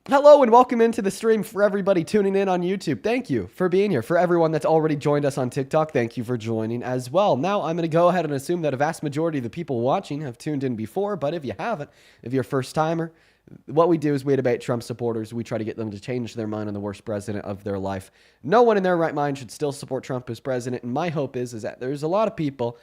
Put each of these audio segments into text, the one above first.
Hello and welcome into the stream for everybody tuning in on YouTube. Thank you for being here. For everyone that's already joined us on TikTok, thank you for joining as well. Now, I'm going to go ahead and assume that a vast majority of the people watching have tuned in before, but if you haven't, if you're a first timer, what we do is we debate Trump supporters. We try to get them to change their mind on the worst president of their life. No one in their right mind should still support Trump as president, and my hope is that there's a lot of people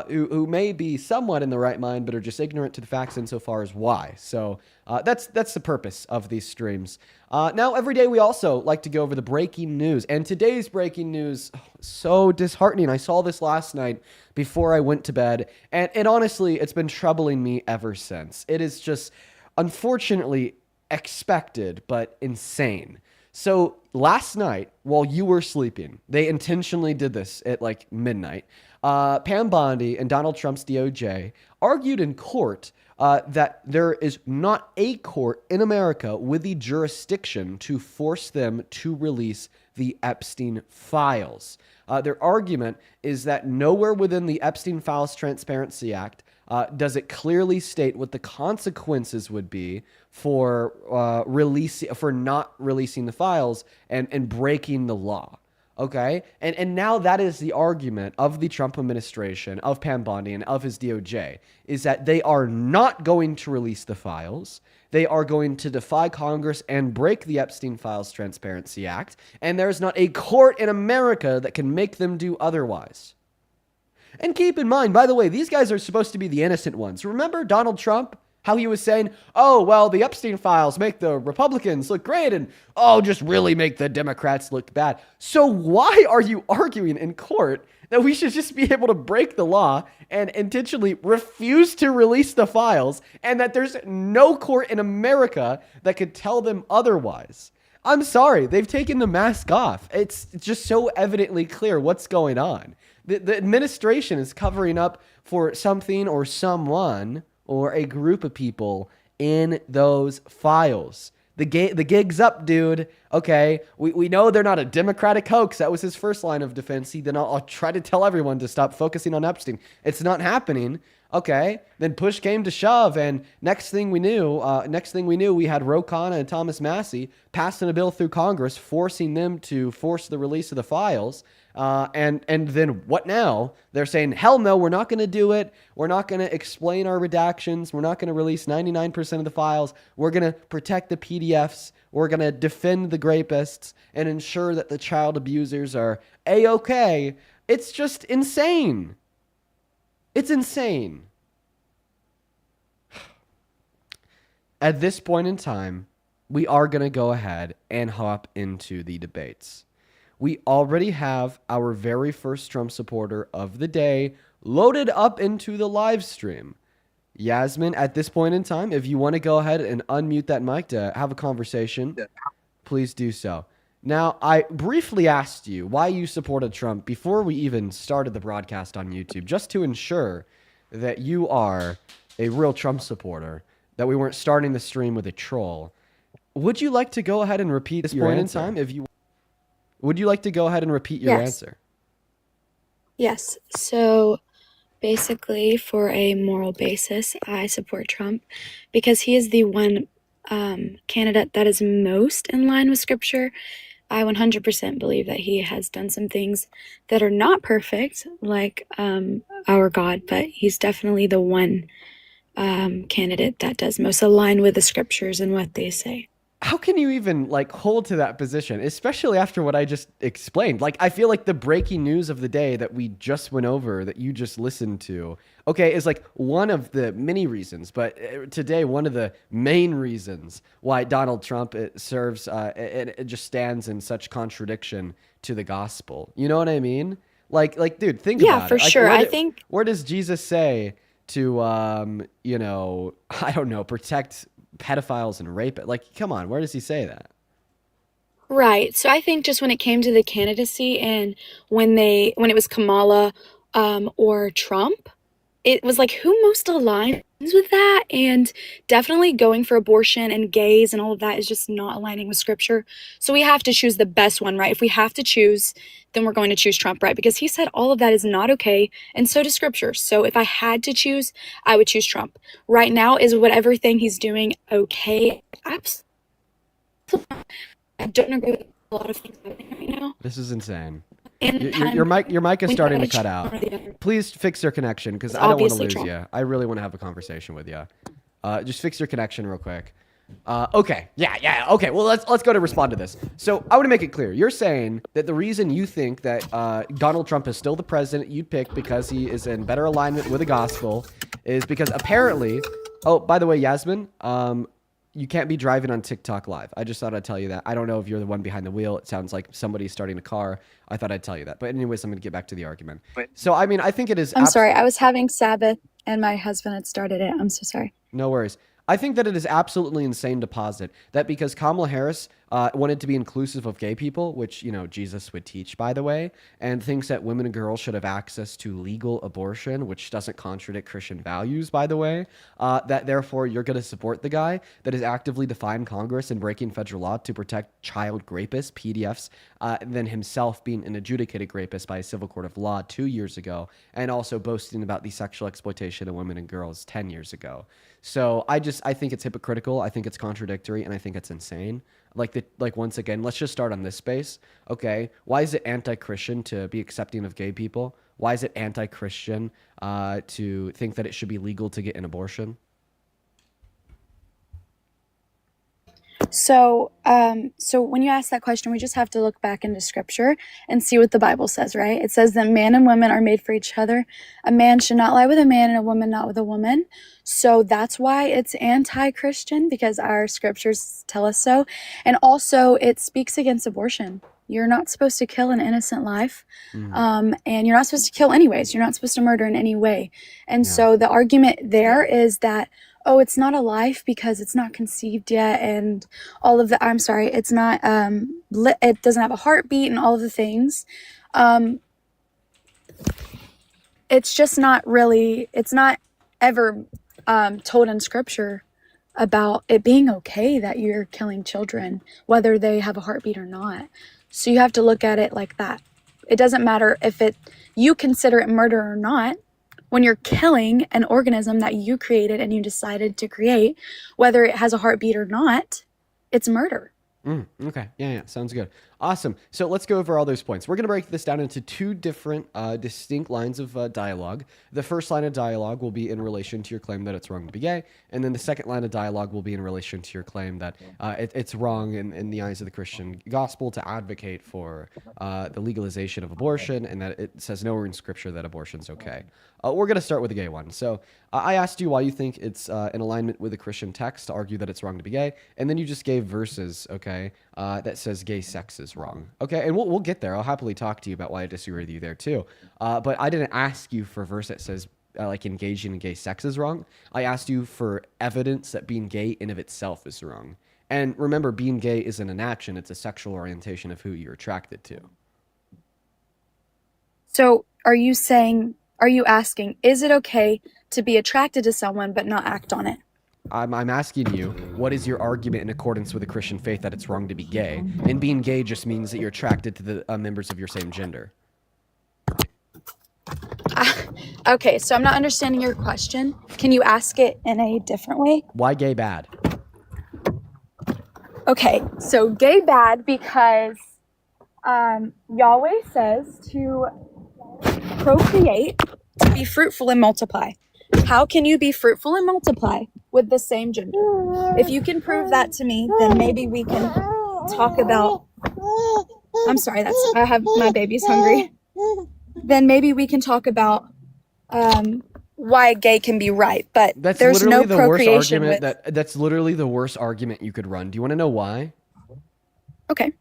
who may be somewhat in the right mind, but are just ignorant to the facts insofar as why. So that's the purpose of these streams. Now, every day we also like to go over the breaking news, and today's breaking news, so disheartening. I saw this last night before I went to bed, and honestly, it's been troubling me ever since. It is just, unfortunately, expected, but insane. So last night, while you were sleeping, they intentionally did this at like midnight. Pam Bondi and Donald Trump's DOJ argued in court that there is not a court in America with the jurisdiction to force them to release the Epstein files. Their argument is that nowhere within the Epstein Files Transparency Act does it clearly state what the consequences would be for not releasing the files and breaking the law. Okay. And now that is the argument of the Trump administration, of Pam Bondi, and of his DOJ, is that they are not going to release the files. They are going to defy Congress and break the Epstein Files Transparency Act. And there's not a court in America that can make them do otherwise. And keep in mind, by the way, these guys are supposed to be the innocent ones. Remember Donald Trump? How he was saying, oh, well, the Epstein files make the Republicans look great and, oh, just really make the Democrats look bad. So why are you arguing in court that we should just be able to break the law and intentionally refuse to release the files and that there's no court in America that could tell them otherwise? I'm sorry, they've taken the mask off. It's just so evidently clear what's going on. The administration is covering up for something or someone or a group of people in those files. The gig's up, dude. Okay, we know they're not a Democratic hoax. That was his first line of defense. Then I'll try to tell everyone to stop focusing on Epstein. It's not happening. Okay, then push came to shove, and next thing we knew, we had Ro Khanna and Thomas Massie passing a bill through Congress, forcing them to force the release of the files. And then what now? They're saying, hell no, we're not going to do it. We're not going to explain our redactions. We're not going to release 99% of the files. We're going to protect the PDFs. We're going to defend the rapists and ensure that the child abusers are A-okay. It's just insane. It's insane. At this point in time, we are going to go ahead and hop into the debates. We already have our very first Trump supporter of the day loaded up into the live stream. Yasmin, at this point in time, if you want to go ahead and unmute that mic to have a conversation, please do so. Now, I briefly asked you why you supported Trump before we even started the broadcast on YouTube, just to ensure that you are a real Trump supporter, that we weren't starting the stream with a troll. Would you like to go ahead and repeat this point in time? Would you like to go ahead and repeat your answer? Yes. So basically, for a moral basis, I support Trump because he is the one candidate that is most in line with Scripture. I 100% believe that he has done some things that are not perfect, like our God, but he's definitely the one candidate that does most align with the Scriptures and what they say. How can you even hold to that position, especially after what I just explained? I feel like the breaking news of the day that we just went over, that you just listened to, okay, is one of the many reasons, but today one of the main reasons why Donald Trump serves, it just stands in such contradiction to the gospel. You know what I mean? Dude, think about it. Yeah, for sure. I think. Where does Jesus say to, I don't know, protect pedophiles and rape? Come on, where does he say that? Right. So I think just when it came to the candidacy and when it was Kamala or Trump, it was who most aligns with that, and definitely going for abortion and gays and all of that is just not aligning with Scripture. So we have to choose the best one, right? If we have to choose, then we're going to choose Trump, right? Because he said all of that is not okay, and so does Scripture. So if I had to choose, I would choose Trump. Right now, is what everything he's doing okay? Absolutely. I don't agree with a lot of things happening right now. This is insane. And Your mic is when you starting to gotta cut choose out. one or the other, Please fix your connection because it's I don't want to obviously lose Trump. you. I really want to have a conversation with you. Just fix your connection real quick. Okay. Yeah. Okay. Well, let's go to respond to this. So I want to make it clear. You're saying that the reason you think that Donald Trump is still the president you'd pick because he is in better alignment with the gospel is because apparently. Oh, by the way, Yasmin, you can't be driving on TikTok live. I just thought I'd tell you that. I don't know if you're the one behind the wheel. It sounds like somebody's starting a car. I thought I'd tell you that. But anyways, I'm going to get back to the argument. So, I mean, I think it is. I'm sorry. I was having Sabbath and my husband had started it. I'm so sorry. No worries. I think that it is absolutely insane to posit that because Kamala Harris wanted to be inclusive of gay people, which, you know, Jesus would teach, by the way, and thinks that women and girls should have access to legal abortion, which doesn't contradict Christian values, by the way, that therefore you're going to support the guy that is actively defying Congress and breaking federal law to protect child rapists, PDFs, and then himself being an adjudicated rapist by a civil court of law 2 years ago, and also boasting about the sexual exploitation of women and girls 10 years ago. So I think it's hypocritical. I think it's contradictory, and I think it's insane. Like once again, let's just start on this space. Okay, why is it anti-Christian to be accepting of gay people? Why is it anti-Christian to think that it should be legal to get an abortion? So when you ask that question, we just have to look back into scripture and see what the Bible says, right? It says that man and woman are made for each other. A man should not lie with a man and a woman not with a woman. So that's why it's anti-Christian, because our scriptures tell us so. And also it speaks against abortion. You're not supposed to kill an innocent life. And you're not supposed to kill anyways. You're not supposed to murder in any way. And so the argument there is that, oh, it's not a life because it's not conceived yet, and all of the, I'm sorry, it's not, it doesn't have a heartbeat and all of the things. It's just not really, it's not ever told in scripture about it being okay that you're killing children, whether they have a heartbeat or not. So you have to look at it like that. It doesn't matter if you consider it murder or not. When you're killing an organism that you created and you decided to create, whether it has a heartbeat or not, it's murder. Okay. Yeah. Sounds good. Awesome. So let's go over all those points. We're going to break this down into two different distinct lines of dialogue. The first line of dialogue will be in relation to your claim that it's wrong to be gay. And then the second line of dialogue will be in relation to your claim that it's wrong in the eyes of the Christian gospel to advocate for the legalization of abortion, and that it says nowhere in scripture that abortion's okay. We're going to start with the gay one. So I asked you why you think it's in alignment with the Christian text to argue that it's wrong to be gay. And then you just gave verses, okay, that says gay sex is wrong. Okay, and we'll get there. I'll happily talk to you about why I disagree with you there too. But I didn't ask you for a verse that says like engaging in gay sex is wrong. I asked you for evidence that being gay in of itself is wrong. And remember, being gay isn't an action. It's a sexual orientation of who you're attracted to. So are you asking, is it okay to be attracted to someone but not act on it? I'm asking you, what is your argument in accordance with the Christian faith that it's wrong to be gay? And being gay just means that you're attracted to the members of your same gender. Okay, so I'm not understanding your question. Can you ask it in a different way? Why gay bad? Okay, so gay bad because Yahweh says to procreate, to be fruitful and multiply. How can you be fruitful and multiply with the same gender? If you can prove that to me, then maybe we can talk about, I'm sorry, I have, my baby's hungry. Then maybe we can talk about why gay can be right, but there's no procreation with... That's literally the worst argument you could run. Do you want to know why? Okay.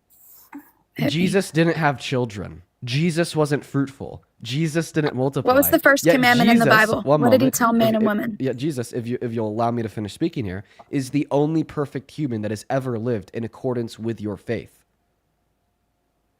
Jesus didn't have children. Jesus wasn't fruitful. Jesus didn't multiply. What was the first commandment in the Bible? What did he tell men and women? Jesus, if you'll allow me to finish speaking here, is the only perfect human that has ever lived in accordance with your faith.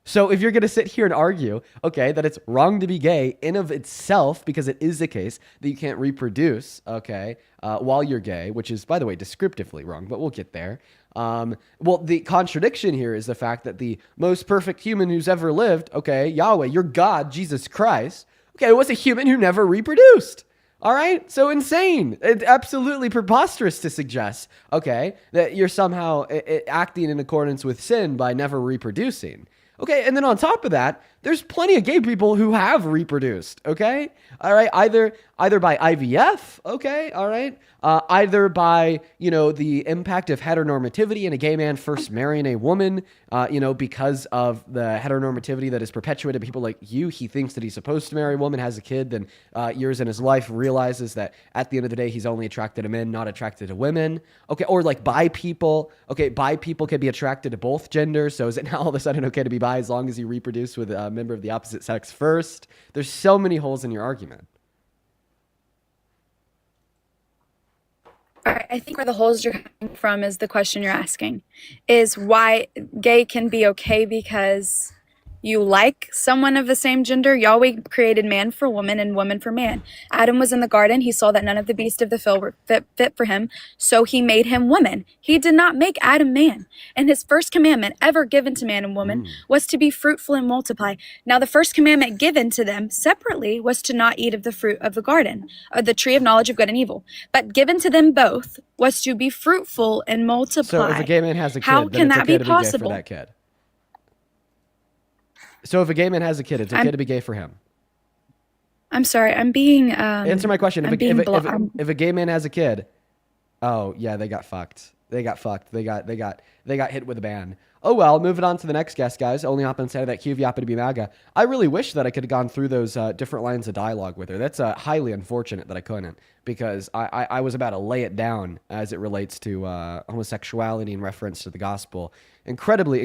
So if you're going to sit here and argue, okay, that it's wrong to be gay in of itself, because it is the case that you can't reproduce, okay, while you're gay, which is, by the way, descriptively wrong, but we'll get there. Well, the contradiction here is the fact that the most perfect human who's ever lived, okay, Yahweh, your God, Jesus Christ, okay, was a human who never reproduced. All right, so insane. It's absolutely preposterous to suggest, okay, that you're somehow acting in accordance with sin by never reproducing. Okay, and then on top of that, there's plenty of gay people who have reproduced. Okay, all right, either by IVF. Okay, all right, either by the impact of heteronormativity and a gay man first marrying a woman. Because of the heteronormativity that is perpetuated by people like you, he thinks that he's supposed to marry a woman, has a kid, then years in his life realizes that at the end of the day he's only attracted to men, not attracted to women. Okay, or like bi people. Okay, bi people can be attracted to both genders. So is it now all of a sudden okay to be bi as long as you reproduce with a member of the opposite sex first? There's so many holes in your argument. All right, I think where the holes you're coming from is the question you're asking, is why gay can be okay because you like someone of the same gender. Yahweh created man for woman and woman for man. Adam was in the garden. He saw that none of the beasts of the field were fit for him, so he made him woman. He did not make Adam man. And his first commandment ever given to man and woman was to be fruitful and multiply. Now, the first commandment given to them separately was to not eat of the fruit of the garden, of the tree of knowledge of good and evil. But given to them both was to be fruitful and multiply. So if a gay man has a kid, how then can it's that okay be to be gay for possible? that kid. So if a gay man has a kid, it's okay to be gay for him. I'm sorry, I'm being Answer my question. I'm If a gay man has a kid, oh yeah, they got fucked. They got hit with a ban. Oh well, moving on to the next guest, guys. Only hop inside of that queue if you happen to be MAGA. I really wish that I could have gone through those different lines of dialogue with her. That's highly unfortunate that I couldn't, because I was about to lay it down as it relates to homosexuality in reference to the gospel. Incredibly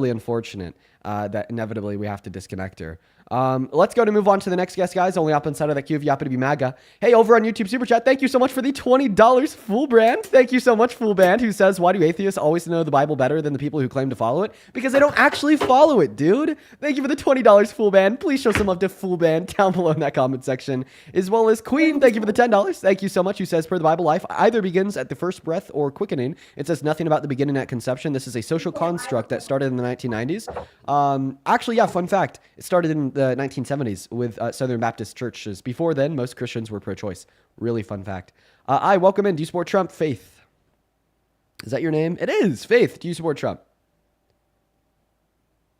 unfortunate that inevitably we have to disconnect her. Let's go to move on to the next guest, guys. Only up inside of that queue if you happen to be MAGA. Hey, over on YouTube Super Chat, thank you so much for the $20 Fool Brand. Thank you so much, Fool Band, who says, why do atheists always know the Bible better than the people who claim to follow it? Because they don't actually follow it, dude. Thank you for the $20 Fool Band. Please show some love to Fool Band down below in that comment section. As well as Queen, thank you for the $10. Thank you so much, who says, per the Bible, life either begins at the first breath or quickening. It says nothing about the beginning at conception. This is a social construct that started in the 1990s. Actually, yeah, fun fact. It started in the 1970s with Southern Baptist churches. Before then, most Christians were pro-choice. Really fun fact. Welcome in. Do you support Trump? Faith. Is that your name? It is. Faith. Do you support Trump?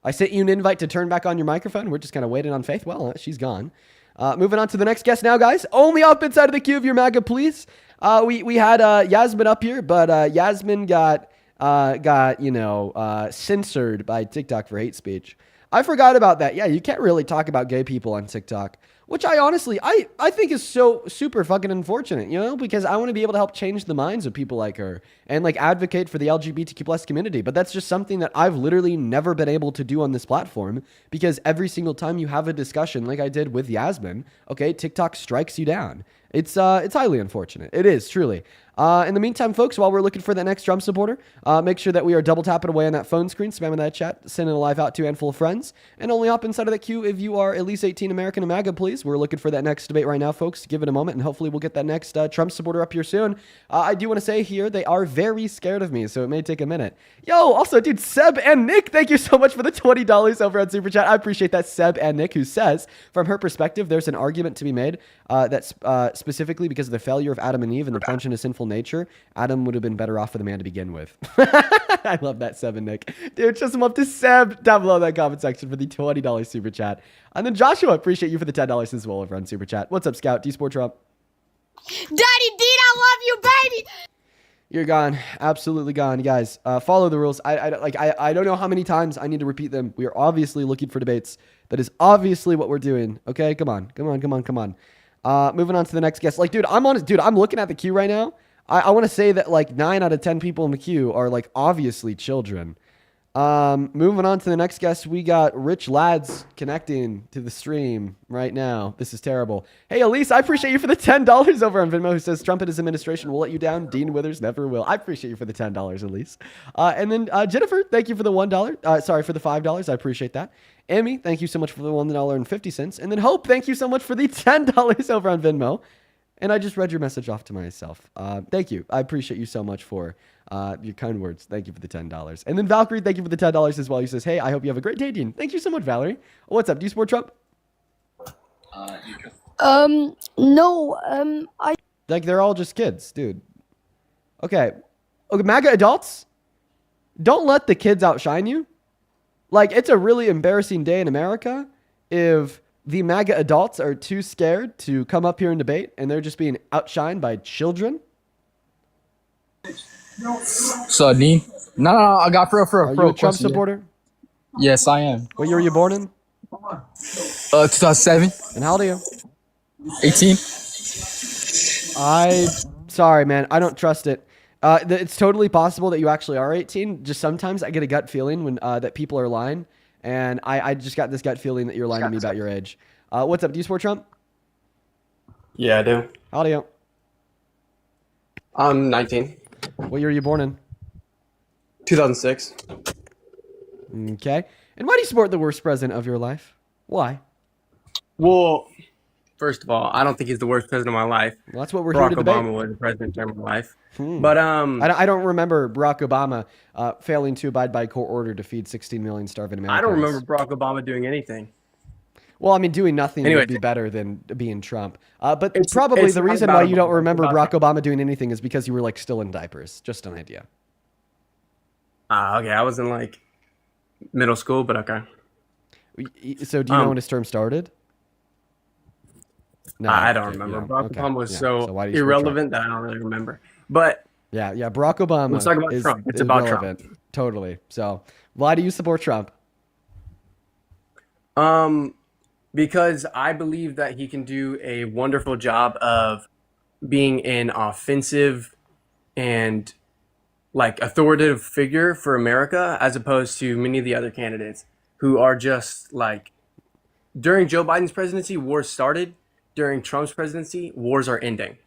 I sent you an invite to turn back on your microphone. We're just kind of waiting on Faith. Well, she's gone. Moving on to the next guest now, guys. Only up inside of the queue of your MAGA, please. We had Yasmin up here, but Yasmin got censored by TikTok for hate speech. I forgot about that. Yeah, you can't really talk about gay people on TikTok, which I honestly, I think is so super fucking unfortunate, because I want to be able to help change the minds of people like her and like advocate for the LGBTQ plus community. But that's just something that I've literally never been able to do on this platform, because every single time you have a discussion like I did with Yasmin, okay, TikTok strikes you down. It's highly unfortunate. It is, truly. In the meantime, folks, while we're looking for that next Trump supporter, make sure that we are double tapping away on that phone screen, spamming that chat, sending a live out to a handful of friends, and only hop inside of that queue if you are at least 18 American and MAGA, please. We're looking for that next debate right now, folks. Give it a moment, and hopefully we'll get that next Trump supporter up here soon. I do want to say here, they are very scared of me, so it may take a minute. Yo, also, dude, Seb and Nick, thank you so much for the $20 over on Super Chat. I appreciate that, Seb and Nick, who says, from her perspective, there's an argument to be made that's specifically because of the failure of Adam and Eve and the plunge into sinful nature, Adam would have been better off for the man to begin with. I love that, Seb and Nick. Dude, just some up to Seb down below in that comment section for the $20 Super Chat. And then Joshua, appreciate you for the $10 as well over on Super Chat. What's up, Scout? Do you support Trump? Daddy Dean, I love you, baby! You're gone. Absolutely gone. Guys, follow the rules. I don't know how many times I need to repeat them. We are obviously looking for debates. That is obviously what we're doing. Okay, come on. Moving on to the next guest. Like, dude, I'm looking at the queue right now. I want to say that like 9 out of 10 people in the queue are like obviously children. Moving on to the next guest, we got Rich Lads connecting to the stream right now. This is terrible. Hey, Elise, I appreciate you for the $10 over on Venmo, who says Trump and his administration will let you down. Dean Withers never will. I appreciate you for the $10, Elise. And then Jennifer, thank you for the $1. Sorry, for the $5. I appreciate that. Emmy, thank you so much for the $1.50. And then Hope, thank you so much for the $10 over on Venmo. And I just read your message off to myself. Thank you. I appreciate you so much for your kind words. Thank you for the $10. And then Valkyrie, thank you for the $10 as well. He says, hey, I hope you have a great day, Dean. Thank you so much, Valerie. What's up? Do you support Trump? No, I Like, they're all just kids, dude. Okay. Okay, MAGA adults, don't let the kids outshine you. Like, it's a really embarrassing day in America if the MAGA adults are too scared to come up here and debate and they're just being outshined by children. So, Dean? No, I got for Are a you a Trump question. supporter? Yes, I am. What year were you born in? 2007, And how old are you? 18. Sorry, man. I don't trust it. It's totally possible that you actually are 18. Just sometimes I get a gut feeling when that people are lying. And I just got this gut feeling that you're lying to me about your age. What's up? Do you support Trump? Yeah, I do. How old are you? I'm 19. What year were you born in? 2006. Okay. And why do you support the worst president of your life? Why? Well, first of all, I don't think he's the worst president of my life. Well, that's what we're here Barack to debate. Obama was the president of my life. Hmm. But I don't remember Barack Obama failing to abide by court order to feed 16 million starving Americans. I don't remember Barack Obama doing anything. Well, I mean, doing nothing Anyway, would be better than being Trump. But it's probably the not reason about why you don't Obama, remember it's Barack about Obama doing anything is because you were like still in diapers. Just an idea. Okay, I was in like middle school, but okay. So do you know when his term started? No, I don't okay, remember. yeah, Barack okay, Obama was yeah. so why do you support Trump? irrelevant that I don't really remember. But Yeah, Barack Obama let's talk about is Trump. It's about irrelevant. Trump. Totally. So why do you support Trump? Because I believe that he can do a wonderful job of being an offensive and like authoritative figure for America, as opposed to many of the other candidates who are just like, during Joe Biden's presidency, wars started. During Trump's presidency, wars are ending.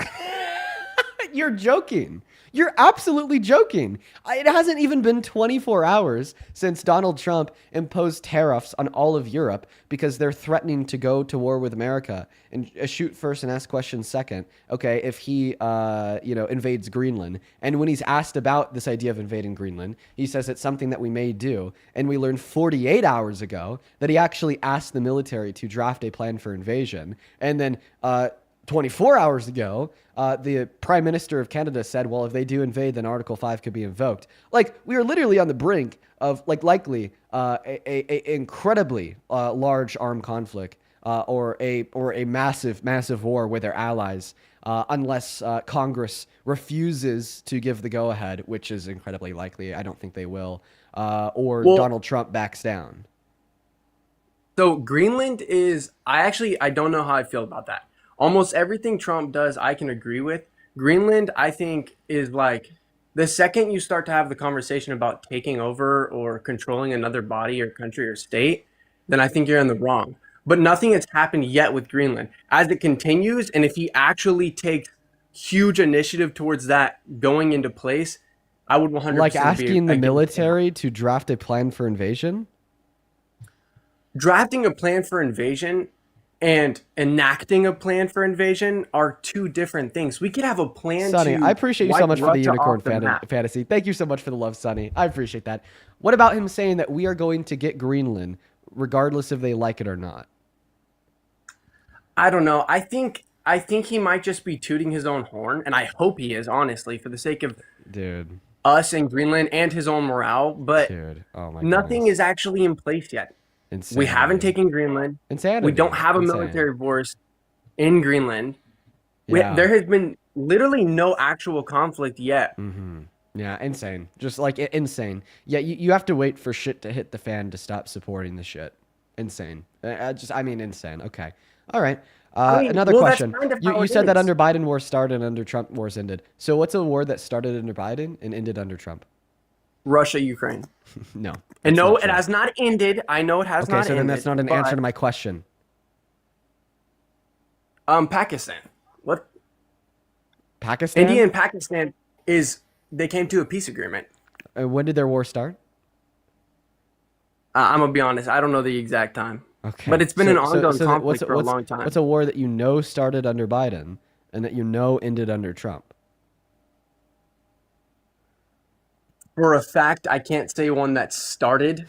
You're joking. You're absolutely joking. It hasn't even been 24 hours since Donald Trump imposed tariffs on all of Europe because they're threatening to go to war with America and shoot first and ask questions second. Okay, if he, invades Greenland, and when he's asked about this idea of invading Greenland, he says it's something that we may do. And we learned 48 hours ago that he actually asked the military to draft a plan for invasion, and then 24 hours ago, the Prime Minister of Canada said, well, if they do invade, then Article 5 could be invoked. Like, we are literally on the brink of, like, likely a incredibly large armed conflict or a massive war with their allies unless Congress refuses to give the go-ahead, which is incredibly likely. I don't think they will. Or Donald Trump backs down. So Greenland is, I don't know how I feel about that. Almost everything Trump does, I can agree with. Greenland, I think, is like the second you start to have the conversation about taking over or controlling another body or country or state, then I think you're in the wrong. But nothing has happened yet with Greenland. As it continues, and if he actually takes huge initiative towards that going into place, I would 100% Like be asking the against military to draft a plan for invasion? drafting a plan for invasion and enacting a plan for invasion are two different things. We could have a plan Sonny, to I appreciate you so wipe much for the Russia unicorn off the map. fantasy. Thank you so much for the love, Sonny. I appreciate that. What about him saying that we are going to get Greenland, regardless if they like it or not? I don't know. I think he might just be tooting his own horn, and I hope he is, honestly, for the sake of Dude, us and Greenland and his own morale. But oh my nothing goodness. is actually in place yet. Insanity. We haven't taken Greenland. Insanity. We don't have a Insane. military force in Greenland. Yeah. There has been literally no actual conflict yet. Mm-hmm. Yeah, insane. Just like insane. Yeah, you have to wait for shit to hit the fan to stop supporting the shit. Insane. Insane. Okay. All right. Another well, question. That's kind of how You it said that is. under Biden wars started and under Trump wars ended. So what's a war that started under Biden and ended under Trump? Russia, Ukraine. No. And that's no, not it true. has not ended. I know it has Okay, not so ended. then that's not an answer to my question. Pakistan. What? Pakistan? India and Pakistan they came to a peace agreement. When did their war start? I'm gonna be honest, I don't know the exact time. Okay. But it's been an ongoing then conflict for a long time. What's a war that you know started under Biden and that you know ended under Trump? For a fact, I can't say one that started.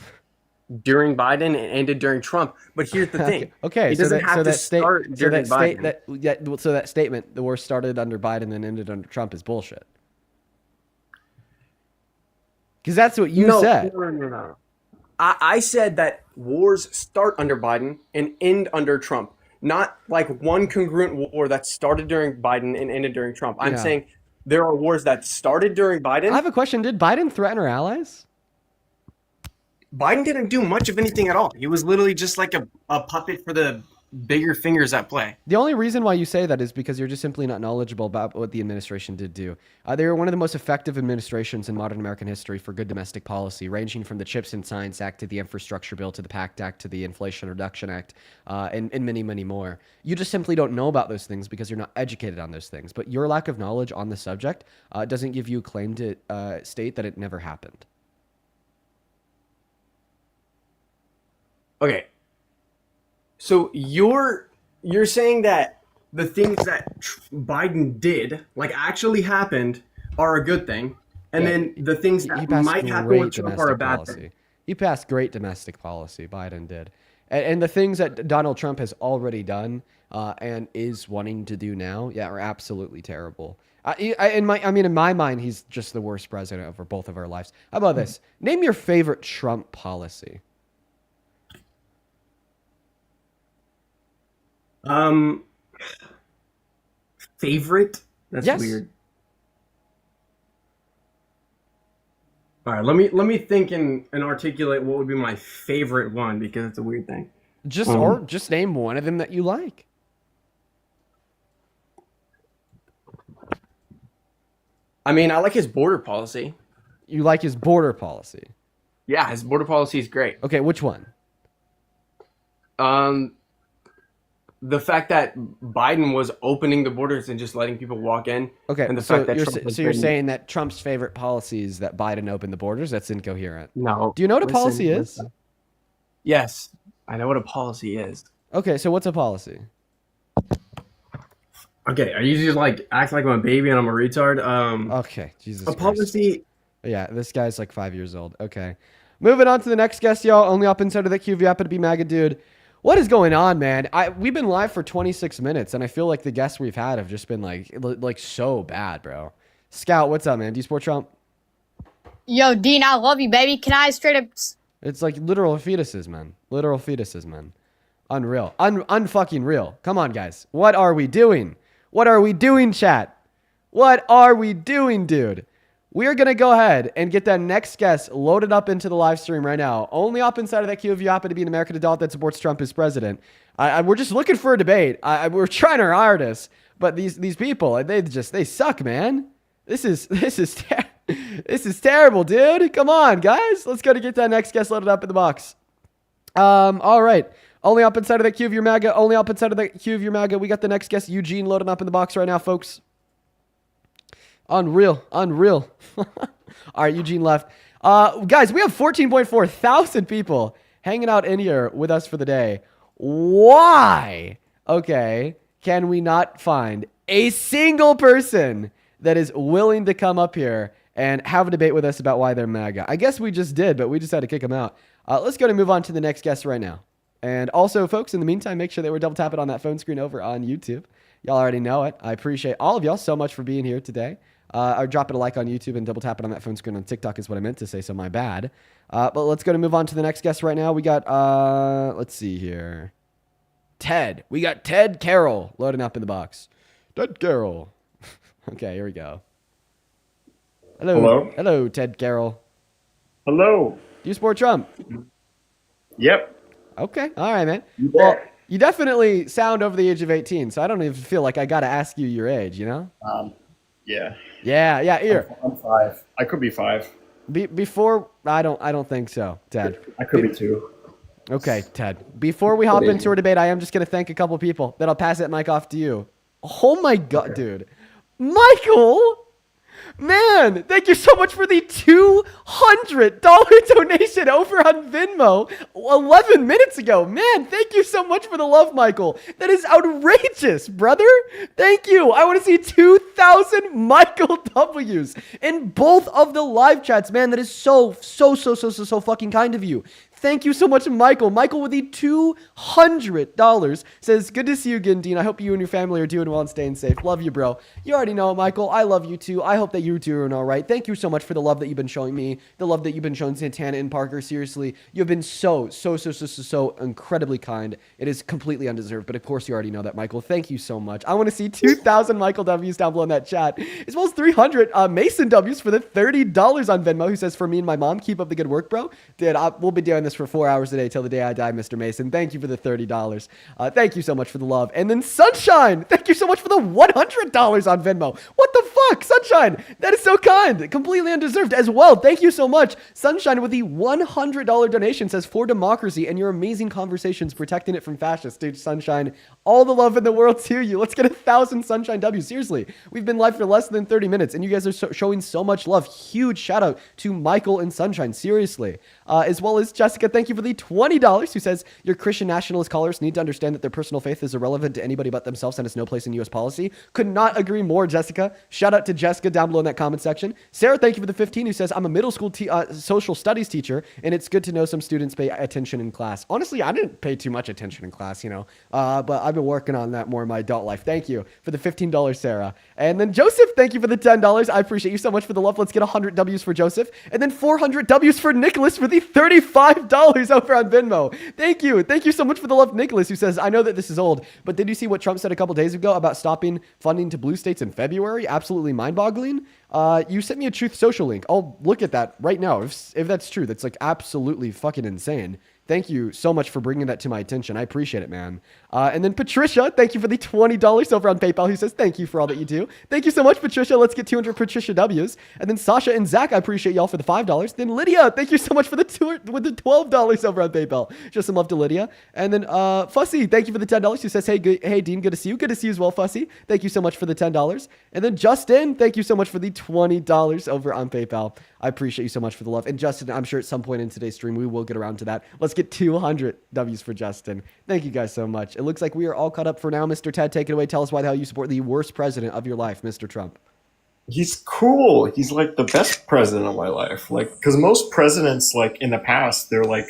during Biden and ended during Trump. But here's the thing. Okay, It so doesn't that have so to that state start so during that state Biden. that yeah, so that statement, the war started under Biden and ended under Trump, is bullshit. Because that's what you No, said. no. I said that wars start under Biden and end under Trump, not like one congruent war that started during Biden and ended during Trump. I'm Yeah. saying there are wars that started during I Biden. have a question. Did Biden threaten our allies? Biden didn't do much of anything at all. He was literally just like a puppet for the bigger fingers at play. The only reason why you say that is because you're just simply not knowledgeable about what the administration did do. They were one of the most effective administrations in modern American history for good domestic policy, ranging from the Chips and Science Act to the Infrastructure Bill to the PACT Act to the Inflation Reduction Act, and many, many more. You just simply don't know about those things because you're not educated on those things. But your lack of knowledge on the subject doesn't give you a claim to state that it never happened. Okay. So you're saying that the things that Biden did, like actually happened, are a good thing, and Yeah, then the things He that passed might happen great with Trump are a domestic bad policy. thing. He passed great domestic policy. Biden did, and the things that Donald Trump has already done and is wanting to do now, yeah, are absolutely terrible. In my mind, he's just the worst president over both of our lives. How about this? Name your favorite Trump policy. Um, favorite? That's Yes. weird. All right, let me think and articulate what would be my favorite one because it's a weird thing. Or just name one of them that you like. I mean, I like his border policy. You like his border policy. Yeah, his border policy is great. Okay, which one? The fact that Biden was opening the borders and just letting people walk in. Okay, And the so fact that you're Trump was you're bringing- saying that Trump's favorite policy is that Biden opened the borders? That's incoherent. No. Do you know what a listen, policy is? listen. Yes, I know what a policy is. Okay, so what's a policy? Okay, are you just like act like I'm a baby and I'm a retard? Okay, Jesus A Christ. policy. Yeah, this guy's like 5 years old. Okay. Moving on to the next guest, y'all. Only up inside of the queue if you happen to be MAGA dude. What is going on, man? We've been live for 26 minutes, and I feel like the guests we've had have just been like so bad, bro. Scout, what's up, man? Do you support Trump? Yo, Dean, I love you, baby. Can I straight up? It's like literal fetuses, man. Literal fetuses, man. Unreal. Unfucking real. Come on, guys. What are we doing? What are we doing, chat? What are we doing, dude? We are going to go ahead and get that next guest loaded up into the live stream right now. Only up inside of that queue if you happen to be an American adult that supports Trump as president. We're just looking for a debate. We're trying our hardest, but these people, they suck, man. This is terrible, dude. Come on, guys. Let's go to get that next guest loaded up in the box. All right. Only up inside of that queue of your MAGA. Only up inside of that queue of your MAGA. We got the next guest, Eugene, loading up in the box right now, folks. Unreal. All right, Eugene left. Guys, we have 14.4 thousand people hanging out in here with us for the day. Why? Okay. Can we not find a single person that is willing to come up here and have a debate with us about why they're MAGA? I guess we just did, but we just had to kick them out. Let's go and move on to the next guest right now. And also, folks, in the meantime, make sure that we're double tapping on that phone screen over on YouTube. Y'all already know it. I appreciate all of y'all so much for being here today. Or dropping a like on YouTube and double tapping on that phone screen on TikTok is what I meant to say, so my bad. But let's go and move on to the next guest right now. We got, let's see here. Ted. We got Ted Carroll loading up in the box. Ted Carroll. Okay, here we go. Hello? Hello, Ted Carroll. Hello. Do you support Trump? Yep. Okay. All right, man. You Well, bet. you definitely sound over the age of 18, so I don't even feel like I got to ask you your age, you know? Yeah. Yeah, here. I'm 5. I could be 5. Before, I don't think so, Ted. I could be 2. Okay, Ted. Before we hop into our debate, I am just going to thank a couple people. Then I'll pass that mic off to you. Oh my God, dude. Michael! Man, thank you so much for the $200 donation over on Venmo 11 minutes ago. Man, thank you so much for the love, Michael. That is outrageous, brother. Thank you. I want to see 2,000 Michael W's in both of the live chats. Man, that is so fucking kind of you. Thank you so much, Michael. Michael with the $200 says, good to see you again, Dean. I hope you and your family are doing well and staying safe. Love you, bro. You already know, Michael. I love you too. I hope that you're doing all right. Thank you so much for the love that you've been showing me, the love that you've been showing Santana and Parker. Seriously, you've been so incredibly kind. It is completely undeserved, but of course you already know that, Michael. Thank you so much. I want to see 2,000 Michael W's down below in that chat, as well as 300 Mason W's for the $30 on Venmo, who says, for me and my mom, keep up the good work, bro. Dude, we'll be doing this for 4 hours a day till the day I die, Mr. Mason. Thank you for the $30. Thank you so much for the love. And then Sunshine, thank you so much for the $100 on Venmo. What the fuck, Sunshine? That is so kind. Completely undeserved as well. Thank you so much. Sunshine with the $100 donation says, for democracy and your amazing conversations protecting it from fascists. Dude, Sunshine, all the love in the world to you. Let's get 1,000 Sunshine W's. Seriously, we've been live for less than 30 minutes and you guys are showing so much love. Huge shout out to Michael and Sunshine. Seriously. As well as Jessica, thank you for the $20, who says, your Christian nationalist callers need to understand that their personal faith is irrelevant to anybody but themselves and has no place in U.S. policy. Could not agree more, Jessica. Shout out to Jessica down below in that comment section. Sarah, thank you for the 15, who says, I'm a middle school social studies teacher, and it's good to know some students pay attention in class. Honestly, I didn't pay too much attention in class, but I've been working on that more in my adult life. Thank you for the $15, Sarah. And then Joseph, thank you for the $10. I appreciate you so much for the love. Let's get 100 W's for Joseph. And then 400 W's for Nicholas for the $35 over on Venmo. Thank you. Thank you so much for the love, Nicholas, who says, I know that this is old, but did you see what Trump said a couple days ago about stopping funding to blue states in February? Absolutely mind-boggling. You sent me a Truth Social link. I'll look at that right now. If that's true, that's like absolutely fucking insane. Thank you so much for bringing that to my attention. I appreciate it, man. And then Patricia, thank you for the $20 over on PayPal, who says, thank you for all that you do. Thank you so much, Patricia. Let's get 200 Patricia W's. And then Sasha and Zach, I appreciate y'all for the $5. Then Lydia, thank you so much for the $12 over on PayPal. Just some love to Lydia. And then Fussy, thank you for the $10, who says, hey, hey, Dean, good to see you. Good to see you as well, Fussy. Thank you so much for the $10. And then Justin, thank you so much for the $20 over on PayPal. I appreciate you so much for the love. And Justin, I'm sure at some point in today's stream, we will get around to that. Let's get 200 W's for Justin. Thank you guys so much. It looks like we are all caught up for now. Mr. Ted, take it away. Tell us why the hell you support the worst president of your life, Mr. Trump. He's cool. He's like the best president of my life. Like, because most presidents, like in the past, they're like,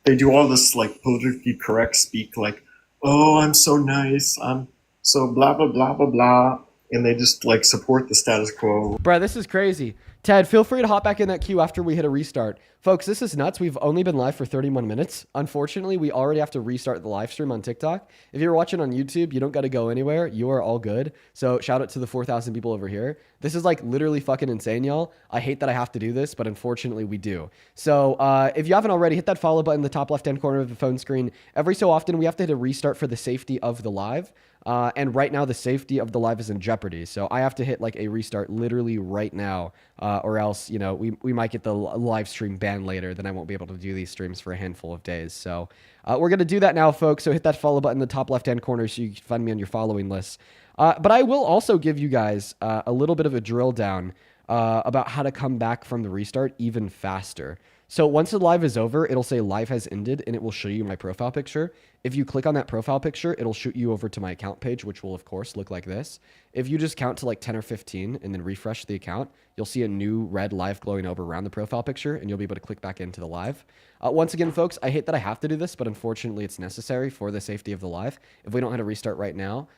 they do all this like politically correct speak, like, oh, I'm so nice. I'm so blah, blah, blah, blah, blah. And they just like support the status quo. Bruh, this is crazy. Ted, feel free to hop back in that queue after we hit a restart. Folks, this is nuts. We've only been live for 31 minutes. Unfortunately, we already have to restart the live stream on TikTok. If you're watching on YouTube, you don't got to go anywhere. You are all good. So shout out to the 4,000 people over here. This is like literally fucking insane, y'all. I hate that I have to do this, but unfortunately we do. So if you haven't already, hit that follow button in the top left-hand corner of the phone screen. Every so often, we have to hit a restart for the safety of the live. And right now, the safety of the live is in jeopardy. So I have to hit like a restart literally right now, or else, we might get the live stream banned later. Then I won't be able to do these streams for a handful of days. So we're going to do that now, folks. So hit that follow button in the top left-hand corner so you can find me on your following list. But I will also give you guys a little bit of a drill down about how to come back from the restart even faster. So once the live is over, it'll say live has ended and it will show you my profile picture. If you click on that profile picture, it'll shoot you over to my account page, which will of course look like this. If you just count to like 10 or 15 and then refresh the account, you'll see a new red live glowing over around the profile picture and you'll be able to click back into the live. Once again, folks, I hate that I have to do this, but unfortunately it's necessary for the safety of the live. If we don't have a restart right now,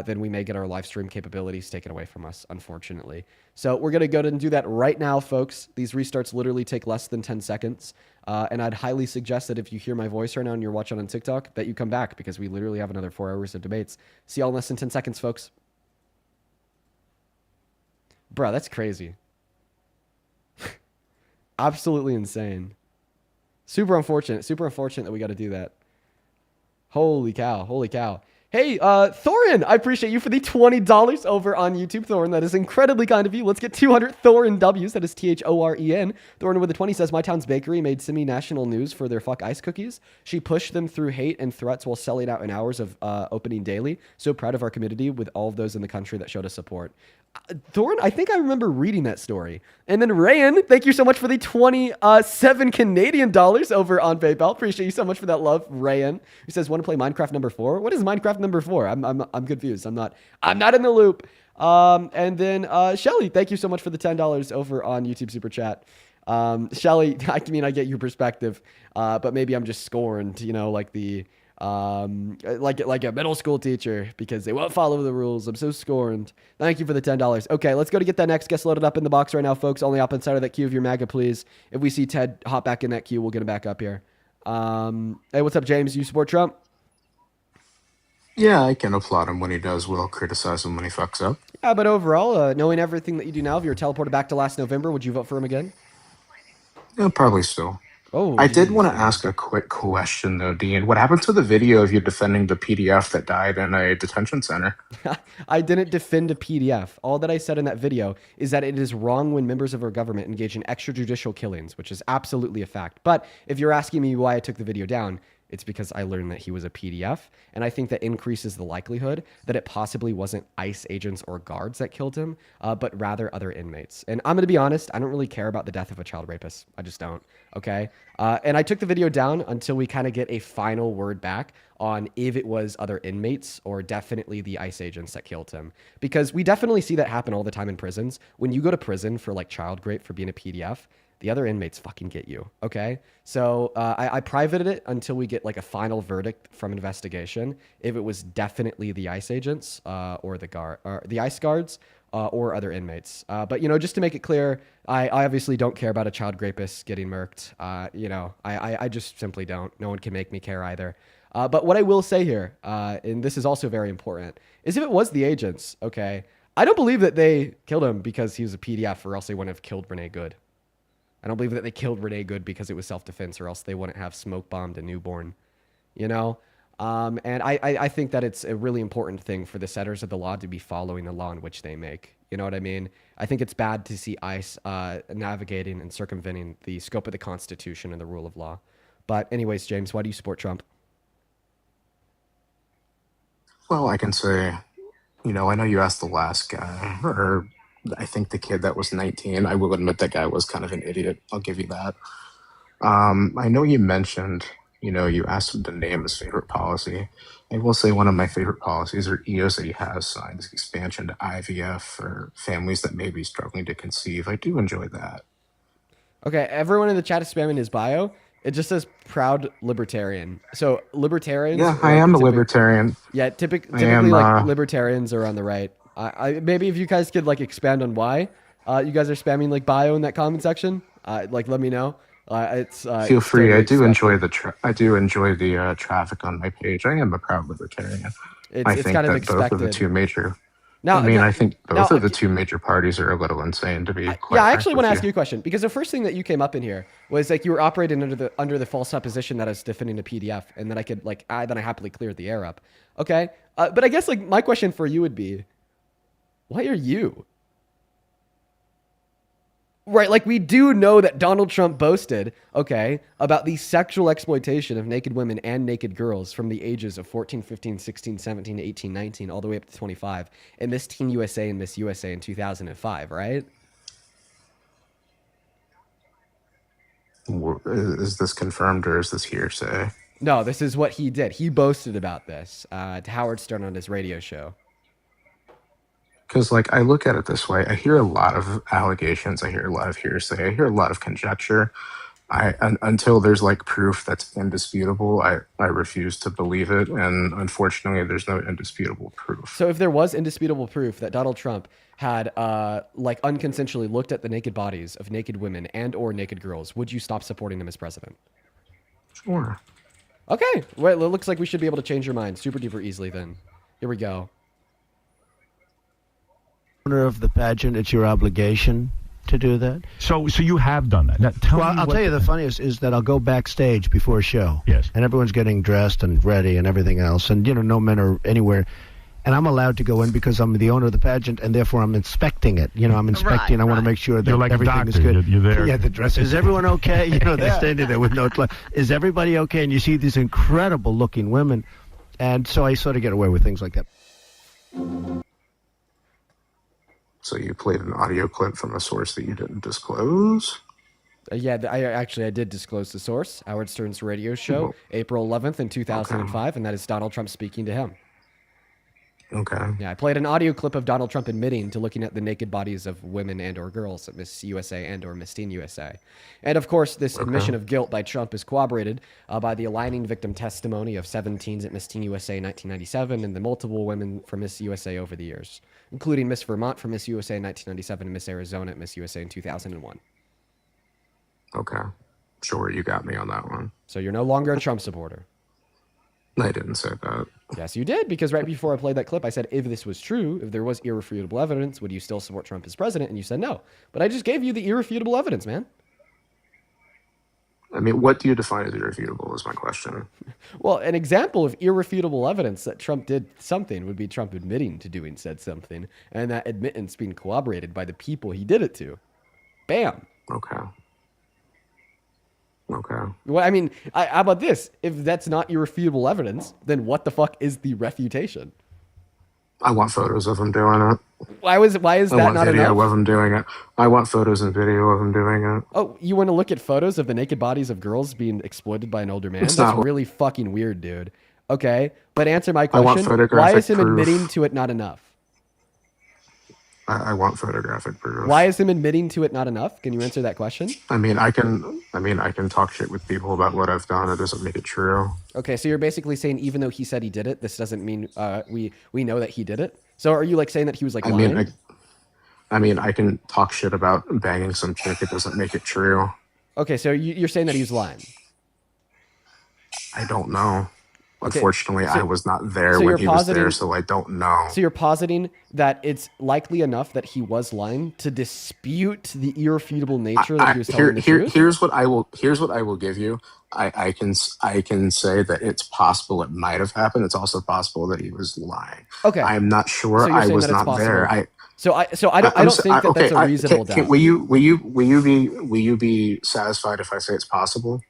then we may get our live stream capabilities taken away from us, unfortunately. So we're going to go ahead and do that right now, folks. These restarts literally take less than 10 seconds. And I'd highly suggest that if you hear my voice right now and you're watching on TikTok, that you come back because we literally have another 4 hours of debates. See y'all in less than 10 seconds, folks. Bruh, that's crazy. Absolutely insane. Super unfortunate that we got to do that. Holy cow. Holy cow. Hey, Thorin, I appreciate you for the $20 over on YouTube, Thorin. That is incredibly kind of you. Let's get 200 Thorin W's. That is Thoren. Thorin with the 20 says, my town's bakery made semi-national news for their fuck ice cookies. She pushed them through hate and threats while selling out in hours of opening daily. So proud of our community with all of those in the country that showed us support. Thorin, I think I remember reading that story. And then Rayan, thank you so much for the 27 Canadian dollars over on PayPal. Appreciate you so much for that love, Rayan. He says, want to play Minecraft number 4? What is Minecraft number 4? I'm confused. I'm not in the loop. And then Shelly, thank you so much for the $10 over on YouTube Super Chat. Shelly, I mean, I get your perspective, but maybe I'm just scorned, like like a middle school teacher because they won't follow the rules. I'm so scorned. Thank you for the $10. Okay, let's go to get that next guest loaded up in the box right now, folks. Only up inside of that queue of your MAGA, please. If we see Ted hop back in that queue, we'll get him back up here. Hey, what's up, James? You support Trump? Yeah, I can applaud him when he does well, criticize him when he fucks up. Yeah, but overall, knowing everything that you do now, if you were teleported back to last November, would you vote for him again? Yeah, probably still. Oh, I did geez, want to man. ask a quick question though, Dean. What happened to the video of you defending the PDF that died in a detention center? I didn't defend a PDF. All that I said in that video is that it is wrong when members of our government engage in extrajudicial killings, which is absolutely a fact. But if you're asking me why I took the video down, it's because I learned that he was a PDF, and I think that increases the likelihood that it possibly wasn't ICE agents or guards that killed him, but rather other inmates. And I'm going to be honest, I don't really care about the death of a child rapist. I just don't, okay? And I took the video down until we kind of get a final word back on if it was other inmates or definitely the ICE agents that killed him. Because we definitely see that happen all the time in prisons. When you go to prison for like child rape for being a PDF, the other inmates fucking get you, okay? So I privated it until we get like a final verdict from investigation. If it was definitely the ICE agents or the ICE guards or other inmates. But just to make it clear, I obviously don't care about a child rapist getting murked. I just simply don't. No one can make me care either. But what I will say here, and this is also very important, is if it was the agents, okay, I don't believe that they killed him because he was a PDF or else they wouldn't have killed Renee Good. I don't believe that they killed Renee Good because it was self-defense or else they wouldn't have smoke bombed a newborn, And I think that it's a really important thing for the setters of the law to be following the law in which they make. You know what I mean? I think it's bad to see ICE navigating and circumventing the scope of the Constitution and the rule of law. But anyways, James, why do you support Trump? Well, I can say, I know you asked the last guy, or I think the kid that was 19. I will admit that guy was kind of an idiot. I'll give you that. I know you mentioned, you asked him to name his favorite policy. I will say one of my favorite policies or EOs that he has signed is expansion to IVF for families that may be struggling to conceive. I do enjoy that. Okay, everyone in the chat is spamming his bio. It just says proud libertarian. So libertarians. Yeah, I am a libertarian. Yeah, typically like libertarians are on the right. Maybe if you guys could like expand on why you guys are spamming like bio in that comment section, like let me know. Feel free. I do enjoy the traffic on my page. I am a proud libertarian. I think kind of that expected. both of the two major. Now, I think both of the two major parties are a little insane to be quite yeah, I actually frank want to with ask you a question because the first thing that you came up in here was like you were operating under the false supposition that I was defending a PDF and that I could then I happily cleared the air up. Okay, but I guess like my question for you would be, why are you? Right, like we do know that Donald Trump boasted, okay, about the sexual exploitation of naked women and naked girls from the ages of 14, 15, 16, 17, 18, 19, all the way up to 25 in Miss Teen USA and Miss USA in 2005, right? Is this confirmed or is this hearsay? No, this is what he did. He boasted about this to Howard Stern on his radio show. Because, I look at it this way. I hear a lot of allegations. I hear a lot of hearsay. I hear a lot of conjecture. Until there's, proof that's indisputable, I refuse to believe it. And unfortunately, there's no indisputable proof. So if there was indisputable proof that Donald Trump had, unconsensually looked at the naked bodies of naked women and or naked girls, would you stop supporting him as president? Sure. Okay. Well, it looks like we should be able to change your mind super duper easily then. Here we go. Of the pageant, it's your obligation to do that. So you have done that. Now, tell me I'll tell you the funniest is that I'll go backstage before a show. Yes. And everyone's getting dressed and ready and everything else. And, no men are anywhere. And I'm allowed to go in because I'm the owner of the pageant and therefore I'm inspecting it. I'm inspecting. I want to make sure that you're like everything a is doctor. good. You're there. Yeah, the dress. Is everyone okay? They're standing there with no clothes. Is everybody okay? And you see these incredible looking women. And so I sort of get away with things like that. So you played an audio clip from a source that you didn't disclose? Yeah, I did disclose the source, Howard Stern's radio show, April 11th in 2005, and that is Donald Trump speaking to him. Okay. Yeah, I played an audio clip of Donald Trump admitting to looking at the naked bodies of women and or girls at Miss USA and or Miss Teen USA. And of course, this admission of guilt by Trump is corroborated by the aligning victim testimony of 7 teens at Miss Teen USA in 1997 and the multiple women from Miss USA over the years, including Miss Vermont from Miss USA in 1997 and Miss Arizona at Miss USA in 2001. Okay. Sure, you got me on that one. So you're no longer a Trump supporter. I didn't say that. Yes, you did, because right before I played that clip, I said, if this was true, if there was irrefutable evidence, would you still support Trump as president? And you said no. But I just gave you the irrefutable evidence, man. I mean, what do you define as irrefutable is my question. Well, an example of irrefutable evidence that Trump did something would be Trump admitting to doing said something, and that admittance being corroborated by the people he did it to. Bam. Okay. Okay. Well, I mean, how about this? If that's not irrefutable evidence, then what the fuck is the refutation? I want photos of him doing it. Why is I that want not video enough? of him doing it. I want photos and video of him doing it. Oh, you want to look at photos of the naked bodies of girls being exploited by an older man? It's That's not- really fucking weird, dude. Okay, but answer my I want question. Why photographic is him proof. admitting to it not enough? I want photographic proof. Why is him admitting to it not enough? Can you answer that question? I mean, I can talk shit with people about what I've done. It doesn't make it true. Okay, so you're basically saying even though he said he did it, this doesn't mean we know that he did it. So are you like saying that he was like lying? I mean, I can talk shit about banging some chick. It doesn't make it true. Okay, so you're saying that he was lying. I don't know. Okay, Unfortunately, so- I was not there so when you're he was there, positing- so I don't know. So you're positing that it's likely enough that he was lying to dispute the irrefutable nature that he was telling the truth? Here's what I will give you. I can say that it's possible it might have happened. It's also possible that he was lying. Okay. I'm not sure. So you're I saying was that it's not there. possible. So I don't think that that's a reasonable doubt. Will you be satisfied if I say it's possible?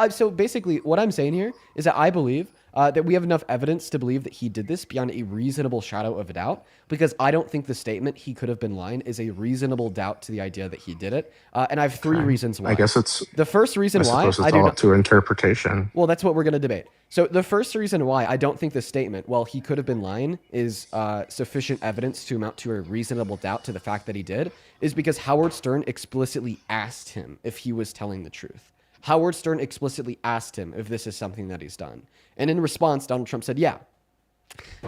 So basically, what I'm saying here is that I believe that we have enough evidence to believe that he did this beyond a reasonable shadow of a doubt, because I don't think the statement he could have been lying is a reasonable doubt to the idea that he did it. And I have 3 reasons why. I guess it's the first reason why suppose it's I do all not. up to interpretation. Well, that's what we're going to debate. So the first reason why I don't think the statement, well, he could have been lying, is sufficient evidence to amount to a reasonable doubt to the fact that he did, is because Howard Stern explicitly asked him if he was telling the truth. Howard Stern explicitly asked him if this is something that he's done. And in response, Donald Trump said, yeah.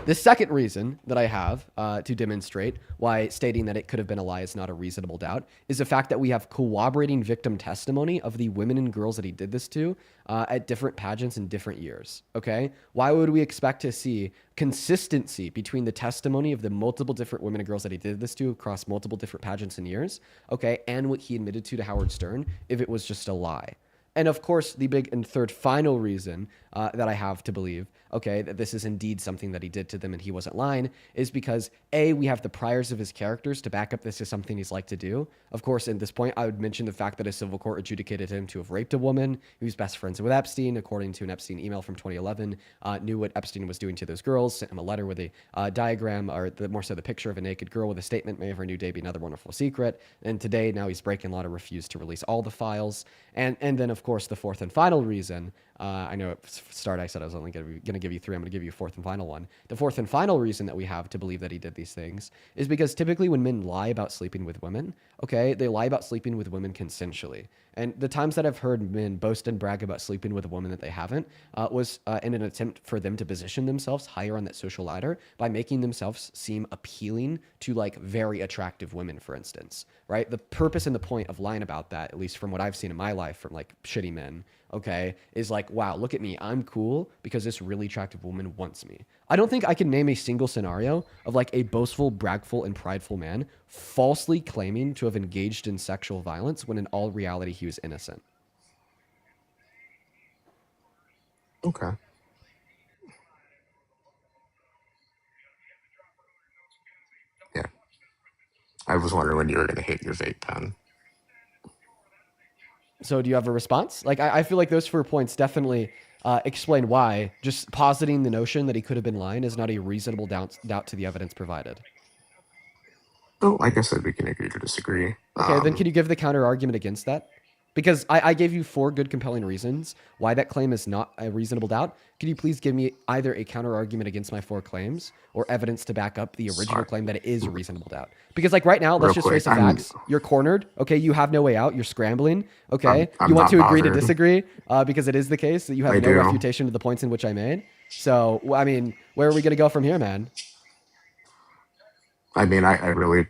The second reason that I have to demonstrate why stating that it could have been a lie is not a reasonable doubt is the fact that we have corroborating victim testimony of the women and girls that he did this to at different pageants in different years. Okay? Why would we expect to see consistency between the testimony of the multiple different women and girls that he did this to across multiple different pageants and years, okay, and what he admitted to Howard Stern if it was just a lie? And of course, the big and third final reason that I have to believe, okay, that this is indeed something that he did to them and he wasn't lying, is because A, we have the priors of his characters to back up this is something he's like to do. Of course, at this point, I would mention the fact that a civil court adjudicated him to have raped a woman who's best friends with Epstein, according to an Epstein email from 2011, knew what Epstein was doing to those girls, sent him a letter with a diagram, or more so the picture of a naked girl with a statement, may of her new day be another wonderful secret. And today, now he's breaking law to refuse to release all the files. And then, of course, the fourth and final reason, I know at start I said I was only going to give you 3. I'm going to give you a fourth and final one. The fourth and final reason that we have to believe that he did these things is because typically when men lie about sleeping with women, okay, they lie about sleeping with women consensually. And the times that I've heard men boast and brag about sleeping with a woman that they haven't was in an attempt for them to position themselves higher on that social ladder by making themselves seem appealing to like very attractive women, for instance, right? The purpose and the point of lying about that, at least from what I've seen in my life from like shitty men, okay, is like, wow, look at me. I'm cool because this really attractive woman wants me. I don't think I can name a single scenario of like a boastful, bragful, and prideful man falsely claiming to have engaged in sexual violence when in all reality he was innocent. Okay. Yeah. I was wondering when you were going to hit your vape pen. So do you have a response? Like, I feel like those 4 points definitely explain why just positing the notion that he could have been lying is not a reasonable doubt to the evidence provided. Oh, like I said, we can agree to disagree. Okay, then can you give the counter argument against that? Because I gave you 4 good compelling reasons why that claim is not a reasonable doubt. Could you please give me either a counter argument against my 4 claims or evidence to back up the original claim that it is a reasonable doubt? Because like right now, let's Real just quick, face the facts. You're cornered. Okay, you have no way out. You're scrambling. Okay, I'm you want not to agree to bothered. disagree because it is the case that you have I no do. refutation to the points in which I made. So I mean, where are we gonna go from here, man? I mean, I really,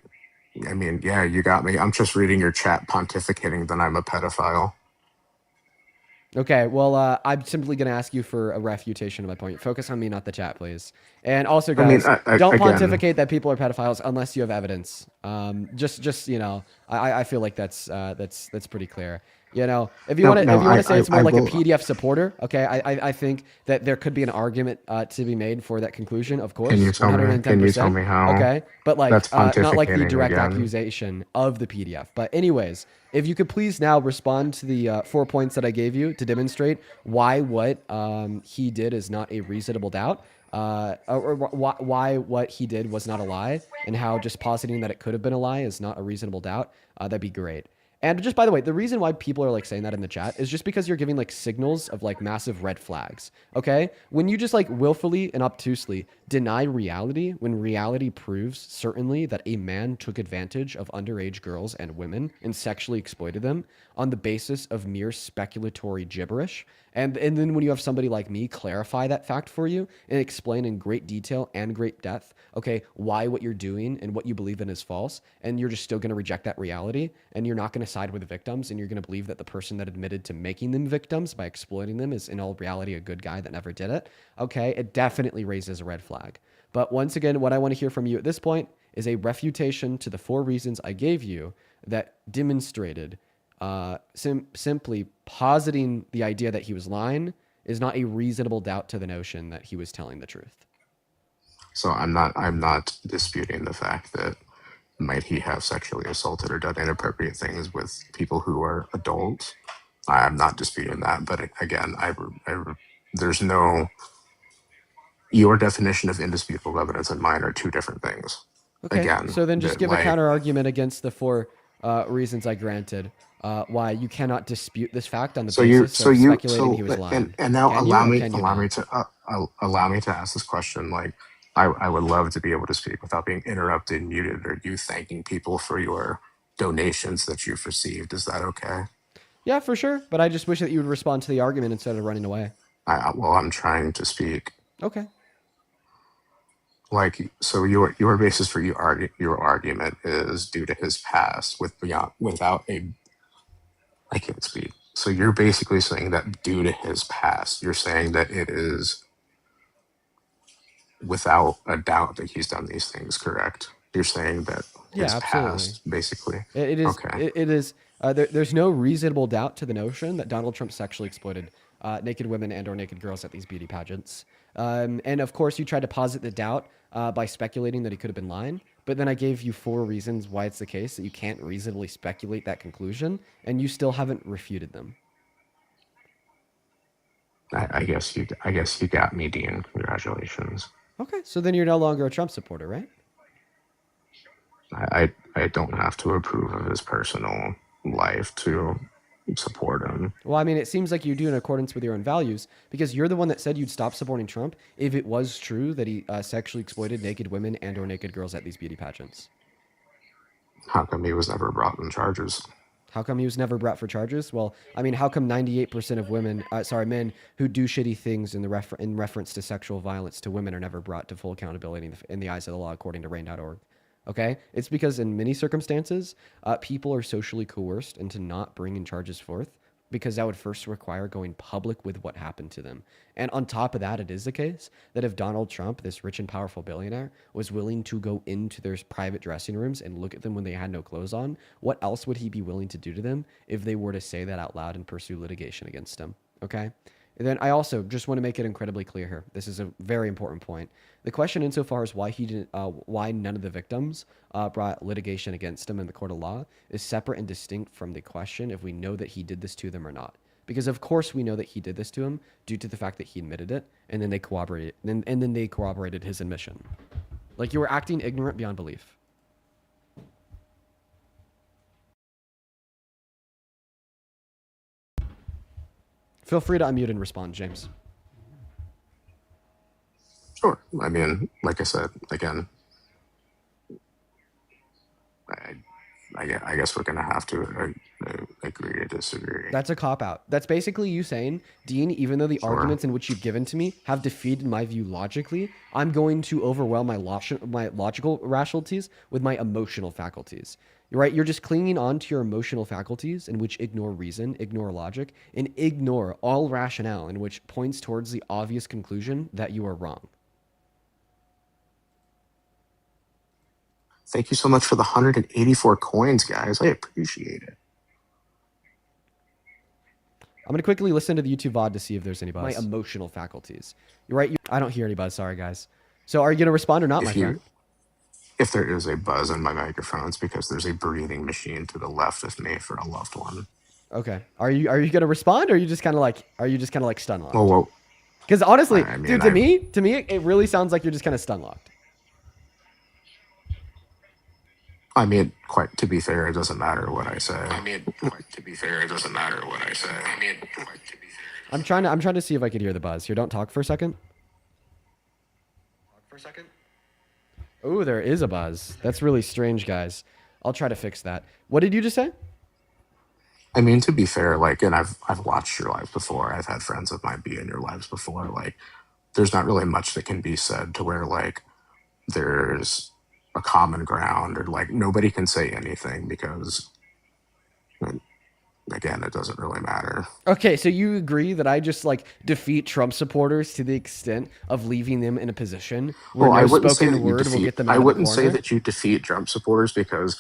I mean, yeah, you got me. I'm just reading your chat pontificating that I'm a pedophile. Okay, well, I'm simply going to ask you for a refutation of my point. Focus on me, not the chat, please. And also, I mean, guys, don't again, pontificate that people are pedophiles unless you have evidence. Just you know, I feel like that's pretty clear. You know, if you want to say it's more like a will. PDF supporter, okay, I think that there could be an argument to be made for that conclusion. Of course, Can you tell me? Can you tell me how? Okay, but like That's not like the pontificating direct again. accusation of the PDF. But anyways, if you could please now respond to the 4 points that I gave you to demonstrate why what he did is not a reasonable doubt, or why what he did was not a lie, and how just positing that it could have been a lie is not a reasonable doubt, that'd be great. And just by the way, the reason why people are like saying that in the chat is just because you're giving like signals of like massive red flags. Okay? When you just like willfully and obtusely deny reality, when reality proves certainly that a man took advantage of underage girls and women and sexually exploited them on the basis of mere speculatory gibberish, and then when you have somebody like me clarify that fact for you and explain in great detail and great depth, okay, why what you're doing and what you believe in is false, and you're just still going to reject that reality, and you're not going to side with the victims, and you're going to believe that the person that admitted to making them victims by exploiting them is in all reality a good guy that never did it, okay, it definitely raises a red flag. But once again, what I want to hear from you at this point is a refutation to the 4 reasons I gave you that demonstrated simply positing the idea that he was lying is not a reasonable doubt to the notion that he was telling the truth. So I'm not disputing the fact that might he have sexually assaulted or done inappropriate things with people who are adults. I'm not disputing that, but again, there's no, your definition of indisputable evidence and mine are 2 different things. Okay, Again, so then just that, give a like, counter argument against the 4 reasons I granted why you cannot dispute this fact on the basis of speculating he was lying. And now Can you allow or me can you allow not? me to allow me to ask this question. Like, I would love to be able to speak without being interrupted, muted, or you thanking people for your donations that you've received. Is that okay? Yeah, for sure. But I just wish that you would respond to the argument instead of running away. Well, I'm trying to speak. Okay. Like, so your basis for your argument is due to his past without a, I can't speak. So you're basically saying that due to his past, you're saying that it is without a doubt that he's done these things, correct? You're saying that his Yeah, absolutely. past, basically. It is. Okay. It is. There's no reasonable doubt to the notion that Donald Trump sexually exploited naked women and/or naked girls at these beauty pageants. And of course, you tried to posit the doubt by speculating that he could have been lying. But then I gave you 4 reasons why it's the case that you can't reasonably speculate that conclusion, and you still haven't refuted them. I guess you got me, Dean. Congratulations. Okay, so then you're no longer a Trump supporter, right? I don't have to approve of his personal life to support him. Well, I mean, it seems like you do in accordance with your own values, because you're the one that said you'd stop supporting Trump if it was true that he sexually exploited naked women and/or naked girls at these beauty pageants. How come he was never brought in charges? How come he was never brought for charges? Well, I mean, how come 98% of men who do shitty things in reference to sexual violence to women are never brought to full accountability in the eyes of the law, according to RAIN.org? Okay, it's because in many circumstances, people are socially coerced into not bringing charges forth because that would first require going public with what happened to them. And on top of that, it is the case that if Donald Trump, this rich and powerful billionaire, was willing to go into their private dressing rooms and look at them when they had no clothes on, what else would he be willing to do to them if they were to say that out loud and pursue litigation against him? Okay? And then I also just want to make it incredibly clear here. This is a very important point. The question insofar as why none of the victims brought litigation against him in the court of law is separate and distinct from the question if we know that he did this to them or not. Because of course we know that he did this to him due to the fact that he admitted it, and then they corroborated his admission. Like, you were acting ignorant beyond belief. Feel free to unmute and respond, James. Sure. I mean, like I said, again, I guess we're gonna have to agree to disagree. That's a cop-out. That's basically you saying, Dean, even though the Sure. arguments in which you've given to me have defeated my view logically, I'm going to overwhelm my logical rationalities with my emotional faculties. You're right. You're just clinging on to your emotional faculties in which ignore reason, ignore logic, and ignore all rationale in which points towards the obvious conclusion that you are wrong. Thank you so much for the 184 coins, guys. I appreciate it. I'm going to quickly listen to the YouTube VOD to see if there's any buzz. My emotional faculties. You're right. I don't hear any buzz. Sorry, guys. So are you going to respond or not, my friend? If there is a buzz in my microphone, it's because there's a breathing machine to the left of me for a loved one. Okay. Are you going to respond, or are you just kind of like stun locked? Well, because honestly, I mean, dude, to me, it really sounds like you're just kind of stun locked. I mean, to be fair, it doesn't matter what I say. I'm trying to see if I could hear the buzz. Here, don't talk for a second. Oh, there is a buzz. That's really strange, guys. I'll try to fix that. What did you just say? I mean, to be fair, like, and I've watched your lives before. I've had friends of mine be in your lives before. Like, there's not really much that can be said to where, like, there's a common ground, or like nobody can say anything because, again, it doesn't really matter. Okay, so you agree that I just like defeat Trump supporters to the extent of leaving them in a position where no spoken word will get them out of the corner? I wouldn't say that you defeat Trump supporters, because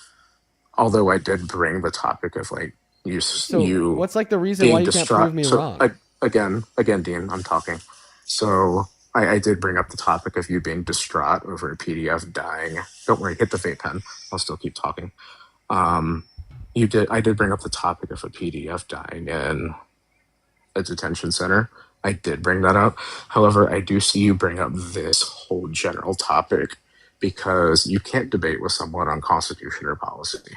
although I did bring the topic of like you what's like the reason why you can't prove me wrong? Again, Dean, I'm talking. So I did bring up the topic of you being distraught over a PDF dying. Don't worry, hit the vape pen. I'll still keep talking. I did bring up the topic of a PDF dying in a detention center. I did bring that up. However, I do see you bring up this whole general topic because you can't debate with someone on constitution or policy.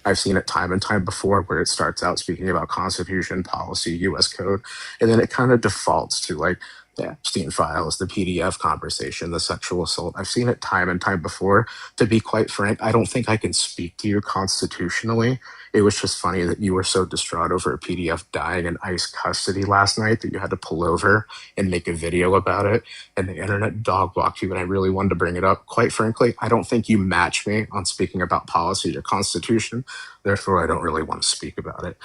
I've seen it time and time before where it starts out speaking about constitution, policy, US code, and then it kind of defaults to like the Epstein files, the PDF conversation, the sexual assault. I've seen it time and time before. To be quite frank, I don't think I can speak to you constitutionally. It was just funny that you were so distraught over a PDF dying in ICE custody last night that you had to pull over and make a video about it, and the internet dog blocked you, and I really wanted to bring it up. Quite frankly, I don't think you match me on speaking about policy or constitution. Therefore, I don't really want to speak about it.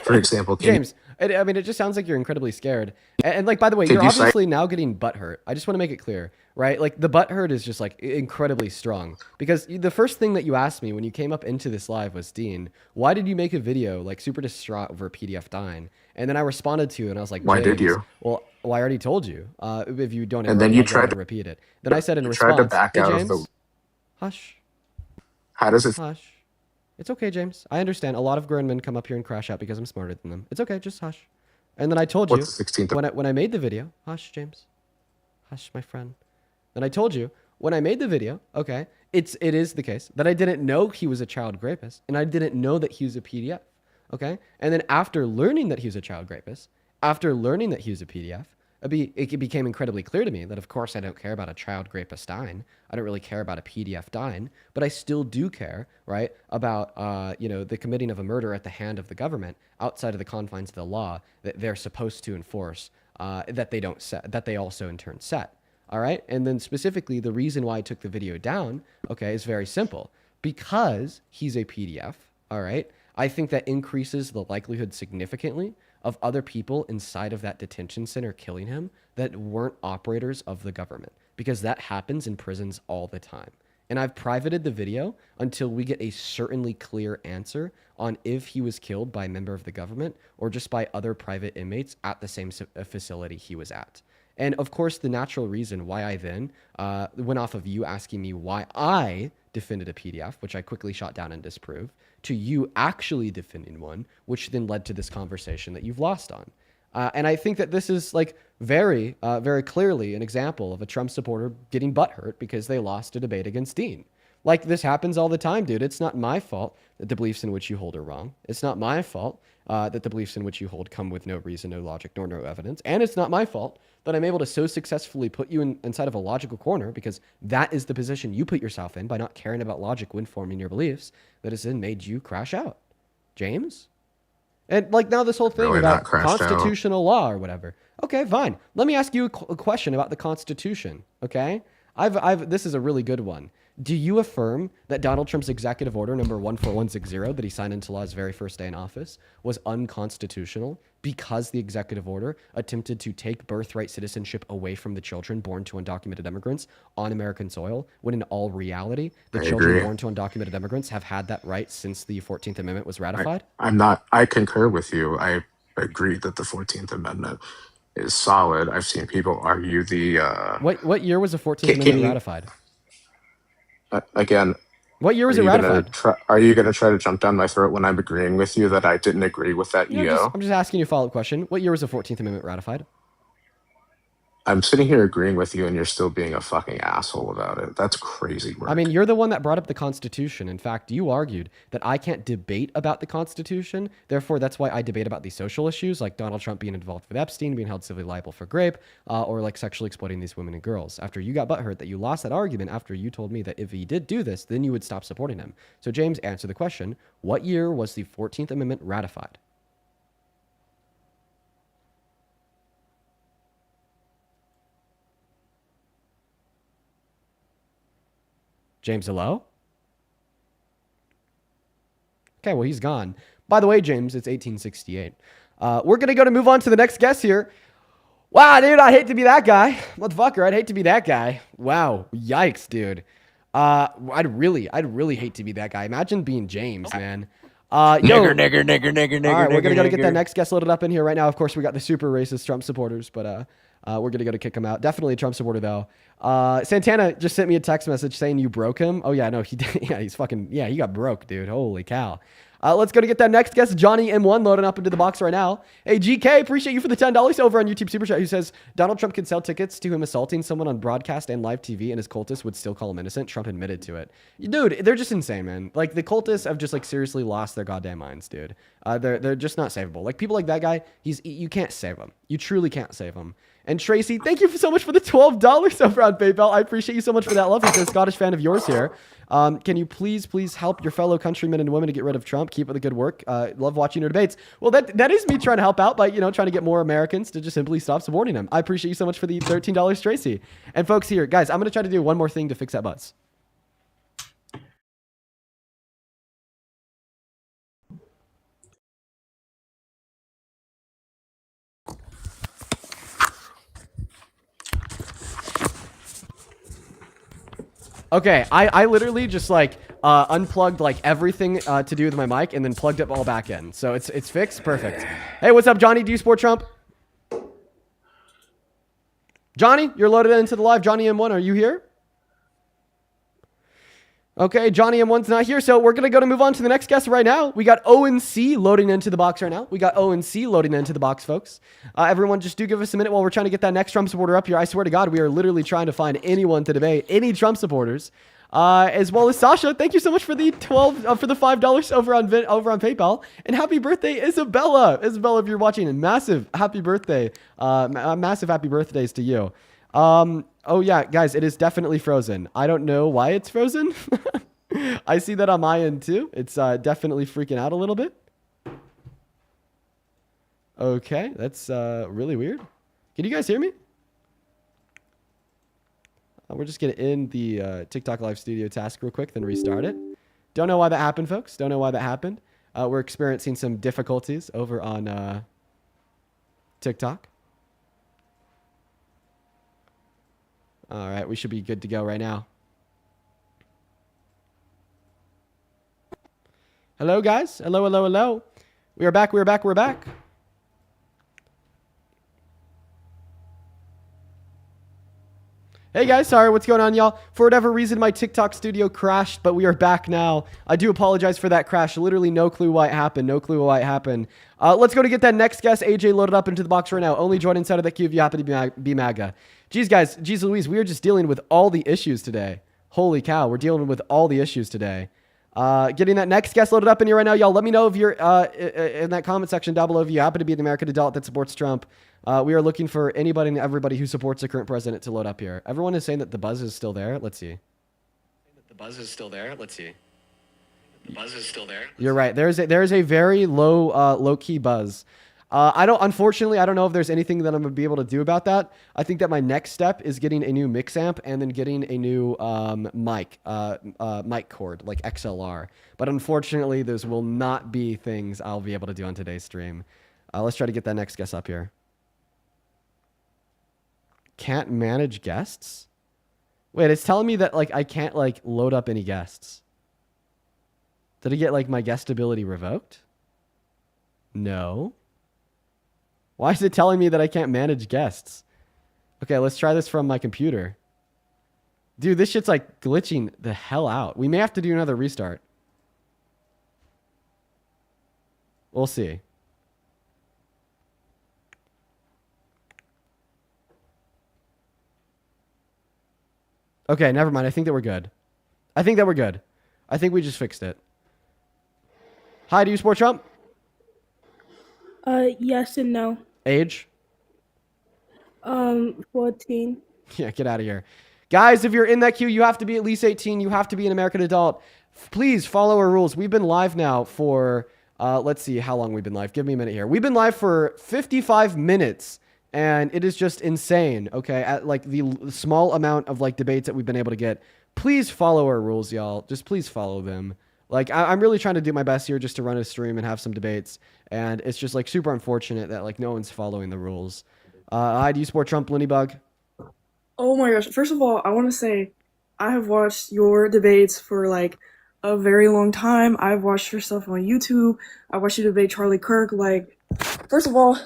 For example, James, I mean, it just sounds like you're incredibly scared. And like, by the way, you're obviously now getting butthurt. I just want to make it clear, right? Like the butthurt is just like incredibly strong, because the first thing that you asked me when you came up into this live was, Dean, why did you make a video like super distraught over a PDF dying? And then I responded to you and I was like, why did you? Well, I already told you. If you don't, and then you tried to repeat it. Then I said in tried response, to back hey, out James, of the. Hush. How does it? Hush. It's okay, James. I understand. A lot of grown men come up here and crash out because I'm smarter than them. It's okay. Just hush. And then I told you when I made the video, hush, James, hush, my friend. Then I told you when I made the video, okay, it is the case that I didn't know he was a child rapist, and I didn't know that he was a PDF, okay. And then after learning that he was a child rapist, after learning that he was a PDF, it became incredibly clear to me that, of course, I don't care about a child rapist dying. I don't really care about a PDF dying, but I still do care, right, about the committing of a murder at the hand of the government outside of the confines of the law that they're supposed to enforce, that they don't set, that they also in turn set. All right, and then specifically the reason why I took the video down, okay, is very simple. Because he's a PDF. All right, I think that increases the likelihood significantly of other people inside of that detention center killing him that weren't operators of the government, because that happens in prisons all the time. And I've privated the video until we get a certainly clear answer on if he was killed by a member of the government or just by other private inmates at the same facility he was at. And of course, the natural reason why I then went off of you asking me why I defended a PDF, which I quickly shot down and disproved, to you actually defending one, which then led to this conversation that you've lost on. And I think that this is like very, very clearly an example of a Trump supporter getting butthurt because they lost a debate against Dean. Like, this happens all the time, dude. It's not my fault that the beliefs in which you hold are wrong. It's not my fault that the beliefs in which you hold come with no reason, no logic, nor no evidence. And it's not my fault that I'm able to so successfully put you inside of a logical corner, because that is the position you put yourself in by not caring about logic when forming your beliefs, that has then made you crash out. James? And like now this whole thing Really about not crashed out. constitutional law or whatever. Okay, fine. Let me ask you a question about the Constitution, okay? This is a really good one. Do you affirm that Donald Trump's executive order number 14160 that he signed into law his very first day in office was unconstitutional because the executive order attempted to take birthright citizenship away from the children born to undocumented immigrants on American soil, when in all reality, the I children agree. born to undocumented immigrants have had that right since the 14th Amendment was ratified? I concur with you. I agree that the 14th Amendment is solid. I've seen people argue the What year was the 14th can Amendment you ratified? again? What year was it ratified? Are you gonna try to jump down my throat when I'm agreeing with you that I didn't agree with that EO? I'm just asking you a follow-up question. What year was the 14th Amendment ratified? I'm sitting here agreeing with you, and you're still being a fucking asshole about it. That's crazy work. I mean, you're the one that brought up the Constitution. In fact, you argued that I can't debate about the Constitution. Therefore, that's why I debate about these social issues, like Donald Trump being involved with Epstein, being held civilly liable for rape, or like sexually exploiting these women and girls. After you got butthurt that you lost that argument, after you told me that if he did do this, then you would stop supporting him. So, James, answer the question. What year was the 14th Amendment ratified? James, hello? Okay, well, he's gone. By the way, James, it's 1868. We're going to move on to the next guest here. Wow, dude, I hate to be that guy. Motherfucker, I'd hate to be that guy. Wow, yikes, dude. I'd really hate to be that guy. Imagine being James, man. Nigger. All right, we're going to get that next guest loaded up in here right now. Of course, we got the super racist Trump supporters, but we're going to kick him out. Definitely a Trump supporter, though. Santana just sent me a text message saying you broke him. Oh, yeah, no, he did. Yeah, he got broke, dude. Holy cow. Let's go to get that next guest, Johnny M1, loading up into the box right now. Hey, GK, appreciate you for the $10 over on YouTube Super Chat, who says, Donald Trump can sell tickets to him assaulting someone on broadcast and live TV, and his cultists would still call him innocent. Trump admitted to it. Dude, they're just insane, man. Like, the cultists have just, like, seriously lost their goddamn minds, dude. They're just not savable. Like, people like that guy, you can't save him. You truly can't save him. And Tracy, thank you so much for the $12 over on PayPal. I appreciate you so much for that love. He's a Scottish fan of yours here. Can you please help your fellow countrymen and women to get rid of Trump? Keep up the good work. Love watching your debates. Well, that is me trying to help out by, trying to get more Americans to just simply stop supporting him. I appreciate you so much for the $13, Tracy. And folks here, guys, I'm going to try to do one more thing to fix that buzz. Okay, I literally just unplugged everything to do with my mic and then plugged it all back in. So it's fixed. Perfect. Hey, what's up, Johnny? Do you support Trump? Johnny, you're loaded into the live. Johnny M1, are you here? Okay, Johnny M1's not here, so we're going to move on to the next guest right now. We got ONC loading into the box right now. Folks. Everyone, just do give us a minute while we're trying to get that next Trump supporter up here. I swear to God, we are literally trying to find anyone to debate, any Trump supporters, as well as Sasha. Thank you so much for the $5 over on PayPal, and happy birthday, Isabella. Isabella, if you're watching, massive happy birthday, massive happy birthdays to you. Oh yeah, guys, it is definitely frozen. I don't know why it's frozen. I see that on my end too. It's definitely freaking out a little bit. Okay, that's really weird. Can you guys hear me? We're just gonna end the TikTok live studio task real quick, then restart it. Don't know why that happened, folks. Don't know why that happened. We're experiencing some difficulties over on TikTok. All right, we should be good to go right now. Hello, guys. Hello. We are back. Hey, guys. Sorry, what's going on, y'all? For whatever reason, my TikTok studio crashed, but we are back now. I do apologize for that crash. Literally no clue why it happened. Let's go to get that next guest, AJ, loaded up into the box right now. Only join inside of the queue if you happen to be MAGA. Geez, guys. Geez Louise, we are just dealing with all the issues today. Holy cow, we're dealing with all the issues today. Getting that next guest loaded up in here right now, y'all. Let me know if you're in that comment section down below if you happen to be an American adult that supports Trump. We are looking for anybody and everybody who supports the current president to load up here. Everyone is saying that the buzz is still there. Let's see. The buzz is still there. Let's see. The buzz is still there. You're right. There is a very low key buzz. Unfortunately, I don't know if there's anything that I'm gonna be able to do about that. I think that my next step is getting a new mix amp and then getting a new mic cord, like XLR. But unfortunately, those will not be things I'll be able to do on today's stream. Let's try to get that next guest up here. Can't manage guests? Wait, it's telling me that like I can't like load up any guests. Did I get like my guest ability revoked? No. Why is it telling me that I can't manage guests? Okay, let's try this from my computer. Dude, this shit's like glitching the hell out. We may have to do another restart. We'll see. Okay, never mind. I think that we're good. I think we just fixed it. Hi, do you support Trump? Yes and no. Age? 14. Yeah, get out of here. Guys, if you're in that queue, you have to be at least 18. You have to be an American adult. Please follow our rules. We've been live now for, let's see how long we've been live. Give me a minute here. We've been live for 55 minutes, and it is just insane, okay? At like the small amount of like debates that we've been able to get. Please follow our rules, y'all. Just please follow them. Like, I'm really trying to do my best here just to run a stream and have some debates. And it's just like super unfortunate that like no one's following the rules. Hi, do you support Trump, Linnybug? Oh my gosh. First of all, I want to say I have watched your debates for like a very long time. I've watched your stuff on YouTube. I watched you debate Charlie Kirk. Like, first of all,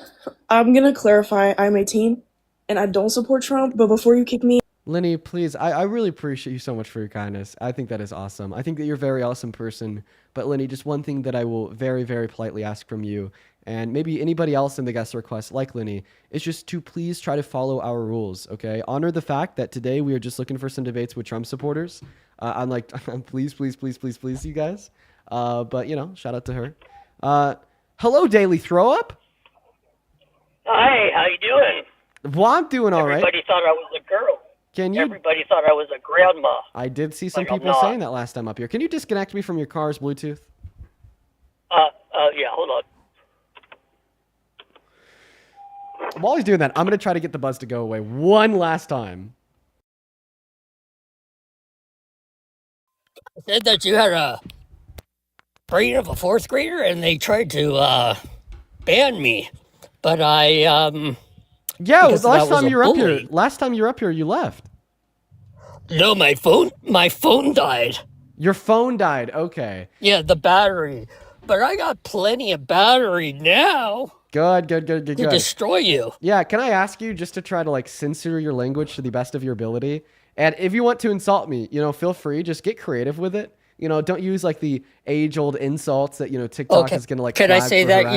I'm going to clarify I'm 18 and I don't support Trump. But before you kick me, Lenny, please, I really appreciate you so much for your kindness. I think that is awesome. I think that you're a very awesome person. But Lenny, just one thing that I will very, very politely ask from you, and maybe anybody else in the guest request like Lenny, is just to please try to follow our rules, okay? Honor the fact that today we are just looking for some debates with Trump supporters. I'm like, please, you guys. But, you know, shout out to her. Hello, Daily Throw Up. Hi, how you doing? Well, I'm doing all right. Everybody thought I was a girl. Everybody thought I was a grandma. I did see some people saying that last time up here. Can you disconnect me from your car's Bluetooth? Yeah, hold on. While he's doing that, I'm going to try to get the buzz to go away one last time. I said that you had a brain of a fourth grader and they tried to ban me. But yeah, last time you were up here, you left. No, my phone died. Your phone died. Okay. Yeah, the battery. But I got plenty of battery now. Good. To destroy you. Yeah, can I ask you just to try to like censor your language to the best of your ability? And if you want to insult me, you know, feel free. Just get creative with it. You know, don't use like the age-old insults that, you know, TikTok is going to like. Can I say that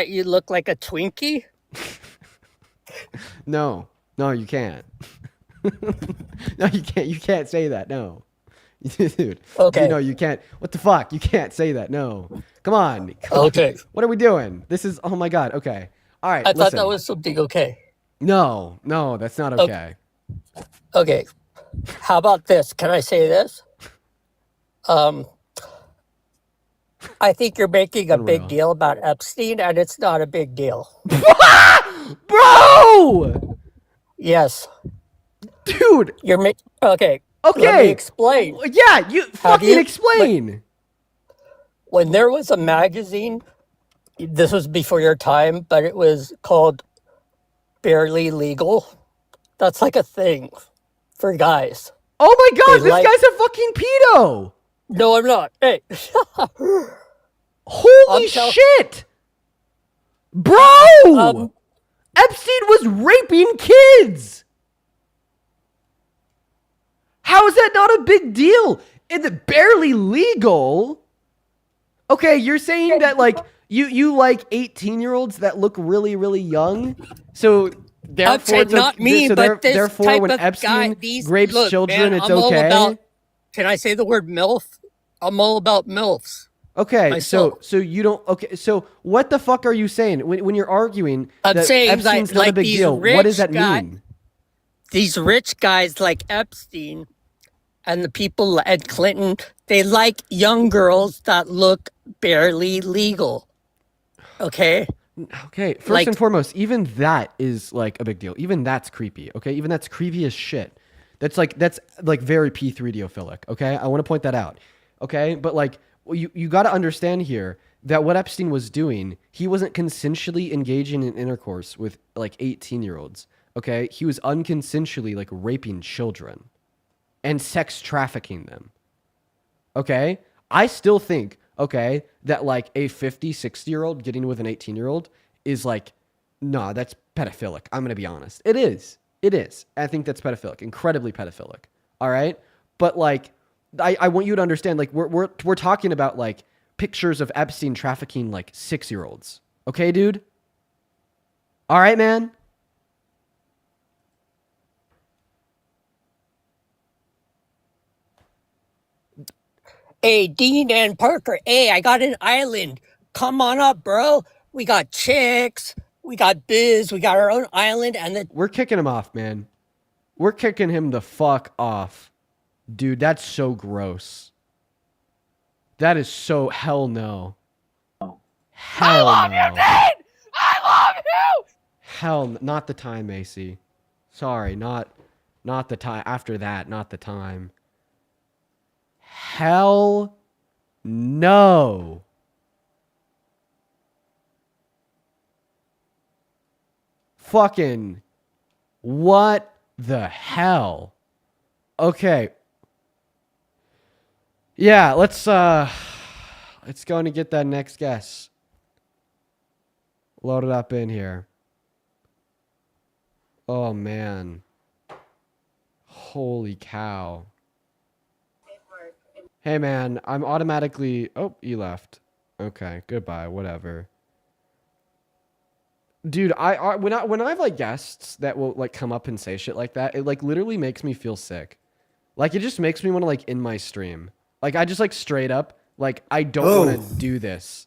you look like a Twinkie? No, you can't. No, you can't. You can't say that. No, dude. Okay. No, you can't. What the fuck? You can't say that. No. Come on. Okay. What are we doing? This is. Oh my god. Okay. All right. I thought that was something okay. No, that's not okay. Okay. How about this? Can I say this? I think you're making a big deal about Epstein, and it's not a big deal. Bro! Yes. Dude! Okay. Okay. Let me explain. Yeah, you fucking explain. When there was a magazine, this was before your time, but it was called Barely Legal. That's like a thing for guys. Oh my god, this guy's a fucking pedo! No, I'm not. Hey. Holy shit! Bro! Epstein was raping kids! How is that not a big deal? Is it barely legal? Okay, you're saying that like you like 18-year-olds that look really, really young? So Therefore, Upside, it's not me, but this therefore, type when of Epstein guy. These rapes look, children, man, it's I'm all okay. about. Can I say the word MILF? I'm all about MILFs. Okay, myself. so you don't. Okay, so what the fuck are you saying when you're arguing I'm that saying Epstein's not a like big these deal? What does rich that guy- mean? These rich guys like Epstein and the people at Clinton, they like young girls that look barely legal. Okay? Okay, first Like- and foremost, even that is like a big deal. Even that's creepy. Okay, even that's creepy as shit. That's like very P3Dophilic. Okay, I want to point that out. Okay, but like you got to understand here that what Epstein was doing, he wasn't consensually engaging in intercourse with like 18-year-olds. Okay, he was unconsensually like raping children and sex trafficking them. Okay, I still think that like a 50, 60-year-old getting with an 18-year-old is like, nah, that's pedophilic. I'm going to be honest. It is. It is. I think that's pedophilic, incredibly pedophilic. All right. But like, I want you to understand, like, we're talking about like pictures of Epstein trafficking like 6-year-olds. Okay, dude? All right, man? Hey, Dean and Parker, hey, I got an island. Come on up, bro. We got chicks, we got biz, we got our own island, and the We're kicking him off, man. We're kicking him the fuck off. Dude, that's so gross. That is so hell no. Hell I love no. you, Dean! I love you! Hell, not the time, Macy. Sorry, not the time. After that, not the time. Hell no. Fucking what the hell? Okay. Yeah, let's go and get that next guess. Load it up in here. Oh man. Holy cow. Hey man, I'm automatically... Oh, you left. Okay, goodbye, whatever. Dude, when I have like guests that will like come up and say shit like that, it like literally makes me feel sick. Like it just makes me want to like end my stream. Like I just like straight up like I don't want to do this.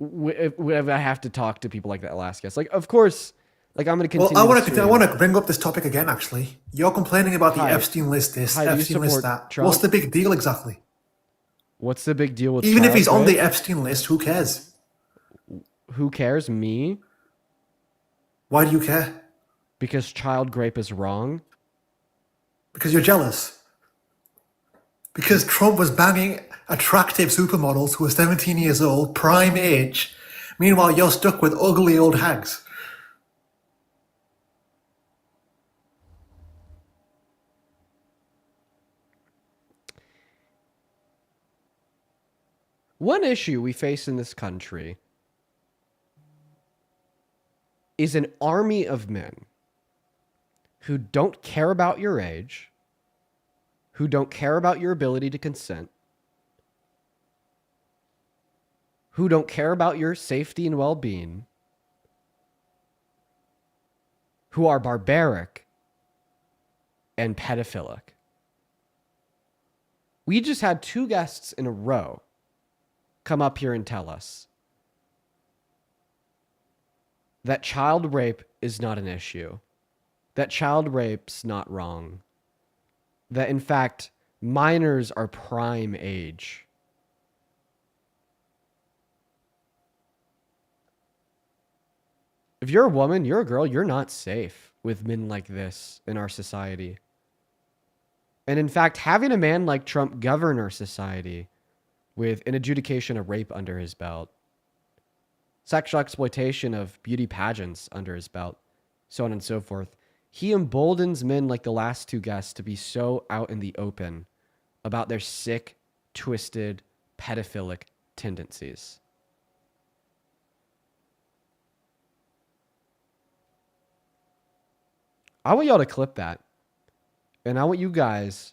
If I have to talk to people like that last guest. Like of course, like I'm gonna continue. Well, I want to bring up this topic again. Actually, you're complaining about the Hi. Epstein list. This Hi, do you Epstein list support that. Trump? What's the big deal exactly? What's the big deal with Even if child he's on rape? the Epstein list, who cares? Who cares? Me? Why do you care? Because child rape is wrong. Because you're jealous. Because Trump was banging attractive supermodels who are 17 years old, prime age. Meanwhile, you're stuck with ugly old hags. One issue we face in this country is an army of men who don't care about your age, who don't care about your ability to consent, who don't care about your safety and well-being, who are barbaric and pedophilic. We just had 2 guests in a row come up here and tell us that child rape is not an issue, that child rape's not wrong, that in fact minors are prime age. If you're a woman, you're a girl, you're not safe with men like this in our society. And in fact, having a man like Trump govern our society with an adjudication of rape under his belt, sexual exploitation of beauty pageants under his belt, so on and so forth, he emboldens men like the last 2 guests to be so out in the open about their sick, twisted, pedophilic tendencies. I want y'all to clip that. And I want you guys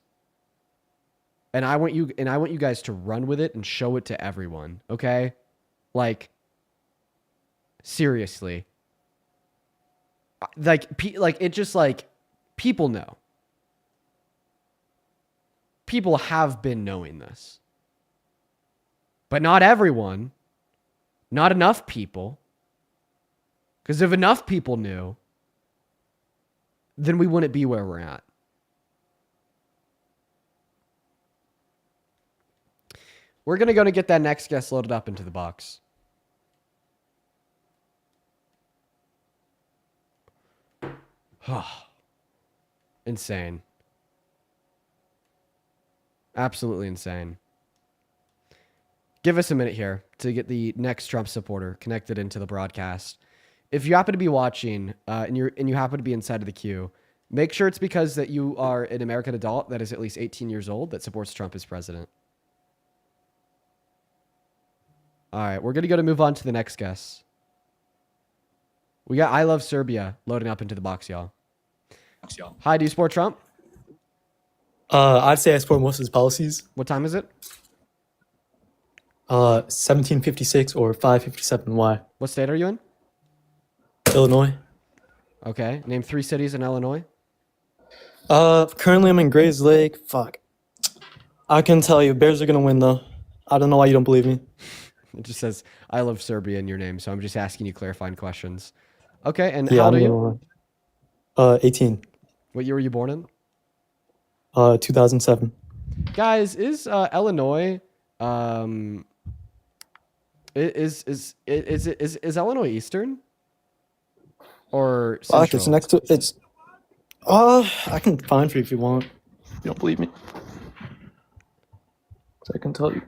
to run with it and show it to everyone, okay? Like seriously. like it just like people know. People have been knowing this. But not everyone. Not enough people. Because if enough people knew, then we wouldn't be where we're at. We're going to go to get that next guest loaded up into the box. Insane. Absolutely insane. Give us a minute here to get the next Trump supporter connected into the broadcast. If you happen to be watching and you happen to be inside of the queue, make sure it's because that you are an American adult that is at least 18 years old that supports Trump as president. All right, we're going to move on to the next guest. We got I Love Serbia loading up into the box, y'all. Hi, do you support Trump? I'd say I support most of his policies. What time is it? 1756 or 557. Why? What state are you in? Illinois. Okay. Name 3 cities in Illinois. Currently I'm in Grays Lake. Fuck. I can tell you, Bears are gonna win though. I don't know why you don't believe me. It just says I Love Serbia in your name, so I'm just asking you clarifying questions. Okay, and Yeah, how old I'm are you? 18. What year were you born in? 2007. Guys, is Illinois is Illinois Eastern or Central? Fuck, it's next to it's. I can find for you if you want. You don't believe me? So I can tell you.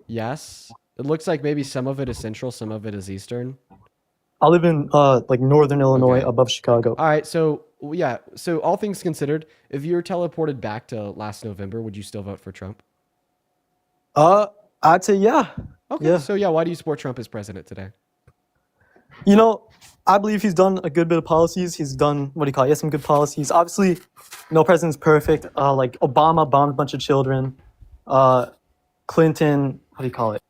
Yes, it looks like maybe some of it is Central, some of it is Eastern. I live in like northern Illinois, above Chicago. All right, so yeah, so all things considered, if you were teleported back to last November, would you still vote for Trump? I'd say yeah. Okay, Yeah. so yeah, why do you support Trump as president today? You know, I believe he's done a good bit of policies. He's done, what do you call it? He has some good policies. Obviously, no president's perfect. Like Obama bombed a bunch of children. Clinton, what do you call it?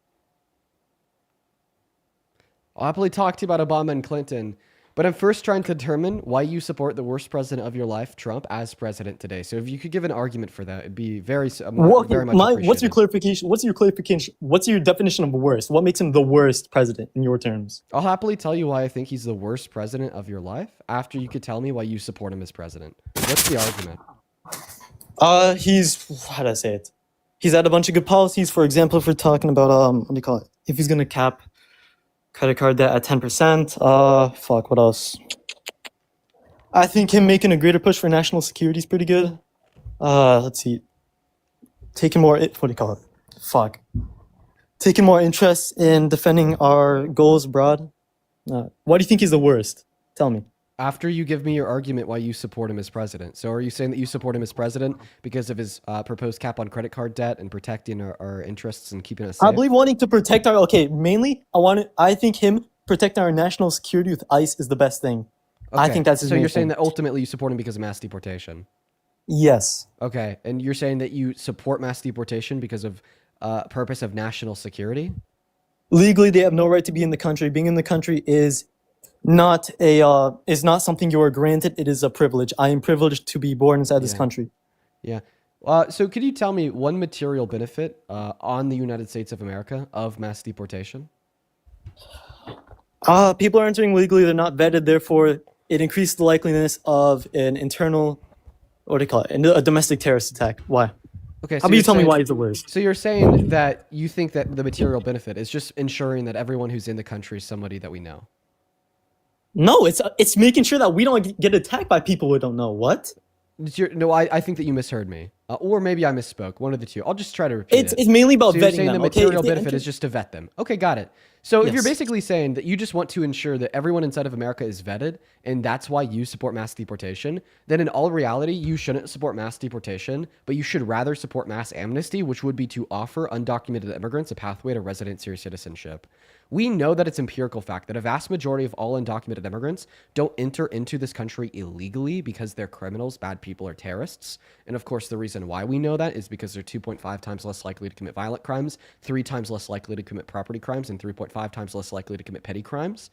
I'll happily talk to you about Obama and Clinton, but I'm first trying to determine why you support the worst president of your life, Trump, as president today. So if you could give an argument for that, it'd be very much What's your appreciated. clarification? What's your clarification? What's your definition of worst? What makes him the worst president in your terms? I'll happily tell you why I think he's the worst president of your life after you could tell me why you support him as president. What's the argument? How do I say it? He's had a bunch of good policies. For example, if we're talking about what do you call it? If he's gonna cap credit card debt at 10%. Fuck, what else? I think him making a greater push for national security is pretty good. Let's see. Taking more, what do you call it? Fuck. Taking more interest in defending our goals abroad. Why do you think he's the worst? Tell me. After you give me your argument why you support him as president. So are you saying that you support him as president because of his proposed cap on credit card debt and protecting our interests and keeping us safe? I believe wanting to protect mainly, I think him protecting our national security with ICE is the best thing. I Okay, think that's his so main you're saying thing. that ultimately you support him because of mass deportation? Yes. Okay, and you're saying that you support mass deportation because of purpose of national security? Legally, they have no right to be in the country. Being in the country is not something you are granted. It is a privilege. I am privileged to be born inside this country. Yeah. So could you tell me one material benefit on the United States of America of mass deportation? People are entering legally. They're not vetted. Therefore, it increases the likeliness of an internal, what do you call it, a domestic terrorist attack. Why? Okay. How about you tell me why he's the worst? So you're saying that you think that the material benefit is just ensuring that everyone who's in the country is somebody that we know? No, it's making sure that we don't get attacked by people we don't know. What? No, I think that you misheard me. Or maybe I misspoke. One of the two. I'll just try to repeat it. It's mainly about So you're vetting saying them. the Okay, material if they benefit enter- is just to vet them. Okay, got it. So if you're Yes. basically saying that you just want to ensure that everyone inside of America is vetted, and that's why you support mass deportation, then in all reality, you shouldn't support mass deportation, but you should rather support mass amnesty, which would be to offer undocumented immigrants a pathway to residency or citizenship. We know that it's empirical fact that a vast majority of all undocumented immigrants don't enter into this country illegally because they're criminals, bad people, or terrorists. And of course, the reason why we know that is because they're 2.5 times less likely to commit violent crimes, 3 times less likely to commit property crimes, and 3.5 times less likely to commit petty crimes.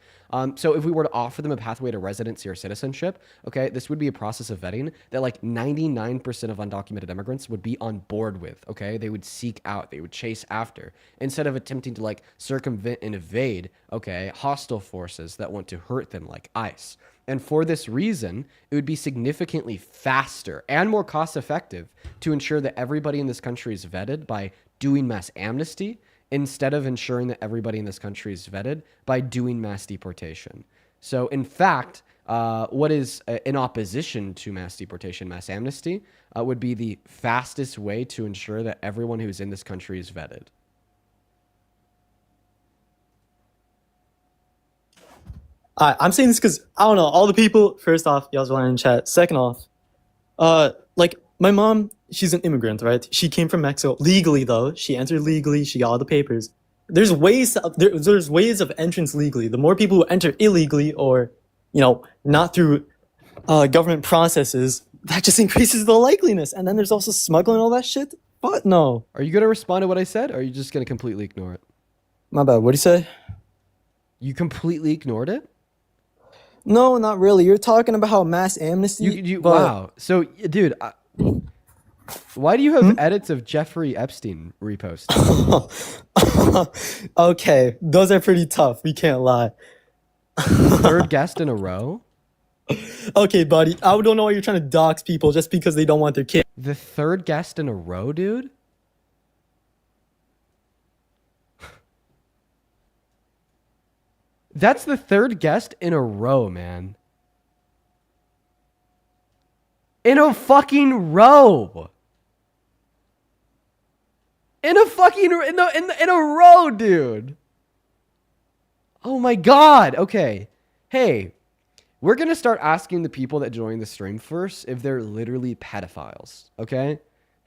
So if we were to offer them a pathway to residency or citizenship, okay, this would be a process of vetting that like 99% of undocumented immigrants would be on board with, okay? They would seek out, they would chase after, instead of attempting to like circumvent and evade, okay, hostile forces that want to hurt them like ICE. And for this reason, it would be significantly faster and more cost effective to ensure that everybody in this country is vetted by doing mass amnesty instead of ensuring that everybody in this country is vetted by doing mass deportation. So in fact, what is in opposition to mass deportation, mass amnesty, would be the fastest way to ensure that everyone who's in this country is vetted. I'm saying this because I don't know all the people. First off, y'all's lying in chat. Second off, like my mom, she's an immigrant, right? She came from Mexico legally, though. She entered legally. She got all the papers. There's ways. There's ways of entrance legally. The more people who enter illegally, or not through government processes, that just increases the likeliness. And then there's also smuggling and all that shit. But no. Are you gonna respond to what I said, or are you just gonna completely ignore it? My bad. What'd you say? You completely ignored it? No, not really. You're talking about how mass amnesty. Wow. So, dude, why do you have edits of Jeffrey Epstein reposted? Okay, those are pretty tough. We can't lie. Third guest in a row? Okay, buddy. I don't know why you're trying to dox people just because they don't want their kid. The third guest in a row, dude? That's the third guest in a row, man. In a fucking row. In a row, dude. Oh my god. Okay. Hey, we're going to start asking the people that join the stream first if they're literally pedophiles, okay?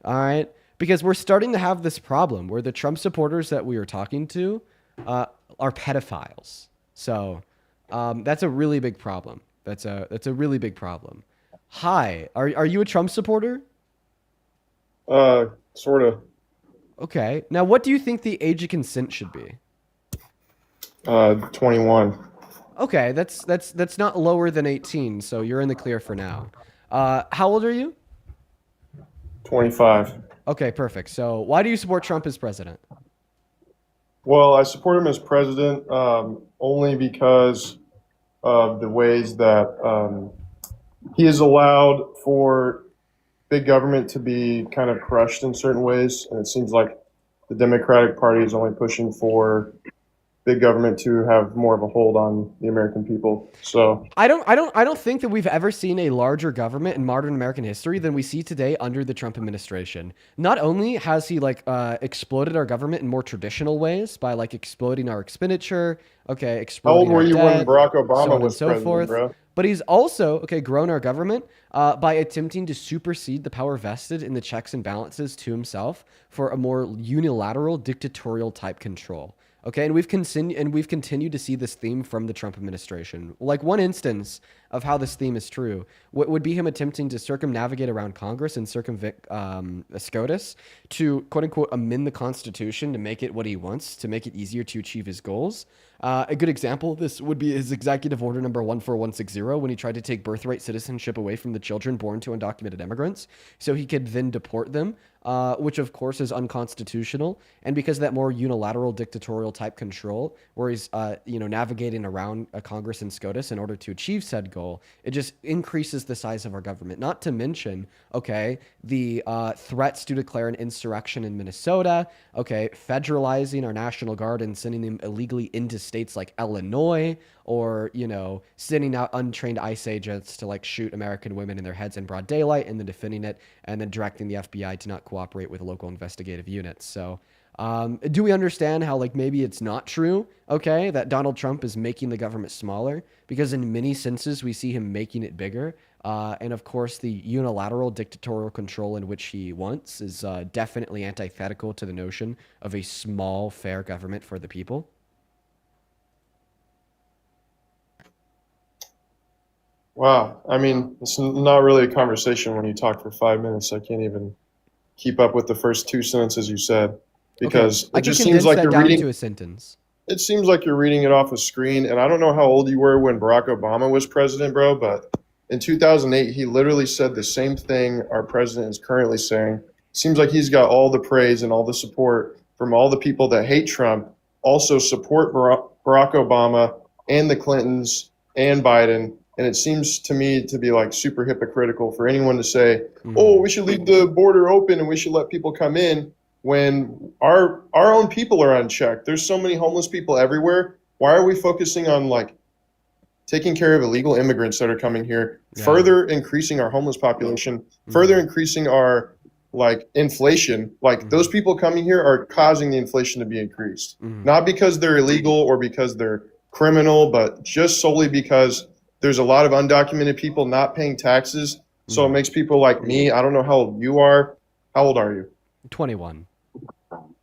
All right? Because we're starting to have this problem where the Trump supporters that we are talking to are pedophiles. So that's a really big problem. That's a really big problem. Hi, are you a Trump supporter? Sort of. Okay. Now, what do you think the age of consent should be? 21. Okay, that's not lower than 18, so you're in the clear for now. How old are you? 25. Okay, perfect. So why do you support Trump as president? Well, I support him as president only because of the ways that he has allowed for big government to be kind of crushed in certain ways. And it seems like the Democratic Party is only pushing for big government to have more of a hold on the American people. So I don't think that we've ever seen a larger government in modern American history than we see today under the Trump administration. Not only has he exploded our government in more traditional ways by exploding our expenditure, okay, how old exploding were our you debt, when Barack so Obama on was and so president, forth. bro? But he's also, grown our government by attempting to supersede the power vested in the checks and balances to himself for a more unilateral dictatorial type control. Okay, and we've continued to see this theme from the Trump administration. Like one instance of how this theme is true would be him attempting to circumnavigate around Congress and circumvent SCOTUS to quote unquote amend the Constitution to make it what he wants, to make it easier to achieve his goals. A good example of this would be his executive order number 14160 when he tried to take birthright citizenship away from the children born to undocumented immigrants so he could then deport them, which of course is unconstitutional. And because of that more unilateral dictatorial type control where he's navigating around Congress and SCOTUS in order to achieve said goal, it just increases the size of our government. Not to mention, the threats to declare an insurrection in Minnesota, federalizing our National Guard and sending them illegally into states like Illinois, or, sending out untrained ICE agents to shoot American women in their heads in broad daylight and then defending it and then directing the FBI to not cooperate with local investigative units. So do we understand how maybe it's not true, that Donald Trump is making the government smaller? Because in many senses, we see him making it bigger. And of course, the unilateral dictatorial control in which he wants is definitely antithetical to the notion of a small, fair government for the people. Wow. I mean, it's not really a conversation when you talk for 5 minutes. I can't even keep up with the first two sentences you said because I it can just seems condense like that you're down reading. into a sentence. It seems like you're reading it off a screen, and I don't know how old you were when Barack Obama was president, bro, but in 2008, he literally said the same thing our president is currently saying. Seems like he's got all the praise and all the support from all the people that hate Trump, also support Barack Obama and the Clintons and Biden. And it seems to me to be like super hypocritical for anyone to say, oh, we should leave the border open and we should let people come in when our own people are unchecked. There's so many homeless people everywhere. Why are we focusing on like taking care of illegal immigrants that are coming here, further increasing our homeless population, further increasing our like inflation? Like those people coming here are causing the inflation to be increased, not because they're illegal or because they're criminal, but just solely because there's a lot of undocumented people not paying taxes. So it makes people like me. I don't know how old you are. How old are you? 21.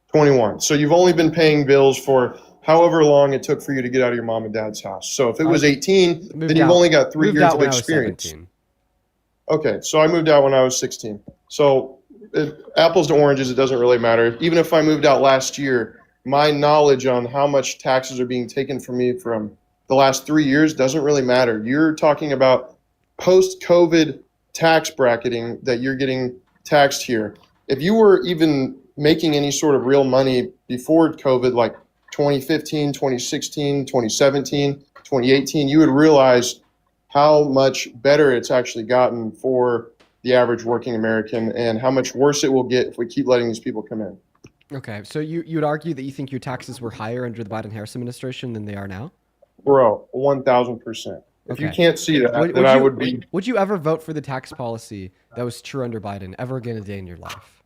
21. So you've only been paying bills for however long it took for you to get out of your mom and dad's house. So if it was 18, then you've only got 3 years of experience. Okay, so I moved out when I was 16. So apples to oranges, it doesn't really matter. Even if I moved out last year, my knowledge on how much taxes are being taken from me from the last 3 years doesn't really matter. You're talking about post-COVID tax bracketing that you're getting taxed here. If you were even making any sort of real money before COVID, like 2015, 2016, 2017, 2018, you would realize how much better it's actually gotten for the average working American and how much worse it will get if we keep letting these people come in. Okay, so you'd argue that you think your taxes were higher under the Biden-Harris administration than they are now? Bro, 1,000%. If you can't see that, then I would be... Would you ever vote for the tax policy that was true under Biden ever again a day in your life?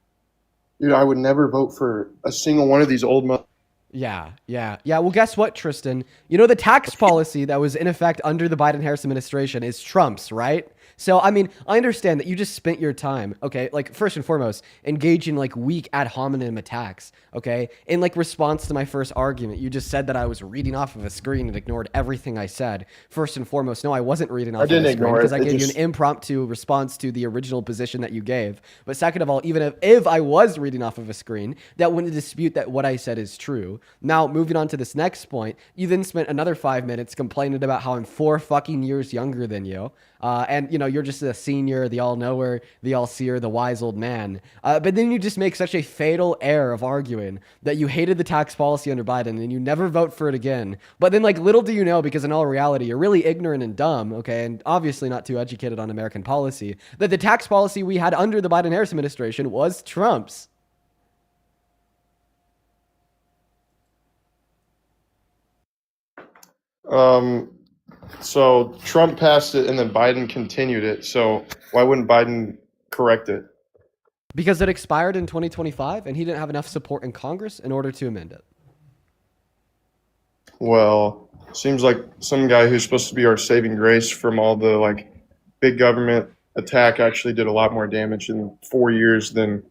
Dude, I would never vote for a single one of these old... Yeah. Well, guess what, Tristan? You know, the tax policy that was in effect under the Biden-Harris administration is Trump's, right? So, I mean, I understand that you just spent your time, okay, like, first and foremost, engaging, like, weak ad hominem attacks, okay? In, like, response to my first argument, you just said that I was reading off of a screen and ignored everything I said. First and foremost, no, I wasn't reading off of a screen because I gave you an impromptu response to the original position that you gave. But second of all, even if I was reading off of a screen, that wouldn't dispute that what I said is true. Now, moving on to this next point, you then spent another 5 minutes complaining about how I'm 4 fucking years younger than you. And, you know, you're just a senior, the all-knower, the all-seer, the wise old man. But then you just make such a fatal error of arguing that you hated the tax policy under Biden and you never vote for it again. But then, like, little do you know, because in all reality, you're really ignorant and dumb, okay, and obviously not too educated on American policy, that the tax policy we had under the Biden-Harris administration was Trump's. So Trump passed it and then Biden continued it. So why wouldn't Biden correct it? Because it expired in 2025 and he didn't have enough support in Congress in order to amend it. Well, seems like some guy who's supposed to be our saving grace from all the like big government attack actually did a lot more damage in 4 years than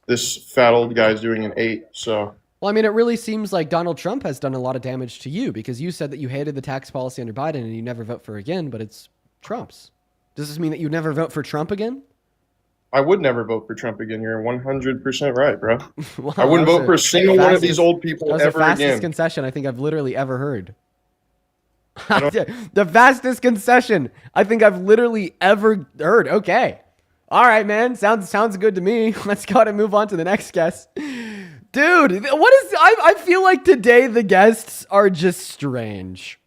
this fat old guy's doing in 8. So. Well, I mean, it really seems like Donald Trump has done a lot of damage to you because you said that you hated the tax policy under Biden and you never vote for again, but it's Trump's. Does this mean that you never vote for Trump again? I would never vote for Trump again. You're 100% right, bro. Well, I wouldn't vote for a single one of these old people ever again. That was the fastest concession I think I've literally ever heard. The fastest concession I think I've literally ever heard. Okay. All right, man. Sounds good to me. Let's go ahead and move on to the next guest. Dude, I feel like today the guests are just strange.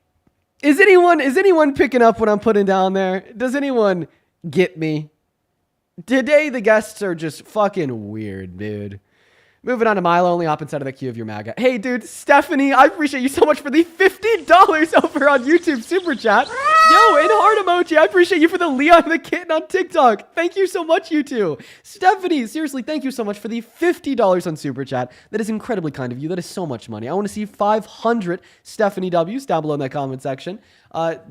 Is anyone picking up what I'm putting down there? Does anyone get me? Today the guests are just fucking weird, dude. Moving on to Milo, only op inside of the queue of your MAGA. Hey, dude, Stephanie, I appreciate you so much for the $50 over on YouTube Super Chat. Yo, and heart emoji, I appreciate you for the Leon the Kitten on TikTok. Thank you so much, you two. Stephanie, seriously, thank you so much for the $50 on Super Chat. That is incredibly kind of you. That is so much money. I want to see 500 Stephanie W's down below in that comment section.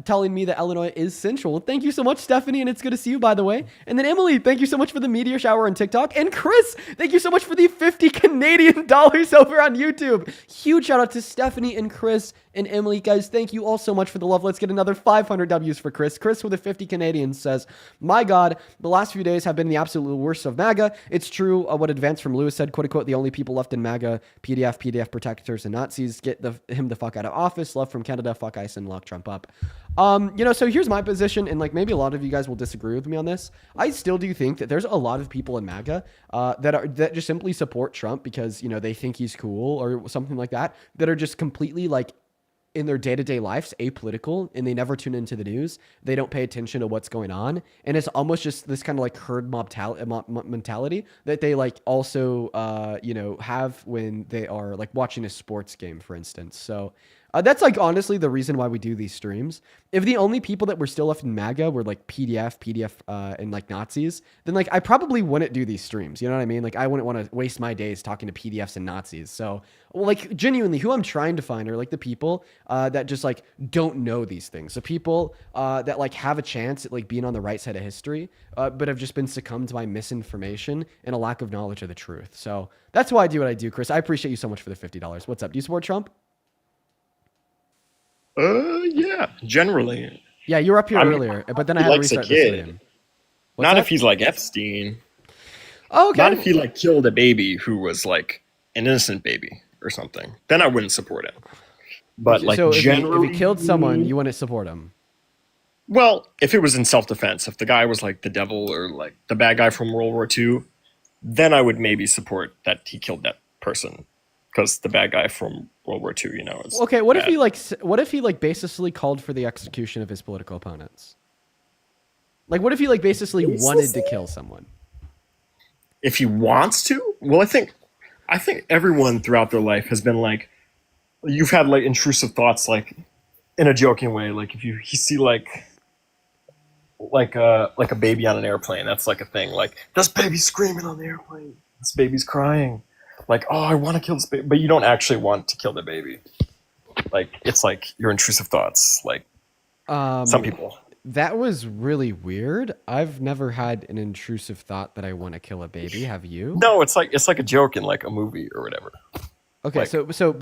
telling me that Illinois is central. Well, thank you so much, Stephanie, and it's good to see you, by the way. And then Emily, thank you so much for the meteor shower on TikTok. And Chris, thank you so much for the 50 Canadian dollars over on YouTube. Huge shout out to Stephanie and Chris and Emily. Guys, thank you all so much for the love. Let's get another 500 W's for Chris. Chris with the 50 Canadian says, my God, the last few days have been the absolute worst of MAGA. It's true what Advance from Lewis said, quote unquote, the only people left in MAGA, PDF protectors and Nazis. Get him the fuck out of office. Love from Canada. Fuck ICE and lock Trump up. So here's my position, and like maybe a lot of you guys will disagree with me on this. I still do think that there's a lot of people in MAGA that just simply support Trump because, you know, they think he's cool or something like that are just completely like in their day-to-day lives apolitical, and they never tune into the news. They don't pay attention to what's going on, and it's almost just this kind of like herd mentality that they like also have when they are like watching a sports game, for instance. So that's like honestly the reason why we do these streams. If the only people that were still left in MAGA were like PDF, and like Nazis, then like I probably wouldn't do these streams. You know what I mean? Like I wouldn't want to waste my days talking to PDFs and Nazis. So like genuinely, who I'm trying to find are like the people that just like don't know these things. The people that like have a chance at like being on the right side of history, but have just been succumbed by misinformation and a lack of knowledge of the truth. So that's why I do what I do, Chris. I appreciate you so much for the $50. What's up? Do you support Trump? Yeah, generally. Yeah, you were up here earlier, but then I had to restart the stream. Not if he's like Epstein. Oh, okay. Not if he like killed a baby who was like an innocent baby or something. Then I wouldn't support him. But like so generally, if he killed someone, you wouldn't support him. Well, if it was in self-defense, if the guy was like the devil or like the bad guy from World War II, then I would maybe support that he killed that person. Because the bad guy from World War II, you know, is okay. What bad. if he basically called for the execution of his political opponents? Like, what if he like basically wanted to kill someone? If he wants to, well, I think everyone throughout their life has been like, you've had like intrusive thoughts, like in a joking way, like if you see like a baby on an airplane, that's like a thing. Like this baby's screaming on the airplane. This baby's crying. Like, oh, I want to kill this baby, but you don't actually want to kill the baby. Like, it's like your intrusive thoughts. Like, some people. That was really weird. I've never had an intrusive thought that I want to kill a baby. Have you? No, it's like a joke in like a movie or whatever. Okay,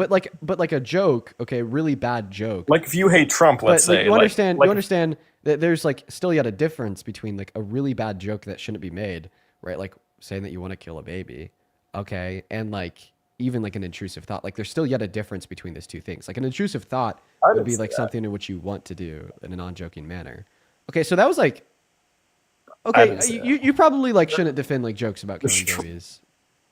like, but like a joke. Okay, really bad joke. Like if you hate Trump, let's say. You understand that there's like still yet a difference between like a really bad joke that shouldn't be made, right? Like saying that you want to kill a baby. Okay, and like even like an intrusive thought, like there's still yet a difference between those two things. Like an intrusive thought would be like something in which you want to do in a non-joking manner. Okay, so that was like, okay, you probably like shouldn't defend like jokes about killing babies.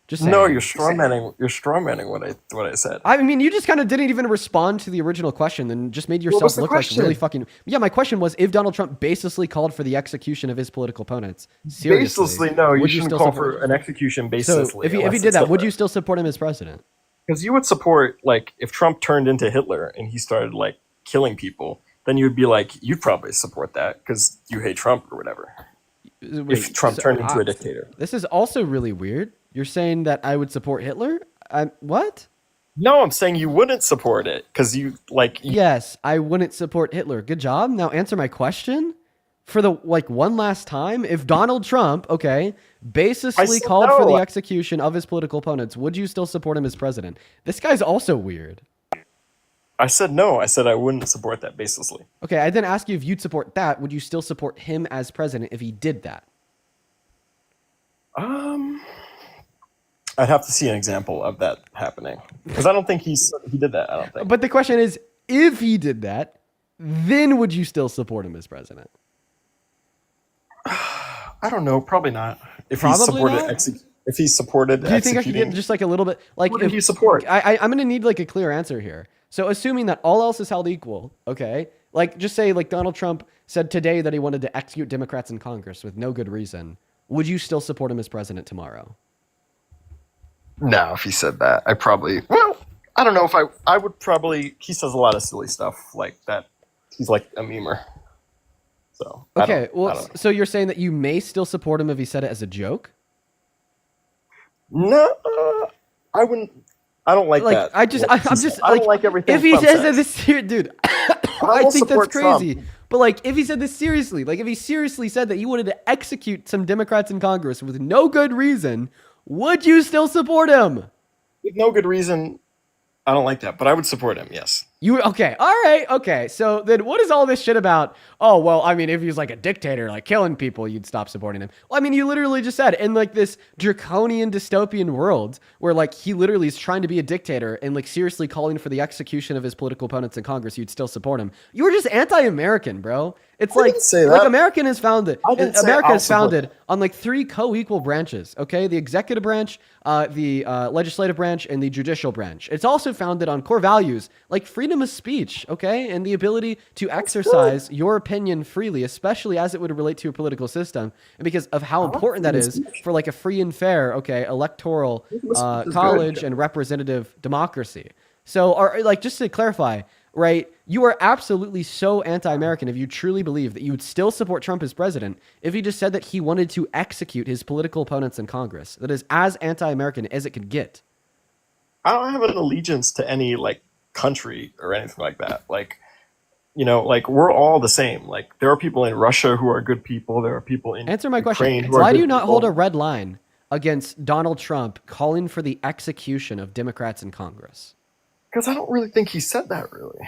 Just saying. No, you're strawmanning what I said. I mean, you just kind of didn't even respond to the original question and just made yourself look like really fucking. Yeah, my question was if Donald Trump baselessly called for the execution of his political opponents. Seriously, baselessly, no, you shouldn't call for an execution baselessly. So if he did that, would you still support him as president? Because you would support, like, if Trump turned into Hitler and he started like killing people, then you'd be like, you'd probably support that because you hate Trump or whatever. Wait, if Trump turned into a dictator. This is also really weird. You're saying that I would support Hitler? What? No, I'm saying you wouldn't support it because you like. Yes, I wouldn't support Hitler. Good job. Now answer my question for the like one last time. If Donald Trump, okay, baselessly called for the execution of his political opponents, would you still support him as president? This guy's also weird. I said no. I said I wouldn't support that baselessly. Okay, I then ask you if you'd support that. Would you still support him as president if he did that? I'd have to see an example of that happening because I don't think he did that. I don't think. But the question is, if he did that, then would you still support him as president? I don't know. Probably not. If he supported, do you think I could get just like a little bit like? What did he support? I'm going to need like a clear answer here. So assuming that all else is held equal, okay, like just say like Donald Trump said today that he wanted to execute Democrats in Congress with no good reason. Would you still support him as president tomorrow? No, if he said that, I don't know if I would probably, he says a lot of silly stuff like that. He's like a memer. So, okay. So you're saying that you may still support him if he said it as a joke? No, I wouldn't. I don't like that. I'm just I don't like everything. If he says that this here, dude, I will think that's support Trump. crazy. But like, if he said this seriously, like if he seriously said that he wanted to execute some Democrats in Congress with no good reason, would you still support him? With no good reason, I don't like that, but I would support him. Yes. You okay? All right, okay. So then, what is all this shit about? Oh well, I mean, if he was like a dictator, like killing people, you'd stop supporting him. Well, I mean, you literally just said in like this draconian dystopian world where like he literally is trying to be a dictator and like seriously calling for the execution of his political opponents in Congress, you'd still support him. You were just anti-American, bro. It's like America is founded on like 3 co-equal branches. Okay, the executive branch, the legislative branch, and the judicial branch. It's also founded on core values like freedom of speech, okay, and the ability to exercise your opinion freely, especially as it would relate to a political system, and because of how important that is for like a free and fair, okay, electoral college and representative democracy. So, like, just to clarify, right, you are absolutely so anti-American if you truly believe that you would still support Trump as president if he just said that he wanted to execute his political opponents in Congress. That is as anti-American as it could get. I don't have an allegiance to any like country or anything like that. Like, you know, like we're all the same. Like there are people in Russia who are good people. There are people in Answer my Ukraine question. who are Why do good you not people. hold a red line against Donald Trump calling for the execution of Democrats in Congress? Because I don't really think he said that, really.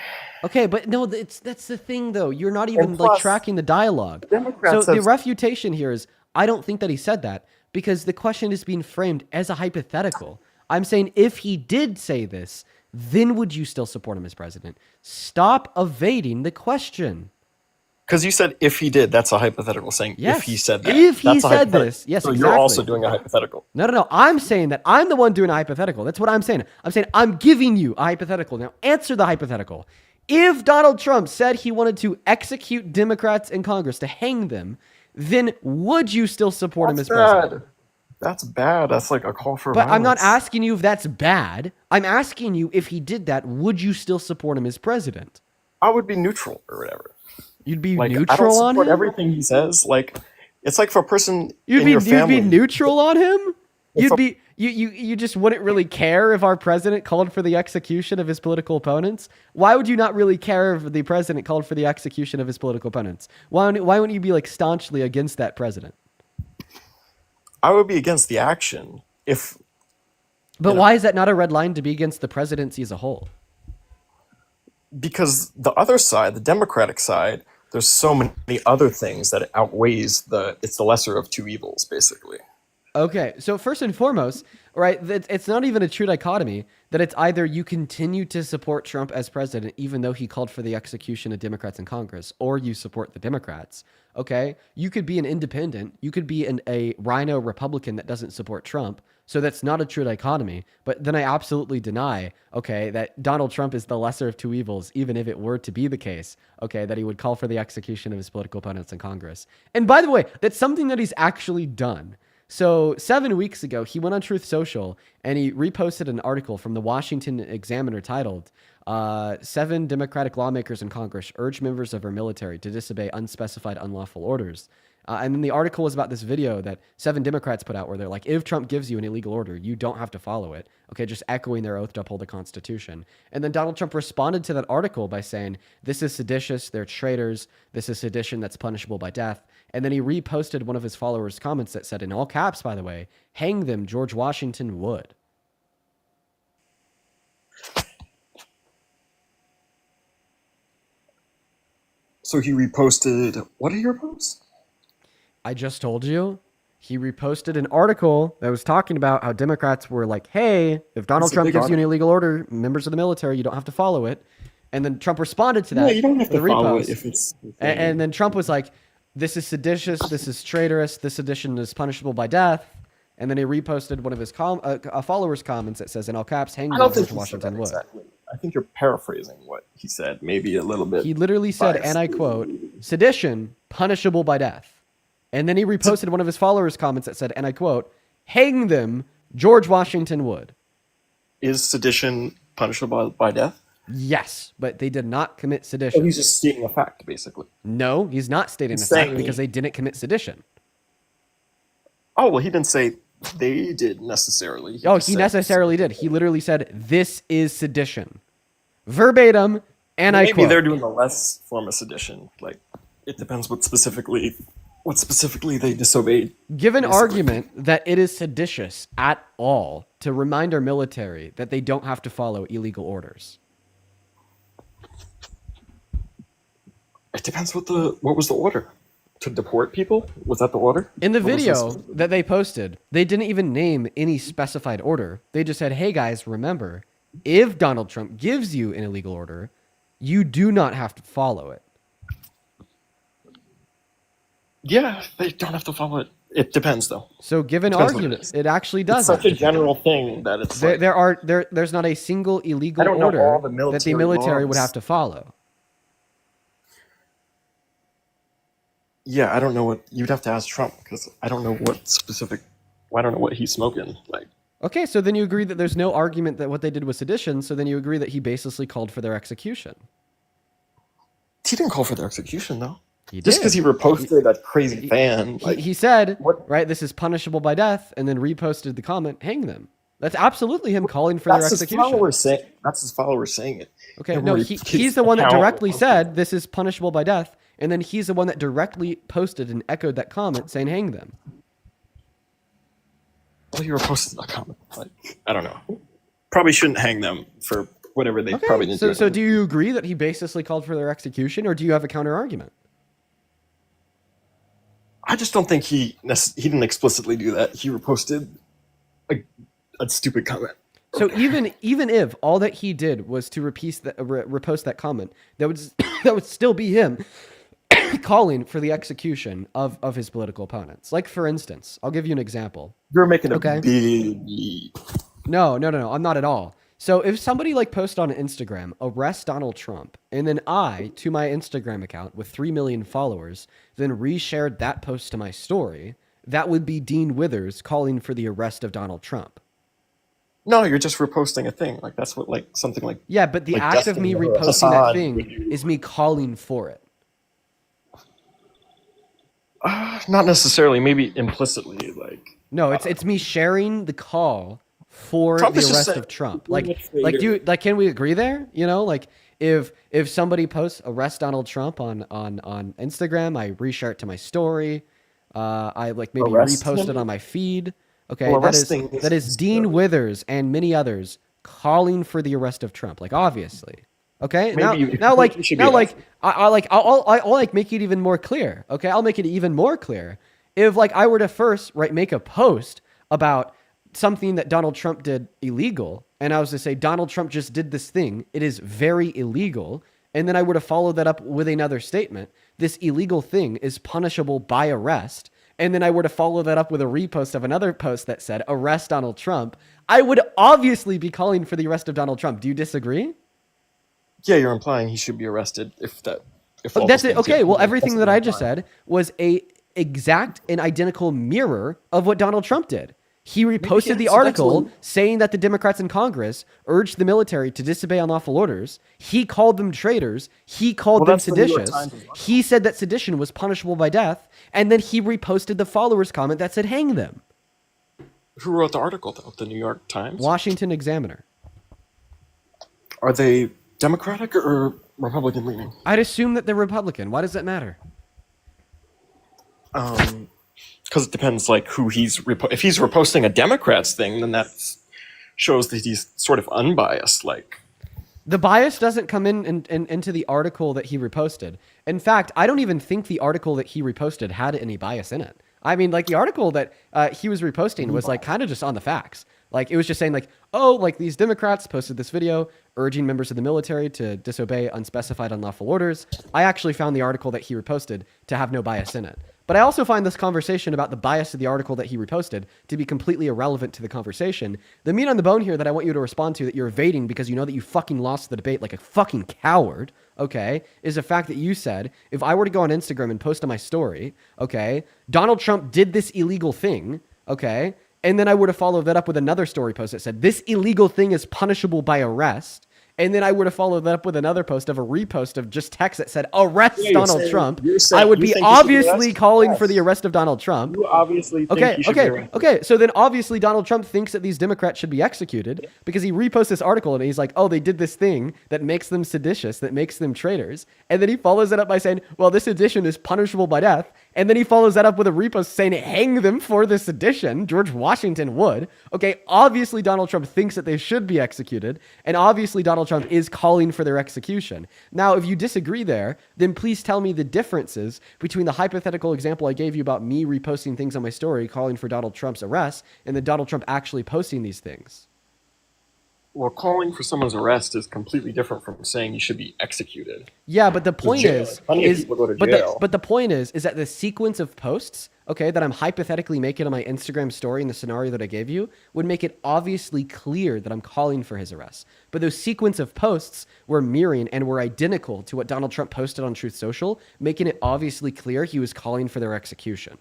Okay, but no, that's the thing, though. You're not even plus, like tracking the dialogue. Democrats So the have- refutation here is, I don't think that he said that because the question is being framed as a hypothetical. I'm saying if he did say this, then would you still support him as president? Stop evading the question. Because you said if he did, that's a hypothetical saying Yes. if he said that. If he that's a said hypothetical. this, yes, so exactly. you're also doing a hypothetical. No. I'm saying that I'm the one doing a hypothetical. That's what I'm saying. I'm saying I'm giving you a hypothetical. Now answer the hypothetical. If Donald Trump said he wanted to execute Democrats in Congress, to hang them, then would you still support him as president? That's bad. That's like a call for But violence. I'm not asking you if that's bad. I'm asking you if he did that, would you still support him as president? I would be neutral or whatever. You'd be like, neutral I don't on support him? everything he says. Like, it's like for a person You'd in be your family. You'd be neutral on him? If You just wouldn't really care if our president called for the execution of his political opponents? Why would you not really care if the president called for the execution of his political opponents? Why wouldn't you be like staunchly against that president? I would be against the action if. But why is that not a red line to be against the presidency as a whole? Because the other side, the Democratic side, there's so many other things that it outweighs it's the lesser of two evils, basically. Okay, so first and foremost, right, it's not even a true dichotomy that it's either you continue to support Trump as president, even though he called for the execution of Democrats in Congress, or you support the Democrats. Okay, you could be an independent, you could be a rhino Republican that doesn't support Trump. So that's not a true dichotomy. But then I absolutely deny, okay, that Donald Trump is the lesser of two evils, even if it were to be the case, okay, that he would call for the execution of his political opponents in Congress. And by the way, that's something that he's actually done. So 7 weeks ago, he went on Truth Social and he reposted an article from the Washington Examiner titled, 7 Democratic lawmakers in Congress urge members of our military to disobey unspecified unlawful orders. And then the article was about this video that 7 Democrats put out where they're like, if Trump gives you an illegal order, you don't have to follow it. Okay, just echoing their oath to uphold the Constitution. And then Donald Trump responded to that article by saying, this is seditious, they're traitors, this is sedition that's punishable by death. And then he reposted one of his followers' comments that said, in all caps, by the way, hang them, George Washington would. So he reposted. What did he repost? I just told you. He reposted an article that was talking about how Democrats were like, hey, if Donald Trump gives you an illegal order, members of the military, you don't have to follow it. And then Trump responded to that. Yeah, you don't have to with a follow repost. it if it's. And then Trump was like, this is seditious, this is traitorous, this sedition is punishable by death. And then he reposted one of his followers' comments that says, in all caps, hang I don't George think he said Washington that would. exactly. I think you're paraphrasing what he said, maybe a little bit. He literally said, biased. and I quote, sedition punishable by death. And then he reposted one of his followers' comments that said, and I quote, hang them, George Washington would. Is sedition punishable by death? Yes, but they did not commit sedition. So he's just stating a fact, basically. No, he's not stating He's a fact saying- because they didn't commit sedition. Oh, well, he didn't say they did necessarily. Oh, just he said- necessarily did. He literally said, this is sedition. Verbatim, And I maybe quote, they're doing the less form of sedition. Like, it depends what specifically they disobeyed. give an basically. argument that it is seditious at all to remind our military that they don't have to follow illegal orders. It depends what was the order. To deport people? Was that the order? In the What was video this? that they posted, they didn't even name any specified order. They just said, hey guys, remember, if Donald Trump gives you an illegal order, you do not have to follow it. Yeah, they don't have to follow it. It depends, though. So give an Depends what it argument. is. It actually does. It's such a general thing that it's like, There's not a single illegal I don't know order all the that the military military would laws. have to follow. yeah, I don't know what you'd have to ask Trump because I don't know what specific. I don't know what he's smoking. Like, Okay, so then you agree that there's no argument that what they did was sedition, so then you agree that he basically called for their execution. he didn't call for their execution though. He Just did. because he reposted that crazy fan. Like, He said, what? right, this is punishable by death, and then reposted the comment, hang them. That's absolutely him calling for their That's his execution. followers saying. That's his followers saying it. Okay, Him no, re- he's the one that account- directly said this is punishable by death, and then he's the one that directly posted and echoed that comment saying hang them. Well, you reposted that comment. Like, I don't know. Probably shouldn't hang them for whatever they Okay, probably didn't so, do. so do you agree that he basically called for their execution, or do you have a counter argument? I just don't think he didn't explicitly do that. He reposted a stupid comment. So even if all that he did was to repost that comment, that would still be him calling for the execution of his political opponents. Like, for instance, I'll give you an example. You're making a Okay. big leap. No, I'm not at all. So if somebody like posts on Instagram, arrest Donald Trump, and then I, to my Instagram account with 3 million followers, then reshared that post to my story, that would be Dean Withers calling for the arrest of Donald Trump. No, you're just reposting a thing. Like, that's what, like, something like. Yeah, but the Like act of Justin me or reposting Hassan that would thing do. is me calling for it. Not necessarily. Maybe implicitly. Like, No, it's me sharing the call for Trump the is just arrest saying- of Trump. We're Like can we agree there? You know, like if somebody posts arrest Donald Trump on Instagram, I reshare it to my story. I like maybe Arrest repost it him? on my feed. Okay, Well, that arresting is is Dean Withers and many others calling for the arrest of Trump. Like, obviously. Okay, Maybe you now should be arrested. I'll make it even more clear. Okay, I'll make it even more clear. If like I were to first make a post about something that Donald Trump did illegal, and I was to say Donald Trump just did this thing, it is very illegal, and then I were to follow that up with another statement, this illegal thing is punishable by arrest, and then I were to follow that up with a repost of another post that said arrest Donald Trump, I would obviously be calling for the arrest of Donald Trump. Do you disagree? yeah, you're implying he should be arrested if all That's those it. things, Okay, yeah. well, everything That's that what I I'm just implying. said was a exact and identical mirror of what Donald Trump did. He reposted the article saying that the Democrats in Congress urged the military to disobey unlawful orders. He called them traitors. He called Well, them that's the New York seditious. Times as well. He said that sedition was punishable by death. And then he reposted the followers' comment that said hang them. Who wrote the article though? The New York Times. Washington Examiner. Are they Democratic or Republican leaning? I'd assume that they're Republican. Why does that matter? Because it depends, like, who he's if he's reposting a Democrats thing, then that shows that he's sort of unbiased. Like, The bias doesn't come into the article that he reposted. In fact, I don't even think the article that he reposted had any bias in it. I mean, like the article that he was reposting was like kind of just on the facts. Like it was just saying like, oh, like these Democrats posted this video urging members of the military to disobey unspecified unlawful orders. I actually found the article that he reposted to have no bias in it. But I also find this conversation about the bias of the article that he reposted to be completely irrelevant to the conversation. The meat on the bone here that I want you to respond to that you're evading because you know that you fucking lost the debate like a fucking coward, okay, is the fact that you said, if I were to go on Instagram and post on my story, okay, Donald Trump did this illegal thing, okay, and then I were to follow that up with another story post that said, this illegal thing is punishable by arrest, and then I were to follow that up with another post of a repost of just text that said arrest Yeah, you're Donald saying- Trump, you're saying- I would you be think he should be obviously arrested? calling Yes. for the arrest of Donald Trump. You obviously think he should be arrested. Okay. So then obviously Donald Trump thinks that these Democrats should be executed because he reposts this article and he's like, oh, they did this thing that makes them seditious, that makes them traitors. And then he follows it up by saying, well, this sedition is punishable by death. And then he follows that up with a repost saying, hang them for the sedition. George Washington would. Okay, obviously Donald Trump thinks that they should be executed. And obviously Donald Trump is calling for their execution. Now, if you disagree there, then please tell me the differences between the hypothetical example I gave you about me reposting things on my story calling for Donald Trump's arrest and then Donald Trump actually posting these things. Well, calling for someone's arrest is completely different from saying you should be executed. Yeah, but the point is, Plenty of people go to but jail. the point is that the sequence of posts, okay, that I'm hypothetically making on my Instagram story in the scenario that I gave you would make it obviously clear that I'm calling for his arrest. But those sequence of posts were mirroring and were identical to what Donald Trump posted on Truth Social, making it obviously clear he was calling for their execution.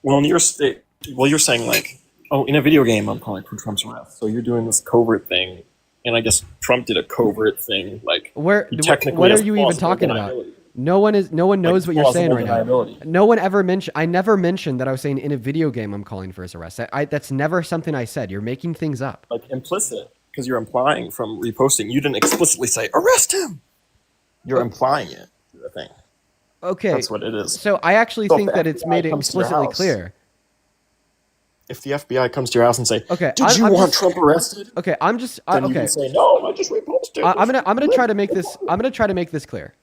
Well, in your state, you're saying like, oh, in a video game, I'm calling for Trump's arrest. So you're doing this covert thing, and I guess Trump did a covert thing. Like, Where? he technically What has are you even plausible talking about? deniability. No one knows what you're saying plausible right now. deniability. No one ever mentioned. I never mentioned that I was saying in a video game I'm calling for his arrest. That's never something I said. You're making things up. Like implicit, because you're implying from reposting. You didn't explicitly say arrest him. You're implying it. I think. Okay, That's what it is. So I actually So if think the that it's FBI made it comes to your explicitly house- clear. If the FBI comes to your house and say, Okay, "Did you I'm want just- Trump arrested?" Okay, I'm just Then you okay. can say, "No, I just reposted." I'm gonna try to make this. I'm gonna try to make this clear.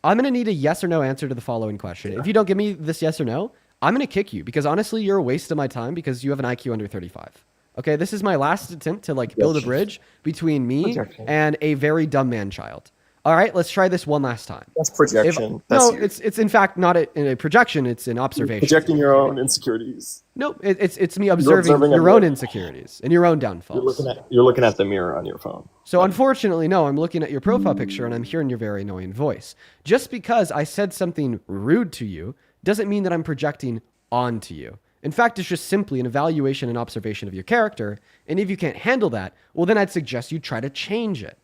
I'm gonna need a yes or no answer to the following question. If you don't give me this yes or no, I'm gonna kick you because honestly, you're a waste of my time because you have an IQ under 35. Okay, this is my last attempt to like build a bridge between me Projection. and a very dumb man child. All right, let's try this one last time. That's projection. No, it's in fact not a projection. It's an observation. Projecting your own insecurities. No, it's me observing observing your a own mirror. insecurities and your own downfalls. You're looking at the mirror on your phone. So unfortunately, no, I'm looking at your profile picture and I'm hearing your very annoying voice. Just because I said something rude to you doesn't mean that I'm projecting onto you. In fact, it's just simply an evaluation and observation of your character. And if you can't handle that, well, then I'd suggest you try to change it.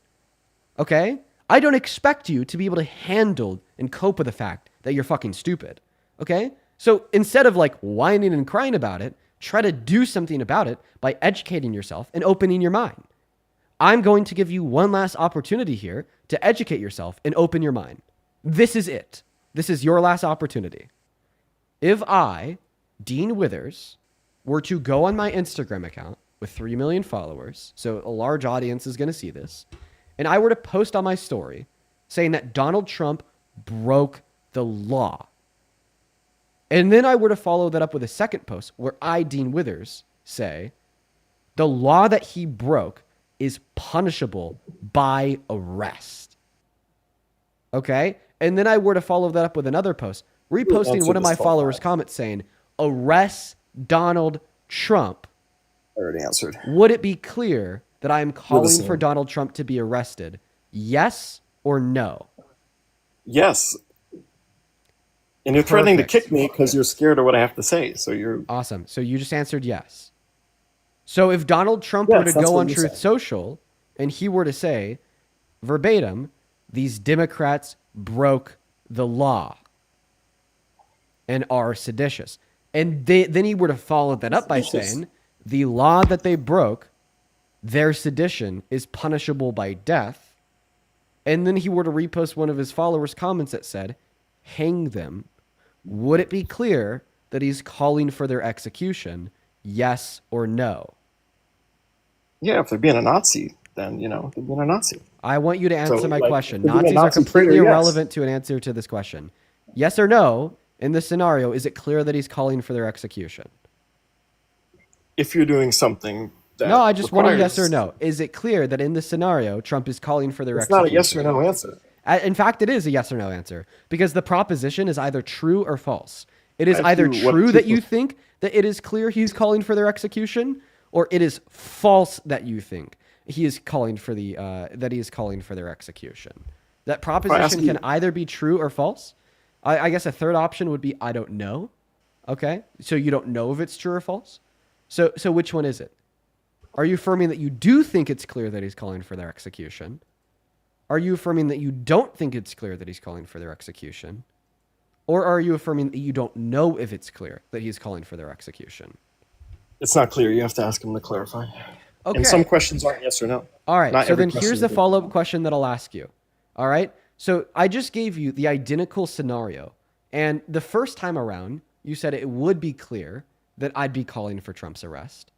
Okay? I don't expect you to be able to handle and cope with the fact that you're fucking stupid. Okay? So instead of like whining and crying about it, try to do something about it by educating yourself and opening your mind. I'm going to give you one last opportunity here to educate yourself and open your mind. This is it. This is your last opportunity. If I, Dean Withers, were to go on my Instagram account with 3 million followers, so a large audience is going to see this, and I were to post on my story saying that Donald Trump broke the law, and then I were to follow that up with a second post where I, Dean Withers, say the law that he broke is punishable by arrest. Okay? And then I were to follow that up with another post, reposting one of my followers' comments saying, arrest Donald Trump. I already answered. Would it be clear that I am calling same. for Donald Trump to be arrested? Yes or no? Yes. And you're threatening to Perfect. kick me because you're scared of what I have to say. So you're Awesome. So you just answered yes. So if Donald Trump were to Yes, that's go what on you Truth said. Social and he were to say verbatim, these Democrats broke the law and are seditious. And then he were to follow that up by Seditious. saying the law that they broke, their sedition is punishable by death. And then he were to repost one of his followers' comments that said, hang them. Would it be clear that he's calling for their execution? Yes or no? yeah. If they're being a Nazi, then they're being a Nazi. I want you to answer So, my like, question. if you're being a Nazis are Nazi completely traitor, yes. irrelevant to an answer to this question. Yes or no? In this scenario, is it clear that he's calling for their execution? If you're doing something that No, I just want a yes or requires- no. Is it clear that in this scenario, Trump is calling for their It's not execution? a yes or no answer. In fact, it is a yes or no answer because the proposition is either true or false. It is As either to what true that you people- think that it is clear he's calling for their execution, or it is false that you think he is calling for their execution. That proposition you- can either be true or false. I guess a third option would be I don't know. Okay, so you don't know if it's true or false. So which one is it? Are you affirming that you do think it's clear that he's calling for their execution? Are you affirming that you don't think it's clear that he's calling for their execution? Or are you affirming that you don't know if it's clear that he's calling for their execution? It's not clear. You have to ask him to clarify. Okay. And some questions aren't yes or no. All right. Not So every then question here's the is- follow-up question that I'll ask you. All right. So I just gave you the identical scenario. And the first time around, you said it would be clear that I'd be calling for Trump's arrest,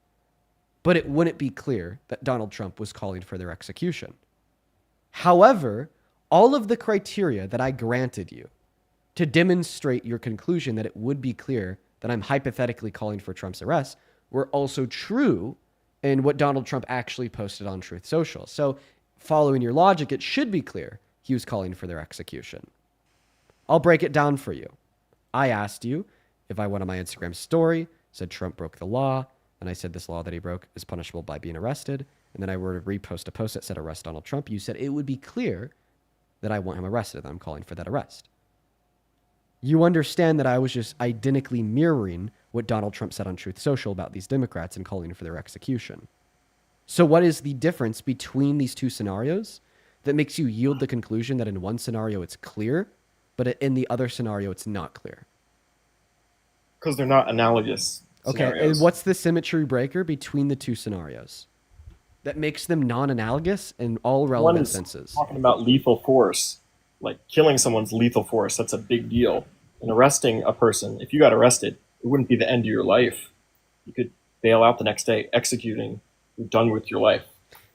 but it wouldn't be clear that Donald Trump was calling for their execution. However, all of the criteria that I granted you to demonstrate your conclusion that it would be clear that I'm hypothetically calling for Trump's arrest were also true in what Donald Trump actually posted on Truth Social. So following your logic, it should be clear he was calling for their execution. I'll break it down for you. I asked you if I went on my Instagram story, said Trump broke the law, and I said this law that he broke is punishable by being arrested, and then I were to repost a post that said arrest Donald Trump, you said it would be clear that I want him arrested, that I'm calling for that arrest. You understand that I was just identically mirroring what Donald Trump said on Truth Social about these Democrats and calling for their execution. So what is the difference between these two scenarios that makes you yield the conclusion that in one scenario it's clear, but in the other scenario it's not clear? Because they're not analogous Okay, scenarios. and what's the symmetry breaker between the two scenarios that makes them non-analogous in all relevant One is senses? talking about lethal force. Like killing someone's lethal force, that's a big deal. And arresting a person, if you got arrested, it wouldn't be the end of your life. You could bail out the next day, executing, you're done with your life.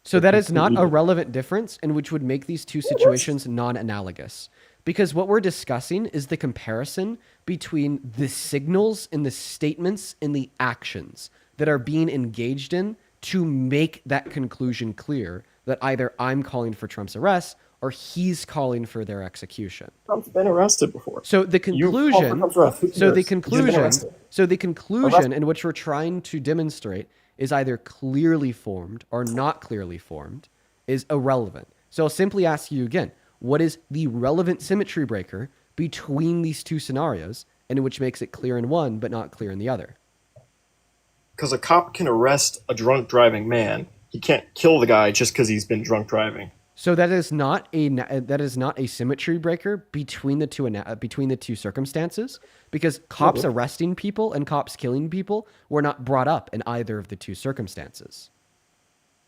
So that is not a relevant difference, and which would make these two situations non-analogous. Because what we're discussing is the comparison between the signals and the statements and the actions that are being engaged in to make that conclusion clear that either I'm calling for Trump's arrest or he's calling for their execution. Trump's been arrested before. So the conclusion, Arrested. in which we're trying to demonstrate is either clearly formed or not clearly formed is irrelevant. So I'll simply ask you again, what is the relevant symmetry breaker between these two scenarios and which makes it clear in one but not clear in the other? Because a cop can arrest a drunk driving man. He can't kill the guy just because he's been drunk driving. So that is not a symmetry breaker between the two circumstances, because cops arresting people and cops killing people were not brought up in either of the two circumstances.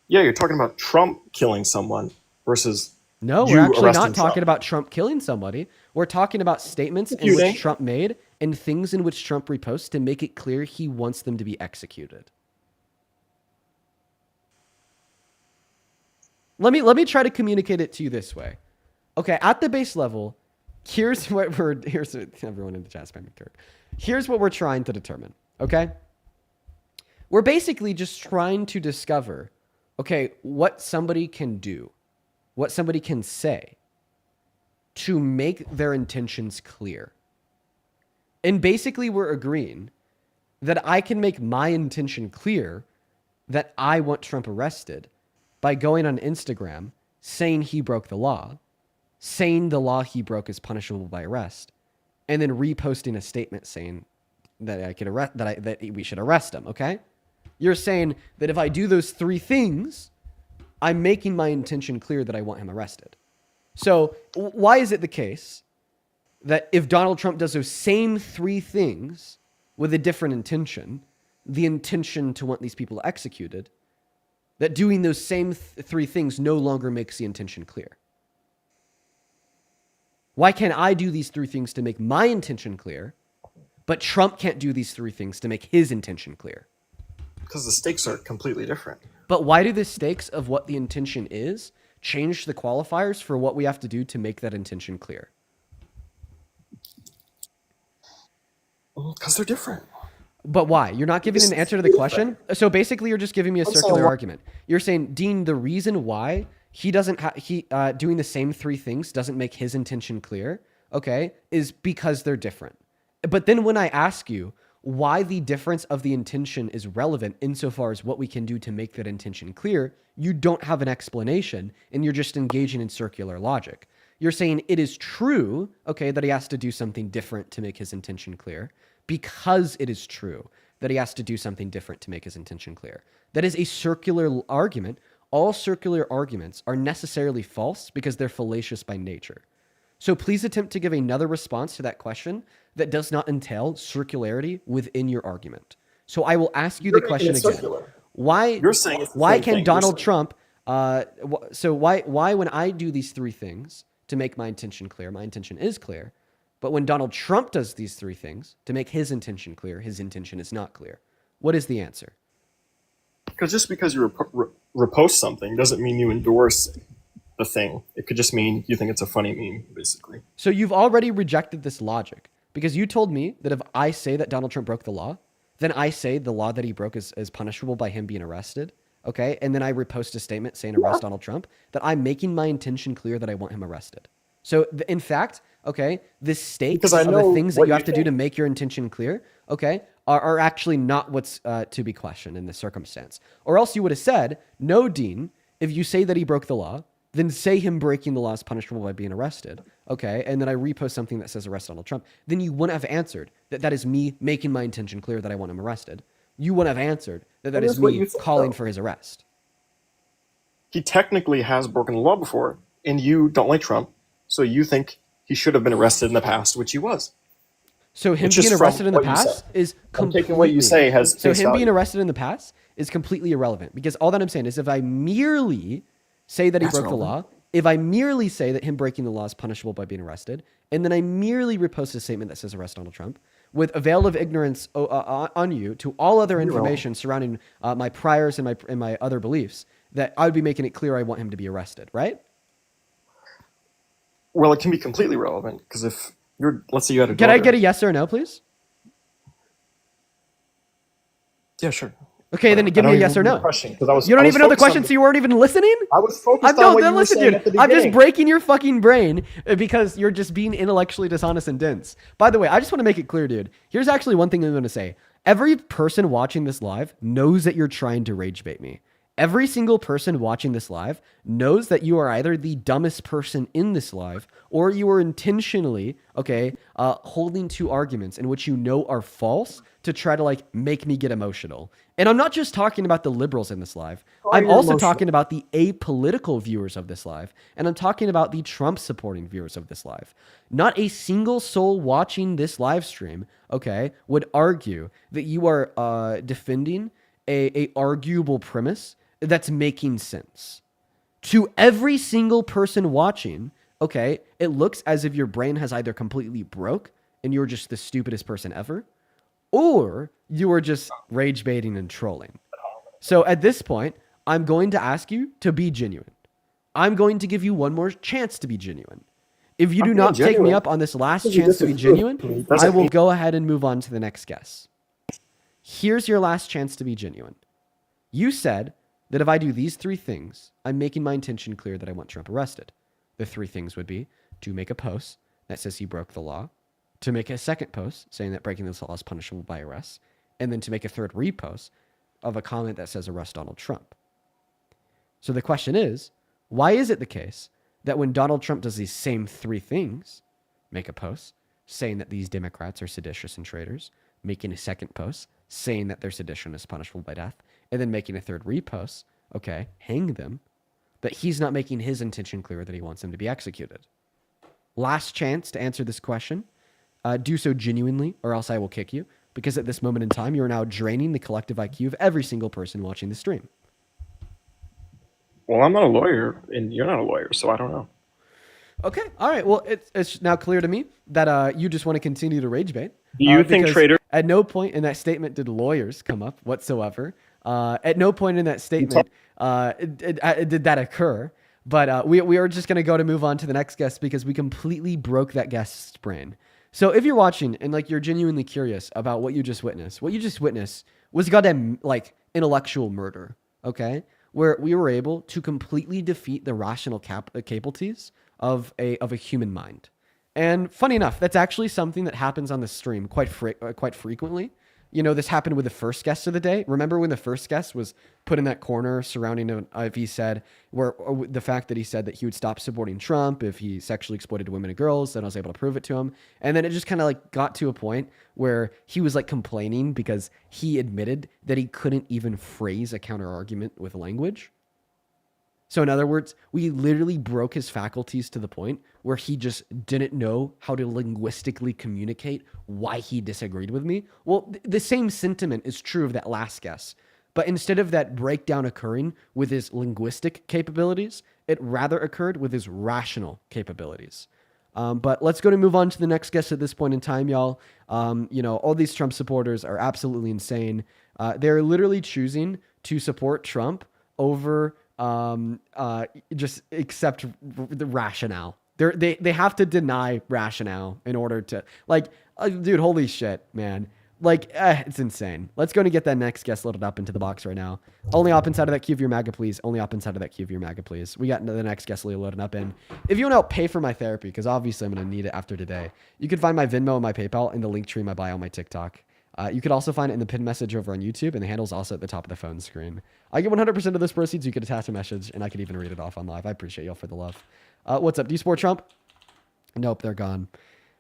Yeah, you're talking about Trump killing someone versus No, you we're actually arresting not talking Trump. about Trump killing somebody. We're talking about statements in Executing. which Trump made and things in which Trump reposts to make it clear he wants them to be executed. Let me try to communicate it to you this way. Okay, at the base level, here's everyone in the chat spamming Kirk. Here's what we're trying to determine, okay? We're basically just trying to discover, okay, what somebody can do, what somebody can say to make their intentions clear. And basically we're agreeing that I can make my intention clear that I want Trump arrested by going on Instagram, saying he broke the law, saying the law he broke is punishable by arrest, and then reposting a statement saying that that we should arrest him, okay? You're saying that if I do those three things, I'm making my intention clear that I want him arrested. So why is it the case that if Donald Trump does those same three things with a different intention, the intention to want these people executed, that doing those same three things no longer makes the intention clear? Why can't I do these three things to make my intention clear, but Trump can't do these three things to make his intention clear? Because the stakes are completely different. But why do the stakes of what the intention is change the qualifiers for what we have to do to make that intention clear? Because they're different. But why? You're not giving an answer to the question? So basically, you're just giving me a circular argument. You're saying, Dean, the reason why he doesn't doing the same three things doesn't make his intention clear, okay, is because they're different. But then when I ask you why the difference of the intention is relevant insofar as what we can do to make that intention clear, you don't have an explanation, and you're just engaging in circular logic. You're saying it is true, okay, that he has to do something different to make his intention clear, because it is true that he has to do something different to make his intention clear. That is a circular argument. All circular arguments are necessarily false because they're fallacious by nature. So please attempt to give another response to that question that does not entail circularity within your argument. So I will ask you the question again. Why can Donald Trump, so why when I do these three things to make my intention clear, my intention is clear, but when Donald Trump does these three things to make his intention clear, his intention is not clear? What is the answer? Because just because you repost something doesn't mean you endorse the thing. It could just mean you think it's a funny meme, basically. So you've already rejected this logic because you told me that if I say that Donald Trump broke the law, then I say the law that he broke is punishable by him being arrested. Okay. And then I repost a statement saying arrest Donald Trump, that I'm making my intention clear that I want him arrested. So in fact, okay, the stakes of the things that you have to do to make your intention clear, okay, are actually not what's to be questioned in this circumstance. Or else you would have said, no, Dean, if you say that he broke the law, then say him breaking the law is punishable by being arrested. Okay, and then I repost something that says arrest Donald Trump. Then you wouldn't have answered that is me making my intention clear that I want him arrested. You wouldn't have answered that is me calling for his arrest. He technically has broken the law before, and you don't like Trump, so you think he should have been arrested in the past, which he was. So him being arrested in the past is completely... taking what you say has So face him being value. arrested in the past is completely irrelevant, because all that I'm saying is if I merely say that he broke the law, if I merely say that him breaking the law is punishable by being arrested, and then I merely repost a statement that says arrest Donald Trump, with a veil of ignorance on you to all other information surrounding my priors and my other beliefs, that I would be making it clear I want him to be arrested, right? Well, it can be completely relevant, because if you're, let's say you had a Can daughter. I get a yes or a no, please? Yeah, sure. Okay, then give me a yes or no. You You don't even know the question, so you weren't even listening? I was focused on what you were saying at the I'm just beginning. breaking your fucking brain because you're just being intellectually dishonest and dense. By the way, I just want to make it clear, dude. Here's actually one thing I'm going to say. Every person watching this live knows that you're trying to rage bait me. Every single person watching this live knows that you are either the dumbest person in this live or you are intentionally, holding two arguments in which you know are false to try to make me get emotional. And I'm not just talking about the liberals in this live. I'm also talking about the apolitical viewers of this live. And I'm talking about the Trump supporting viewers of this live. Not a single soul watching this live stream, would argue that you are defending a arguable premise that's making sense. To every single person watching, it looks as if your brain has either completely broke and you're just the stupidest person ever, or you are just rage baiting and trolling. So at this point, I'm going to ask you to be genuine. I'm going to give you one more chance to be genuine. If you do not take me up on this last chance to be genuine, I will go ahead and move on to the next guess. Here's your last chance to be genuine. You said that if I do these three things, I'm making my intention clear that I want Trump arrested. The three things would be to make a post that says he broke the law, to make a second post saying that breaking this law is punishable by arrest, and then to make a third repost of a comment that says arrest Donald Trump. So the question is, why is it the case that when Donald Trump does these same three things, make a post saying that these Democrats are seditious and traitors, making a second post saying that their sedition is punishable by death, and then making a third repost, hang them, that he's not making his intention clear that he wants them to be executed? Last chance to answer this question. Do so genuinely, or else I will kick you, because at this moment in time, you are now draining the collective IQ of every single person watching the stream. Well, I'm not a lawyer, and you're not a lawyer, so I don't know. Okay, all right. Well, it's now clear to me that you just want to continue to rage bait. Do you think traitor? At no point in that statement did lawyers come up whatsoever. At no point in that statement did that occur. But we are just going to move on to the next guest because we completely broke that guest's brain. So if you're watching and you're genuinely curious about what you just witnessed was goddamn intellectual murder, where we were able to completely defeat the rational capabilities of a human mind. And funny enough, that's actually something that happens on the stream quite frequently. You know, this happened with the first guest of the day. Remember when the first guest was put in that corner surrounding if he said the fact that he said that he would stop supporting Trump if he sexually exploited women and girls, then I was able to prove it to him. And then it just kind of like got to a point where he was like complaining because he admitted that he couldn't even phrase a counter argument with language. So in other words, we literally broke his faculties to the point where he just didn't know how to linguistically communicate why he disagreed with me. Well, the same sentiment is true of that last guess. But instead of that breakdown occurring with his linguistic capabilities, it rather occurred with his rational capabilities. But let's go to move on to the next guest at this point in time, y'all. You know, all these Trump supporters are absolutely insane. They're literally choosing to support Trump over just accept the rationale. They have to deny rationale in order to dude, holy shit, man. It's insane. Let's go and get that next guest loaded up into the box right now. Only up inside of that queue of your MAGA, please. Only up inside of that queue of your MAGA, please. We got the next guest loaded up in. If you want to help pay for my therapy, because obviously I'm going to need it after today, you can find my Venmo and my PayPal in the link tree in my bio on my TikTok. You could also find it in the pinned message over on YouTube, and the handle's also at the top of the phone screen. I get 100% of those proceeds. You could attach a message, and I could even read it off on live. I appreciate y'all for the love. What's up? Do you support Trump? Nope, they're gone.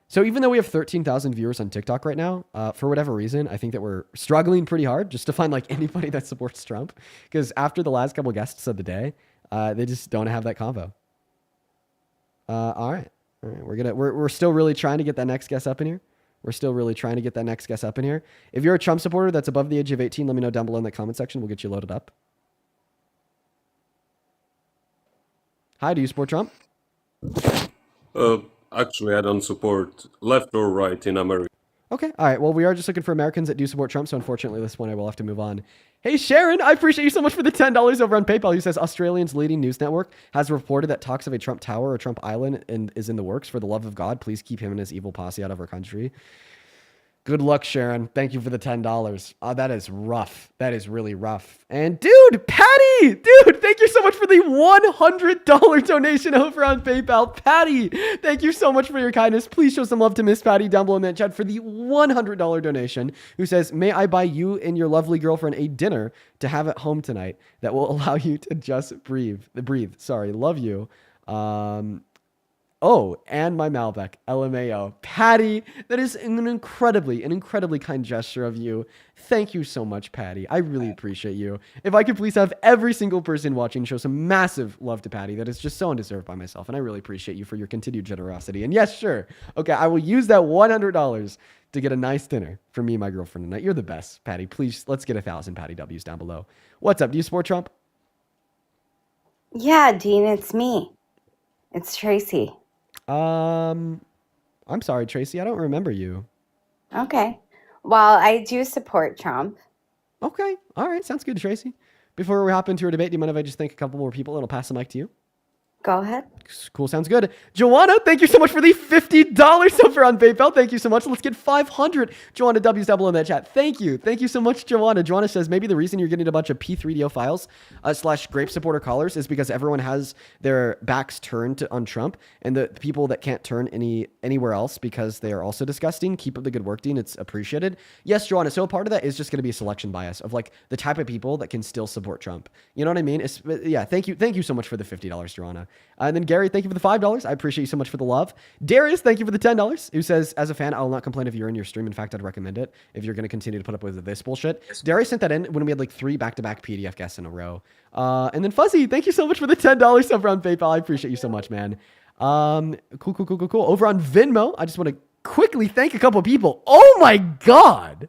So even though we have 13,000 viewers on TikTok right now, for whatever reason, I think that we're struggling pretty hard just to find like anybody that supports Trump. Because after the last couple guests of the day, they just don't have that convo. All right. We're still really trying to get that next guest up in here. We're still really trying to get that next guest up in here. If you're a Trump supporter that's above the age of 18, let me know down below in the comment section. We'll get you loaded up. Hi, do you support Trump? Actually, I don't support left or right in America. Okay. All right. Well, we are just looking for Americans that do support Trump. So unfortunately, this one I will have to move on. Hey, Sharon, I appreciate you so much for the $10 over on PayPal. Who says Australia's leading news network has reported that talks of a Trump Tower or Trump Island is in the works. For the love of God, please keep him and his evil posse out of our country. Good luck, Sharon. Thank you for the $10. That is rough. That is really rough. And dude, Patty, thank you so much for the $100 donation over on PayPal. Patty, thank you so much for your kindness. Please show some love to Miss Patty down below in that chat for the $100 donation, who says, may I buy you and your lovely girlfriend a dinner to have at home tonight that will allow you to just breathe. Sorry, love you. Oh, and my Malbec, LMAO. Patty, that is an incredibly kind gesture of you. Thank you so much, Patty. I really appreciate you. If I could please have every single person watching show some massive love to Patty. That is just so undeserved by myself, and I really appreciate you for your continued generosity. And yes, sure. Okay, I will use that $100 to get a nice dinner for me and my girlfriend tonight. You're the best, Patty. Please, let's get 1,000 Patty W's down below. What's up? Do you support Trump? Yeah, Dean, it's me. It's Tracy. I'm sorry, Tracy. I don't remember you. Okay. Well, I do support Trump. Okay. All right. Sounds good, Tracy. Before we hop into our debate, do you mind if I just thank a couple more people and I'll pass the mic to you? Go ahead. Cool. Sounds good. Joanna, thank you so much for the $50 over on PayPal. Thank you so much. Let's get 500 Joanna W's down below in that chat. Thank you. Thank you so much, Joanna. Joanna says maybe the reason you're getting a bunch of P3DO files / grape supporter callers is because everyone has their backs turned on Trump, and the people that can't turn anywhere else because they are also disgusting. Keep up the good work, Dean. It's appreciated. Yes, Joanna. So part of that is just going to be a selection bias of like the type of people that can still support Trump. You know what I mean? Yeah. Thank you so much for the $50, Joanna. And then Gary, thank you for the $5. I appreciate you so much for the love. Darius, thank you for the $10. Who says, as a fan, I will not complain if you're in your stream. In fact, I'd recommend it if you're going to continue to put up with this bullshit. Darius sent that in when we had like 3 back-to-back PDF guests in a row. And then Fuzzy, thank you so much for the $10 over on PayPal. I appreciate you so much, man. Cool. Over on Venmo, I just want to quickly thank a couple of people. Oh my God.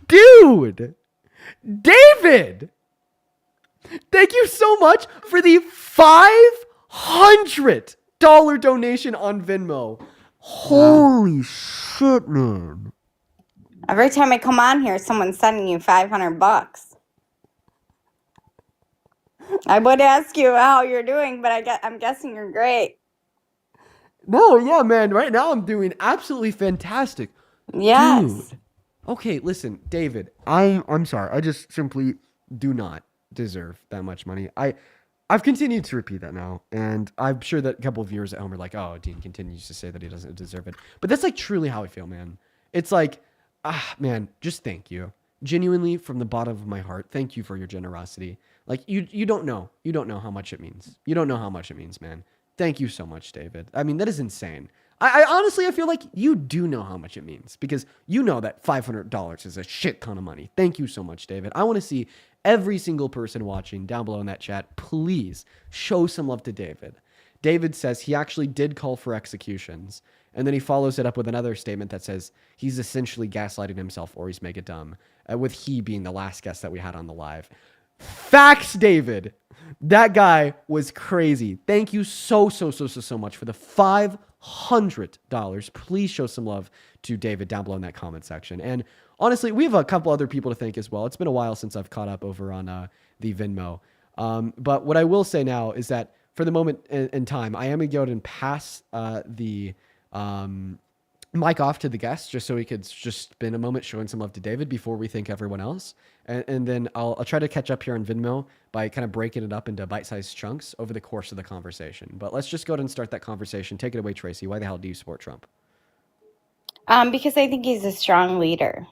Dude. David. Thank you so much for the $500 donation on Venmo. Holy shit, man. Every time I come on here, someone's sending you $500. I would ask you how you're doing, but I'm guessing you're great. No, yeah, man. Right now I'm doing absolutely fantastic. Yes. Dude. Okay, listen, David, I'm sorry. I just simply do not deserve that much money. I've continued to repeat that now, and I'm sure that a couple of viewers at home are like, "Oh, Dean continues to say that he doesn't deserve it," but that's like truly how I feel, man. It's like, man, just thank you, genuinely from the bottom of my heart. Thank you for your generosity. Like you don't know, how much it means. You don't know how much it means, man. Thank you so much, David. I mean, that is insane. I honestly, I feel like you do know how much it means because you know that $500 is a shit ton of money. Thank you so much, David. I want to see every single person watching down below in that chat. Please show some love to David. David says he actually did call for executions. And then he follows it up with another statement that says he's essentially gaslighting himself or he's mega dumb, with he being the last guest that we had on the live. Facts, David. That guy was crazy. Thank you so much for the $500. Please show some love to David down below in that comment section. And honestly, we have a couple other people to thank as well. It's been a while since I've caught up over on the Venmo. But what I will say now is that for the moment in time, I am going to go ahead and pass the mic off to the guest just so we could just spend a moment showing some love to David before we thank everyone else. And then I'll try to catch up here on Venmo by kind of breaking it up into bite-sized chunks over the course of the conversation. But let's just go ahead and start that conversation. Take it away, Tracy. Why the hell do you support Trump? Because I think he's a strong leader.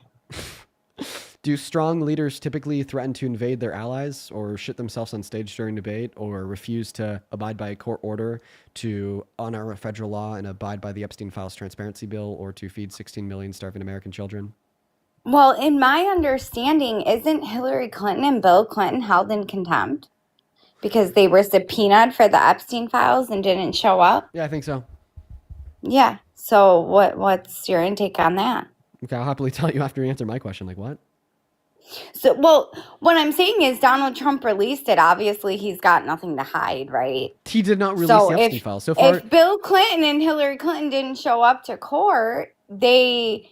Do strong leaders typically threaten to invade their allies or shit themselves on stage during debate or refuse to abide by a court order to honor a federal law and abide by the Epstein Files transparency bill or to feed 16 million starving American children? Well, in my understanding, isn't Hillary Clinton and Bill Clinton held in contempt because they were subpoenaed for the Epstein Files and didn't show up? Yeah, I think so. Yeah. So what's your intake on that? Okay, I'll happily tell you after you answer my question. Like what? So, well, what I'm saying is Donald Trump released it. Obviously, he's got nothing to hide, right? He did not release the Epstein Files. So far, if Bill Clinton and Hillary Clinton didn't show up to court, they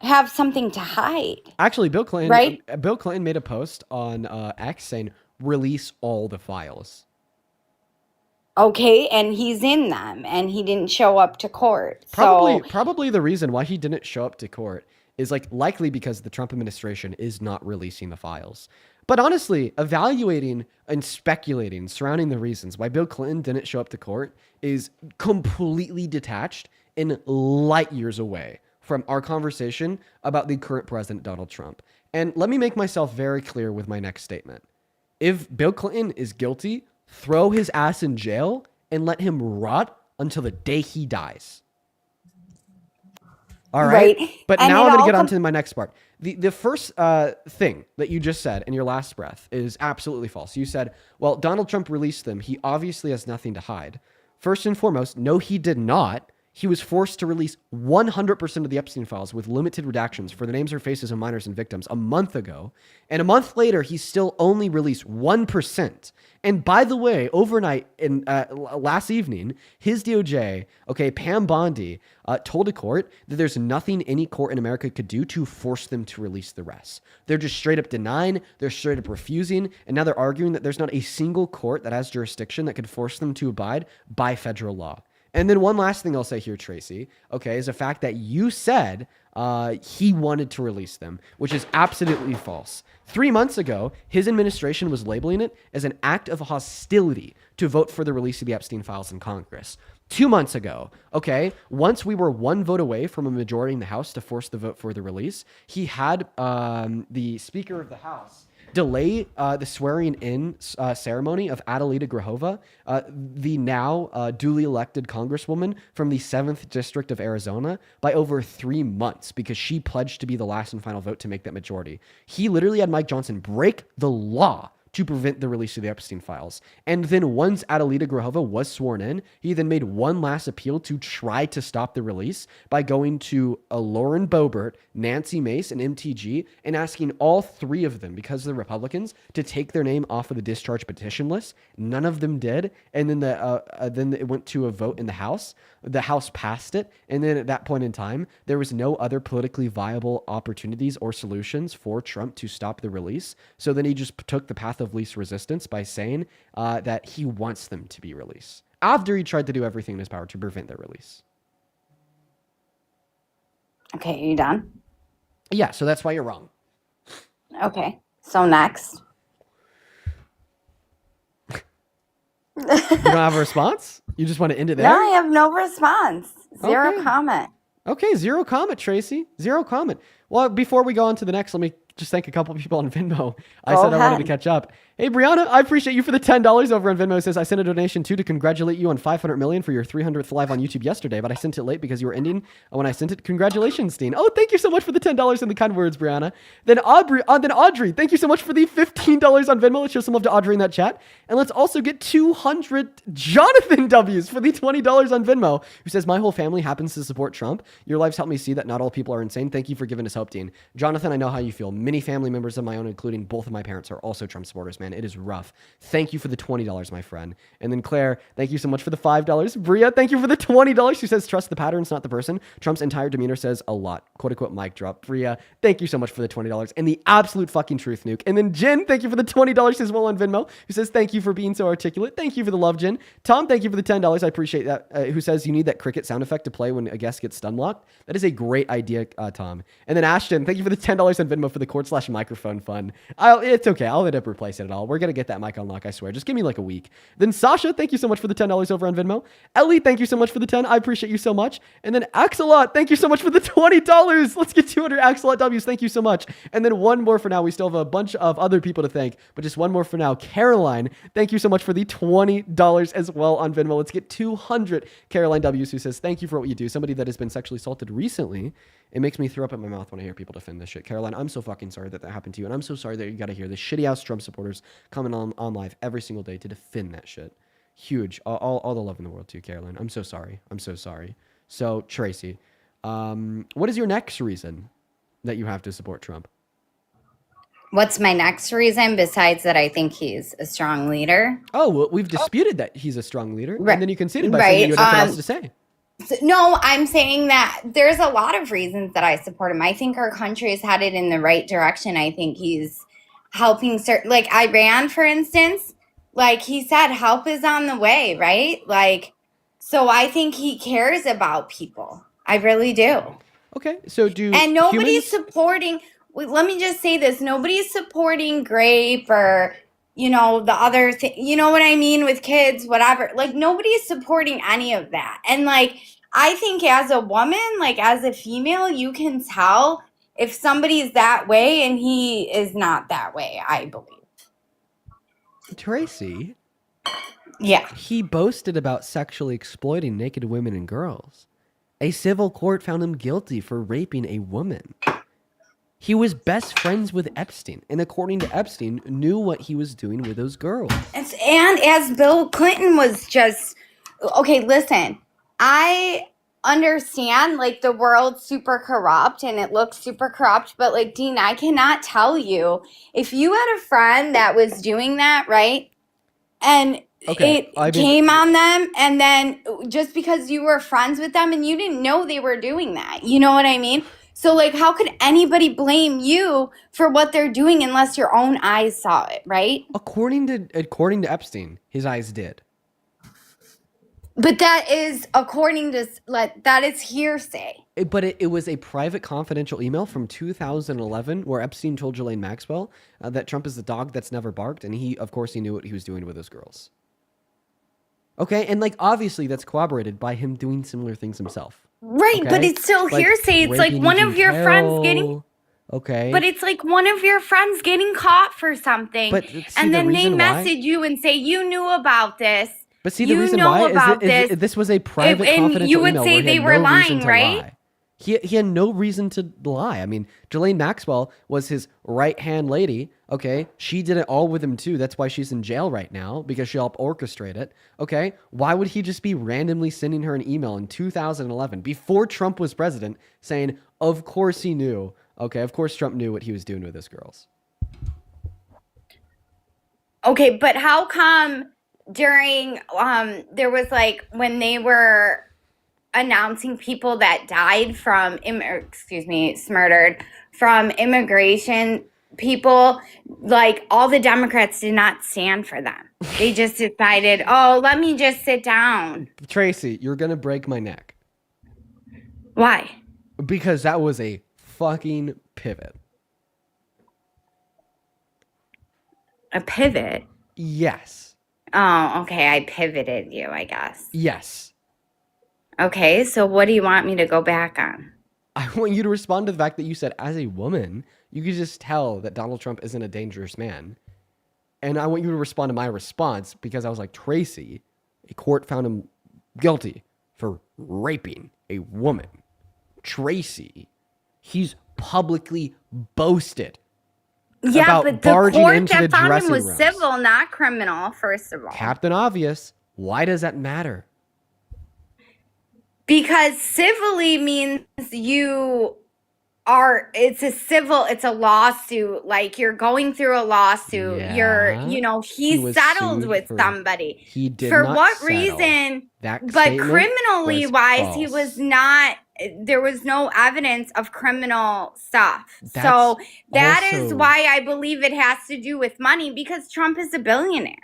have something to hide. Actually, Bill Clinton, right? Bill Clinton made a post on X saying, release all the files. Okay, and he's in them, and he didn't show up to court. Probably the reason why he didn't show up to court is likely because the Trump administration is not releasing the files. But honestly, evaluating and speculating surrounding the reasons why Bill Clinton didn't show up to court is completely detached and light years away from our conversation about the current president, Donald Trump. And let me make myself very clear with my next statement. If Bill Clinton is guilty, throw his ass in jail and let him rot until the day he dies. All right. But now I'm going to get on to my next part. The first thing that you just said in your last breath is absolutely false. You said, well, Donald Trump released them. He obviously has nothing to hide. First and foremost, no, he did not. He was forced to release 100% of the Epstein files with limited redactions for the names or faces of minors and victims a month ago. And a month later, he still only released 1%. And by the way, overnight in last evening, his DOJ, Pam Bondi, told a court that there's nothing any court in America could do to force them to release the rest. They're just straight up denying, they're straight up refusing, and now they're arguing that there's not a single court that has jurisdiction that could force them to abide by federal law. And then one last thing I'll say here, Tracy, is the fact that you said he wanted to release them, which is absolutely false. 3 months ago, his administration was labeling it as an act of hostility to vote for the release of the Epstein files in Congress. 2 months ago, once we were one vote away from a majority in the House to force the vote for the release, he had the Speaker of the House delay the swearing-in ceremony of Adelita Grahova, the now duly elected congresswoman from the 7th District of Arizona, by over 3 months because she pledged to be the last and final vote to make that majority. He literally had Mike Johnson break the law to prevent the release of the Epstein files. And then once Adelita Grahova was sworn in, he then made one last appeal to try to stop the release by going to Lauren Boebert, Nancy Mace, and MTG and asking all three of them, because of the Republicans, to take their name off of the discharge petition list. None of them did. And then then it went to a vote in the House. The House passed it. And then at that point in time, there was no other politically viable opportunities or solutions for Trump to stop the release. So then he just took the path of least resistance by saying that he wants them to be released after he tried to do everything in his power to prevent their release. Okay, are you done? Yeah, so that's why you're wrong. Okay, so next. You don't have a response? You just want to end it there? No, I have no response. Zero Okay. comment. Okay, zero comment, Tracy. Zero comment. Well, before we go on to the next, let me just thank a couple people on Venmo. I Go said I wanted to ahead. catch up. Hey, Brianna, I appreciate you for the $10 over on Venmo. It says, I sent a donation too to congratulate you on 500 million for your 300th live on YouTube yesterday, but I sent it late because you were ending when I sent it. Congratulations, Dean. Oh, thank you so much for the $10 and the kind words, Brianna. Then Audrey, thank you so much for the $15 on Venmo. Let's show some love to Audrey in that chat. And let's also get 200 Jonathan W's for the $20 on Venmo, who says, my whole family happens to support Trump. Your lives helped me see that not all people are insane. Thank you for giving us hope, Dean. Jonathan, I know how you feel. Many family members of my own, including both of my parents, are also Trump supporters, man. It is rough. Thank you for the $20, my friend. And then Claire, thank you so much for the $5. Bria, thank you for the $20. She says, trust the patterns, not the person. Trump's entire demeanor says a lot. Quote unquote mic drop. Bria, thank you so much for the $20 and the absolute fucking truth, Nuke. And then Jen, thank you for the $20 as well on Venmo, who says, thank you for being so articulate. Thank you for the love, Jen. Tom, thank you for the $10. I appreciate that. Who says you need that cricket sound effect to play when a guest gets stun locked. That is a great idea, Tom. And then Ashton, thank you for the $10 on Venmo for the cord/microphone fun. It's okay. I'll end up replacing it all. We're going to get that mic on lock, I swear. Just give me like a week. Then Sasha, thank you so much for the $10 over on Venmo. Ellie, thank you so much for the 10. I appreciate you so much. And then Axelot, thank you so much for the $20. Let's get 200 Axelot W's. Thank you so much. And then one more for now. We still have a bunch of other people to thank, but just one more for now. Caroline, thank you so much for the $20 as well on Venmo. Let's get 200 Caroline W's, who says, thank you for what you do. Somebody that has been sexually assaulted recently. It makes me throw up in my mouth when I hear people defend this shit. Caroline, I'm so fucking sorry that happened to you. And I'm so sorry that you got to hear the shitty ass Trump supporters coming on live every single day to defend that shit. Huge. All the love in the world to you, Caroline. I'm so sorry. I'm so sorry. So, Tracy, what is your next reason that you have to support Trump? What's my next reason besides that I think he's a strong leader? Oh, well, we've disputed that he's a strong leader. Right. And then you conceded by saying that you had nothing else to say. No, I'm saying that there's a lot of reasons that I support him. I think our country is headed in the right direction. I think he's helping like Iran, for instance, like he said, help is on the way, right? Like, so I think he cares about people. I really do. Okay, so and nobody's supporting, let me just say this, nobody's supporting Grape or, you know, the other thing, you know what I mean, with kids, whatever. Like, nobody's supporting any of that. And, like, I think as a woman, like, as a female, you can tell if somebody's that way and he is not that way, I believe. Tracy? Yeah. He boasted about sexually exploiting naked women and girls. A civil court found him guilty for raping a woman. He was best friends with Epstein, and according to Epstein, knew what he was doing with those girls. And as Bill Clinton was just, okay, listen, I understand, like, the world's super corrupt, and it looks super corrupt, but, like, Dean, I cannot tell you, if you had a friend that was doing that, right, and it came on them, and then just because you were friends with them, and you didn't know they were doing that, you know what I mean? So, like, how could anybody blame you for what they're doing unless your own eyes saw it, right? According to Epstein, his eyes did. But that is according to, like, that is hearsay. But it was a private confidential email from 2011 where Epstein told Ghislaine Maxwell that Trump is the dog that's never barked, and he knew what he was doing with those girls. Okay, and, like, obviously that's corroborated by him doing similar things himself. Right, okay? but it's still like hearsay. It's like one of your friends getting... Okay. But it's like one of your friends getting caught for something. But see, and then they message why? you and say, you knew about this. But see, the reason why is this was a private confidential you would email say where he they had were no lying, reason to right? lie. He had no reason to lie. I mean, Ghislaine Maxwell was his right-hand lady, okay? She did it all with him, too. That's why she's in jail right now, because she helped orchestrate it, okay? Why would he just be randomly sending her an email in 2011, before Trump was president, saying, of course he knew, okay? Of course Trump knew what he was doing with his girls. Okay, but how come during, there was, like, when they were announcing people that died from, murdered from immigration people, like, all the Democrats did not stand for them. They just decided, oh, let me just sit down. Tracy, you're going to break my neck. Why? Because that was a fucking pivot. A pivot? Yes. Oh, okay. I pivoted you, I guess. Yes. Okay, so what do you want me to go back on? I want you to respond to the fact that you said, as a woman, you could just tell that Donald Trump isn't a dangerous man. And I want you to respond to my response because I was like, Tracy, a court found him guilty for raping a woman. Tracy, he's publicly boasted Yeah, about but the barging court into the that found him dressing was rooms. civil, not criminal, first of all. Captain Obvious. Why does that matter? Because civilly means it's a lawsuit. Like you're going through a lawsuit. Yeah. He He's was settled sued with for- somebody. He did For not what settle. reason? That But statement criminally was wise, he false. was not. There was no evidence of criminal stuff. That's So that is also- why I believe it has to do with money because Trump is a billionaire.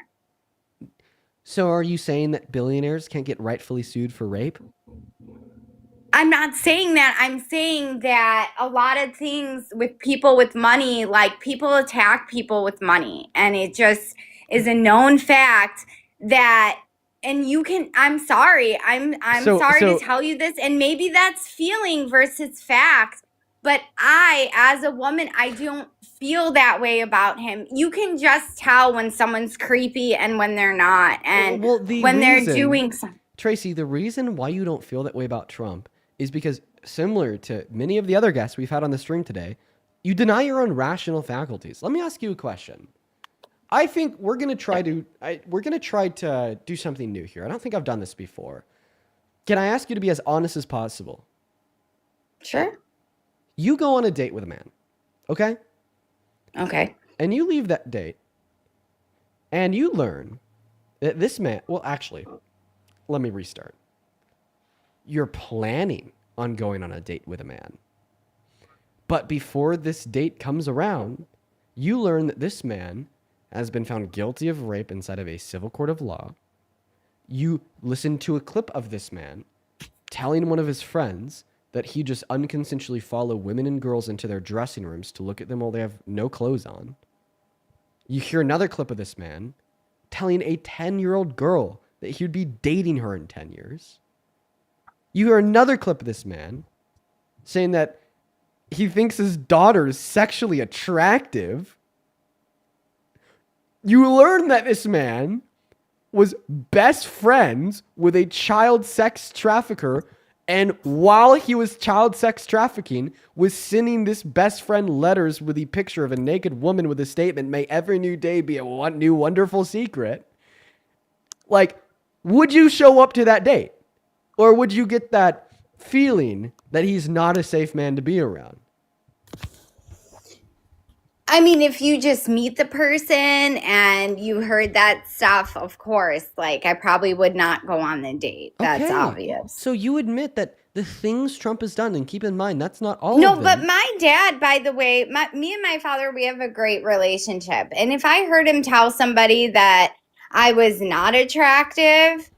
So are you saying that billionaires can't get rightfully sued for rape? I'm not saying that. I'm saying that a lot of things with people with money, like people attack people with money. And it just is a known fact that, and I'm sorry. I'm sorry to tell you this. And maybe that's feeling versus fact. But as a woman, I don't feel that way about him. You can just tell when someone's creepy and when they're not. And when they're doing something. Tracy, the reason why you don't feel that way about Trump is because, similar to many of the other guests we've had on the stream today, you deny your own rational faculties. Let me ask you a question. I think we're gonna try to do something new here. I don't think I've done this before. Can I ask you to be as honest as possible? Sure. You go on a date with a man, okay? Okay. And you leave that date, and you learn that this man, well, actually, let me restart. You're planning on going on a date with a man. But before this date comes around, you learn that this man has been found guilty of rape inside of a civil court of law. You listen to a clip of this man telling one of his friends that he just unconsensually followed women and girls into their dressing rooms to look at them while they have no clothes on. You hear another clip of this man telling a 10-year-old girl that he would be dating her in 10 years. You hear another clip of this man saying that he thinks his daughter is sexually attractive. You learn that this man was best friends with a child sex trafficker, and while he was child sex trafficking, was sending this best friend letters with the picture of a naked woman with a statement, "May every new day be a new wonderful secret." Like, would you show up to that date? Or would you get that feeling that he's not a safe man to be around? I mean, if you just meet the person and you heard that stuff, of course, like I probably would not go on the date. That's Okay. obvious. So you admit that the things Trump has done, and keep in mind, that's not all No, of them. but my dad, by the way, me and my father, we have a great relationship. And if I heard him tell somebody that I was not attractive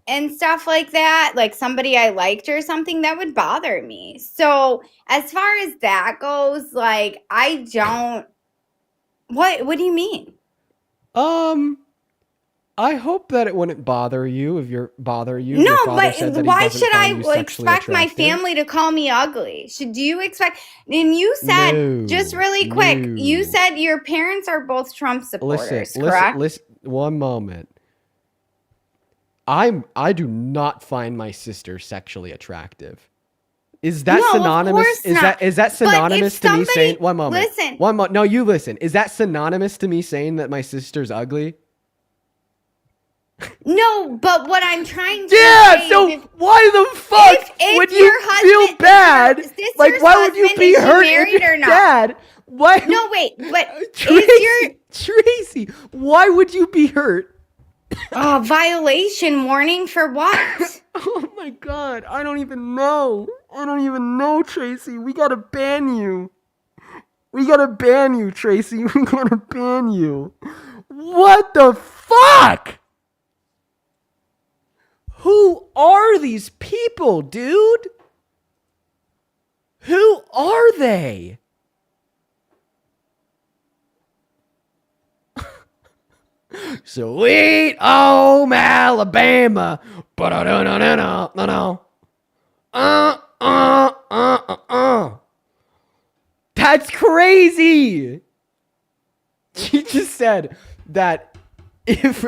and stuff like that, like somebody I liked or something, that would bother me. So as far as that goes, like I don't. What do you mean? I hope that it wouldn't bother you if your father No, said that but he why doesn't should I find you sexually expect my attractive. family to call me ugly? Should you expect? And you said, No, just really quick, you no. said your parents are both Trump supporters, correct? Listen, one moment. I do not find my sister sexually attractive. Is that No, of synonymous? course Is not. that But if synonymous to me somebody- saying one moment? listen. No, you listen. Is that synonymous to me saying that my sister's ugly? No, but what I'm trying to Yeah, say so is why the fuck if would your you husband- feel bad? if your Like, sister's why would you husband, be is she hurt if married your or not? dad? Why? No, wait, but Tracy, Tracy, why would you be hurt? Violation warning for what? Oh my god, I don't even know. I don't even know, Tracy. We gotta ban you. We gotta ban you, Tracy. We gotta ban you. What the fuck? Who are these people, dude? Who are they? Sweet home Alabama. Ba-da-da-da-da-da-da. That's crazy. She just said that if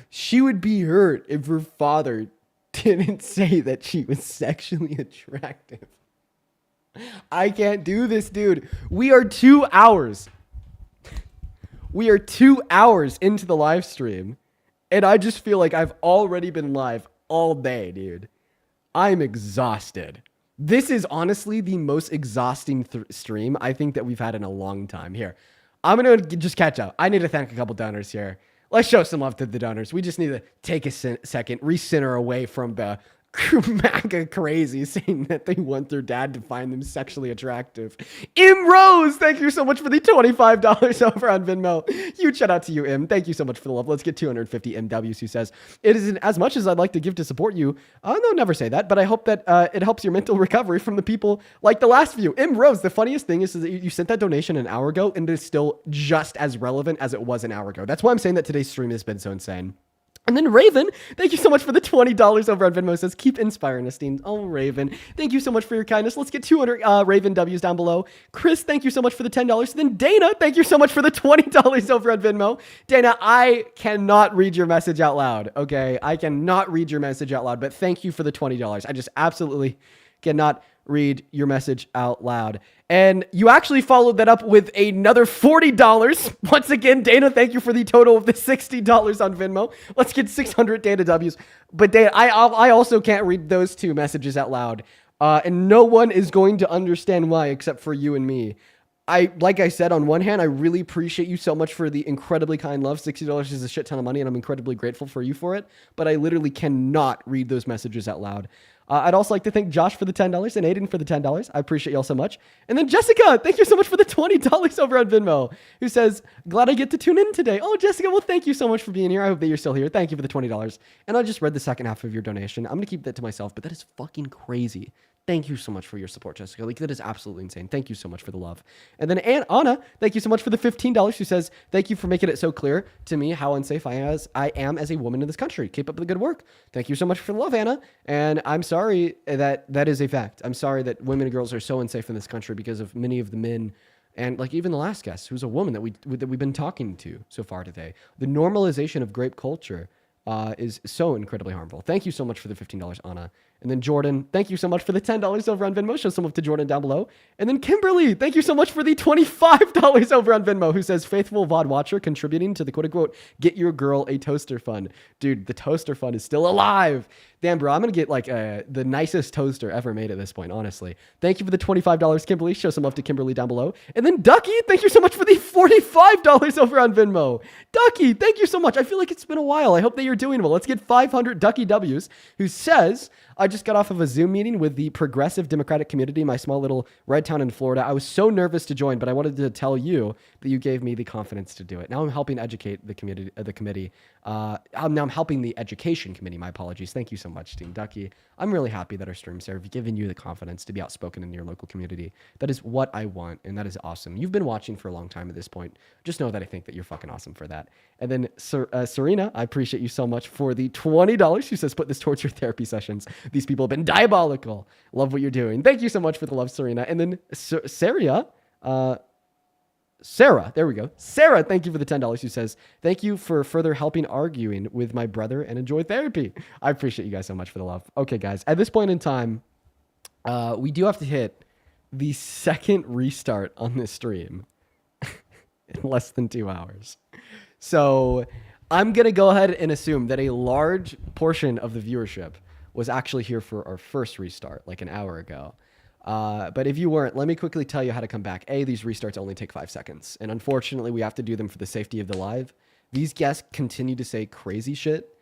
she would be hurt if her father didn't say that she was sexually attractive. I can't do this, dude. We are 2 hours. We are 2 hours into the live stream, and I just feel like I've already been live all day, dude. I'm exhausted. This is honestly the most exhausting stream I think that we've had in a long time. Here, I'm going to just catch up. I need to thank a couple donors here. Let's show some love to the donors. We just need to take a second, recenter away from the MAGA crazy saying that they want their dad to find them sexually attractive. Im Rose, thank you so much for the $25 over on Venmo. Huge shout out to you, Im. Thank you so much for the love. Let's get 250 MWs, who says, it isn't as much as I'd like to give to support you. No, never say that, but I hope that it helps your mental recovery from the people like the last few. Im Rose, the funniest thing is that you sent that donation an hour ago, and it's still just as relevant as it was an hour ago. That's why I'm saying that today's stream has been so insane. And then Raven, thank you so much for the $20 over on Venmo. Says, keep inspiring us, Dean. Oh, Raven, thank you so much for your kindness. Let's get 200 Raven W's down below. Chris, thank you so much for the $10. Then Dana, thank you so much for the $20 over on Venmo. Dana, I cannot read your message out loud, okay? I cannot read your message out loud, but thank you for the $20. I just absolutely cannot read your message out loud. And you actually followed that up with another $40. Once again, Dana, thank you for the total of the $60 on Venmo. Let's get 600 Dana W's. But Dana, I also can't read those two messages out loud. And no one is going to understand why except for you and me. Like I said, on one hand, I really appreciate you so much for the incredibly kind love. $60 is a shit ton of money, and I'm incredibly grateful for you for it. But I literally cannot read those messages out loud. I'd also like to thank Josh for the $10 and Aiden for the $10. I appreciate y'all so much. And then Jessica, thank you so much for the $20 over on Venmo, who says, glad I get to tune in today. Oh, Jessica, well, thank you so much for being here. I hope that you're still here. Thank you for the $20. And I just read the second half of your donation. I'm going to keep that to myself, but that is fucking crazy. Thank you so much for your support, Jessica. Like, that is absolutely insane. Thank you so much for the love. And then Anna, thank you so much for the $15. She says, thank you for making it so clear to me how unsafe I am as a woman in this country. Keep up the good work. Thank you so much for the love, Anna. And I'm sorry that is a fact. I'm sorry that women and girls are so unsafe in this country because of many of the men, and like even the last guest, who's a woman that we've been talking to so far today. The normalization of grape culture is so incredibly harmful. Thank you so much for the $15, Anna. And then Jordan, thank you so much for the $10 over on Venmo. Show some love to Jordan down below. And then Kimberly, thank you so much for the $25 over on Venmo, who says, faithful VOD watcher contributing to the quote-unquote get your girl a toaster fund. Dude, the toaster fund is still alive. Damn, bro, I'm going to get like the nicest toaster ever made at this point, honestly. Thank you for the $25, Kimberly. Show some love to Kimberly down below. And then Ducky, thank you so much for the $45 over on Venmo. Ducky, thank you so much. I feel like it's been a while. I hope that you're doing well. Let's get 500 Ducky W's, who says, I just got off of a Zoom meeting with the progressive Democratic community in my small little red town in Florida. I was so nervous to join, but I wanted to tell you that you gave me the confidence to do it. Now I'm helping educate the committee. Now I'm helping the education committee. My apologies. Thank you so much, Team Ducky. I'm really happy that our streams have given you the confidence to be outspoken in your local community. That is what I want, and that is awesome. You've been watching for a long time at this point. Just know that I think that you're fucking awesome for that. And then Serena, I appreciate you so much for the $20. She says, put this towards your therapy sessions. These people have been diabolical. Love what you're doing. Thank you so much for the love, Serena. And then Sarah, there we go. Sarah, thank you for the $10. Who says, thank you for further helping arguing with my brother and enjoy therapy. I appreciate you guys so much for the love. Okay, guys, at this point in time, we do have to hit the second restart on this stream in less than 2 hours. So I'm going to go ahead and assume that a large portion of the viewership was actually here for our first restart, like an hour ago. But if you weren't, let me quickly tell you how to come back. These restarts only take 5 seconds. And unfortunately, we have to do them for the safety of the live. These guests continue to say crazy shit.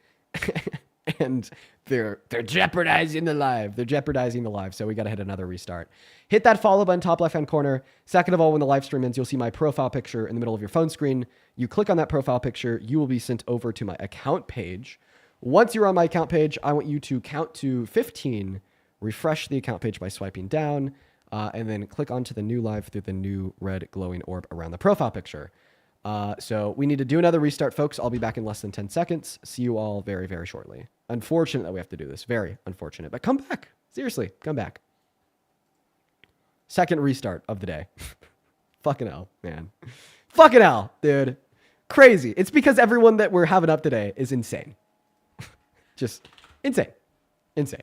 And they're jeopardizing the live. They're jeopardizing the live. So we got to hit another restart. Hit that follow button top left-hand corner. Second of all, when the live stream ends, you'll see my profile picture in the middle of your phone screen. You click on that profile picture. You will be sent over to my account page. Once you're on my account page, I want you to count to 15, refresh the account page by swiping down, and then click onto the new live through the new red glowing orb around the profile picture. So we need to do another restart, folks. I'll be back in less than 10 seconds. See you all very, very shortly. Unfortunate that we have to do this. Very unfortunate. But come back. Seriously, come back. Second restart of the day. Fucking hell, man. Fucking hell, dude. Crazy. It's because everyone that we're having up today is insane. Just insane. Insane.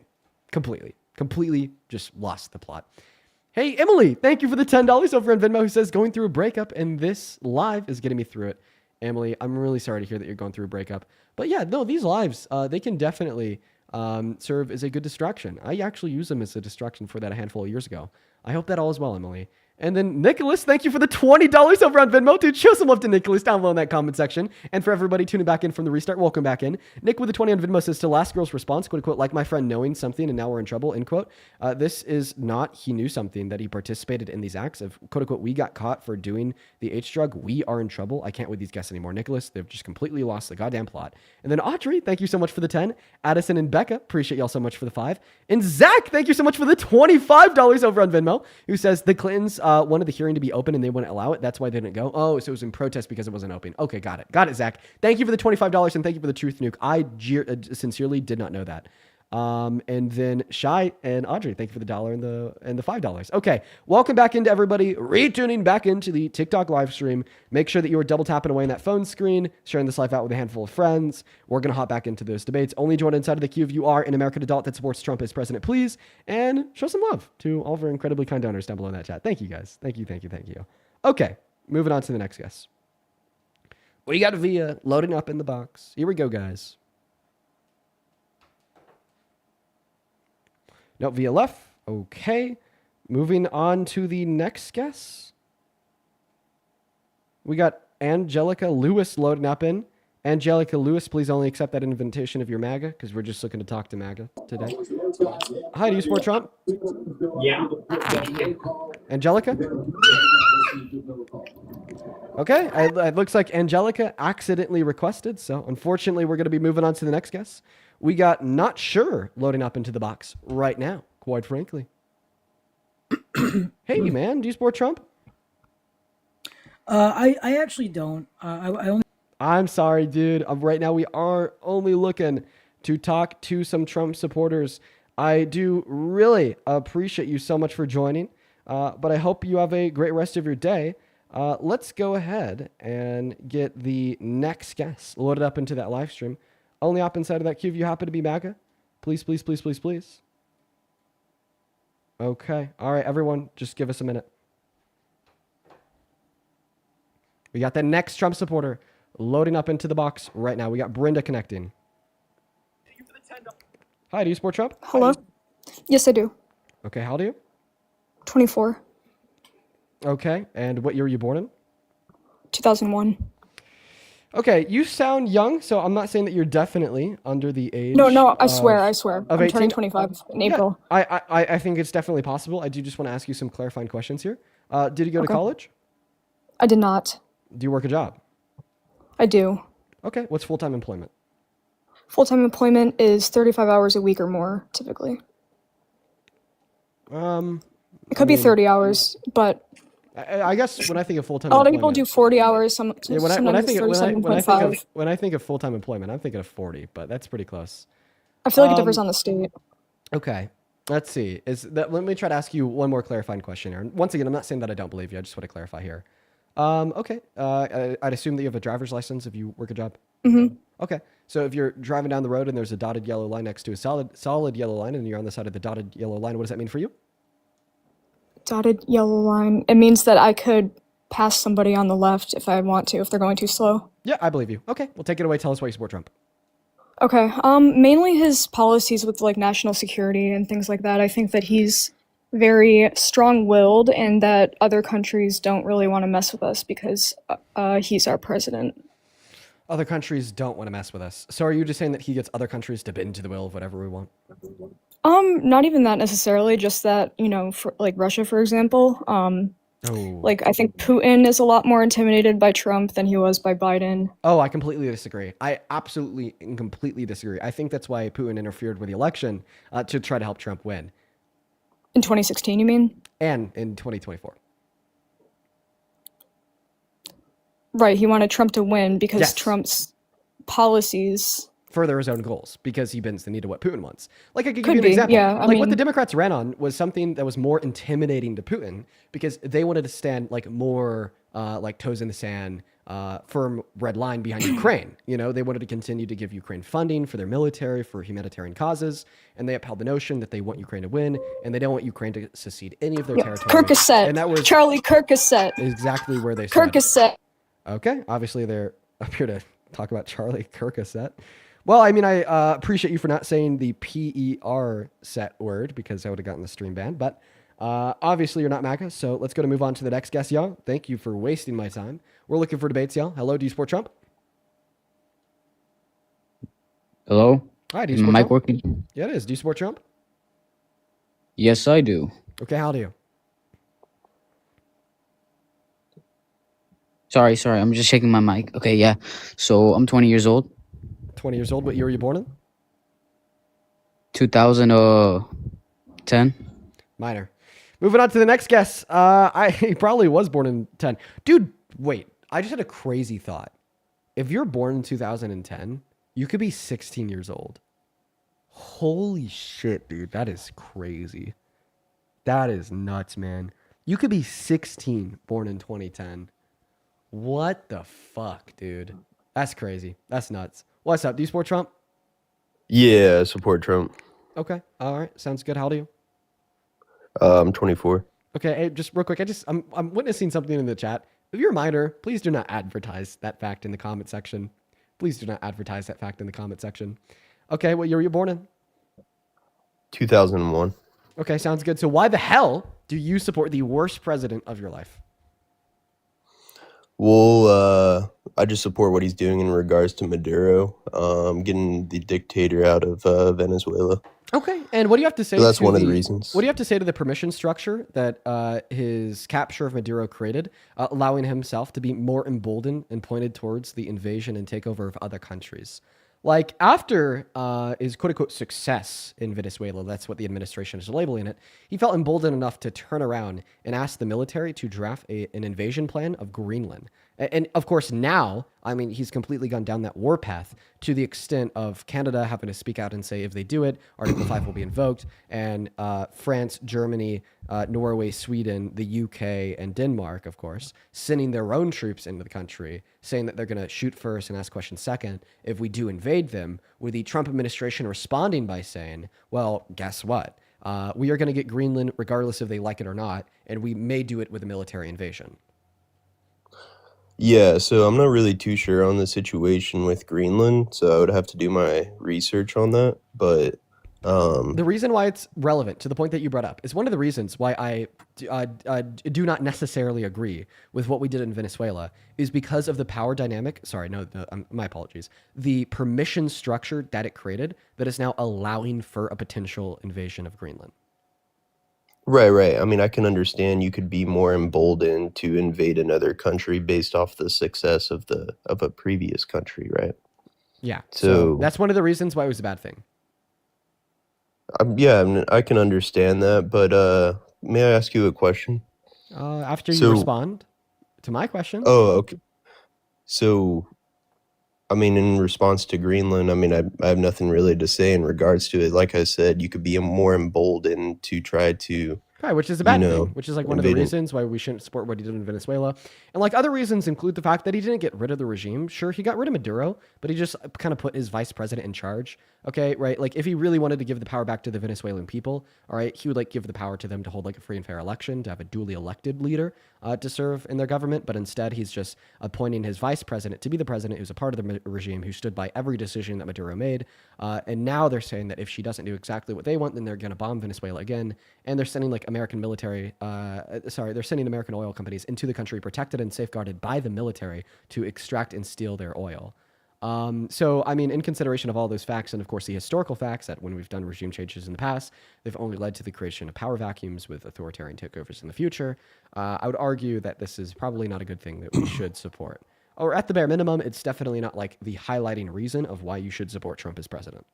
Completely just lost the plot. Hey, Emily, thank you for the $10 over on Venmo, who says going through a breakup, and this live is getting me through it. Emily, I'm really sorry to hear that you're going through a breakup. But yeah, no, these lives, they can definitely serve as a good distraction. I actually used them as a distraction for that a handful of years ago. I hope that all is well, Emily. And then Nicholas, thank you for the $20 over on Venmo. Dude, show some love to Nicholas down below in that comment section. And for everybody tuning back in from the restart, welcome back in. Nick with the 20 on Venmo says, to last girl's response, quote unquote, like my friend knowing something and now we're in trouble, end quote. This is not he knew something, that he participated in these acts of, quote unquote, we got caught for doing the H drug. We are in trouble. I can't with these guests anymore. Nicholas, they've just completely lost the goddamn plot. And then Audrey, thank you so much for the 10. Addison and Becca, appreciate y'all so much for the 5. And Zach, thank you so much for the $25 over on Venmo, who says the Clintons wanted the hearing to be open and they wouldn't allow it. That's why they didn't go. Oh, so it was in protest because it wasn't open. Okay, got it. Got it, Zach. Thank you for the $25 and thank you for the truth nuke. I sincerely did not know that. And then Shy and Audrey, thank you for the $1 and the $5. Okay, welcome back into everybody, retuning back into the TikTok live stream. Make sure that you are double tapping away on that phone screen, sharing this live out with a handful of friends. We're going to hop back into those debates. Only join inside of the queue if you are an American adult that supports Trump as president, please. And show some love to all of our incredibly kind donors down below in that chat. Thank you, guys. Thank you. Okay, moving on to the next guest. We got Via loading up in the box. Here we go, guys. No, Via left. Okay. Moving on to the next guest. We got Angelica Lewis loading up in. Angelica Lewis, please only accept that invitation if you're MAGA, because we're just looking to talk to MAGA today. Hi, do you support Trump? Yeah. Angelica? Okay, it looks like Angelica accidentally requested, so unfortunately we're going to be moving on to the next guest. We got Not Sure loading up into the box right now, quite frankly. Hey, man, do you support Trump? I actually don't. I only. I'm sorry, dude. Right now we are only looking to talk to some Trump supporters. I do really appreciate you so much for joining, but I hope you have a great rest of your day. Let's go ahead and get the next guest loaded up into that live stream. Only up inside of that queue if you happen to be MAGA. Please, please, please, please, please. Okay. All right, everyone, just give us a minute. We got the next Trump supporter loading up into the box right now. We got Brenda connecting. Hi, do you support Trump? Hello? Yes, I do. Okay, how old are you? 24. Okay, and what year were you born in? 2001. Okay, you sound young, so I'm not saying that you're definitely under the age. No, I swear. Of I'm 18? turning 25 in April. I think it's definitely possible. I do just want to ask you some clarifying questions here. Did you go to college? I did not. Do you work a job? I do. Okay, what's full-time employment? Full-time employment is 35 hours a week or more, typically. It could be 30 hours, but I guess when I think of full-time a lot of employment, people do 40 hours, when sometimes it's 37.5. when I think of full-time employment, I'm thinking of 40, but that's pretty close. I feel like it differs on the state. Okay, let's see. Let me try to ask you one more clarifying question here. And once again, I'm not saying that I don't believe you. I just want to clarify here. Okay. I'd assume that you have a driver's license if you work a job. Mm-hmm. Okay. So if you're driving down the road and there's a dotted yellow line next to a solid yellow line and you're on the side of the dotted yellow line, what does that mean for you? Dotted yellow line. It means that I could pass somebody on the left if I want to, if they're going too slow. Yeah, I believe you. Okay. Well, take it away. Tell us why you support Trump. Okay. Mainly his policies with like national security and things like that. I think that he's very strong-willed and that other countries don't really want to mess with us because he's our president. Other countries don't want to mess with us. So are you just saying that he gets other countries to bend to the will of whatever we want? Not even that necessarily, just that, for like Russia, for example, like I think Putin is a lot more intimidated by Trump than he was by Biden. Oh, I completely disagree. I absolutely and completely disagree. I think that's why Putin interfered with the election to try to help Trump win. In 2016, you mean? And in 2024. Right, he wanted Trump to win because Yes. Trump's policies. Further his own goals because he bends the knee to what Putin wants. Like I could give Could you an be, example. yeah, I Like what the mean- Democrats ran on was something that was more intimidating to Putin because they wanted to stand like more like toes in the sand, firm red line behind Ukraine. You know, they wanted to continue to give Ukraine funding for their military, for humanitarian causes, and they upheld the notion that they want Ukraine to win and they don't want Ukraine to secede any of their territory. Percocet. And that was Charlie Percocet. exactly where they stood. Percocet. Okay, obviously they're up here to talk about Charlie Percocet. Well, I mean, I appreciate you for not saying the PER set word because I would have gotten the stream banned. But obviously you're not MAGA, so let's go to move on to the next guest, y'all. Thank you for wasting my time. We're looking for debates, y'all. Hello, do you support Trump? Hello? Hi, do you Is my support mic Trump? working? Yeah, it is. Do you support Trump? Yes, I do. Okay, how do you? Sorry, I'm just checking my mic. Okay, yeah. So I'm 20 years old. 20 years old. What year were you born in? 2010. Minor. Moving on to the next guest. He probably was born in 10. Dude, wait. I just had a crazy thought. If you're born in 2010, you could be 16 years old. Holy shit, dude. That is crazy. That is nuts, man. You could be 16 born in 2010. What the fuck, dude? That's crazy. That's nuts. What's up? Do you support Trump? Yeah, I support Trump. Okay. All right. Sounds good. How old are you? I'm 24. Okay. Hey, just real quick. I'm witnessing something in the chat. If you're a minor, please do not advertise that fact in the comment section. Please do not advertise that fact in the comment section. Okay. What year were you born in? 2001. Okay. Sounds good. So why the hell do you support the worst president of your life? Well, I just support what he's doing in regards to Maduro, getting the dictator out of Venezuela. Okay, and what do you have to say? So that's to one of the reasons. What do you have to say to the permission structure that his capture of Maduro created, allowing himself to be more emboldened and pointed towards the invasion and takeover of other countries? Like after his quote unquote success in Venezuela, that's what the administration is labeling it, he felt emboldened enough to turn around and ask the military to draft an invasion plan of Greenland. And of course, now, I mean, he's completely gone down that war path to the extent of Canada having to speak out and say if they do it, Article 5 will be invoked. And France, Germany, Norway, Sweden, the UK, and Denmark, of course, sending their own troops into the country, saying that they're going to shoot first and ask questions second if we do invade them, with the Trump administration responding by saying, well, guess what? We are going to get Greenland regardless if they like it or not, and we may do it with a military invasion. Yeah, so I'm not really too sure on the situation with Greenland, so I would have to do my research on that. But the reason why it's relevant to the point that you brought up is one of the reasons why I do not necessarily agree with what we did in Venezuela is because of the power dynamic. Sorry, no, my apologies. The permission structure that it created that is now allowing for a potential invasion of Greenland. right. I mean, I can understand you could be more emboldened to invade another country based off the success of a previous country, right? Yeah. So that's one of the reasons why it was a bad thing. yeah, I mean, I can understand that, but may I ask you a question? After you So, respond to my question. oh, okay. So, I mean, in response to Greenland, I mean, I have nothing really to say in regards to it. Like I said, you could be more emboldened to try to, Right, which is a bad you know, thing, which is like one of the invade it. reasons why we shouldn't support what he did in Venezuela. And like other reasons include the fact that he didn't get rid of the regime. Sure, he got rid of Maduro, but he just kind of put his vice president in charge. Okay, right? Like if he really wanted to give the power back to the Venezuelan people, all right, he would like give the power to them to hold like a free and fair election, to have a duly elected leader to serve in their government. But instead, he's just appointing his vice president to be the president who's a part of the regime, who stood by every decision that Maduro made. And now they're saying that if she doesn't do exactly what they want, then they're going to bomb Venezuela again. And they're sending like American military, they're sending American oil companies into the country protected and safeguarded by the military to extract and steal their oil. So, I mean, in consideration of all those facts and, of course, the historical facts that when we've done regime changes in the past, they've only led to the creation of power vacuums with authoritarian takeovers in the future, I would argue that this is probably not a good thing that we should support. Or at the bare minimum, it's definitely not like the highlighting reason of why you should support Trump as president.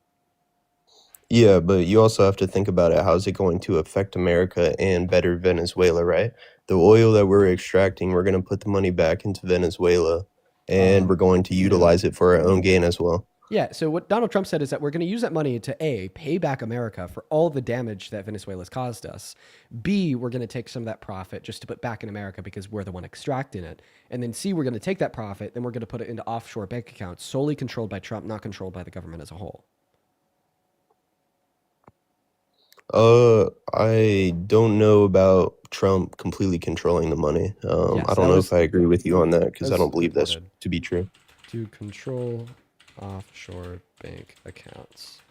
Yeah, but you also have to think about it. How's it going to affect America and better Venezuela, right? The oil that we're extracting, we're going to put the money back into Venezuela. and we're going to utilize it for our own gain as well. Yeah, so what Donald Trump said is that we're going to use that money to A, pay back America for all the damage that Venezuela's caused us. B, we're going to take some of that profit just to put back in America because we're the one extracting it. And then C, we're going to take that profit, then we're going to put it into offshore bank accounts solely controlled by Trump, not controlled by the government as a whole. I don't know about Trump completely controlling the money. Yes, I don't know if I agree with you on that because I don't believe that's reported. to be true. To control offshore bank accounts.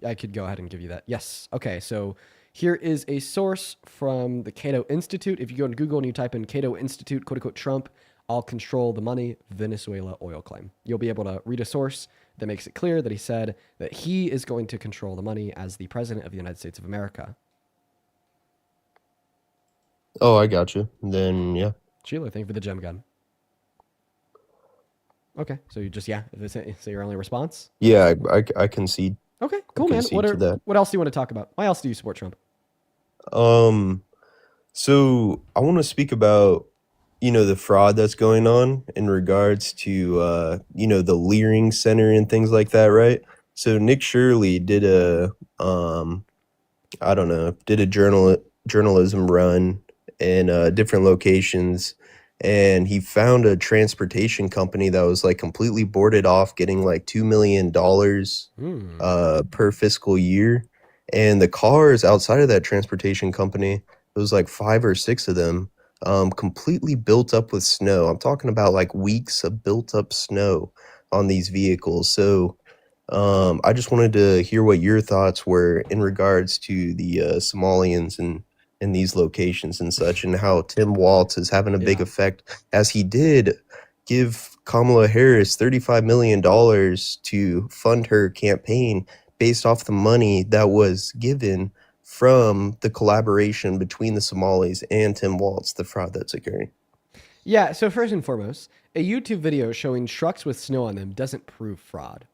I could go ahead and give you that. Yes. Okay, so here is a source from the Cato Institute. If you go to Google and you type in Cato Institute, quote unquote, Trump, I'll control the money, Venezuela oil claim. You'll be able to read a source that makes it clear that he said that he is going to control the money as the president of the United States of America. Oh, I got you. Then, yeah. Sheila, thank you for the gem gun. Okay, so you just, so your only response? Yeah, I concede. Okay, cool, man. Concede to that. What else do you want to talk about? Why else do you support Trump? So I want to speak about, the fraud that's going on in regards to, the Leering Center and things like that, right? So Nick Shirley did a journalism run in different locations, and he found a transportation company that was like completely boarded off, getting like $2 million per fiscal year. And the cars outside of that transportation company, it was like 5 or 6 of them, completely built up with snow. I'm talking about like weeks of built up snow on these vehicles. So I just wanted to hear what your thoughts were in regards to the Somalians and in these locations and such, and how Tim Walz is having a big effect, as he did give Kamala Harris $35 million to fund her campaign based off the money that was given from the collaboration between the Somalis and Tim Walz, the fraud that's occurring. Yeah, so first and foremost, a YouTube video showing trucks with snow on them doesn't prove fraud.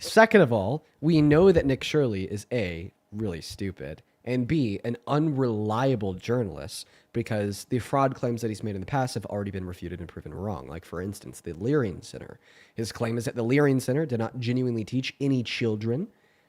Second of all, we know that Nick Shirley is A, really stupid, and B, an unreliable journalist, because the fraud claims that he's made in the past have already been refuted and proven wrong. Like, for instance, the Leering Center. His claim is that the Leering Center did not genuinely teach any children.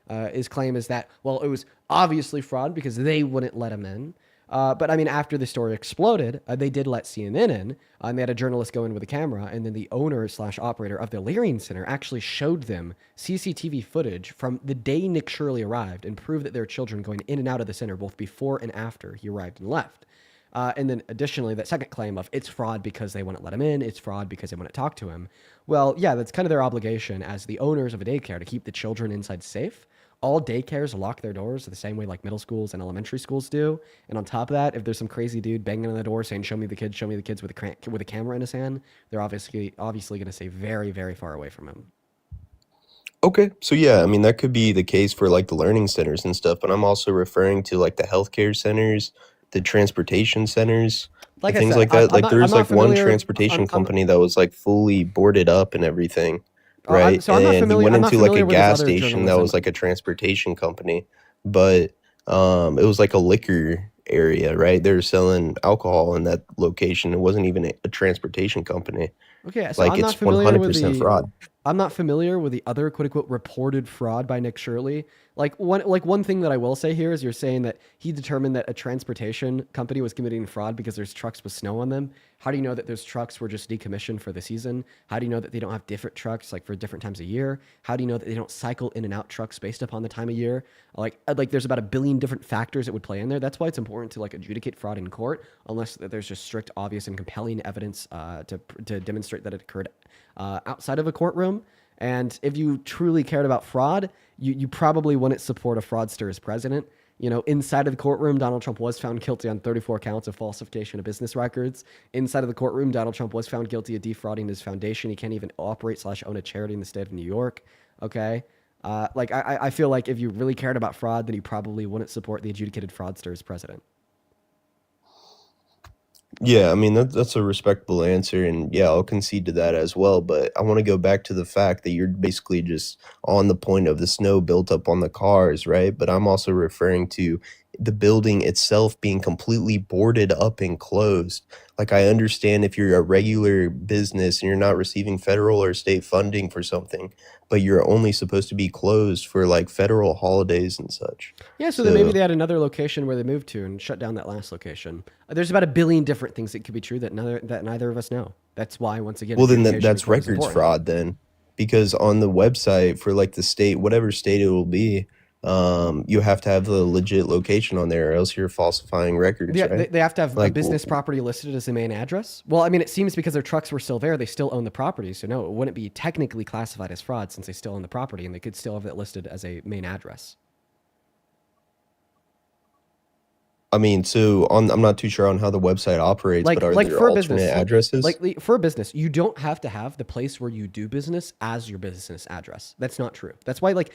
His claim is that, well, it was obviously fraud because they wouldn't let him in. But I mean, after the story exploded, they did let CNN in, and they had a journalist go in with a camera, and then the owner/operator of the Leering Center actually showed them CCTV footage from the day Nick Shirley arrived and proved that there were children going in and out of the center both before and after he arrived and left. And then additionally, that second claim of it's fraud because they wouldn't let him in, it's fraud because they wouldn't talk to him. Well, yeah, that's kind of their obligation as the owners of a daycare to keep the children inside safe. All daycares lock their doors the same way like middle schools and elementary schools do. And on top of that, if there's some crazy dude banging on the door saying, show me the kids with a camera in his hand, they're obviously going to stay very, very far away from him. Okay, so yeah, I mean, that could be the case for like the learning centers and stuff, but I'm also referring to like the healthcare centers, the transportation centers, like things said, like that. Like there's like one familiar- transportation company that was like fully boarded up and everything. Right, I'm not and he familiar- went I'm not into like a familiar with this gas other station that journalism. was like a transportation company, but it was like a liquor area, right? They were selling alcohol in that location. It wasn't even a transportation company. Okay, so Like I'm not it's familiar with 100% fraud. I'm not familiar with the other quote unquote reported fraud by Nick Shirley. Like one thing that I will say here is you're saying that he determined that a transportation company was committing fraud because there's trucks with snow on them. How do you know that those trucks were just decommissioned for the season? How do you know that they don't have different trucks like for different times of year? How do you know that they don't cycle in and out trucks based upon the time of year? Like there's about 1 billion different factors that would play in there. That's why it's important to like adjudicate fraud in court, unless there's just strict, obvious, and compelling evidence to demonstrate that it occurred outside of a courtroom. And if you truly cared about fraud, you probably wouldn't support a fraudster as president. You know, inside of the courtroom, Donald Trump was found guilty on 34 counts of falsification of business records. Inside of the courtroom, Donald Trump was found guilty of defrauding his foundation. He can't even operate/own a charity in the state of New York. Okay. I feel like if you really cared about fraud, then you probably wouldn't support the adjudicated fraudster as president. Yeah, I mean that's a respectable answer, and yeah, I'll concede to that as well. But I want to go back to the fact that you're basically just on the point of the snow built up on the cars, right? But I'm also referring to the building itself being completely boarded up and closed. Like, I understand if you're a regular business and you're not receiving federal or state funding for something, but you're only supposed to be closed for like federal holidays and such. Yeah, so then maybe they had another location where they moved to and shut down that last location. There's about a billion different things that could be true that neither of us know. That's why, once again, Well, then adjudication that's becomes records important. fraud then, because on the website for like the state, whatever state it will be, you have to have the legit location on there, or else you're falsifying records, Yeah, right? they have to have a Like, business property listed as the main address. Well, I mean, it seems because their trucks were still there, they still own the property. So no, it wouldn't be technically classified as fraud since they still own the property and they could still have it listed as a main address. I mean, so I'm not too sure on how the website operates, but are there for a alternate business, addresses? for a business, you don't have to have the place where you do business as your business address. That's not true. That's why, like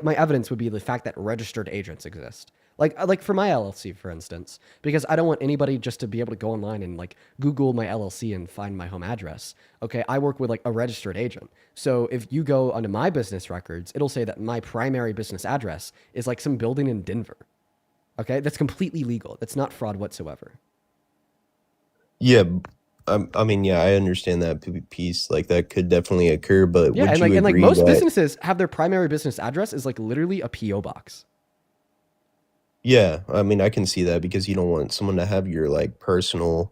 my evidence would be the fact that registered agents exist. Like for my LLC, for instance, because I don't want anybody just to be able to go online and like Google my LLC and find my home address. Okay, I work with like a registered agent. So if you go onto my business records, it'll say that my primary business address is like some building in Denver. Okay, that's completely legal. That's not fraud whatsoever. Yeah, I mean, yeah, I understand that piece. Like, that could definitely occur, but Yeah, would and you like agree most that? businesses have their primary business address is like literally a PO box. Yeah, I mean, I can see that because you don't want someone to have your like personal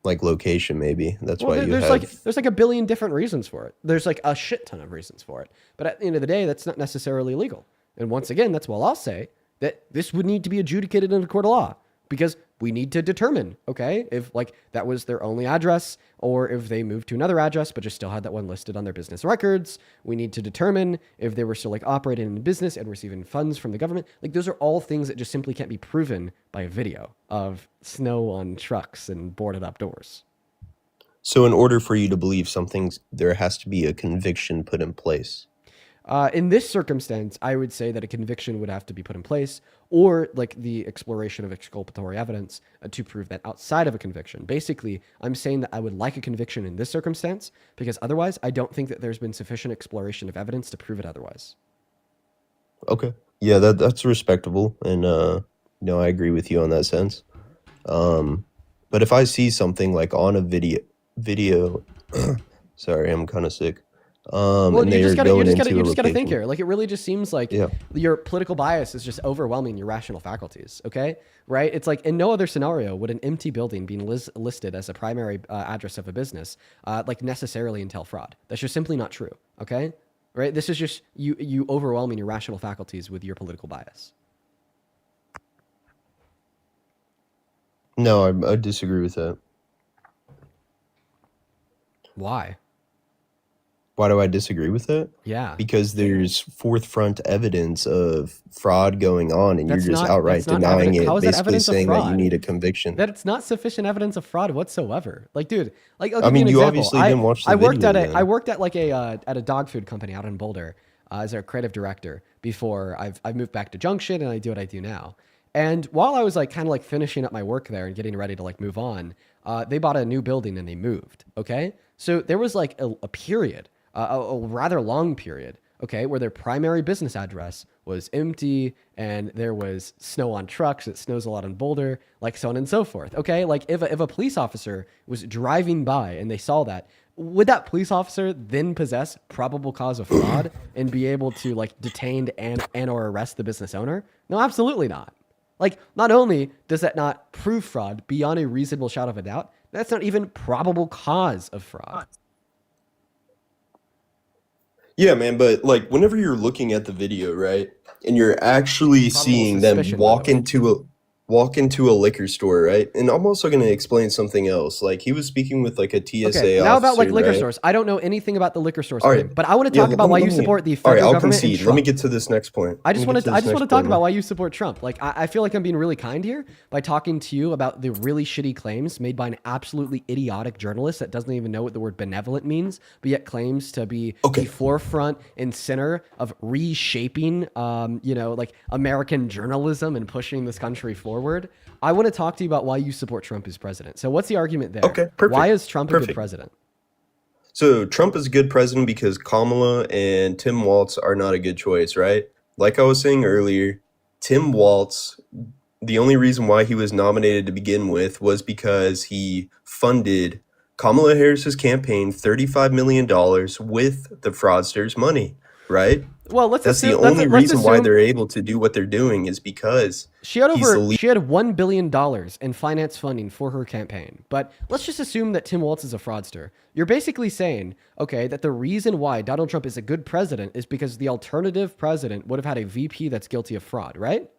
like location. Maybe that's Well, why you there's have. like a billion different reasons for it. There's like a shit ton of reasons for it. But at the end of the day, that's not necessarily legal. And once again, that's why I'll say that this would need to be adjudicated in a court of law because we need to determine, okay, if like that was their only address or if they moved to another address but just still had that one listed on their business records. We need to determine if they were still like operating in business and receiving funds from the government. Like those are all things that just simply can't be proven by a video of snow on trucks and boarded up doors. So, in order for you to believe something's, there has to be a conviction put in place. In this circumstance, I would say that a conviction would have to be put in place or like the exploration of exculpatory evidence to prove that outside of a conviction. Basically, I'm saying that I would like a conviction in this circumstance because otherwise I don't think that there's been sufficient exploration of evidence to prove it otherwise. Okay. Yeah, that's respectable, and no, I agree with you on that sense. But if I see something like on a video, sorry, I'm kind of sick. Well, And you they just are gotta, going you into a just gotta think location. here. Like it really just seems like Yeah. your political bias is just overwhelming your rational faculties. Okay, right? It's like in no other scenario would an empty building being listed as a primary address of a business like necessarily entail fraud. That's just simply not true. Okay, right? This is just you overwhelming your rational faculties with your political bias. No, I disagree with that. Why? Why do I disagree with that? Yeah. Because there's forthfront evidence of fraud going on, and That's you're just not outright that's not denying evidence. it, How is that basically evidence of saying that you fraud? need a conviction. That it's not sufficient evidence of fraud whatsoever. Like, dude, like I'll I give mean, you you an example. obviously didn't watch the I worked video at then. I worked at like at a dog food company out in Boulder as a creative director before I've moved back to Junction and I do what I do now. And while I was like kind of like finishing up my work there and getting ready to like move on, they bought a new building and they moved. Okay, so there was like a period, a rather long period, okay, where their primary business address was empty and there was snow on trucks. It snows a lot in Boulder, like so on and so forth. Okay, like if a police officer was driving by and they saw that, would that police officer then possess probable cause of fraud and be able to like detain and or arrest the business owner? No, absolutely not. Like, not only does that not prove fraud beyond a reasonable shadow of a doubt, that's not even probable cause of fraud. Yeah, man, but like whenever you're looking at the video, right, and you're actually seeing them suspicion, by the way. walk into a liquor store, right? And I'm also going to explain something else. Like, he was speaking with like a TSA Okay, now about like officer, liquor right? stores. I don't know anything about the liquor store All scheme, right. but I want to Yeah, talk about why you let me- support the all right, federal I'll government and concede. Trump. Let me get to this next point. I just Let me want get to this next talk point, about man. why you support Trump. Like I feel like I'm being really kind here by talking to you about the really shitty claims made by an absolutely idiotic journalist that doesn't even know what the word benevolent means, but yet claims to be the forefront and center of reshaping, like American journalism and pushing this country forward. I want to talk to you about why you support Trump as president. So what's the argument there? Okay, perfect. Why is Trump a good Perfect. president? So Trump is a good president because Kamala and Tim Walz are not a good choice, right? Like I was saying earlier, Tim Walz, the only reason why he was nominated to begin with was because he funded Kamala Harris's campaign $35 million with the fraudsters' money, right? Well, let's That's the assume only let's reason why assume they're able to do what they're doing is because she had he's the lead. she had $1 billion in finance funding for her campaign. But let's just assume that Tim Walz is a fraudster. You're basically saying, okay, that the reason why Donald Trump is a good president is because the alternative president would have had a VP that's guilty of fraud, right?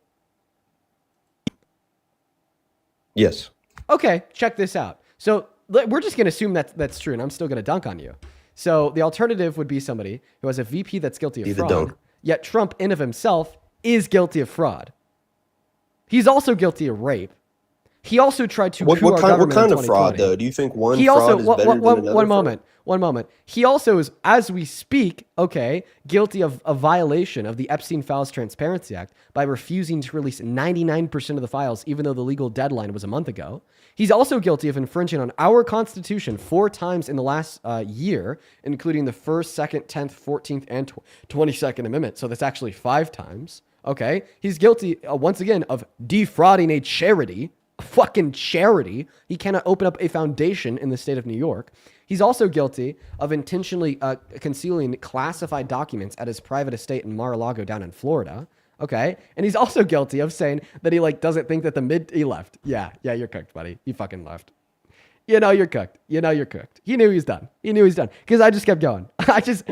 Yes. Okay, check this out. So we're just going to assume that that's true, and I'm still going to dunk on you. So the alternative would be somebody who has a VP that's guilty of fraud, yet Trump in of himself is guilty of fraud. He's also guilty of rape. He also tried to coup our government what kind in of fraud, 2020. though? Do you think one He fraud also, is better than another one fraud? moment. He also is, as we speak, okay, guilty of a violation of the Epstein Files Transparency Act by refusing to release 99% of the files, even though the legal deadline was a month ago. He's also guilty of infringing on our Constitution 4 times in the last year, including the 1st, 2nd, 10th, 14th, and 22nd Amendment. So that's actually 5 times. Okay, he's guilty once again of defrauding a charity. Fucking charity. He cannot open up a foundation in the state of New York. He's also guilty of intentionally concealing classified documents at his private estate in Mar-a-Lago down in Florida. Okay. And he's also guilty of saying that he doesn't think that he left. Yeah, you're cooked, buddy. You fucking left. You're cooked. You're cooked. He knew he was done. Because I just kept going. I just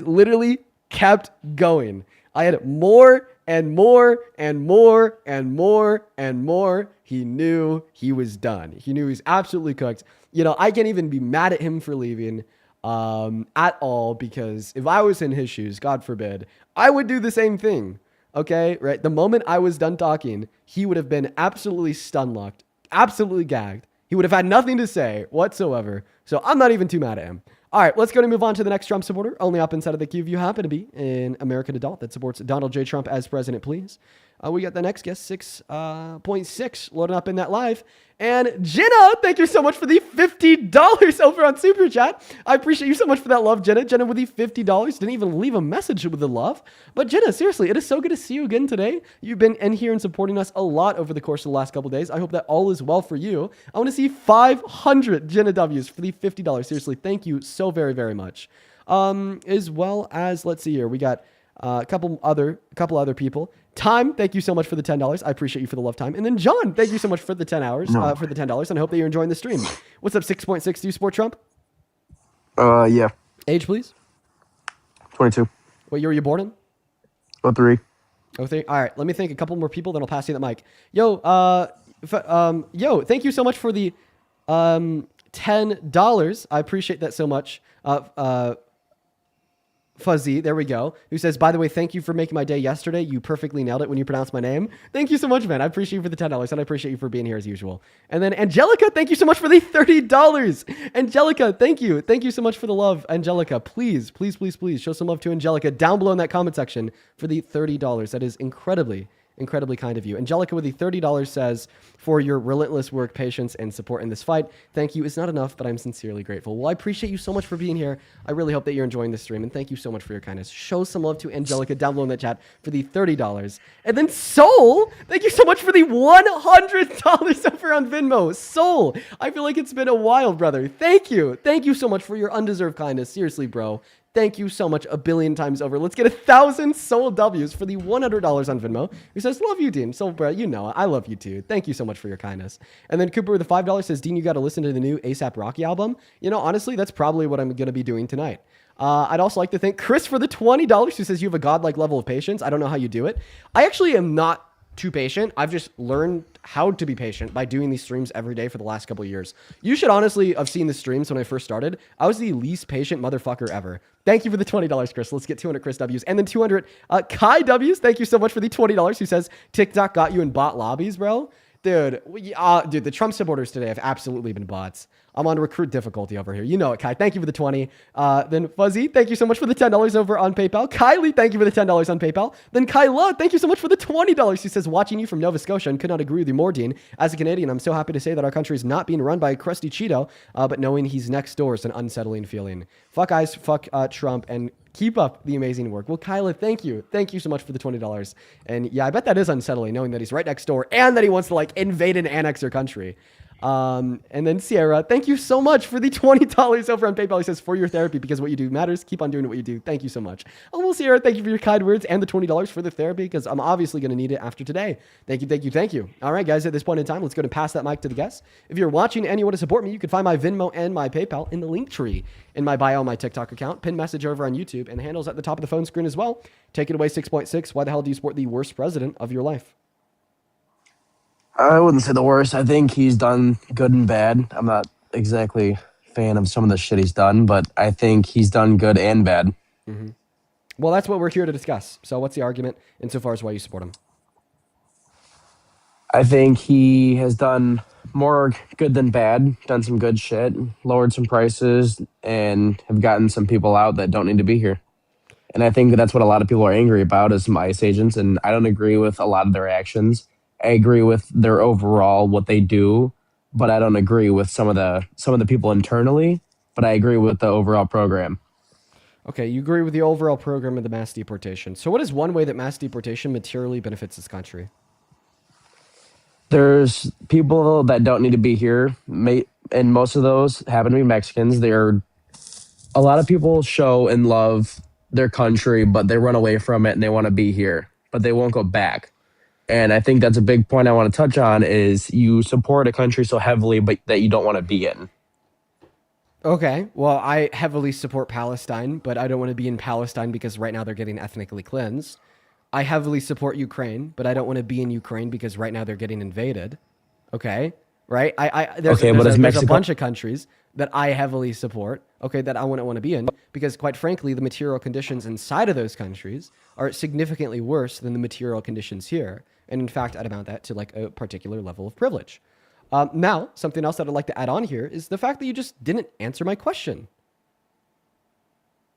literally kept going. I had more and more and more and more and more. He knew he was done. He knew he was absolutely cooked. I can't even be mad at him for leaving at all, because if I was in his shoes, God forbid, I would do the same thing. Okay, right? The moment I was done talking, he would have been absolutely stun-locked, absolutely gagged. He would have had nothing to say whatsoever. So I'm not even too mad at him. All right, let's go and move on to the next Trump supporter. Only up inside of the queue if you happen to be an American adult that supports Donald J. Trump as president, please. We got the next guest, 6.6, loading up in that live. And Jenna, thank you so much for the $50 over on Super Chat. I appreciate you so much for that love, Jenna. Jenna with the $50. Didn't even leave a message with the love. But Jenna, seriously, it is so good to see you again today. You've been in here and supporting us a lot over the course of the last couple days. I hope that all is well for you. I want to see 500 Jenna W's for the $50. Seriously, thank you so very, very much. As well as, let's see here, we got a couple other people. Time, thank you so much for the $10. I appreciate you for the love, Time. And then John, thank you so much for the for the $10, and I hope that you're enjoying the stream. What's up, 6.6? Do you support Trump? Yeah. Age, please. 22. What year were you born in? 03. 03. All right, let me thank a couple more people, then I'll pass you the mic. Yo, thank you so much for the $10. I appreciate that so much. Fuzzy, there we go, who says, by the way, thank you for making my day yesterday. You perfectly nailed it when you pronounced my name. Thank you so much, man. I appreciate you for the $10, and I appreciate you for being here as usual. And then Angelica, thank you so much for the $30. Angelica, thank you. Thank you so much for the love. Angelica, please show some love to Angelica down below in that comment section for the $30. That is incredibly kind of you. Angelica with the $30 says, for your relentless work, patience, and support in this fight. Thank you. It's not enough, but I'm sincerely grateful. Well, I appreciate you so much for being here. I really hope that you're enjoying this stream, and thank you so much for your kindness. Show some love to Angelica down below in the chat for the $30. And then Soul, thank you so much for the $100 over on Venmo. Soul, I feel like it's been a while, brother. Thank you. Thank you so much for your undeserved kindness. Seriously, bro. Thank you so much a billion times over. Let's get 1,000 Soul W's for the $100 on Venmo. Who says, love you, Dean. Soul, bro, you know it. I love you too. Thank you so much for your kindness. And then Cooper with the $5 says, Dean, you got to listen to the new A$AP Rocky album. Honestly, that's probably what I'm going to be doing tonight. I'd also like to thank Chris for the $20 who says you have a godlike level of patience. I don't know how you do it. I actually am not too patient. I've just learned how to be patient by doing these streams every day for the last couple of years. You should honestly have seen the streams when I first started. I was the least patient motherfucker ever. Thank you for the $20, Chris. Let's get 200 Chris W's. And then 200 Kai W's. Thank you so much for the $20 who says TikTok got you in bot lobbies, bro. Dude, the Trump supporters today have absolutely been bots. I'm on recruit difficulty over here. You know it, Kai. Thank you for the 20. Then Fuzzy, thank you so much for the $10 over on PayPal. Kylie, thank you for the $10 on PayPal. Then Kyla, thank you so much for the $20. She says, watching you from Nova Scotia and could not agree with you more, Dean. As a Canadian, I'm so happy to say that our country is not being run by a crusty Cheeto, but knowing he's next door is an unsettling feeling. Fuck ICE, fuck Trump, and Keep up the amazing work. Well, Kyla, thank you. Thank you so much for the $20. And yeah, I bet that is unsettling knowing that he's right next door and that he wants to like invade and annex your country. And then Sierra, thank you so much for the $20 over on PayPal. He says, for your therapy, because what you do matters. Keep on doing what you do. Thank you so much. Oh, well, Sierra, thank you for your kind words and the $20 for the therapy, because I'm obviously going to need it after today. Thank you, thank you, thank you. All right, guys, at this point in time, let's go and pass that mic to the guests. If you're watching and you want to support me, you can find my Venmo and my PayPal in the link tree in my bio on my TikTok account, pin message over on YouTube, and the handle's at the top of the phone screen as well. Take it away, 6.6. Why the hell do you support the worst president of your life? I wouldn't say the worst. I think he's done good and bad. I'm not exactly a fan of some of the shit he's done, but I think he's done good and bad. Mm-hmm. Well, that's what we're here to discuss. So what's the argument insofar as why you support him? I think he has done more good than bad, done some good shit, lowered some prices, and have gotten some people out that don't need to be here. And I think that's what a lot of people are angry about is some ICE agents, and I don't agree with a lot of their actions. I agree with their overall what they do, but I don't agree with some of the people internally, but I agree with the overall program. Okay, you agree with the overall program of the mass deportation. So what is one way that mass deportation materially benefits this country? There's people that don't need to be here, and most of those happen to be Mexicans. A lot of people show and love their country, but they run away from it and they want to be here, but they won't go back. And I think that's a big point I want to touch on is you support a country so heavily, but that you don't want to be in. Okay, well, I heavily support Palestine, but I don't want to be in Palestine because right now they're getting ethnically cleansed. I heavily support Ukraine, but I don't want to be in Ukraine because right now they're getting invaded. Okay, right? There's a bunch of countries that I heavily support, okay, that I wouldn't want to be in because quite frankly, the material conditions inside of those countries are significantly worse than the material conditions here. And in fact, I'd amount that to like a particular level of privilege. Now, something else that I'd like to add on here is the fact that you just didn't answer my question.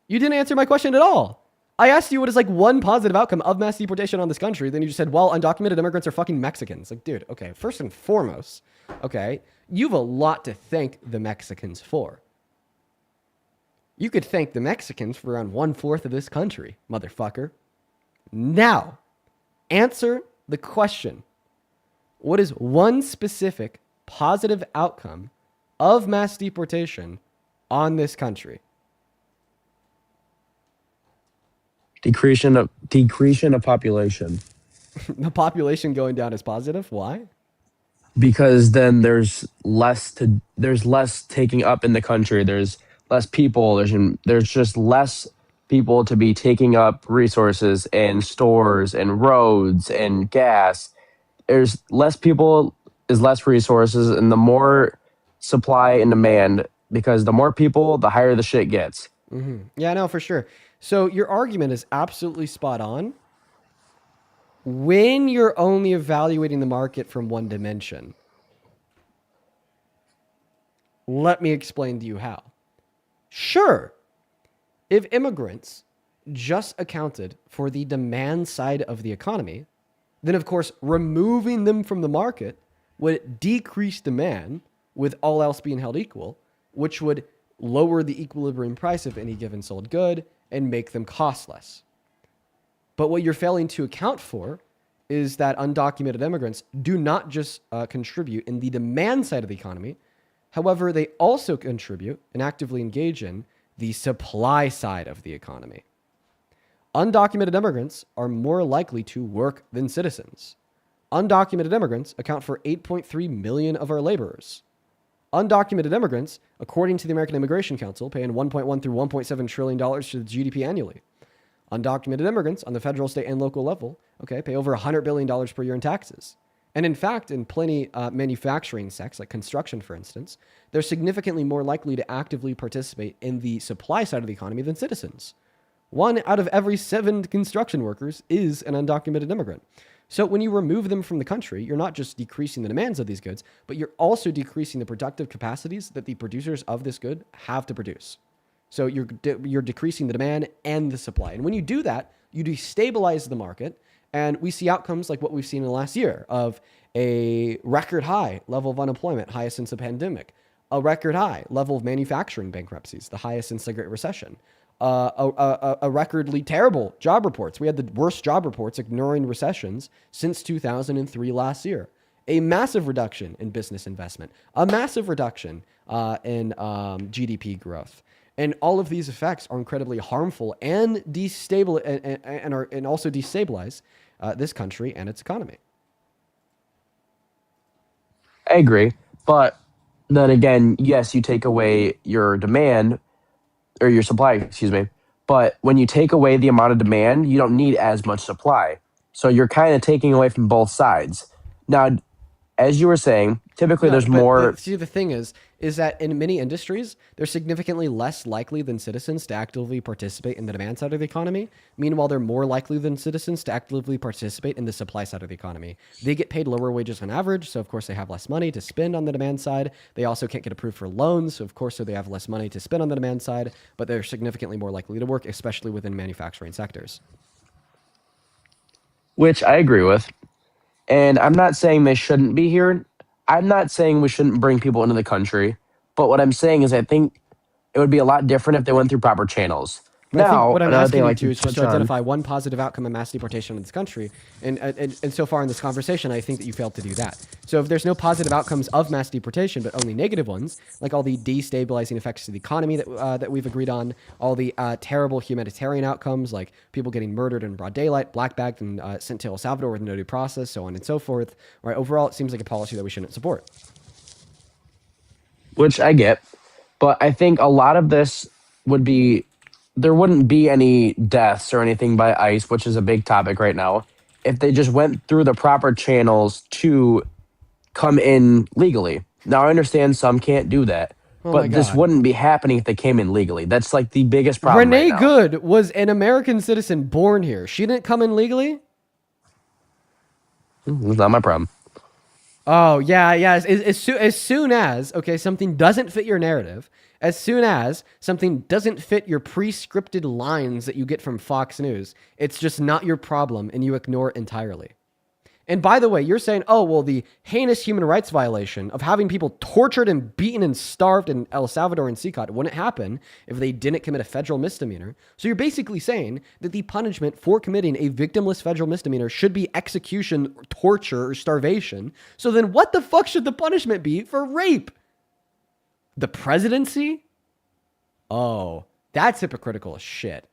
You didn't answer my question at all. I asked you what is like one positive outcome of mass deportation on this country. Then you just said, well, undocumented immigrants are fucking Mexicans. Like, dude, okay, first and foremost, okay, you have a lot to thank the Mexicans for. You could thank the Mexicans for around 1/4 of this country, motherfucker. Now, answer the question. What is one specific positive outcome of mass deportation on this country? Decreasing of population. The population going down is positive. Why? Because then there's less taking up in the country. There's less people. There's just less people to be taking up resources and stores and roads and gas. There's less people is less resources, and the more supply and demand, because the more people, the higher the shit gets. Mm-hmm. Yeah, no, for sure. So your argument is absolutely spot on when you're only evaluating the market from one dimension. Let me explain to you how. Sure, if immigrants just accounted for the demand side of the economy, then of course removing them from the market would decrease demand with all else being held equal, which would lower the equilibrium price of any given sold good and make them cost less. But what you're failing to account for is that undocumented immigrants do not just contribute in the demand side of the economy. However, they also contribute and actively engage in the supply side of the economy. Undocumented immigrants are more likely to work than citizens. Undocumented immigrants account for 8.3 million of our laborers. Undocumented immigrants, according to the American Immigration Council, pay in $1.1 through $1.7 trillion to the GDP annually. Undocumented immigrants on the federal, state, and local level, pay over $100 billion per year in taxes. And in fact, in plenty manufacturing sectors, like construction, for instance, they're significantly more likely to actively participate in the supply side of the economy than citizens. 1 out of every 7 construction workers is an undocumented immigrant. So when you remove them from the country, you're not just decreasing the demands of these goods, but you're also decreasing the productive capacities that the producers of this good have to produce. So you're decreasing the demand and the supply. And when you do that, you destabilize the market. And we see outcomes like what we've seen in the last year of a record high level of unemployment, highest since the pandemic, a record high level of manufacturing bankruptcies, the highest since the Great Recession, a recordly terrible job reports. We had the worst job reports ignoring recessions since 2003 last year. A massive reduction in business investment, a massive reduction in GDP growth. And all of these effects are incredibly harmful and and also destabilize this country and its economy. I agree. But then again, yes, you take away your demand or your supply, excuse me. But when you take away the amount of demand, you don't need as much supply. So you're kind of taking away from both sides. Now, as you were saying, typically there's more. See, the thing is that in many industries, they're significantly less likely than citizens to actively participate in the demand side of the economy. Meanwhile, they're more likely than citizens to actively participate in the supply side of the economy. They get paid lower wages on average, so of course they have less money to spend on the demand side. They also can't get approved for loans, so of course they have less money to spend on the demand side, but they're significantly more likely to work, especially within manufacturing sectors. Which I agree with. And I'm not saying they shouldn't be here. I'm not saying we shouldn't bring people into the country. But what I'm saying is I think it would be a lot different if they went through proper channels. But I think Now, what I'm another asking thing I you like to is just to touch on. identify one positive outcome of mass deportation in this country. And so far in this conversation, I think that you failed to do that. So if there's no positive outcomes of mass deportation, but only negative ones, like all the destabilizing effects to the economy that we've agreed on, all the terrible humanitarian outcomes, like people getting murdered in broad daylight, blackbagged and sent to El Salvador with no due process, so on and so forth. Right? Overall, it seems like a policy that we shouldn't support. Which I get. But I think a lot of this would be, there wouldn't be any deaths or anything by ICE, which is a big topic right now, if they just went through the proper channels to come in legally. Now, I understand some can't do that, Oh my but this God. wouldn't be happening if they came in legally. That's like the biggest problem Renee right now. Good was an American citizen born here. She didn't come in legally? It's not my problem. Oh, yeah. As soon as, okay, something doesn't fit your narrative, as soon as something doesn't fit your pre-scripted lines that you get from Fox News, it's just not your problem and you ignore it entirely. And by the way, you're saying, oh, well, the heinous human rights violation of having people tortured and beaten and starved in El Salvador and CICOT wouldn't happen if they didn't commit a federal misdemeanor. So you're basically saying that the punishment for committing a victimless federal misdemeanor should be execution, torture, or starvation. So then what the fuck should the punishment be for rape? The presidency? Oh, that's hypocritical as shit.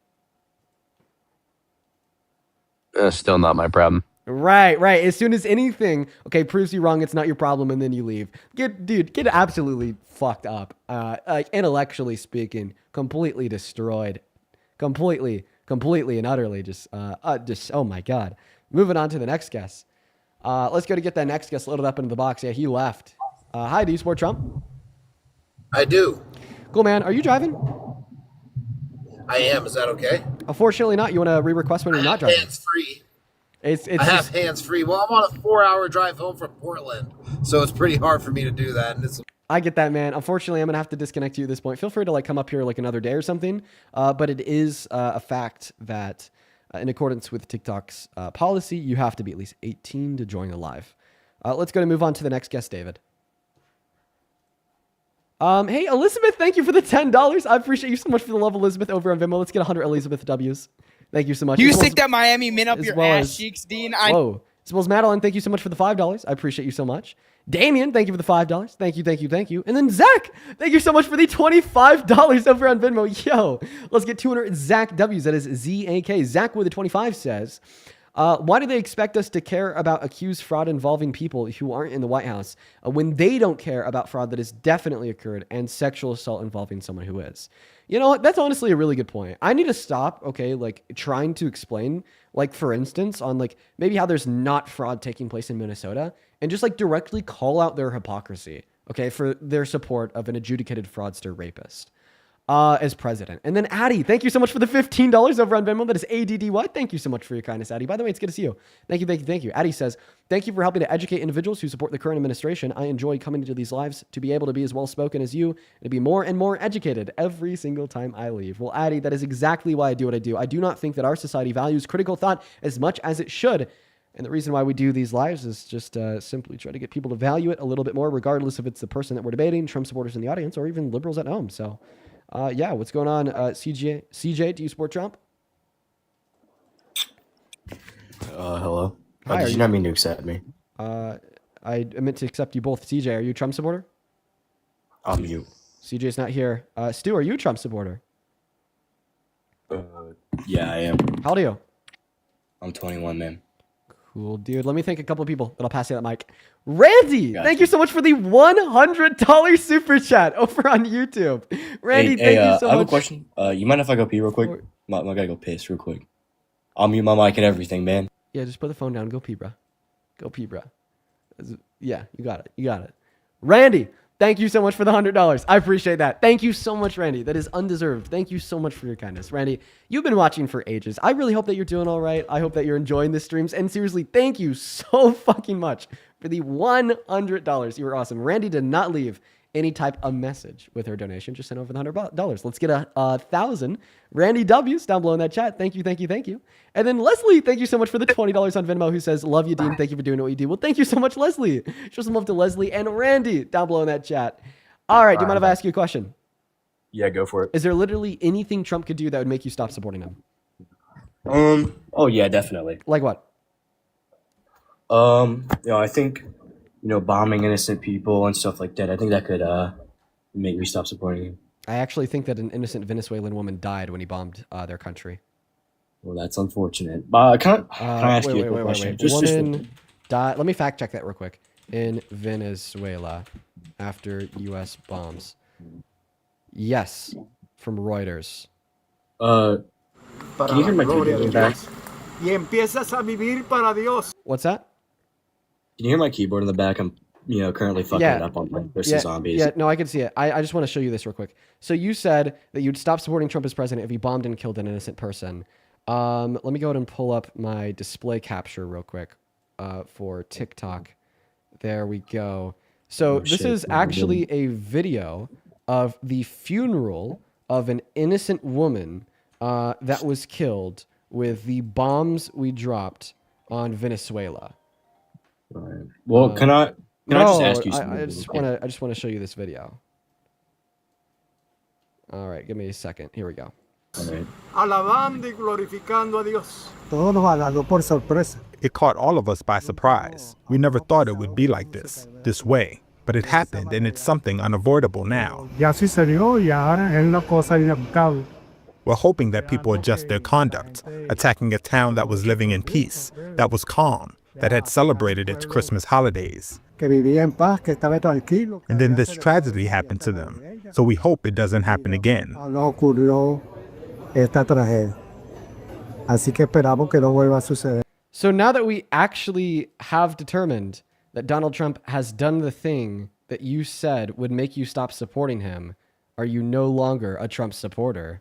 Still not my problem. Right. As soon as anything, okay, proves you wrong, it's not your problem, and then you leave. Get absolutely fucked up. Like intellectually speaking, completely destroyed, completely and utterly just oh my God. Moving on to the next guest. Let's go to get that next guest loaded up into the box. Yeah, he left. Hi, do you support Trump? I do. Cool, man. Are you driving? I am. Is that okay? Unfortunately not. You want to re-request when you're not driving? Hands free. It's I have hands free. Well, I'm on a 4-hour drive home from Portland, so it's pretty hard for me to do that. And I get that, man. Unfortunately, I'm gonna have to disconnect you at this point. Feel free to come up here another day or something. But it is a fact that in accordance with TikTok's policy, you have to be at least 18 to join the live. Let's go to move on to the next guest, David. Hey, Elizabeth, thank you for the $10. I appreciate you so much for the love, Elizabeth, over on Venmo. Let's get 100 Elizabeth W's. Thank you so much. You stick that Miami Mint up your ass cheeks, Dean. Whoa. As well as Madeline, thank you so much for the $5. I appreciate you so much. Damien, thank you for the $5. Thank you. And then Zach, thank you so much for the $25 over on Venmo. Yo, let's get 200 Zach W's. That is Z-A-K. Zach with the 25 says, why do they expect us to care about accused fraud involving people who aren't in the White House when they don't care about fraud that has definitely occurred and sexual assault involving someone who is? You know what? That's honestly a really good point. I need to stop, okay, trying to explain, for instance, on maybe how there's not fraud taking place in Minnesota and just directly call out their hypocrisy, okay, for their support of an adjudicated fraudster rapist as president. And then Addie, thank you so much for the $15 over on Venmo. That is ADDY. Thank you so much for your kindness, Addie. By the way, it's good to see you. Thank you. Addie says, thank you for helping to educate individuals who support the current administration. I enjoy coming into these lives to be able to be as well-spoken as you and to be more and more educated every single time I leave. Well, Addie, that is exactly why I do what I do. I do not think that our society values critical thought as much as it should. And the reason why we do these lives is just simply try to get people to value it a little bit more, regardless if it's the person that we're debating, Trump supporters in the audience, or even liberals at home. So Yeah, what's going on, CJ, do you support Trump? Hello. Hi, Did are you not mean to accept me? I meant to accept you both. CJ, are you a Trump supporter? I'm mute. CJ's not here. Stu, are you a Trump supporter? Yeah, I am. How old are you? I'm 21, man. Cool, dude. Let me thank a couple of people, then I'll pass you that mic. Randy, Gotcha. thank you so much for the $100 super chat over on YouTube. Randy, thank you so much. I have a question. You mind if I go pee real quick? I gotta go piss real quick. I'll mute my mic and everything, man. Yeah, just put the phone down. Go pee, bro. Go pee, bro. Yeah, you got it. You got it. Randy, thank you so much for the $100. I appreciate that. Thank you so much, Randy. That is undeserved. Thank you so much for your kindness. Randy, you've been watching for ages. I really hope that you're doing all right. I hope that you're enjoying the streams. And seriously, thank you so fucking much for the $100. You were awesome. Randy did not leave any type of message with her donation. Just sent over the $100. Let's get a 1,000 Randy W's down below in that chat. Thank you, thank you, thank you. And then Leslie, thank you so much for the $20 on Venmo, who says, love you, Dean. Thank you for doing what you do. Well, thank you so much, Leslie. Show some love to Leslie and Randy down below in that chat. All right, do you mind if I ask you a question? Yeah, go for it. Is there literally anything Trump could do that would make you stop supporting him? Oh yeah, definitely. Like what? I think, bombing innocent people and stuff like that. I think that could make me stop supporting him. I actually think that an innocent Venezuelan woman died when he bombed their country. Well, that's unfortunate. Can I ask you a quick question? Woman died. Let me fact check that real quick. In Venezuela, after U.S. bombs. Yes, from Reuters. Can you hear my keyboard in the back? What's that? Can you hear my keyboard in the back? I'm, currently fucking it up on Plants vs. Zombies. Yeah, no, I can see it. I just want to show you this real quick. So you said that you'd stop supporting Trump as president if he bombed and killed an innocent person. Let me go ahead and pull up my display capture real quick for TikTok. There we go. So this is actually a video of the funeral of an innocent woman that was killed with the bombs we dropped on Venezuela. Right. Well, can I just ask you something? I just want to show you this video. All right, give me a second. Here we go. All right. Alabando y glorificando a Dios. Todo nos agarró por sorpresa. It caught all of us by surprise. We never thought it would be like this way. But it happened, and it's something unavoidable now. Ya sí se dio y ahora es una cosa inevitable. We're hoping that people adjust their conduct, attacking a town that was living in peace, that was calm, that had celebrated its Christmas holidays. Que vivía en paz, que estaba tranquilo. And then this tragedy happened to them. So we hope it doesn't happen again. No ocurrió esta tragedia. Así que esperamos que no vuelva a suceder. So now that we actually have determined that Donald Trump has done the thing that you said would make you stop supporting him, are you no longer a Trump supporter?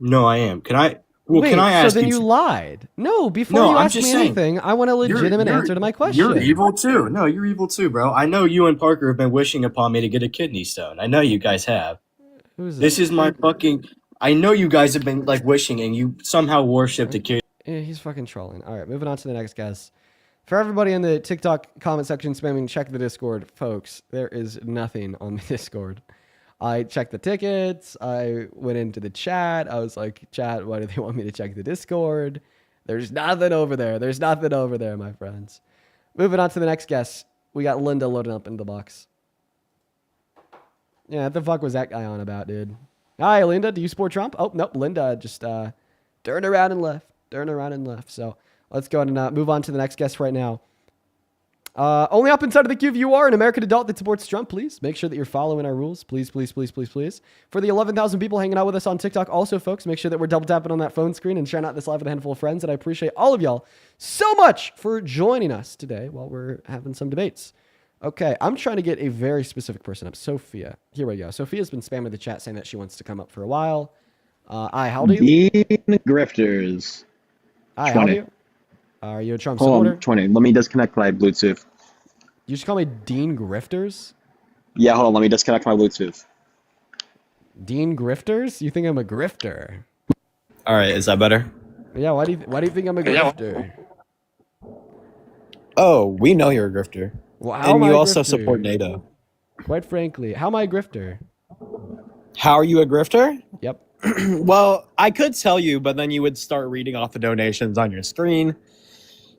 No, I am. Can I So ask then you lied. No, before you ask me anything, I want a legitimate answer to my question. You're evil too. No, you're evil too, bro. I know you and Parker have been wishing upon me to get a kidney stone. I know you guys have. This is my fucking... I know you guys have been wishing, and you somehow worshipped a kid. Yeah, he's fucking trolling. All right, moving on to the next guest. For everybody in the TikTok comment section spamming, check the Discord, folks. There is nothing on the Discord. I checked the tickets. I went into the chat. I was like, chat, why do they want me to check the Discord? There's nothing over there. There's nothing over there, my friends. Moving on to the next guest. We got Linda loading up in the box. Yeah, what the fuck was that guy on about, dude? Hi, Linda. Do you support Trump? Oh, nope. Linda just turned around and left. So let's go ahead and move on to the next guest right now. Only up inside of the queue if you are an American adult that supports Trump, please. Make sure that you're following our rules. Please, please, please, please, please. For the 11,000 people hanging out with us on TikTok, also, folks, make sure that we're double tapping on that phone screen and sharing out this live with a handful of friends. And I appreciate all of y'all so much for joining us today while we're having some debates. Okay, I'm trying to get a very specific person up. Sophia. Here we go. Sophia's been spamming the chat saying that she wants to come up for a while. How old are you? Dean Grifters. Hi, how old are you? Are you a Trump Hold supporter? on, 20. Let me disconnect my Bluetooth. You just call me Dean Grifters? Yeah, hold on. Let me disconnect my Bluetooth. Dean Grifters? You think I'm a grifter? All right, is that better? Yeah, why do you think I'm a grifter? Oh, we know you're a grifter. Well, how am and you I a also grifter? support NATO. Quite frankly, how am I a grifter? How are you a grifter? Yep. Well, I could tell you, but then you would start reading off the donations on your screen.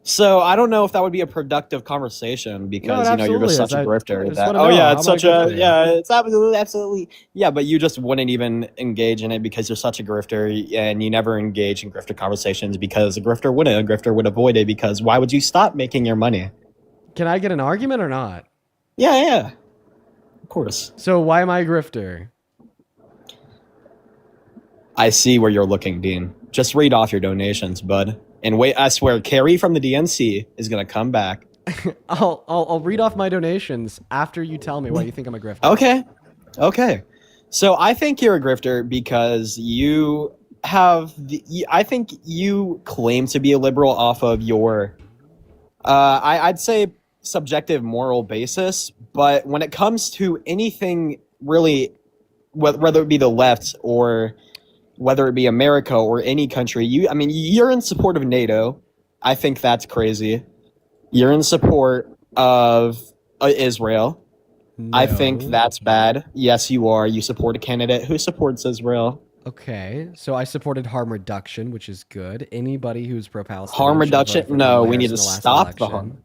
So I don't know if that would be a productive conversation because you're just such a grifter. It's absolutely yeah, but you just wouldn't even engage in it because you're such a grifter and you never engage in grifter conversations because a grifter would avoid it because why would you stop making your money? Can I get an argument or not? Yeah, of course. So why am I a grifter? I see where you're looking, Dean. Just read off your donations, bud. And wait, I swear, Carrie from the DNC is gonna come back. I'll read off my donations after you tell me why you think I'm a grifter. Okay. So I think you're a grifter because you have I think you claim to be a liberal off of your I'd say subjective moral basis, but when it comes to anything really, whether it be the left or whether it be America or any country, you're in support of NATO. I think that's crazy. You're in support of Israel. No. I think that's bad. Yes, you are. You support a candidate who supports Israel. Okay, so I supported harm reduction, which is good. Anybody who's pro-Palestinian. Harm reduction? No, we need to stop the harm.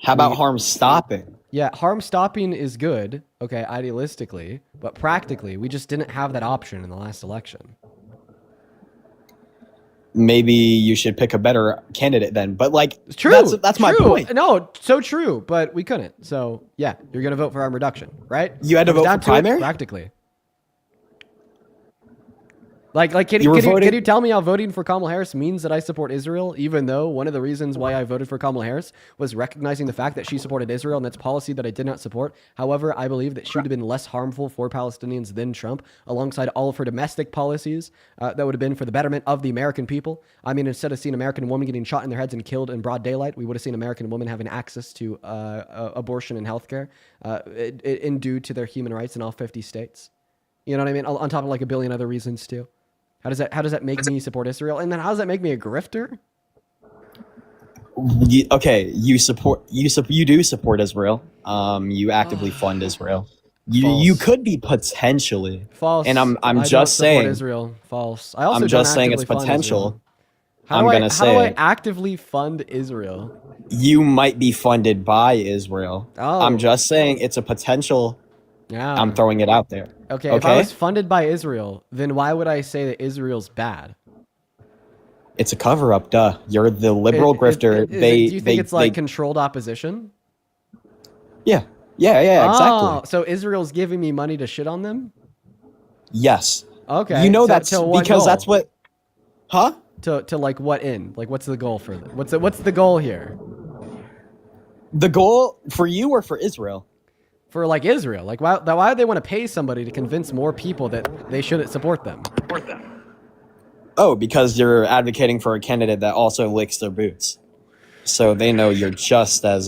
How about harm stopping? Yeah, harm stopping is good, okay, idealistically, but practically, we just didn't have that option in the last election. Maybe you should pick a better candidate then, but true. That's my point. No, so true, but we couldn't. So yeah, you're gonna vote for harm reduction, right? You had to vote for primary? Practically. Can you tell me how voting for Kamala Harris means that I support Israel, even though one of the reasons why I voted for Kamala Harris was recognizing the fact that she supported Israel, and that's policy that I did not support. However, I believe that she would have been less harmful for Palestinians than Trump, alongside all of her domestic policies that would have been for the betterment of the American people. I mean, instead of seeing American women getting shot in their heads and killed in broad daylight, we would have seen American women having access to abortion and healthcare in due to their human rights in all 50 states. You know what I mean? On top of a billion other reasons too. How does that make me support Israel? And then how does that make me a grifter? Okay, you do support Israel. You actively fund Israel. You could be potentially false. And I'm I just don't support saying Israel. False. I also I'm just saying it's potential. How do I actively fund Israel? You might be funded by Israel. Oh. I'm just saying it's a potential. Yeah. I'm throwing it out there. Okay, if I was funded by Israel, then why would I say that Israel's bad? It's a cover-up, duh. You're the liberal grifter. Do you think it's controlled opposition? Yeah, exactly. So Israel's giving me money to shit on them? Yes. Okay. You know that's because that's what... Huh? To what end? What's the goal for them? What's the goal here? The goal for you or for Israel? For Israel, why would they want to pay somebody to convince more people that they shouldn't support them? Oh, because you're advocating for a candidate that also licks their boots, so they know you're just as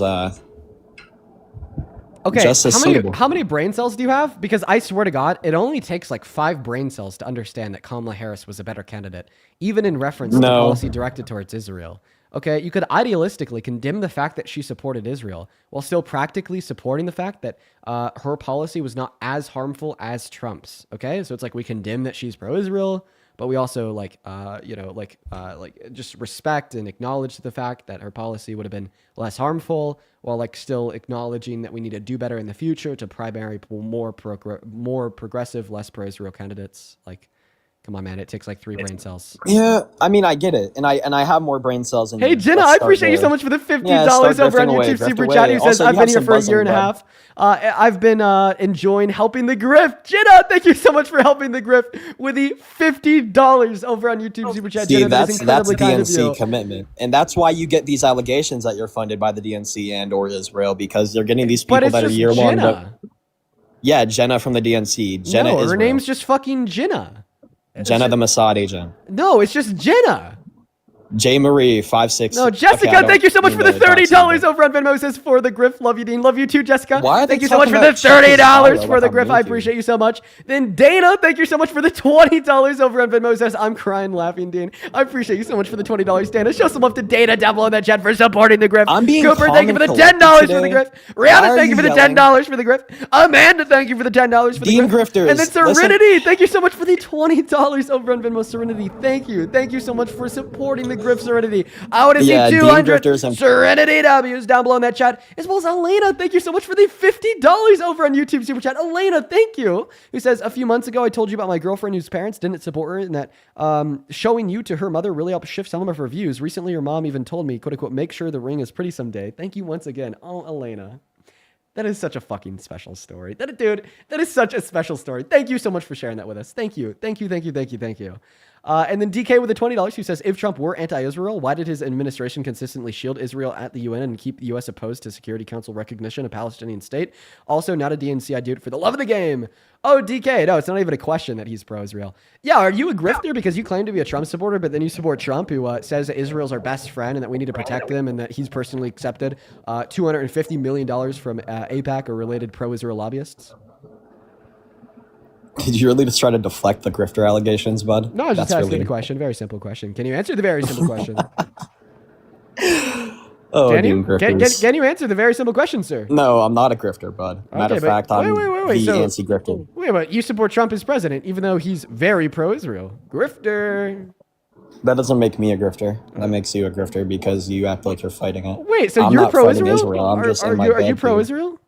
suitable. How many brain cells do you have? Because I swear to God, it only takes 5 brain cells to understand that Kamala Harris was a better candidate, even in reference to policy directed towards Israel. Okay, you could idealistically condemn the fact that she supported Israel while still practically supporting the fact that her policy was not as harmful as Trump's. Okay, so it's we condemn that she's pro-Israel, but we also just respect and acknowledge the fact that her policy would have been less harmful, while still acknowledging that we need to do better in the future to primary more progressive, less pro-Israel candidates. Come on, man! It takes 3 brain cells. Yeah, I mean, I get it, and I have more brain cells than you. Hey, Jenna, I appreciate you so much for the $50 over on YouTube Super Chat. Who says I've been here for a year and a half. I've been enjoying helping the grift. Jenna, thank you so much for helping the grift with the $50 over on YouTube Super Chat. See, Jenna, that's DNC kind commitment, and that's why you get these allegations that you're funded by the DNC and or Israel because they're getting these people that are year-long. Yeah, Jenna from the DNC. Jenna, no, her Israel. name's just fucking Jenna. Jenna the Mossad agent. No, it's just Jenna. J Marie 56. No, Jessica, thank you so much for the $30 over on Venmo. Says for the Griff. Love you, Dean. Love you too, Jessica. Why are they thank you so much talking for the about Chuck $30 Zollo for the like Griff. I'm I into? appreciate you so much. Then Dana, thank you so much for the $20 over on Venmo. Says I'm crying laughing, Dean. I appreciate you so much for the $20, Dana. Show some love to Dana down below in that chat for supporting the Griff. I'm being Cooper, calm thank you and for the collected $10 for today. the Griff. Why Rihanna, are thank you you for the yelling? $10 for the Griff. Amanda, thank you for the $10 for the Dean Griff. Grifters, And then listen. Serenity, thank you so much for the $20 over on Venmo. Serenity, thank you. Thank you so much for supporting the Griff, Serenity. I want to see Yeah, Dean 200 Grifters and- Serenity W's down below in that chat, as well as Elena. Thank you so much for the $50 over on YouTube Super Chat. Elena, thank you. Who says, a few months ago, I told you about my girlfriend whose parents didn't support her and that showing you to her mother really helped shift some of her views. Recently, your mom even told me, quote unquote, make sure the ring is pretty someday. Thank you once again. Oh, Elena. That is such a fucking special story. Dude, that is such a special story. Thank you so much for sharing that with us. Thank you. Thank you, thank you, thank you, thank you. And then DK with the $20 who says, if Trump were anti-Israel, why did his administration consistently shield Israel at the UN and keep the U.S. opposed to Security Council recognition of Palestinian state? Also, not a DNC, I do it for the love of the game. Oh, DK, no, it's not even a question that he's pro-Israel. Yeah, are you a grifter because you claim to be a Trump supporter, but then you support Trump, who says that Israel's our best friend and that we need to protect them and that he's personally accepted $250 million from AIPAC or related pro-Israel lobbyists? Did you really just try to deflect the grifter allegations, bud? No, I was just That's asking really... the question. Very simple question. Can you answer the very simple question? Oh, Can Dean you? Grifters. Can you answer the very simple question, sir? No, I'm not a grifter, bud. Matter Okay, of but fact, I'm wait. the So, anti-grifter. wait, but you support Trump as president, even though he's very pro-Israel. Grifter. That doesn't make me a grifter. That makes you a grifter because you act like you're fighting it. Wait, so I'm you're not fighting pro-Israel? Israel. I'm just in my Are you bed, dude. pro-Israel?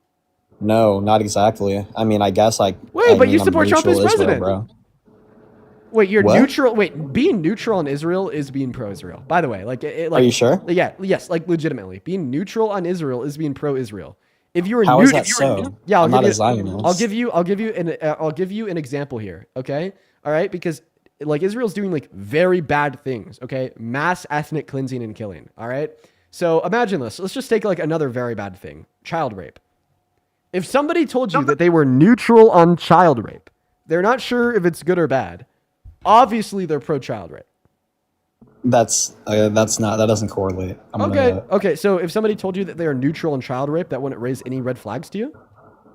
No, not exactly. I mean, I guess I. Wait, I but mean, you I'm support Trump as neutral Israel, president. bro. Wait, you're What? neutral. Wait, being neutral on Israel is being pro-Israel. By the way, like, Are you sure? Yeah, yes, like legitimately, being neutral on Israel is being pro-Israel. If you were How is that so? yeah, I'm not a Zionist. I'll give you an example here. Okay, all right, because like Israel's doing like very bad things. Okay, mass ethnic cleansing and killing. All right, so imagine this. Let's just take like another very bad thing: child rape. If somebody told you that they were neutral on child rape, they're not sure if it's good or bad. Obviously, they're pro-child rape. That doesn't correlate. Okay. So if somebody told you that they are neutral on child rape, that wouldn't raise any red flags to you?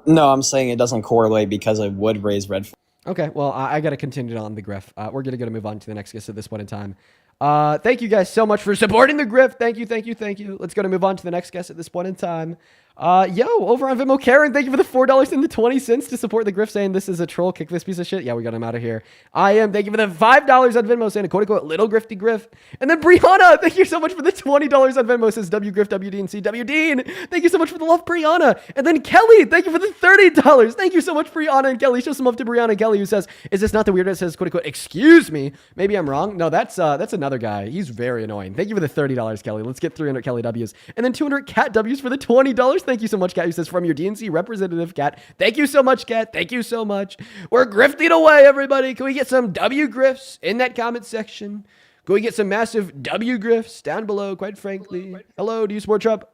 No, I'm saying it doesn't correlate because it would raise red flags. Okay, well, I got to continue on the Griff. We're going to move on to the next guest at this point in time. Thank you guys so much for supporting the Griff. Thank you. Let's go to move on to the next guest at this point in time. Over on Venmo, Karen, thank you for the $4.20 to support the Griff, saying this is a troll, kick this piece of shit. Yeah, we got him out of here. I am, thank you for the $5 on Venmo, saying a quote-unquote little grifty Griff. And then Brianna, thank you so much for the $20 on Venmo, says W Griff, WDNC, W Dean. Thank you so much for the love, Brianna. And then Kelly, thank you for the $30. Thank you so much, Brianna and Kelly. Show some love to Brianna and Kelly, who says, is this not the weirdo that says quote-unquote, excuse me? Maybe I'm wrong. No, that's another guy. He's very annoying. Thank you for the $30, Kelly. Let's get 300 Kelly W's. And then 200 Cat W's for the $20. Thank you so much, Cat, who says, from your DNC representative, Cat. Thank you so much, Cat. Thank you so much. We're grifting away, everybody. Can we get some W grifts in that comment section? Can we get some massive W grifts down below, quite frankly? Hello, do you support Trump?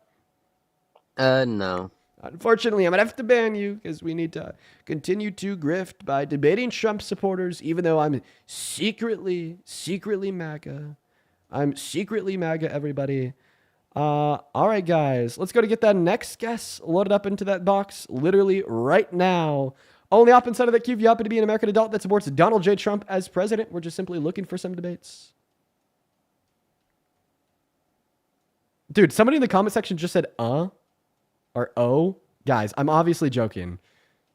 No. Unfortunately, I'm going to have to ban you because we need to continue to grift by debating Trump supporters, even though I'm secretly MAGA. I'm secretly MAGA, everybody. All right, guys, let's go to get that next guest loaded up into that box literally right now. Only op inside of that queue if you happen to be an American adult that supports Donald J. Trump as president. We're just simply looking for some debates. Dude, somebody in the comment section just said, or oh. Guys, I'm obviously joking.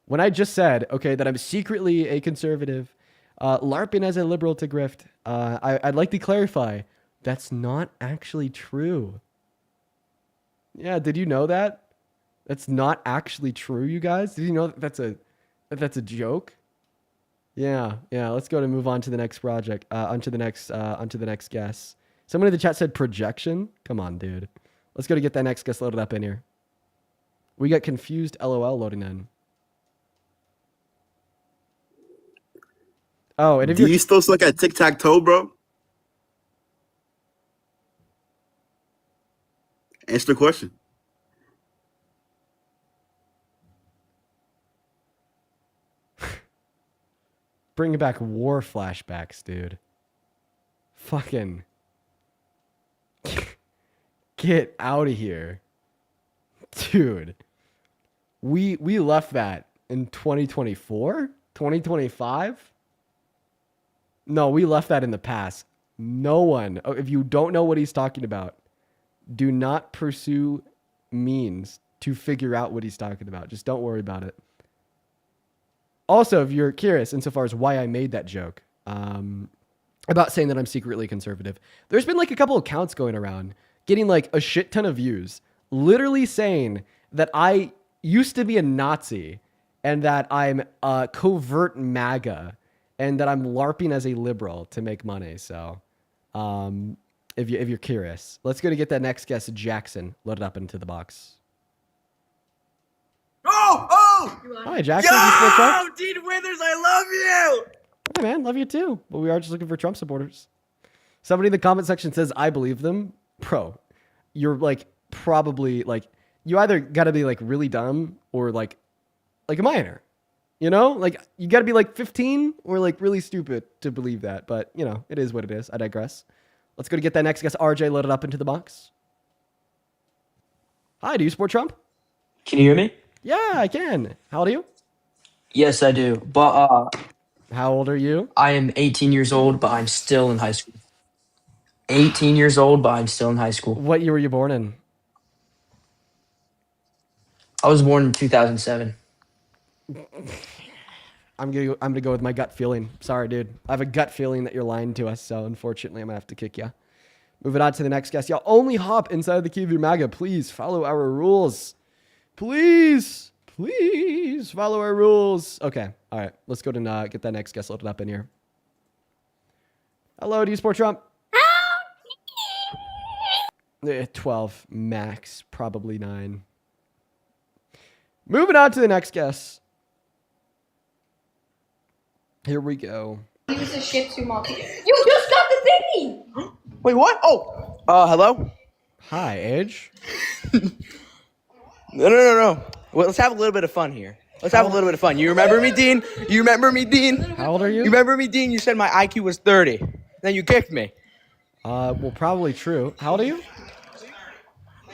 When I just said, okay, that I'm secretly a conservative, LARPing as a liberal to grift, I'd like to clarify, that's not actually true. Yeah, did you know that? That's not actually true, you guys? Did you know that's a joke? Yeah, let's go to move on to the next project, onto the next guest. Someone in the chat said projection. Come on, dude. Let's go to get that next guest loaded up in here. We got confused LOL loading in. Oh, and if Do you still suck at tic-tac-toe, bro? Answer the question. Bringing back war flashbacks, dude. Fucking. Get out of here. Dude. We left that in 2024? 2025? No, we left that in the past. No one, if you don't know what he's talking about, do not pursue means to figure out what he's talking about. Just don't worry about it. Also, if you're curious insofar as why I made that joke, about saying that I'm secretly conservative, there's been like a couple accounts going around getting like a shit ton of views, literally saying that I used to be a Nazi and that I'm a covert MAGA and that I'm LARPing as a liberal to make money. So, if you're curious, let's go to get that next guest, Jackson, loaded up into the box. Oh! Hi, Jackson. Yo, Dean Withers, I love you! Hey, man, love you too. But we are just looking for Trump supporters. Somebody in the comment section says, I believe them. Bro, you're like probably like, you either got to be like really dumb or like a minor. You know, like you got to be like 15 or like really stupid to believe that. But, you know, it is what it is. I digress. Let's go to get that next guest, RJ, loaded up into the box. Hi, do you support Trump? Can you hear me? Yeah, I can. How old are you? Yes, I do. But how old are you? I am 18 years old, but I'm still in high school. 18 years old, but I'm still in high school. What year were you born in? I was born in 2007. I'm gonna go with my gut feeling. Sorry, dude. I have a gut feeling that you're lying to us, so unfortunately, I'm gonna have to kick you. Moving on to the next guest. Y'all only hop inside the key of your MAGA. Please follow our rules. Please follow our rules. Okay, all right. Let's go to get that next guest loaded up in here. Hello, do you support Trump? 12 max, probably 9. Moving on to the next guest. Here we go. He was a shit too monkey. You just got the thingy! Wait, what? Oh, hello? Hi, Edge. No. Well, let's have a little bit of fun here. Let's have a little bit of fun. You remember me, Dean? You remember me, Dean? How old are you? You remember me, Dean? You said my IQ was 30. Then you kicked me. Well, probably true. How old are you?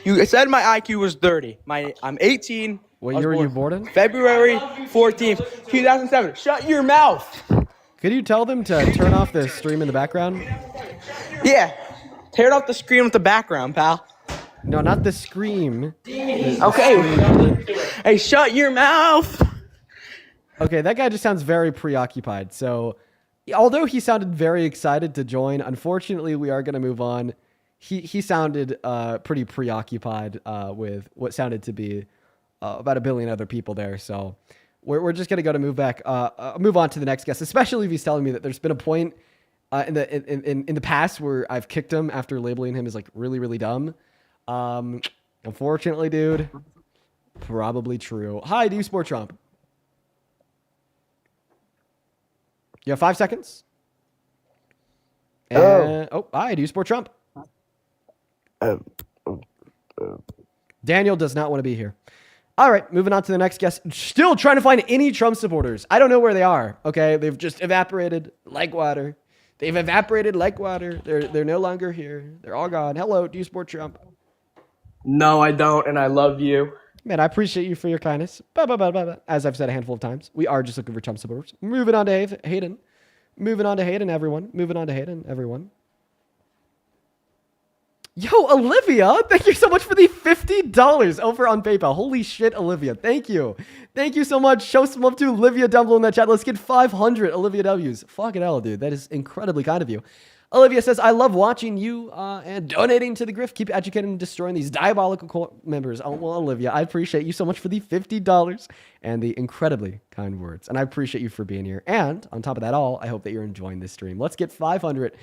You said my IQ was 30. I'm 18. What year were you born in? February 14th, 2007. Shut your mouth. Could you tell them to turn off the stream in the background? Yeah. Tear off the screen with the background, pal. No, not the scream. Okay. Hey, shut your mouth. Okay, that guy just sounds very preoccupied. So, although he sounded very excited to join, unfortunately, we are going to move on. He sounded pretty preoccupied with what sounded to be about 1 billion other people there. So, we're just going to move on to the next guest, especially if he's telling me that there's been a point in the past where I've kicked him after labeling him as like really, really dumb. Unfortunately, dude, probably true. Hi, do you support Trump? You have 5 seconds. And, hi, do you support Trump? Daniel does not want to be here. All right, moving on to the next guest. Still trying to find any Trump supporters. I don't know where they are. Okay, they've just evaporated like water. They've evaporated like water. They're no longer here. They're all gone. Hello, do you support Trump? No, I don't, and I love you. Man, I appreciate you for your kindness. As I've said a handful of times, we are just looking for Trump supporters. Moving on to Hayden. Moving on to Hayden, everyone. Yo, Olivia, thank you so much for the $50 over on PayPal. Holy shit, Olivia. Thank you. Thank you so much. Show some love to Olivia down below in that chat. Let's get 500 Olivia W's. Fucking hell, dude. That is incredibly kind of you. Olivia says, I love watching you and donating to the grift. Keep educating and destroying these diabolical cult members. Oh, well, Olivia, I appreciate you so much for the $50 and the incredibly kind words. And I appreciate you for being here. And on top of that all, I hope that you're enjoying this stream. Let's get 500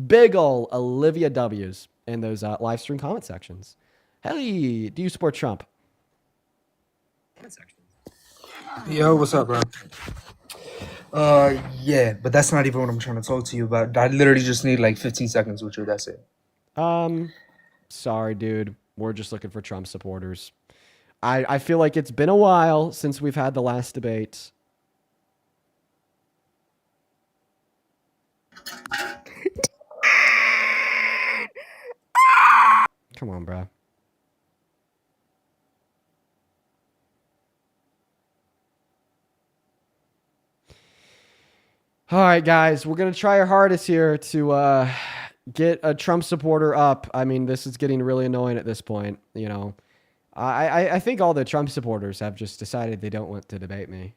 big ol' Olivia W's in those live stream comment sections. Hey, do you support Trump? Yo, what's up, bro? Yeah, but that's not even what I'm trying to talk to you about. I literally just need like 15 seconds with you. That's it. Sorry, dude. We're just looking for Trump supporters. I feel like it's been a while since we've had the last debate. Come on, bro. All right, guys, we're gonna try our hardest here to get a Trump supporter up. I mean, this is getting really annoying at this point. You know, I think all the Trump supporters have just decided they don't want to debate me.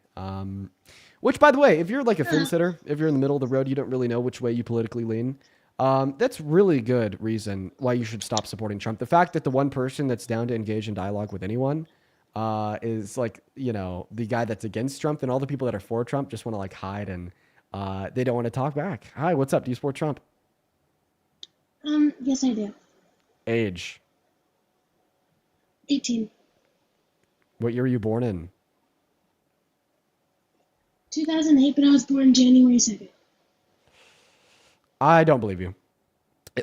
Which, by the way, if you're like a fence sitter, if you're in the middle of the road, you don't really know which way you politically lean. That's really good reason why you should stop supporting Trump. The fact that the one person that's down to engage in dialogue with anyone is like, you know, the guy that's against Trump, and all the people that are for Trump just want to like hide and they don't want to talk back. Hi, what's up? Do you support Trump? Yes, I do. Age. 18. What year were you born in? 2008, but I was born January 2nd. I don't believe you.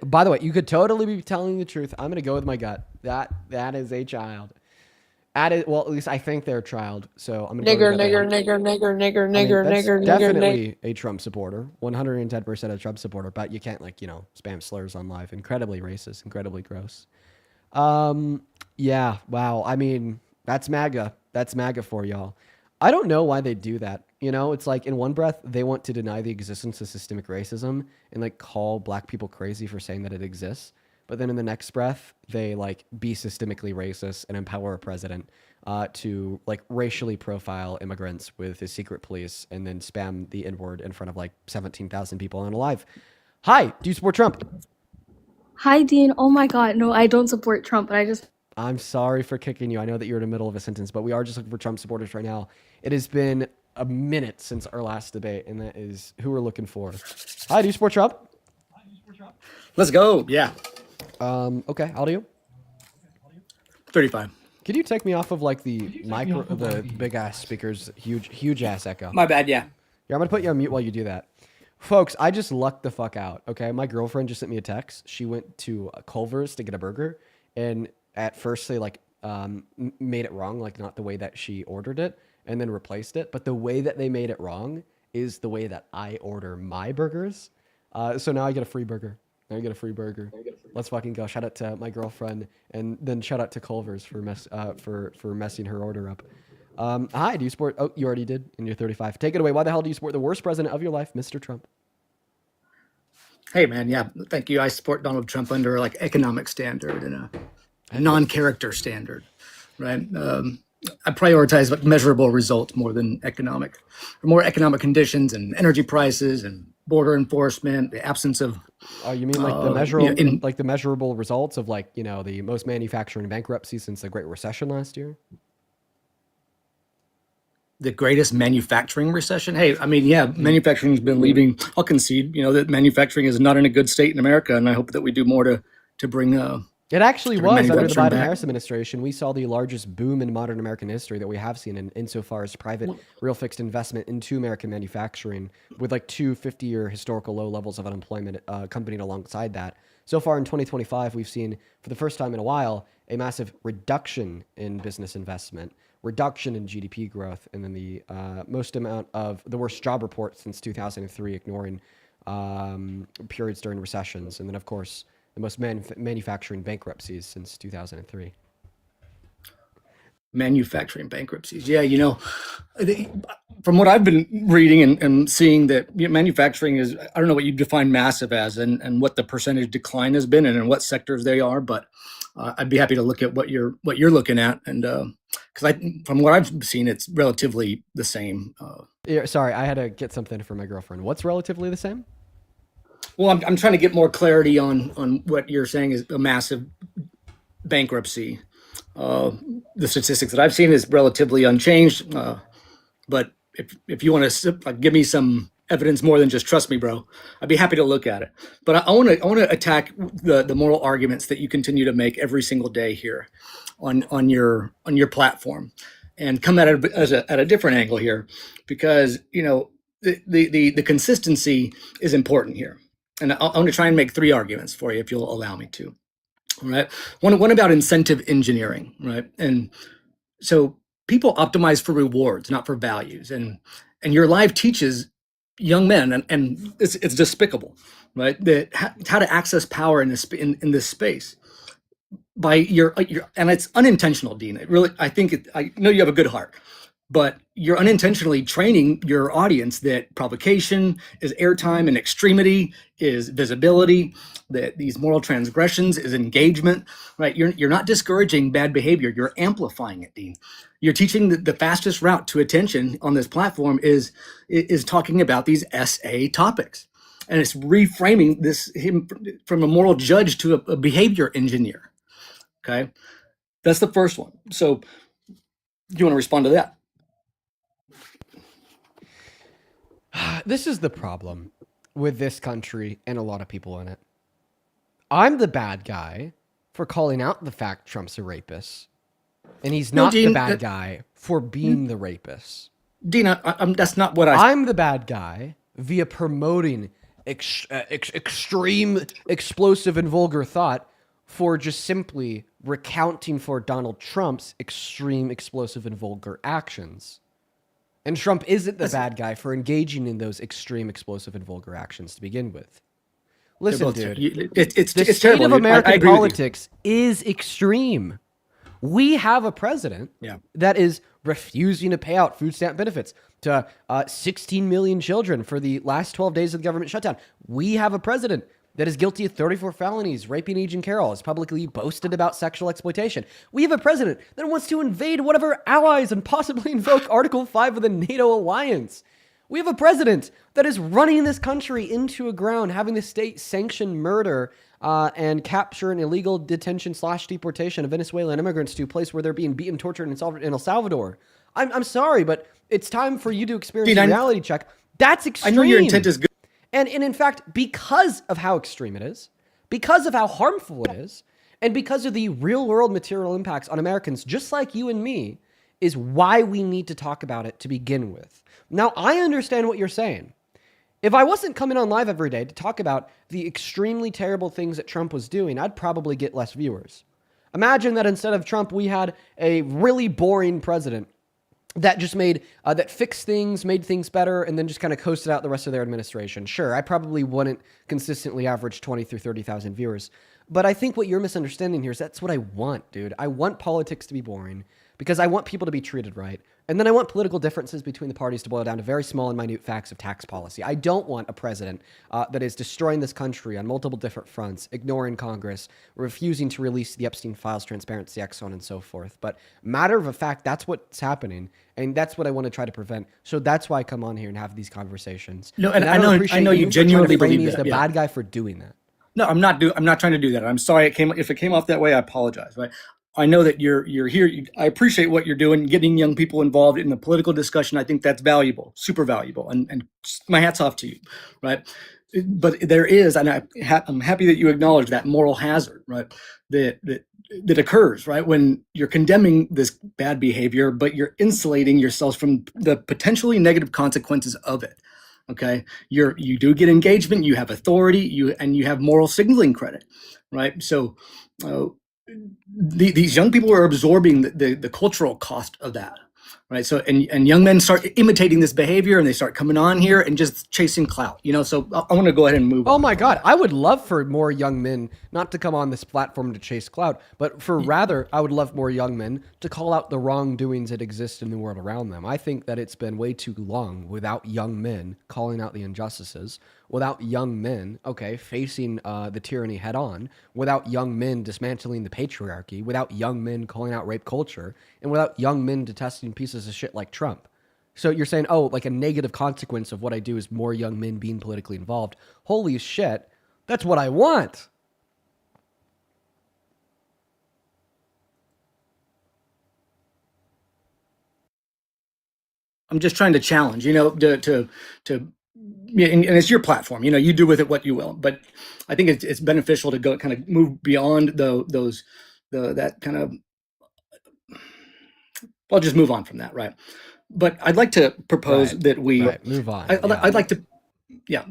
By the way, you could totally be telling the truth. I'm going to go with my gut. That is a child. Well, at least I think they're a child. So I'm going to Nigger, nigger, definitely a Trump supporter. 110% a Trump supporter, but you can't like, you know, spam slurs on live. Incredibly racist, incredibly gross. Yeah, wow. I mean, that's MAGA. That's MAGA for y'all. I don't know why they do that. You know, it's like in one breath, they want to deny the existence of systemic racism and like call black people crazy for saying that it exists. But then in the next breath, they like be systemically racist and empower a president to like racially profile immigrants with his secret police and then spam the N-word in front of like 17,000 people on a live. Hi, do you support Trump? Hi, Dean. Oh my God. No, I don't support Trump, but I just. I'm sorry for kicking you. I know that you're in the middle of a sentence, but we are just looking for Trump supporters right now. It has been a minute since our last debate, and that is who we're looking for. Hi, do you support Trump? Let's go. Yeah. Okay, how do you? 35. Could you take me off of like the big ass speakers, huge ass echo? My bad, yeah. Yeah, I'm gonna put you on mute while you do that. Folks, I just lucked the fuck out, okay? My girlfriend just sent me a text. She went to Culver's to get a burger, and at first they like made it wrong, like not the way that she ordered it, and then replaced it. But the way that they made it wrong is the way that I order my burgers. So now I get a free burger. Let's fucking go. Shout out to my girlfriend, and then shout out to Culver's for messing her order up. Hi, do you support? Oh, you already did, and you're 35. Take it away. Why the hell do you support the worst president of your life, Mr. Trump? Hey, man. Yeah. Thank you. I support Donald Trump under like economic standard and a non-character standard, right? I prioritize like measurable results more economic conditions and energy prices and border enforcement, the absence of. Oh, you mean like the measurable, like the measurable results of like, you know, the most manufacturing bankruptcy since the Great Recession last year? The greatest manufacturing recession? Hey, I mean, yeah, manufacturing has been leaving. I'll concede, you know, that manufacturing is not in a good state in America, and I hope that we do more to bring. It actually was under the Biden-Harris administration. We saw the largest boom in modern American history that we have seen insofar as private real fixed investment into American manufacturing, with like 50-year historical low levels of unemployment accompanied alongside that. So far in 2025, we've seen for the first time in a while a massive reduction in business investment, reduction in GDP growth, and then the the worst job report since 2003, ignoring periods during recessions, and then of course the most manufacturing bankruptcies since 2003. Manufacturing bankruptcies. Yeah, you know, from what I've been reading and seeing that manufacturing is, I don't know what you define massive as and what the percentage decline has been and in what sectors they are, but I'd be happy to look at what you're looking at. And because from what I've seen, it's relatively the same. Yeah, sorry, I had to get something for my girlfriend. What's relatively the same? Well, I'm trying to get more clarity on what you're saying is a massive bankruptcy. The statistics that I've seen is relatively unchanged. But if you want to give me some evidence more than just trust me, bro, I'd be happy to look at it. But I want to attack the moral arguments that you continue to make every single day here on your platform, and come at it at a different angle here, because you know the consistency is important here. And I want to try and make three arguments for you, if you'll allow me to. All right. One about incentive engineering, right? And so people optimize for rewards, not for values. And your live teaches young men, and it's despicable, right? That how to access power in this space. by your and it's unintentional, Dean. It really, I know you have a good heart, but you're unintentionally training your audience that provocation is airtime and extremity is visibility, that these moral transgressions is engagement, right? You're not discouraging bad behavior, you're amplifying it, Dean. You're teaching that the fastest route to attention on this platform is talking about these SA topics. And it's reframing him from a moral judge to a behavior engineer. Okay, that's the first one. So, do you want to respond to that? This is the problem with this country and a lot of people in it. I'm the bad guy for calling out the fact Trump's a rapist, and he's not Dean, the bad guy for being the rapist. Dean, that's not what I'm the bad guy via promoting extreme, explosive, and vulgar thought for just simply recounting for Donald Trump's extreme, explosive, and vulgar actions. And Trump isn't the bad guy for engaging in those extreme, explosive, and vulgar actions to begin with. Listen, dude, the state of American politics is extreme. We have a president that is refusing to pay out food stamp benefits to 16 million children for the last 12 days of the government shutdown. We have a president that is guilty of 34 felonies, raping Agent Carroll, has publicly boasted about sexual exploitation. We have a president that wants to invade one of our allies and possibly invoke Article 5 of the NATO alliance. We have a president that is running this country into a ground, having the state sanction murder and capture and illegal detention / deportation of Venezuelan immigrants to a place where they're being beaten, tortured in El Salvador. I'm sorry, but it's time for you to experience a reality check. That's extreme. I know your intent is good. And in fact, because of how extreme it is, because of how harmful it is, and because of the real world material impacts on Americans just like you and me, is why we need to talk about it to begin with. Now, I understand what you're saying. If I wasn't coming on live every day to talk about the extremely terrible things that Trump was doing, I'd probably get less viewers. Imagine that instead of Trump, we had a really boring president that just that fixed things, made things better, and then just kind of coasted out the rest of their administration. Sure, I probably wouldn't consistently average 20 through 30,000 viewers. But I think what you're misunderstanding here is that's what I want, dude. I want politics to be boring because I want people to be treated right. And then I want political differences between the parties to boil down to very small and minute facts of tax policy. I don't want a president that is destroying this country on multiple different fronts, ignoring Congress, refusing to release the Epstein files, Transparency Act, so on and so forth. But matter of fact, that's what's happening, and that's what I want to try to prevent. So that's why I come on here and have these conversations. No, and I know you genuinely believe me as the bad guy for doing that. No, I'm not trying to do that. I'm sorry if it came off that way. I apologize. Right? I know that you're here. I appreciate what you're doing, getting young people involved in the political discussion. I think that's valuable, super valuable, and my hat's off to you, right? But there is, and I'm happy that you acknowledge that moral hazard, right? That occurs, right, when you're condemning this bad behavior, but you're insulating yourselves from the potentially negative consequences of it. Okay, you do get engagement, you have authority, you have moral signaling credit, right? So these young people are absorbing the cultural cost of that, right? So and young men start imitating this behavior, and they start coming on here and just chasing clout, So I want to go ahead and move on. Oh my God, I would love for more young men not to come on this platform to chase clout, but rather I would love more young men to call out the wrongdoings that exist in the world around them. I think that it's been way too long without young men calling out the injustices, without young men, facing the tyranny head on, without young men dismantling the patriarchy, without young men calling out rape culture, and without young men detesting pieces of shit like Trump. So you're saying, like a negative consequence of what I do is more young men being politically involved. Holy shit, that's what I want. I'm just trying to challenge, and it's your platform, you do with it what you will. But I think it's beneficial to go kind of move beyond that kind of. I'll just move on from that, right? But I'd like to propose that we move on. I'd like to,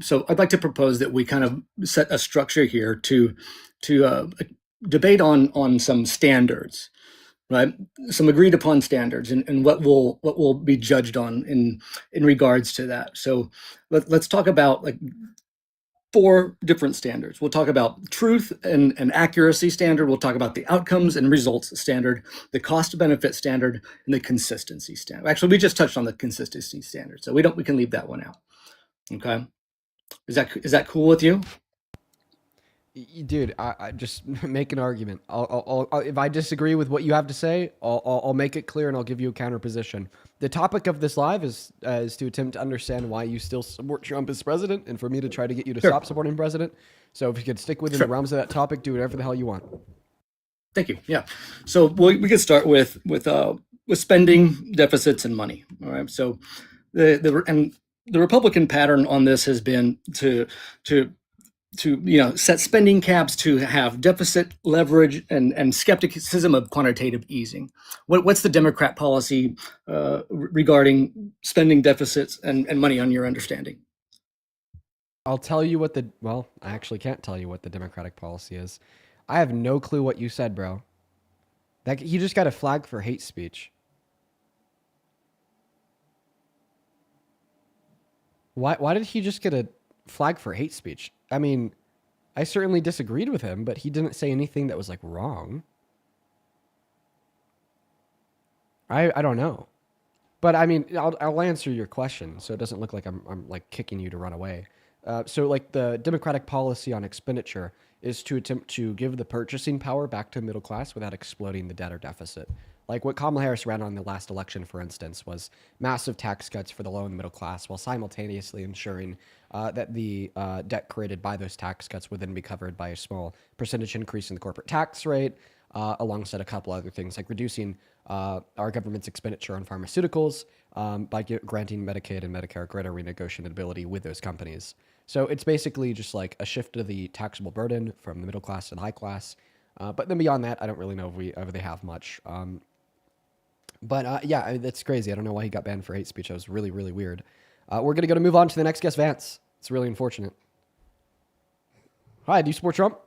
So I'd like to propose that we kind of set a structure here to debate on some standards, right? Some agreed upon standards, and what will be judged on in regards to that. So let's talk about 4 different standards. We'll talk about truth and accuracy standard. We'll talk about the outcomes and results standard, the cost benefit standard, and the consistency standard. Actually, we just touched on the consistency standard, so we can leave that one out. Okay, is that cool with you? Dude, I just make an argument. I'll if I disagree with what you have to say, I'll make it clear and I'll give you a counter position. The topic of this live is to attempt to understand why you still support Trump as president, and for me to try to get you to stop supporting president. So if you could stick within the realms of that topic, do whatever the hell you want. Thank you. Yeah. So we could start with spending, deficits, and money. All right. So the Republican pattern on this has been to set spending caps, to have deficit leverage and skepticism of quantitative easing. What's the Democrat policy regarding spending deficits and money on your understanding? I'll tell you what I actually can't tell you what the Democratic policy is. I have no clue what you said, bro. He just got a flag for hate speech. Why did he just get a flag for hate speech? I mean, I certainly disagreed with him, but he didn't say anything that was like wrong. I don't know. But I mean, I'll answer your question so it doesn't look like I'm like kicking you to run away. So like the Democratic policy on expenditure is to attempt to give the purchasing power back to the middle class without exploding the debt or deficit. Like what Kamala Harris ran on the last election, for instance, was massive tax cuts for the low and middle class while simultaneously ensuring that the debt created by those tax cuts would then be covered by a small percentage increase in the corporate tax rate, alongside a couple other things like reducing our government's expenditure on pharmaceuticals by granting Medicaid and Medicare greater renegotiability with those companies. So it's basically just like a shift of the taxable burden from the middle class to the high class. But then beyond that, I don't really know if they have much. But yeah, that's crazy. I don't know why he got banned for hate speech. That was really, really weird. We're going to move on to the next guest, Vance. It's really unfortunate. Hi, do you support Trump?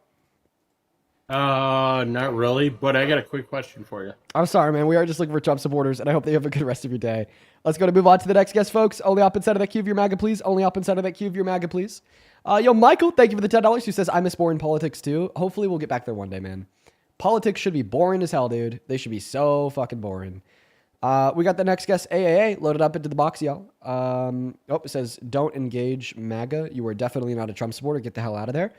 Not really, but I got a quick question for you. I'm sorry, man. We are just looking for Trump supporters, and I hope they have a good rest of your day. Let's move on to the next guest, folks. Only up inside of that queue of your MAGA, please. Only up inside of that queue of your MAGA, please. Yo, Michael, thank you for the $10. Who says, I miss boring politics too. Hopefully we'll get back there one day, man. Politics should be boring as hell, dude. They should be so fucking boring. We got the next guest, AAA, loaded up into the box, y'all. It says, don't engage MAGA. You are definitely not a Trump supporter. Get the hell out of there.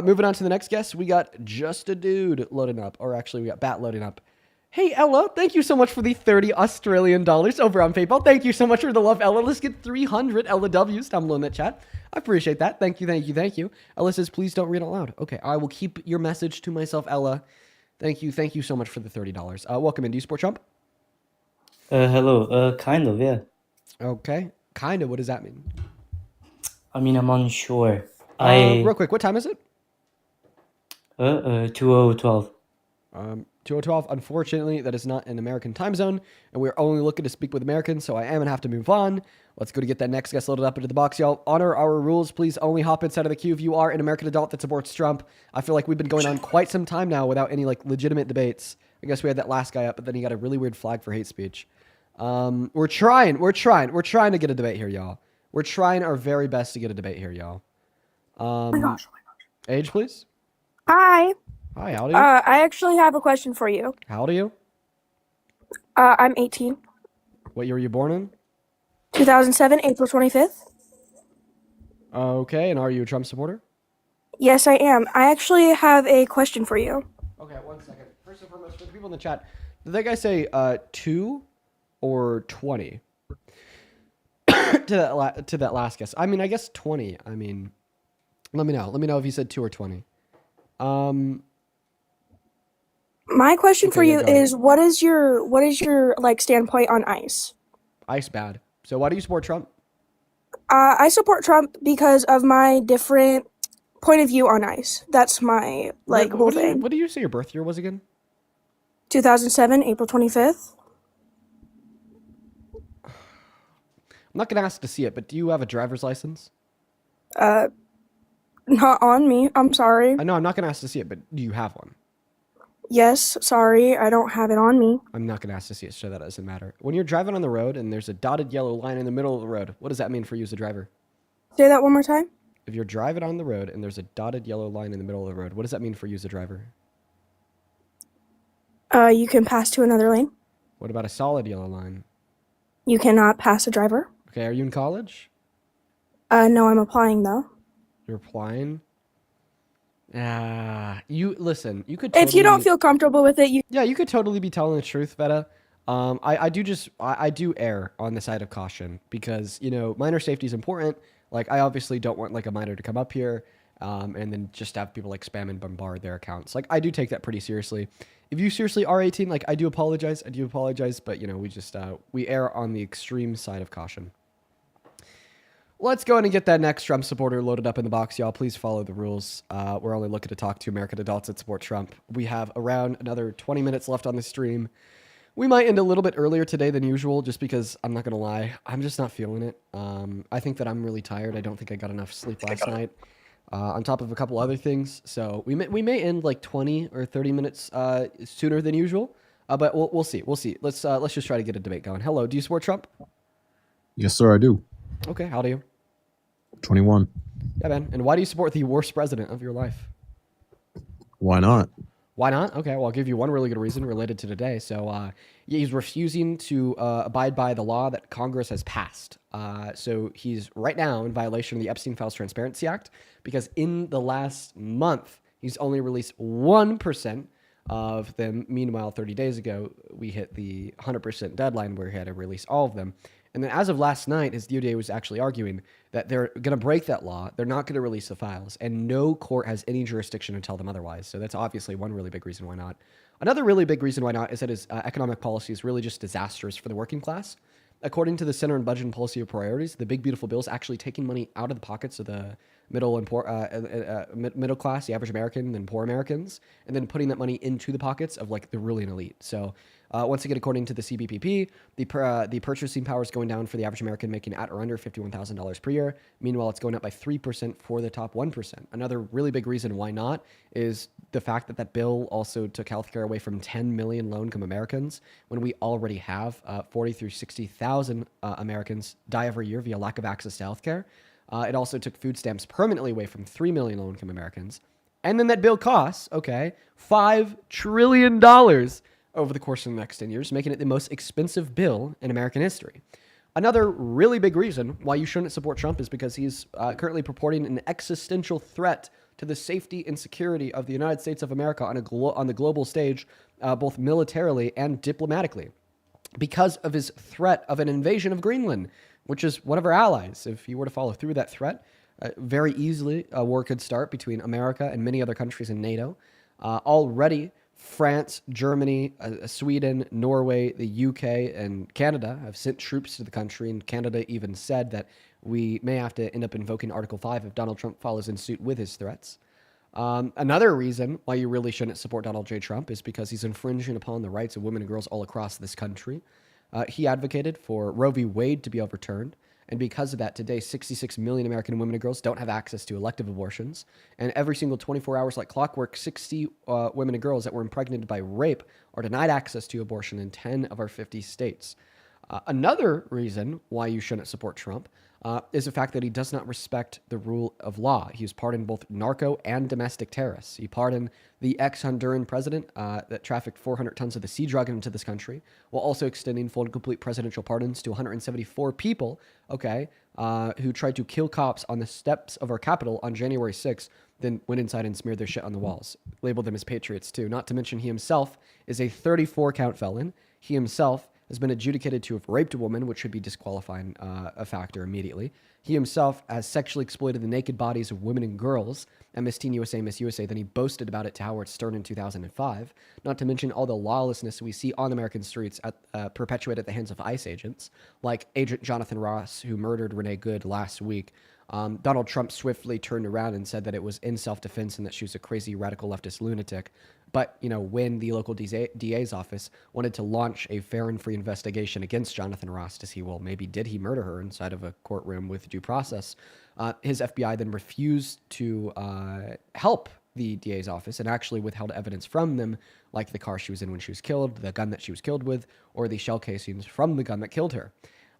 Moving on to the next guest, we got Just a Dude loading up. Or actually, we got Bat loading up. Hey, Ella, thank you so much for the 30 Australian dollars over on PayPal. Thank you so much for the love, Ella. Let's get 300 Ella W's down below in that chat. I appreciate that. Thank you, thank you, thank you. Ella says, please don't read out loud. Okay, I will keep your message to myself, Ella. Thank you so much for the $30. Welcome in. Do you support Trump? Hello. Kind of, yeah. Okay. Kind of. What does that mean? I mean, I'm unsure. Real quick, what time is it? 2012. 2012. Unfortunately, that is not an American time zone, and we're only looking to speak with Americans, so I am going to have to move on. Let's go to get that next guest loaded up into the box, y'all. Honor our rules. Please only hop inside of the queue if you are an American adult that supports Trump. I feel like we've been going on quite some time now without any like legitimate debates. I guess we had that last guy up, but then he got a really weird flag for hate speech. We're trying to get a debate here, y'all. We're trying our very best to get a debate here, y'all. Oh my gosh. Age, please. Hi. Hi, how old are you? I actually have a question for you. How old are you? I'm 18. What year were you born in? 2007, April 25th. Okay, and are you a Trump supporter? Yes, I am. I actually have a question for you. Okay, 1 second. First and foremost, for the people in the chat, did that guy say 2 or 20? to that last guess. I mean, I guess 20. I mean, let me know. Let me know if he said 2 or 20. My question for you is, what is your like standpoint on ICE? ICE bad. So why do you support Trump? I support Trump because of my different point of view on ICE. That's my whole thing. What did you say your birth year was again? 2007, April 25th. I'm not gonna ask to see it, but do you have a driver's license? Not on me. I'm sorry. I know I'm not gonna ask to see it, but do you have one? Yes, sorry, I don't have it on me. I'm not gonna ask to see it, so that doesn't matter. When you're driving on the road and there's a dotted yellow line in the middle of the road, what does that mean for you as a driver? Say that one more time. If you're driving on the road and there's a dotted yellow line in the middle of the road, what does that mean for you as a driver? You can pass to another lane. What about a solid yellow line? You cannot pass a driver. Okay, are you in college? No, I'm applying though. You're applying? You listen, you could If you don't feel comfortable with it, you could totally be telling the truth, Veta. I do err on the side of caution because, you know, minor safety is important. Like, I obviously don't want like a minor to come up here and then just have people like spam and bombard their accounts. Like, I do take that pretty seriously. If you seriously are 18, like, I do apologize, but you know, we err on the extreme side of caution. Let's go ahead and get that next Trump supporter loaded up in the box, y'all. Please follow the rules. We're only looking to talk to American adults that support Trump. We have around another 20 minutes left on the stream. We might end a little bit earlier today than usual just because, I'm not going to lie, I'm just not feeling it. I think that I'm really tired. I don't think I got enough sleep last night, on top of a couple other things. So we may end like 20 or 30 minutes sooner than usual, but we'll see. We'll see. Let's just try to get a debate going. Hello, do you support Trump? Yes, sir, I do. Okay, how do you? 21. Yeah, man. And why do you support the worst president of your life? Why not? Why not? Okay, well, I'll give you one really good reason related to today. So he's refusing to abide by the law that Congress has passed. So he's right now in violation of the Epstein Files Transparency Act because in the last month, he's only released 1% of them. Meanwhile, 30 days ago, we hit the 100% deadline where he had to release all of them. And then as of last night, his DOJ was actually arguing that they're going to break that law. They're not going to release the files, and no court has any jurisdiction to tell them otherwise. So that's obviously one really big reason why not. Another really big reason why not is that his economic policy is really just disastrous for the working class. According to the Center on Budget and Policy of Priorities, the big beautiful bill is actually taking money out of the pockets of the middle and poor, middle class, the average American, and poor Americans, and then putting that money into the pockets of like the ruling elite. So once again, according to the CBPP, the purchasing power is going down for the average American making at or under $51,000 per year. Meanwhile, it's going up by 3% for the top 1%. Another really big reason why not is the fact that that bill also took healthcare away from 10 million low-income Americans when we already have 40 through 60,000 Americans die every year via lack of access to healthcare. It also took food stamps permanently away from 3 million low-income Americans. And then that bill costs, $5 trillion over the course of the next 10 years, making it the most expensive bill in American history. Another really big reason why you shouldn't support Trump is because he's currently purporting an existential threat to the safety and security of the United States of America on the global stage, both militarily and diplomatically, because of his threat of an invasion of Greenland, which is one of our allies. If he were to follow through with that threat, very easily a war could start between America and many other countries in NATO. Already, France, Germany, Sweden, Norway, the UK, and Canada have sent troops to the country, and Canada even said that we may have to end up invoking Article 5 if Donald Trump follows in suit with his threats. Another reason why you really shouldn't support Donald J. Trump is because he's infringing upon the rights of women and girls all across this country. He advocated for Roe v. Wade to be overturned. And because of that, today, 66 million American women and girls don't have access to elective abortions. And every single 24 hours like clockwork, 60 women and girls that were impregnated by rape are denied access to abortion in 10 of our 50 states. Another reason why you shouldn't support Trump is the fact that he does not respect the rule of law. He's pardoned both narco and domestic terrorists. He pardoned the ex-Honduran president that trafficked 400 tons of the sea drug into this country, while also extending full and complete presidential pardons to 174 people, who tried to kill cops on the steps of our Capitol on January 6th, then went inside and smeared their shit on the walls. Labeled them as patriots, too. Not to mention he himself is a 34-count felon. He himself has been adjudicated to have raped a woman, which should be disqualifying a factor immediately. He himself has sexually exploited the naked bodies of women and girls at Miss Teen USA, Miss USA. Then he boasted about it to Howard Stern in 2005. Not to mention all the lawlessness we see on American streets perpetuated at the hands of ICE agents, like Agent Jonathan Ross, who murdered Renee Good last week. Donald Trump swiftly turned around and said that it was in self-defense and that she was a crazy radical leftist lunatic. But, when the local DA's office wanted to launch a fair and free investigation against Jonathan Ross to see, well, maybe did he murder her inside of a courtroom with due process, his FBI then refused to help the DA's office and actually withheld evidence from them, like the car she was in when she was killed, the gun that she was killed with, or the shell casings from the gun that killed her.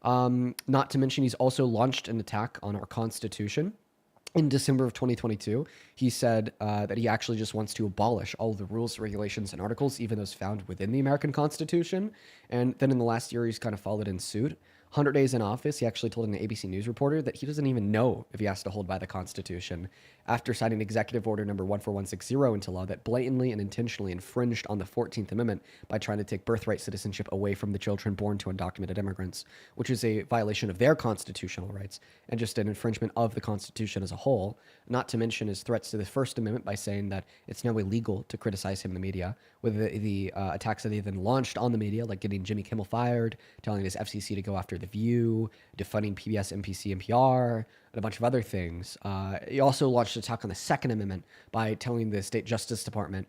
Not to mention, he's also launched an attack on our Constitution. in December of 2022, he said that he actually just wants to abolish all of the rules, regulations, and articles, even those found within the American Constitution. And then in the last year, he's kind of followed in suit. 100 days in office, he actually told an ABC News reporter that he doesn't even know if he has to hold by the Constitution after signing Executive Order number 14160 into law that blatantly and intentionally infringed on the 14th Amendment by trying to take birthright citizenship away from the children born to undocumented immigrants, which is a violation of their constitutional rights and just an infringement of the Constitution as a whole, not to mention his threats to the First Amendment by saying that it's now illegal to criticize him in the media, with the attacks that he then launched on the media, like getting Jimmy Kimmel fired, telling his FCC to go after The View, defunding PBS, NPC, NPR, and a bunch of other things. He also launched an attack on the Second Amendment by telling the State Justice Department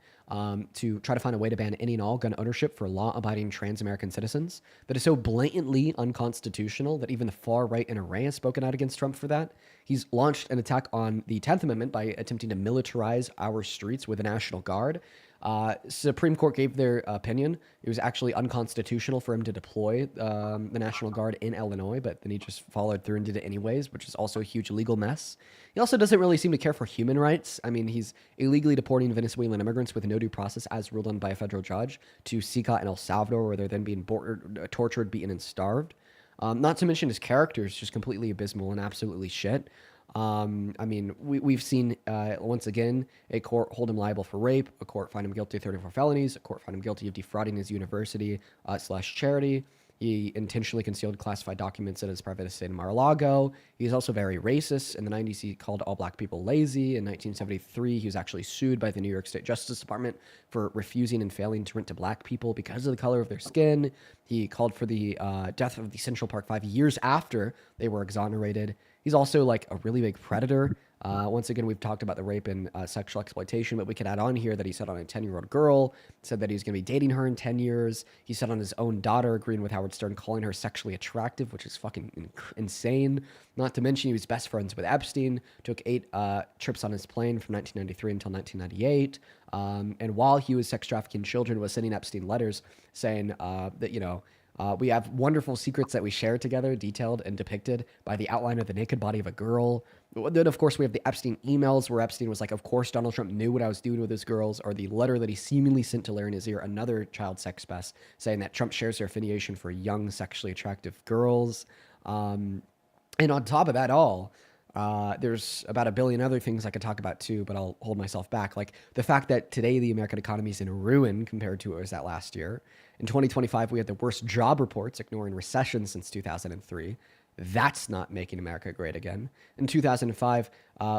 to try to find a way to ban any and all gun ownership for law-abiding trans-American citizens that is so blatantly unconstitutional that even the far right NRA has spoken out against Trump for that. He's launched an attack on the 10th Amendment by attempting to militarize our streets with the National Guard. Supreme Court gave their opinion. It was actually unconstitutional for him to deploy the National Guard in Illinois, but then he just followed through and did it anyways, which is also a huge legal mess. He also doesn't really seem to care for human rights. I mean, he's illegally deporting Venezuelan immigrants with no due process as ruled on by a federal judge to Sica and El Salvador, where they're then being tortured, beaten, and starved. Not to mention his character is just completely abysmal and absolutely shit. I mean, we've seen, once again, a court hold him liable for rape, a court find him guilty of 34 felonies, a court find him guilty of defrauding his university slash charity. He intentionally concealed classified documents at his private estate in Mar-a-Lago. He's also very racist. In the 90s, he called all black people lazy. In 1973, he was actually sued by the New York State Justice Department for refusing and failing to rent to black people because of the color of their skin. He called for the death of the Central Park 5 years after they were exonerated. He's also like a really big predator. Once again, we've talked about the rape and sexual exploitation, but we could add on here that he said on a 10-year-old girl, said that he's going to be dating her in 10 years. He said on his own daughter, agreeing with Howard Stern, calling her sexually attractive, which is fucking insane. Not to mention he was best friends with Epstein, took 8 trips on his plane from 1993 until 1998. And while he was sex trafficking children, was sending Epstein letters saying that, you know, we have wonderful secrets that we share together, detailed and depicted by the outline of the naked body of a girl. Then, of course, we have the Epstein emails where Epstein was like, of course, Donald Trump knew what I was doing with his girls, or the letter that he seemingly sent to Larry Nassar, another child sex pest, saying that Trump shares their affiliation for young, sexually attractive girls. And on top of that all, there's about a billion other things I could talk about too, but I'll hold myself back. Like the fact that today the American economy is in ruin compared to what it was at last year. In 2025, we had the worst job reports, ignoring recession since 2003. That's not making America great again. In 2005,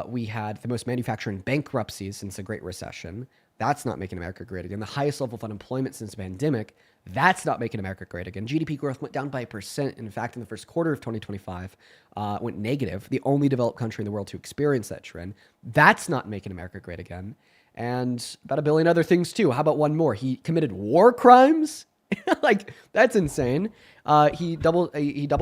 we had the most manufacturing bankruptcies since the Great Recession. That's not making America great again. The highest level of unemployment since the pandemic. That's not making America great again. GDP growth went down by 1%. In fact, in the first quarter of 2025, went negative. The only developed country in the world to experience that trend. That's not making America great again. And about a billion other things too. How about one more? He committed war crimes. Like that's insane. He double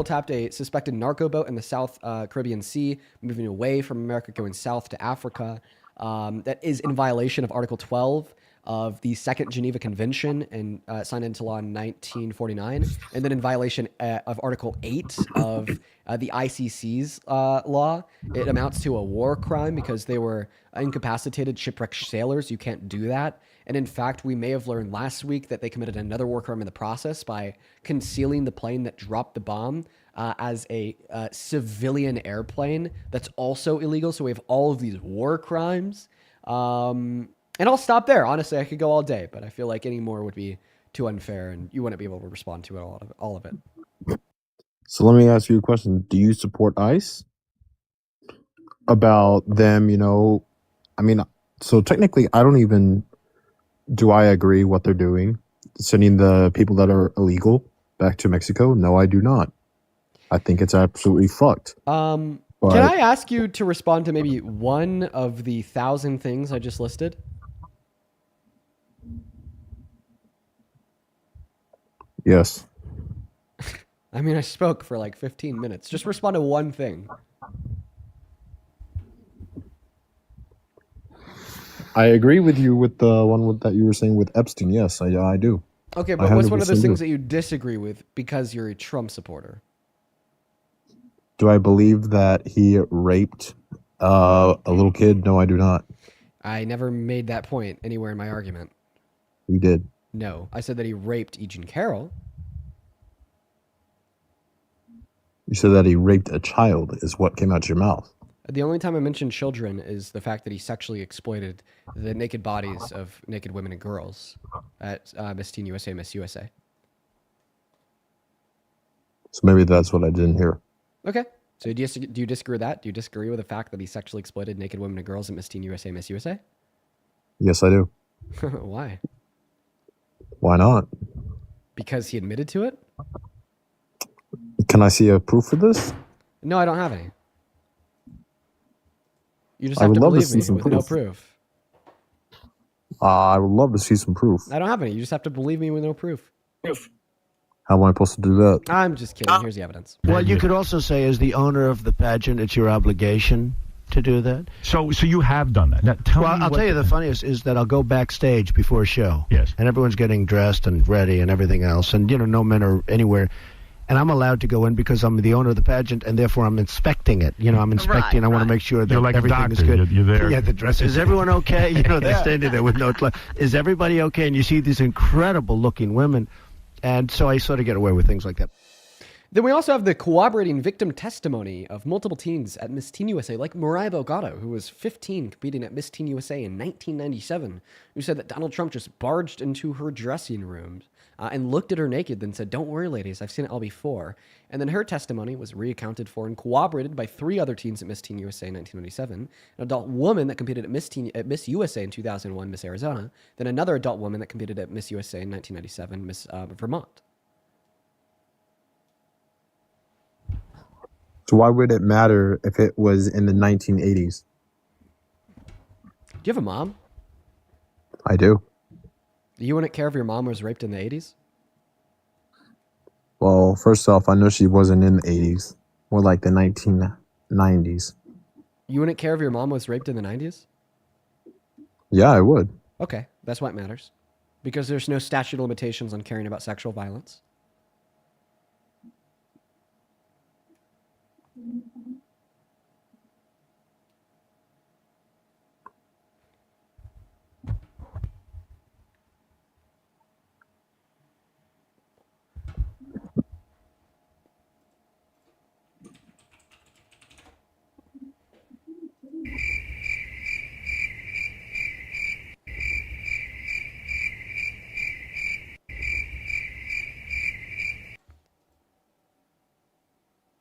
tapped a suspected narco boat in the South Caribbean Sea, moving away from America, going south to Africa. That is in violation of Article 12 of the Second Geneva Convention and signed into law in 1949, and then in violation of Article 8 of the ICC's law. It amounts to a war crime because they were incapacitated shipwrecked sailors. You can't do that. And in fact, we may have learned last week that they committed another war crime in the process by concealing the plane that dropped the bomb as a civilian airplane. That's also illegal. So we have all of these war crimes. And I'll stop there. Honestly, I could go all day, but I feel like any more would be too unfair, and you wouldn't be able to respond to all of it. So let me ask you a question. Do you support ICE? About them, you know, I mean, so technically, I don't even... Do I agree what they're doing? Sending the people that are illegal back to Mexico? No, I do not. I think it's absolutely fucked. Can I ask you to respond to maybe one of the 1,000 things I just listed? Yes. I mean, I spoke for like 15 minutes. Just respond to one thing. I agree with you with the one that you were saying with Epstein. Yes, I do. Okay, but what's one of those things that you disagree with because you're a Trump supporter? Do I believe that he raped A little kid? No, I do not. I never made that point anywhere in my argument. You did. No, I said that he raped E. Jean Carroll. You said that he raped a child is what came out your mouth. The only time I mentioned children is the fact that he sexually exploited the naked bodies of naked women and girls at Miss Teen USA, Miss USA. So maybe that's what I didn't hear. Okay. So do you disagree with that? Do you disagree with the fact that he sexually exploited naked women and girls at Miss Teen USA, Miss USA? Yes, I do. Why? Why not? Because he admitted to it? Can I see a proof for this? No, I don't have any. You just I have would to love to believe see me some with no proof. proof. I would love to see some proof. I don't have any. You just have to believe me with no proof. How am I supposed to do that? I'm just kidding. Here's the evidence. Well, you could also say, as the owner of the pageant, it's your obligation to do that. So you have done that. Now, tell me I'll what tell you the funniest is that I'll go backstage before a show. Yes. And everyone's getting dressed and ready and everything else. And, no men are anywhere. And I'm allowed to go in because I'm the owner of the pageant, and therefore I'm inspecting it. I'm inspecting. I want to make sure that You're like a everything doctor. is good. You're there. Yeah, the dress. Is everyone okay? They're standing there with no clothes. Is everybody okay? And you see these incredible-looking women. And so I sort of get away with things like that. Then we also have the corroborating victim testimony of multiple teens at Miss Teen USA, like Mariah Delgado, who was 15 competing at Miss Teen USA in 1997, who said that Donald Trump just barged into her dressing room and looked at her naked, then said, "Don't worry, ladies, I've seen it all before." And then her testimony was reaccounted for and corroborated by 3 other teens at Miss Teen USA in 1997, an adult woman that competed at Miss USA in 2001, Miss Arizona, then another adult woman that competed at Miss USA in 1997, Miss Vermont. So why would it matter if it was in the 1980s? Do you have a mom? I do. You wouldn't care if your mom was raped in the 80s? Well, first off, I know she wasn't in the 80s. More like the 1990s. You wouldn't care if your mom was raped in the 90s? Yeah, I would. Okay, that's why it matters. Because there's no statute of limitations on caring about sexual violence.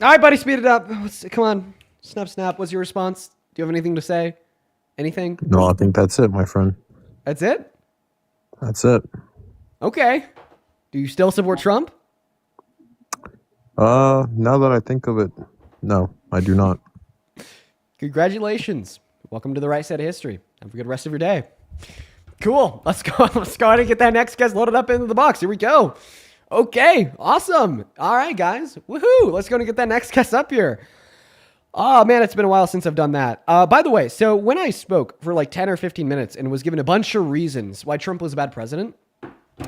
All right, buddy, speed it up. Come on. Snap. What's your response? Do you have anything to say? Anything? No, I think that's it, my friend. That's it? That's it. Okay. Do you still support Trump? Now that I think of it, no, I do not. Congratulations. Welcome to the right side of history. Have a good rest of your day. Cool. Let's go ahead and get that next guest loaded up into the box. Here we go. Okay, awesome. All right, guys. Woohoo. Let's go and get that next guest up here. Oh, man, it's been a while since I've done that. By the way, so when I spoke for like 10 or 15 minutes and was given a bunch of reasons why Trump was a bad president,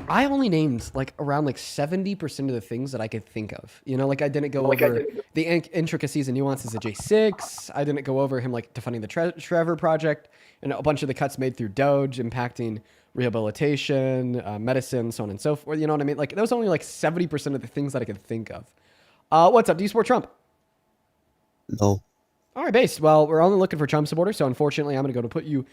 I only named like around like 70% of the things that I could think of. Like I didn't go over the intricacies and nuances of J6. I didn't go over him like defunding the Trevor Project and a bunch of the cuts made through Doge impacting rehabilitation, medicine, so on and so forth. You know what I mean? Like that was only like 70% of the things that I could think of. What's up? Do you support Trump? No. All right, base. Well, we're only looking for Trump supporters, so unfortunately, I'm going to go to put you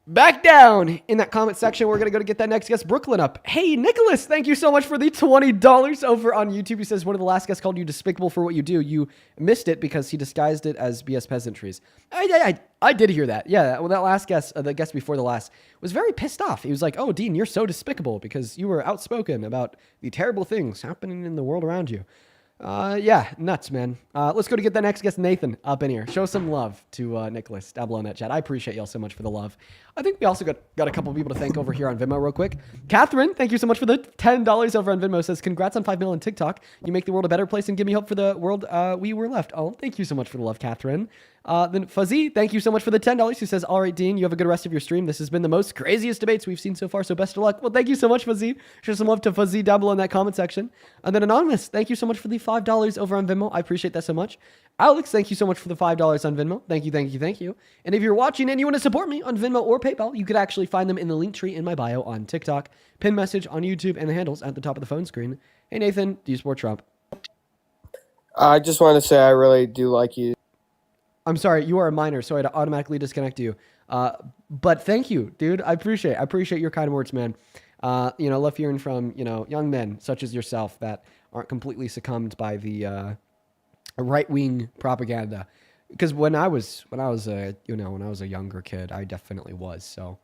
back down in that comment section. We're going to go to get that next guest, Brooklyn, up. Hey, Nicholas, thank you so much for the $20 over on YouTube. He says, one of the last guests called you despicable for what you do. You missed it because he disguised it as BS peasantries. I did hear that. Yeah, well, that last guest, the guest before the last, was very pissed off. He was like, oh, Dean, you're so despicable because you were outspoken about the terrible things happening in the world around you. Yeah, nuts, man. Let's go to get that next guest, Nathan, up in here. Show some love to Nicholas down below in that chat. I appreciate y'all so much for the love. I think we also got a couple people to thank over here on Venmo real quick. Catherine, thank you so much for the $10 over on Venmo. Says, congrats on 5 million on TikTok. You make the world a better place and give me hope for the world we were left. Oh, thank you so much for the love, Catherine. Then Fuzzy, thank you so much for the $10. He says, all right, Dean, you have a good rest of your stream. This has been the most craziest debates we've seen so far, so best of luck. Well, thank you so much, Fuzzy. Show some love to Fuzzy down below in that comment section. And then Anonymous, thank you so much for the $5 over on Venmo. I appreciate that so much. Alex, thank you so much for the $5 on Venmo. Thank you, thank you, thank you. And if you're watching and you want to support me on Venmo or PayPal, you could actually find them in the link tree in my bio on TikTok, pin message on YouTube, and the handles at the top of the phone screen. Hey, Nathan, do you support Trump? I just want to say I really do like you. I'm sorry, you are a minor, so I had to automatically disconnect you. But thank you, dude. I appreciate your kind words, man. Love hearing from, young men such as yourself that aren't completely succumbed by the right-wing propaganda. Because when I was a younger kid, I definitely was. So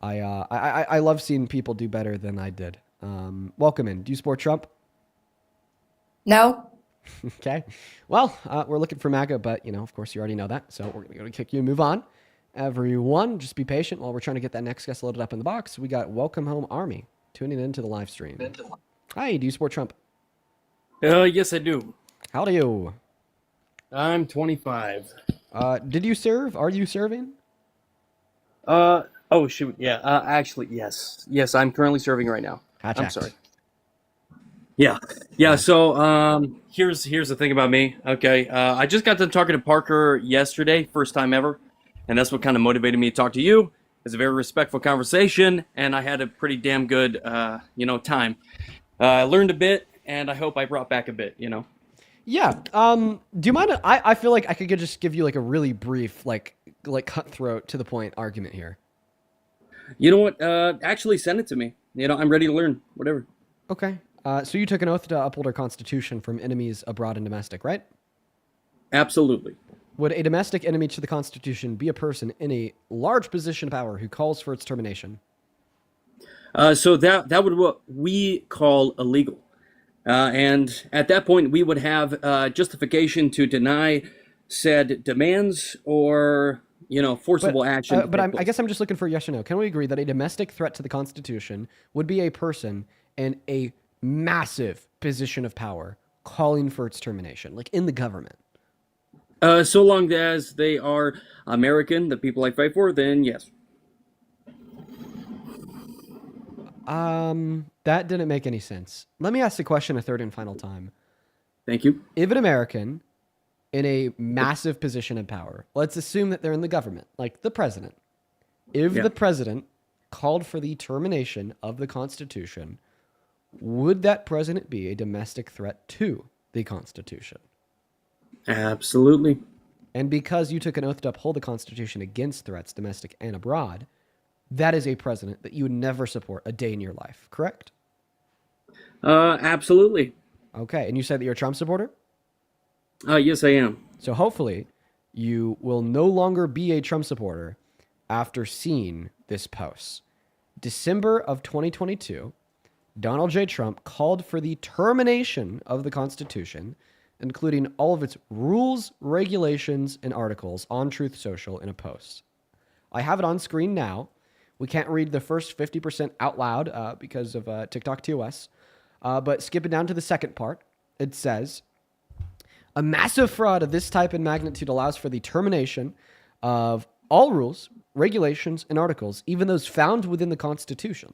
I love seeing people do better than I did. Welcome in. Do you support Trump? No. Okay. Well, we're looking for MAGA, but, of course, you already know that. So we're going to kick you and move on. Everyone, just be patient while we're trying to get that next guest loaded up in the box. We got Welcome Home Army tuning into the live stream. Hi, do you support Trump? Yes, I do. How do you? I'm 25. Did you serve? Are you serving? Oh, shoot. Yeah. Actually, yes. Yes, I'm currently serving right now. I'm sorry. Yeah. So here's the thing about me. Okay, I just got done talking to Parker yesterday, first time ever, and that's what kind of motivated me to talk to you. It's a very respectful conversation, and I had a pretty damn good time. I learned a bit, and I hope I brought back a bit. Yeah. Do you mind? I feel like I could just give you like a really brief, like cutthroat to the point argument here. You know what? Actually, send it to me. I'm ready to learn. Whatever. Okay. So you took an oath to uphold our Constitution from enemies abroad and domestic, right? Absolutely. Would a domestic enemy to the Constitution be a person in a large position of power who calls for its termination? So that would what we call illegal. And at that point, we would have justification to deny said demands or, forcible action. But I guess I'm just looking for a yes or no. Can we agree that a domestic threat to the Constitution would be a person in a massive position of power calling for its termination, like in the government? So long as they are American, the people I fight for, then yes. That didn't make any sense. Let me ask the question a third and final time. Thank you. If an American in a massive position of power, let's assume that they're in the government, like the president. If the president called for the termination of the Constitution, would that president be a domestic threat to the Constitution? Absolutely. And because you took an oath to uphold the Constitution against threats, domestic and abroad, that is a president that you would never support a day in your life, correct? Absolutely. Okay, and you said that you're a Trump supporter? Yes, I am. So hopefully you will no longer be a Trump supporter after seeing this post. December of 2022, Donald J. Trump called for the termination of the Constitution, including all of its rules, regulations, and articles on Truth Social in a post. I have it on screen now. We can't read the first 50% out loud because of TikTok TOS. But skipping down to the second part, it says, a massive fraud of this type and magnitude allows for the termination of all rules, regulations, and articles, even those found within the Constitution.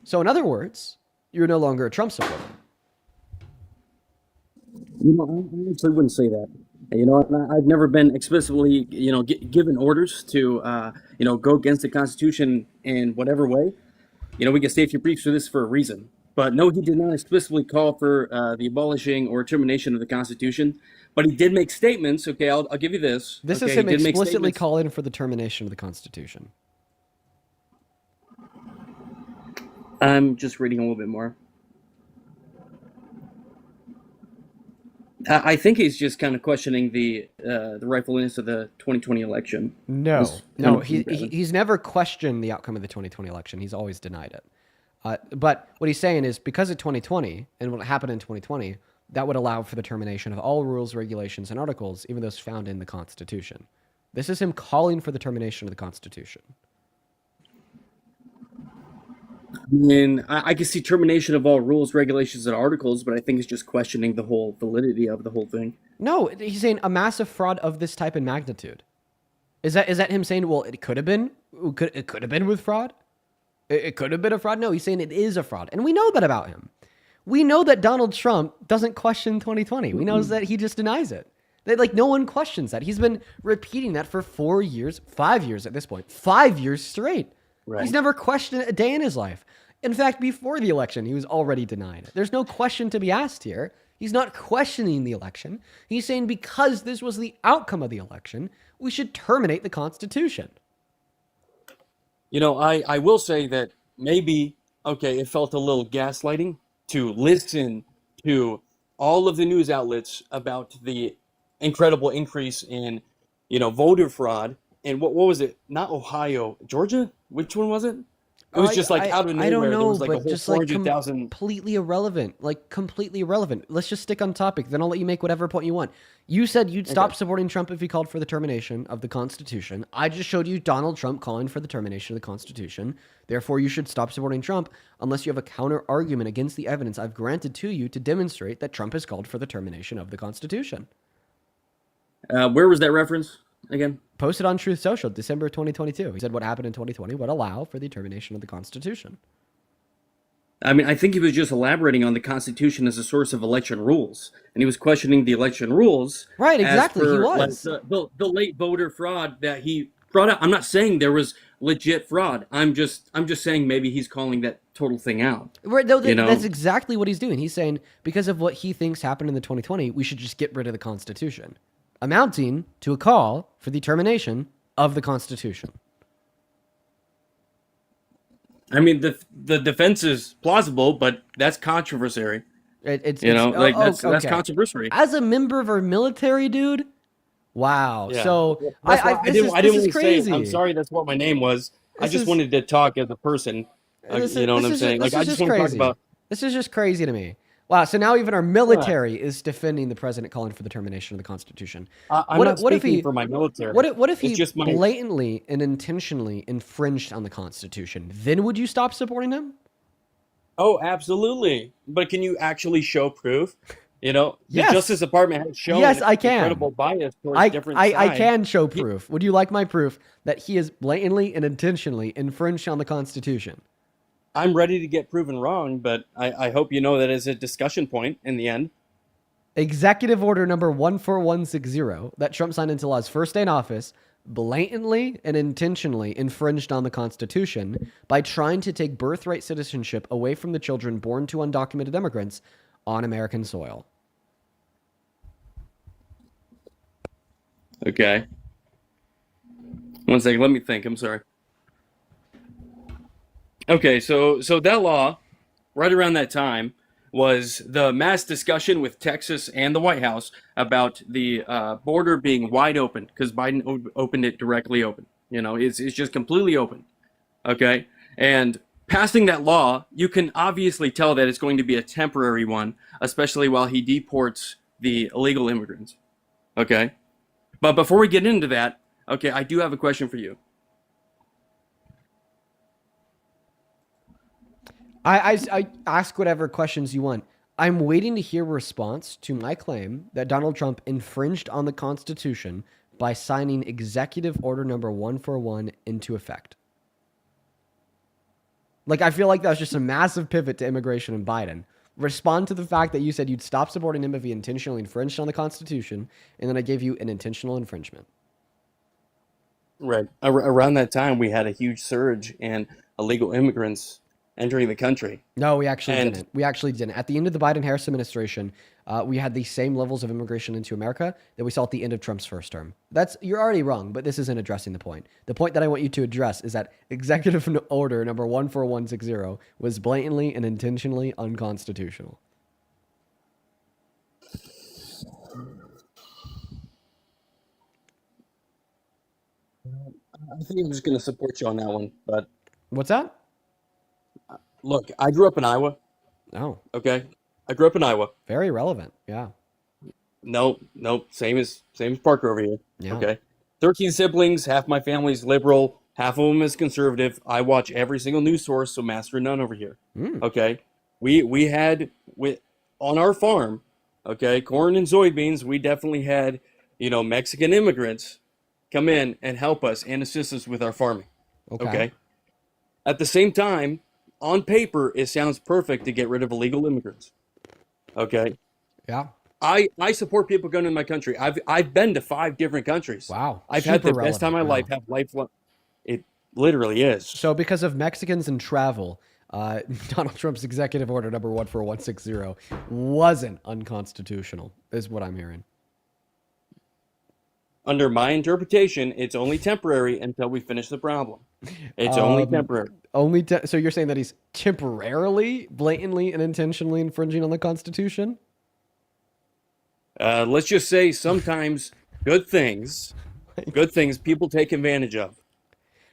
So in other words, you're no longer a Trump supporter. I actually wouldn't say that. I've never been explicitly, given orders to, go against the Constitution in whatever way. We get safety briefs for this for a reason. But no, he did not explicitly call for the abolishing or termination of the Constitution. But he did make statements. Okay, I'll give you this. This is him explicitly calling for the termination of the Constitution. I'm just reading a little bit more. I think he's just kind of questioning the rightfulness of the 2020 election. No, he's never questioned the outcome of the 2020 election. He's always denied it. But what he's saying is because of 2020 and what happened in 2020, that would allow for the termination of all rules, regulations, and articles, even those found in the Constitution. This is him calling for the termination of the Constitution. I mean, I can see termination of all rules, regulations, and articles, but I think it's just questioning the whole validity of the whole thing. No, he's saying a massive fraud of this type and magnitude. Is that him saying, well, it could have been? It could have been with fraud? It could have been a fraud? No, he's saying it is a fraud. And we know that about him. We know that Donald Trump doesn't question 2020. We know that he just denies it. That, like, no one questions that. He's been repeating that for 4 years, 5 years at this point, 5 years straight. Right. He's never questioned it a day in his life. In fact, before the election, he was already denying it. There's no question to be asked here. He's not questioning the election. He's saying because this was the outcome of the election, we should terminate the Constitution. You know, I will say that maybe, okay, it felt a little gaslighting to listen to all of the news outlets about the incredible increase in, voter fraud. And what was it? Not Ohio, Georgia? Which one was it? It was just like out of nowhere. I don't know, there was like but a whole just like 400,000. Completely irrelevant. Like completely irrelevant. Let's just stick on topic. Then I'll let you make whatever point you want. You said you'd stop supporting Trump if he called for the termination of the Constitution. I just showed you Donald Trump calling for the termination of the Constitution. Therefore, you should stop supporting Trump unless you have a counter argument against the evidence I've granted to you to demonstrate that Trump has called for the termination of the Constitution. Where was that reference again? Posted on Truth Social, December 2022. He said what happened in 2020 would allow for the termination of the Constitution. I mean, I think he was just elaborating on the Constitution as a source of election rules, and he was questioning the election rules. Right, exactly. He was like, the late voter fraud that he brought up. I'm not saying there was legit fraud. I'm just saying maybe he's calling that total thing out. Right, no, that's exactly what he's doing. He's saying because of what he thinks happened in the 2020, we should just get rid of the Constitution, amounting to a call for the termination of the Constitution. I mean, the defense is plausible, but that's controversy. That's controversy. As a member of our military, dude. Wow. Yeah. So I didn't want to crazy. say, I'm sorry, that's what my name was. I just wanted to talk as a person. You know what I'm saying? Like, I just want to talk about. This is just crazy to me. Wow, so now even our military is defending the president calling for the termination of the Constitution. I'm not speaking for my military. What if he blatantly and intentionally infringed on the Constitution? Then would you stop supporting him? Oh, absolutely. But can you actually show proof? The Justice Department has shown incredible bias towards different sides. I can show proof. Would you like my proof that he has blatantly and intentionally infringed on the Constitution? I'm ready to get proven wrong, but I hope you know that is a discussion point in the end. Executive Order number 14160 that Trump signed into law his first day in office blatantly and intentionally infringed on the Constitution by trying to take birthright citizenship away from the children born to undocumented immigrants on American soil. Okay. One second, let me think. I'm sorry. Okay, so that law, right around that time, was the mass discussion with Texas and the White House about the border being wide open because Biden opened it directly open. It's just completely open. Okay, and passing that law, you can obviously tell that it's going to be a temporary one, especially while he deports the illegal immigrants. Okay, but before we get into that, okay, I do have a question for you. I ask whatever questions you want. I'm waiting to hear a response to my claim that Donald Trump infringed on the Constitution by signing Executive Order number 141 into effect. Like, I feel like that was just a massive pivot to immigration and Biden. Respond to the fact that you said you'd stop supporting him if he intentionally infringed on the Constitution, and then I gave you an intentional infringement. Right. Around that time, we had a huge surge in illegal immigrants entering the country. No, we actually didn't. We actually didn't. At the end of the Biden-Harris administration, we had the same levels of immigration into America that we saw at the end of Trump's first term. You're already wrong, but this isn't addressing the point. The point that I want you to address is that Executive Order number 14160 was blatantly and intentionally unconstitutional. I think I'm just going to support you on that one. But what's that? Look, I grew up in Iowa. Oh. Okay. I grew up in Iowa. Very relevant. Yeah. No. Same as Parker over here. Yeah. Okay. 13 siblings. Half my family's liberal. Half of them is conservative. I watch every single news source, so master none over here. Okay, we had on our farm, okay, corn and soybeans. We definitely had, Mexican immigrants come in and help us and assist us with our farming. Okay. At the same time, on paper, it sounds perfect to get rid of illegal immigrants. Okay. Yeah. I support people going to my country. I've been to 5 different countries. Wow. I've had the best time of my life. Have lifelong. It literally is. So because of Mexicans and travel, Donald Trump's executive order number 14160 wasn't unconstitutional, is what I'm hearing. Under my interpretation, it's only temporary until we finish the problem. It's only temporary. So you're saying that he's temporarily, blatantly, and intentionally infringing on the Constitution? Let's just say sometimes good things people take advantage of.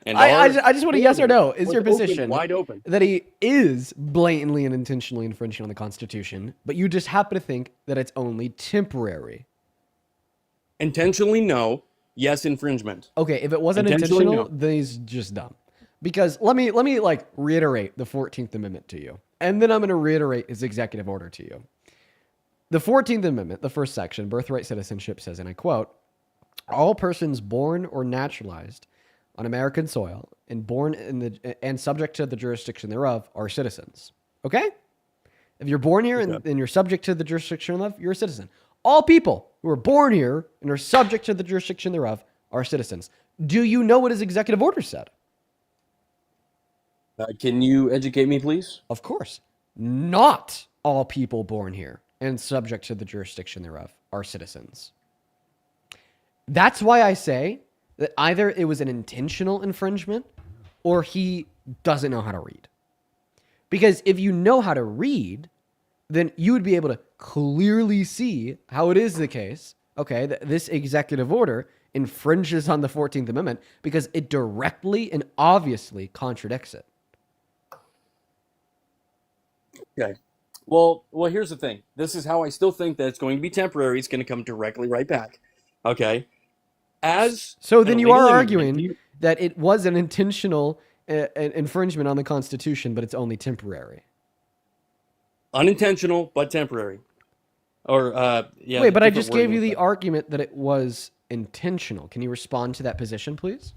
And I just want a yes or no. Is your position wide open that he is blatantly and intentionally infringing on the Constitution, but you just happen to think that it's only temporary? Intentionally, no. Yes, infringement. Okay, if it wasn't intentional, then he's just dumb. Because let me like reiterate the 14th Amendment to you. And then I'm going to reiterate his executive order to you. The 14th Amendment, the first section, birthright citizenship, says, and I quote, all persons born or naturalized on American soil and subject to the jurisdiction thereof are citizens. Okay? If you're born here and you're subject to the jurisdiction thereof, you're a citizen. All people who are born here and are subject to the jurisdiction thereof are citizens. Do you know what his executive order said? Can you educate me, please? Of course. Not all people born here and subject to the jurisdiction thereof are citizens. That's why I say that either it was an intentional infringement or he doesn't know how to read. Because if you know how to read, then you would be able to clearly see how it is the case, okay, that this executive order infringes on the 14th Amendment because it directly and obviously contradicts it. Okay. Well, here's the thing. This is how I still think that it's going to be temporary. It's going to come directly right back. Okay. So then you are arguing that it was an intentional infringement on the Constitution, but it's only temporary. Unintentional, but temporary. Or, yeah. Wait, but I just gave you the argument that it was intentional. Can you respond to that position, please?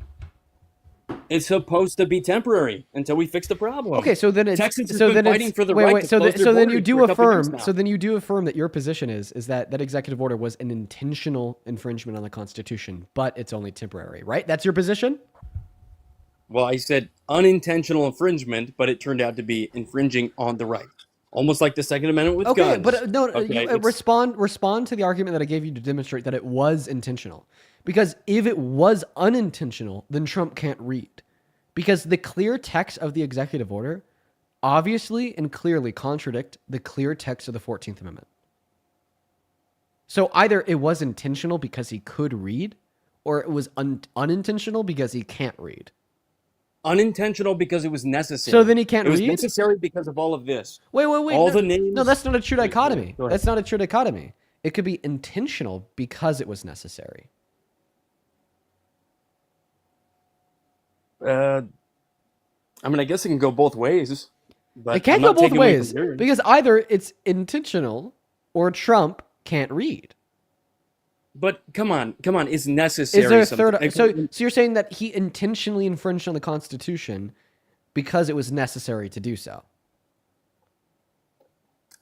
It's supposed to be temporary until we fix the problem. Okay, so then it's Texas has been fighting for the right to so close their then you borders do for a couple years affirm. now. So then you do affirm that your position is that executive order was an intentional infringement on the Constitution, but it's only temporary, right? That's your position? Well, I said unintentional infringement, but it turned out to be infringing on the right. Almost like the Second Amendment with guns. But no, respond to the argument that I gave you to demonstrate that it was intentional. Because if it was unintentional, then Trump can't read. Because the clear text of the executive order obviously and clearly contradict the clear text of the 14th Amendment. So either it was intentional because he could read, or it was unintentional because he can't read. Unintentional because it was necessary. So then he can't read? It was necessary because of all of this. Wait. All the names. No, that's not a true dichotomy. Go ahead. That's not a true dichotomy. It could be intentional because it was necessary. I mean, I guess it can go both ways. But It can't go both ways because either it's intentional or Trump can't read. But come on, it's necessary. Is there a third? So you're saying that he intentionally infringed on the Constitution because it was necessary to do so?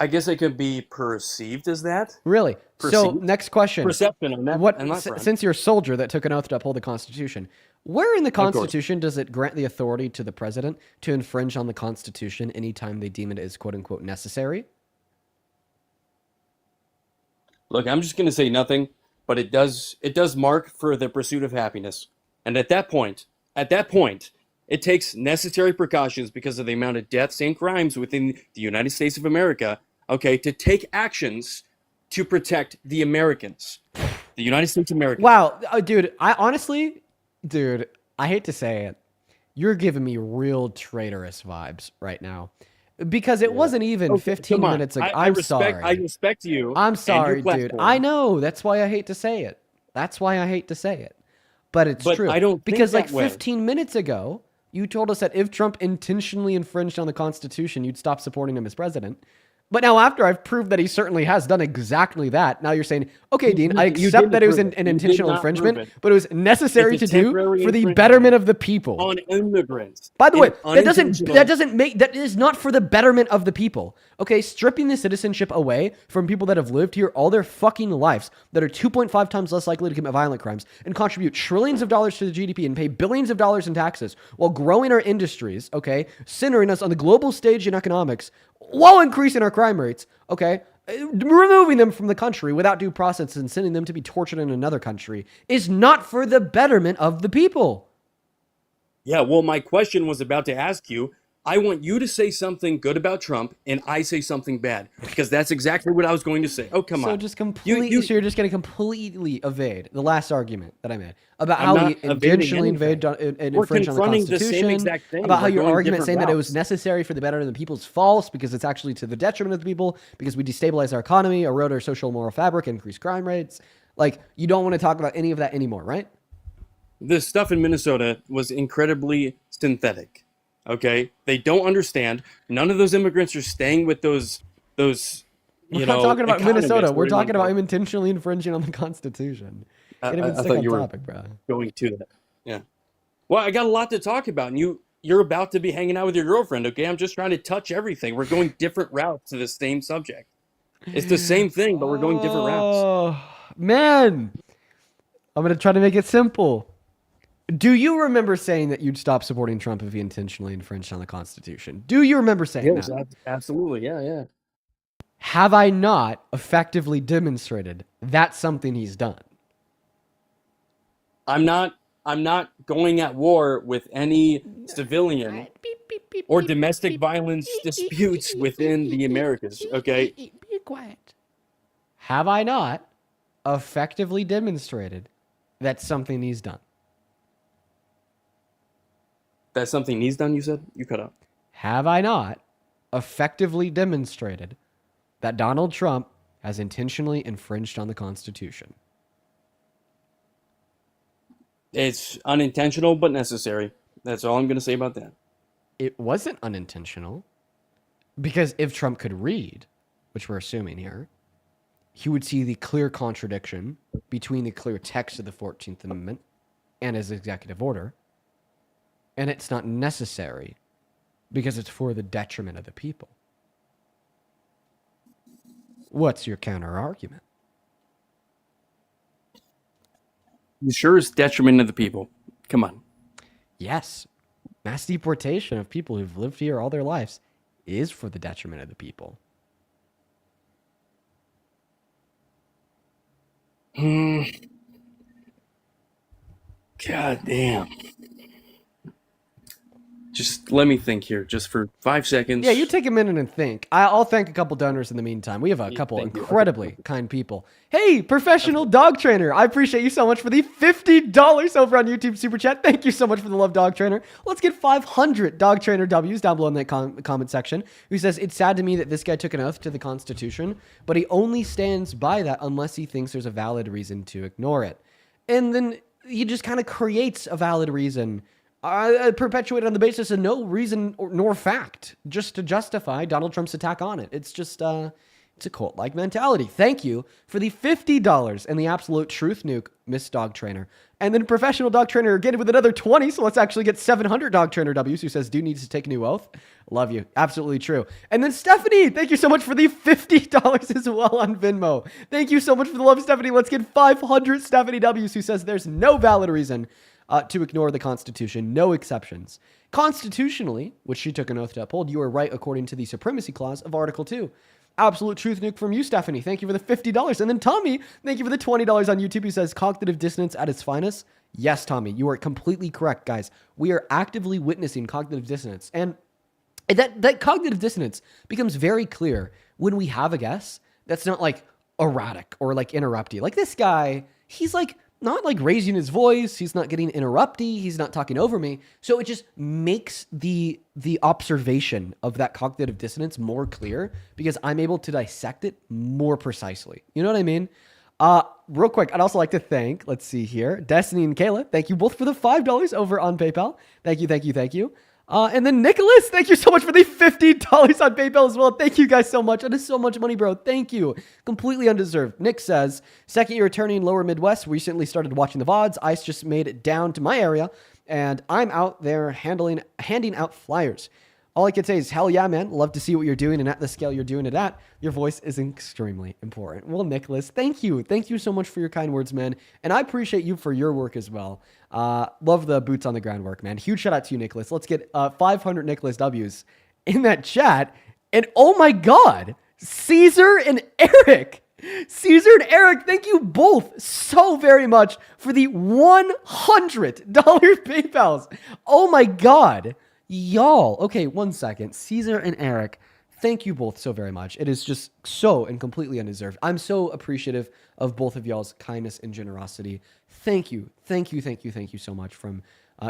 I guess it could be perceived as that. Really? So Perceived? next question. Perception on that front. Since you're a soldier that took an oath to uphold the Constitution, where in the Constitution does it grant the authority to the president to infringe on the Constitution anytime they deem it as "quote unquote" necessary? Look, I'm just going to say nothing, but it does mark for the pursuit of happiness. And at that point, it takes necessary precautions because of the amount of deaths and crimes within the United States of America, okay, to take actions to protect the Americans, the United States of America. Wow, dude, I hate to say it. You're giving me real traitorous vibes right now. Because it wasn't even 15 minutes ago. I'm sorry. I respect you. I'm sorry, and your dude. platform. I know. That's why I hate to say it. but it's true. I don't think because like that way. 15 minutes ago, you told us that if Trump intentionally infringed on the Constitution, you'd stop supporting him as president. But now after I've proved that he certainly has done exactly that, now you're saying, okay, Dean, I accept that it was an intentional infringement, but it was necessary to do for the betterment of the people. On immigrants. By the way, that is not for the betterment of the people. Okay, stripping the citizenship away from people that have lived here all their fucking lives, that are 2.5 times less likely to commit violent crimes and contribute trillions of dollars to the GDP and pay billions of dollars in taxes while growing our industries, okay, centering us on the global stage in economics while increasing our crime rates, okay, removing them from the country without due process and sending them to be tortured in another country is not for the betterment of the people. Yeah, well, my question was about to ask you. I want you to say something good about Trump, and I say something bad, because that's exactly what I was going to say. Oh, come on. So just completely, so you're just going to completely evade the last argument that I made about how he intentionally infringed on the Constitution, about how your argument saying that it was necessary for the betterment of the people is false because it's actually to the detriment of the people because we destabilize our economy, erode our social moral fabric, increase crime rates. Like, you don't want to talk about any of that anymore, right? The stuff in Minnesota was incredibly synthetic. Okay, they don't understand. None of those immigrants are staying with those. We're not talking about Minnesota. We're talking about him intentionally infringing on the Constitution. Can't even stick on topic, bro. Going to that. Yeah. Well, I got a lot to talk about, and you're about to be hanging out with your girlfriend. Okay, I'm just trying to touch everything. We're going different routes to the same subject. It's the same thing, but we're going different routes. Oh man, I'm gonna try to make it simple. Do you remember saying that you'd stop supporting Trump if he intentionally infringed on the Constitution? Do you remember saying that? Yes, absolutely. Yeah. Have I not effectively demonstrated that's something he's done? I'm not going at war with any civilian or domestic violence disputes within the Americas, okay? Be quiet. Have I not effectively demonstrated that's something he's done? That's something he's done, you said? You cut out. Have I not effectively demonstrated that Donald Trump has intentionally infringed on the Constitution? It's unintentional but necessary. That's all I'm going to say about that. It wasn't unintentional because if Trump could read, which we're assuming here, he would see the clear contradiction between the clear text of the 14th Amendment and his executive order. And it's not necessary because it's for the detriment of the people. What's your counter argument? You sure it's detriment of the people? Come on. Yes. Mass deportation of people who've lived here all their lives is for the detriment of the people. God damn. Just let me think here, just for 5 seconds. Yeah, you take a minute and think. I'll thank a couple donors in the meantime. We have a couple incredibly kind people. Hey, professional dog trainer. I appreciate you so much for the $50 over on YouTube Super Chat. Thank you so much for the love, dog trainer. Let's get 500 dog trainer W's down below in that comment section. Who says, it's sad to me that this guy took an oath to the Constitution, but he only stands by that unless he thinks there's a valid reason to ignore it. And then he just kind of creates a valid reason perpetuated on the basis of no reason nor fact, just to justify Donald Trump's attack on it. It's just, it's a cult-like mentality. Thank you for the $50 and the absolute truth nuke, Miss Dog Trainer. And then professional dog trainer again with another 20, so let's actually get 700 dog trainer W's, who says, do needs to take a new oath. Love you. Absolutely true. And then Stephanie, thank you so much for the $50 as well on Venmo. Thank you so much for the love, Stephanie. Let's get 500 Stephanie W's, who says there's no valid reason to ignore the Constitution, no exceptions. Constitutionally, which she took an oath to uphold, you are right according to the Supremacy Clause of Article 2. Absolute truth nuke from you, Stephanie. Thank you for the $50. And then Tommy, thank you for the $20 on YouTube. He says, cognitive dissonance at its finest. Yes, Tommy, you are completely correct, guys. We are actively witnessing cognitive dissonance. And that cognitive dissonance becomes very clear when we have a guest that's not like erratic or like interrupty. Like this guy, he's like, not like raising his voice. He's not getting interrupty. He's not talking over me. So it just makes the observation of that cognitive dissonance more clear because I'm able to dissect it more precisely. You know what I mean? Real quick, I'd also like to thank, let's see here, Destiny and Kayla. Thank you both for the $5 over on PayPal. Thank you. And then Nicholas, thank you so much for the $50 on PayPal as well. Thank you guys so much. That is so much money, bro. Thank you. Completely undeserved. Nick says, second year attorney in Lower Midwest, recently started watching the VODs. ICE just made it down to my area, and I'm out there handing out flyers. All I can say is, hell yeah, man. Love to see what you're doing, and at the scale you're doing it at, your voice is extremely important. Well, Nicholas, thank you. Thank you so much for your kind words, man. And I appreciate you for your work as well. Love the boots on the ground work, man. Huge shout out to you, Nicholas. Let's get 500 Nicholas W's in that chat. And oh my God, Caesar and Eric. Caesar and Eric, thank you both so very much for the $100 PayPals. Oh my God. Y'all, okay, 1 second. Caesar and Eric, thank you both so very much. It is just so and completely undeserved. I'm so appreciative of both of y'all's kindness and generosity. Thank you so much from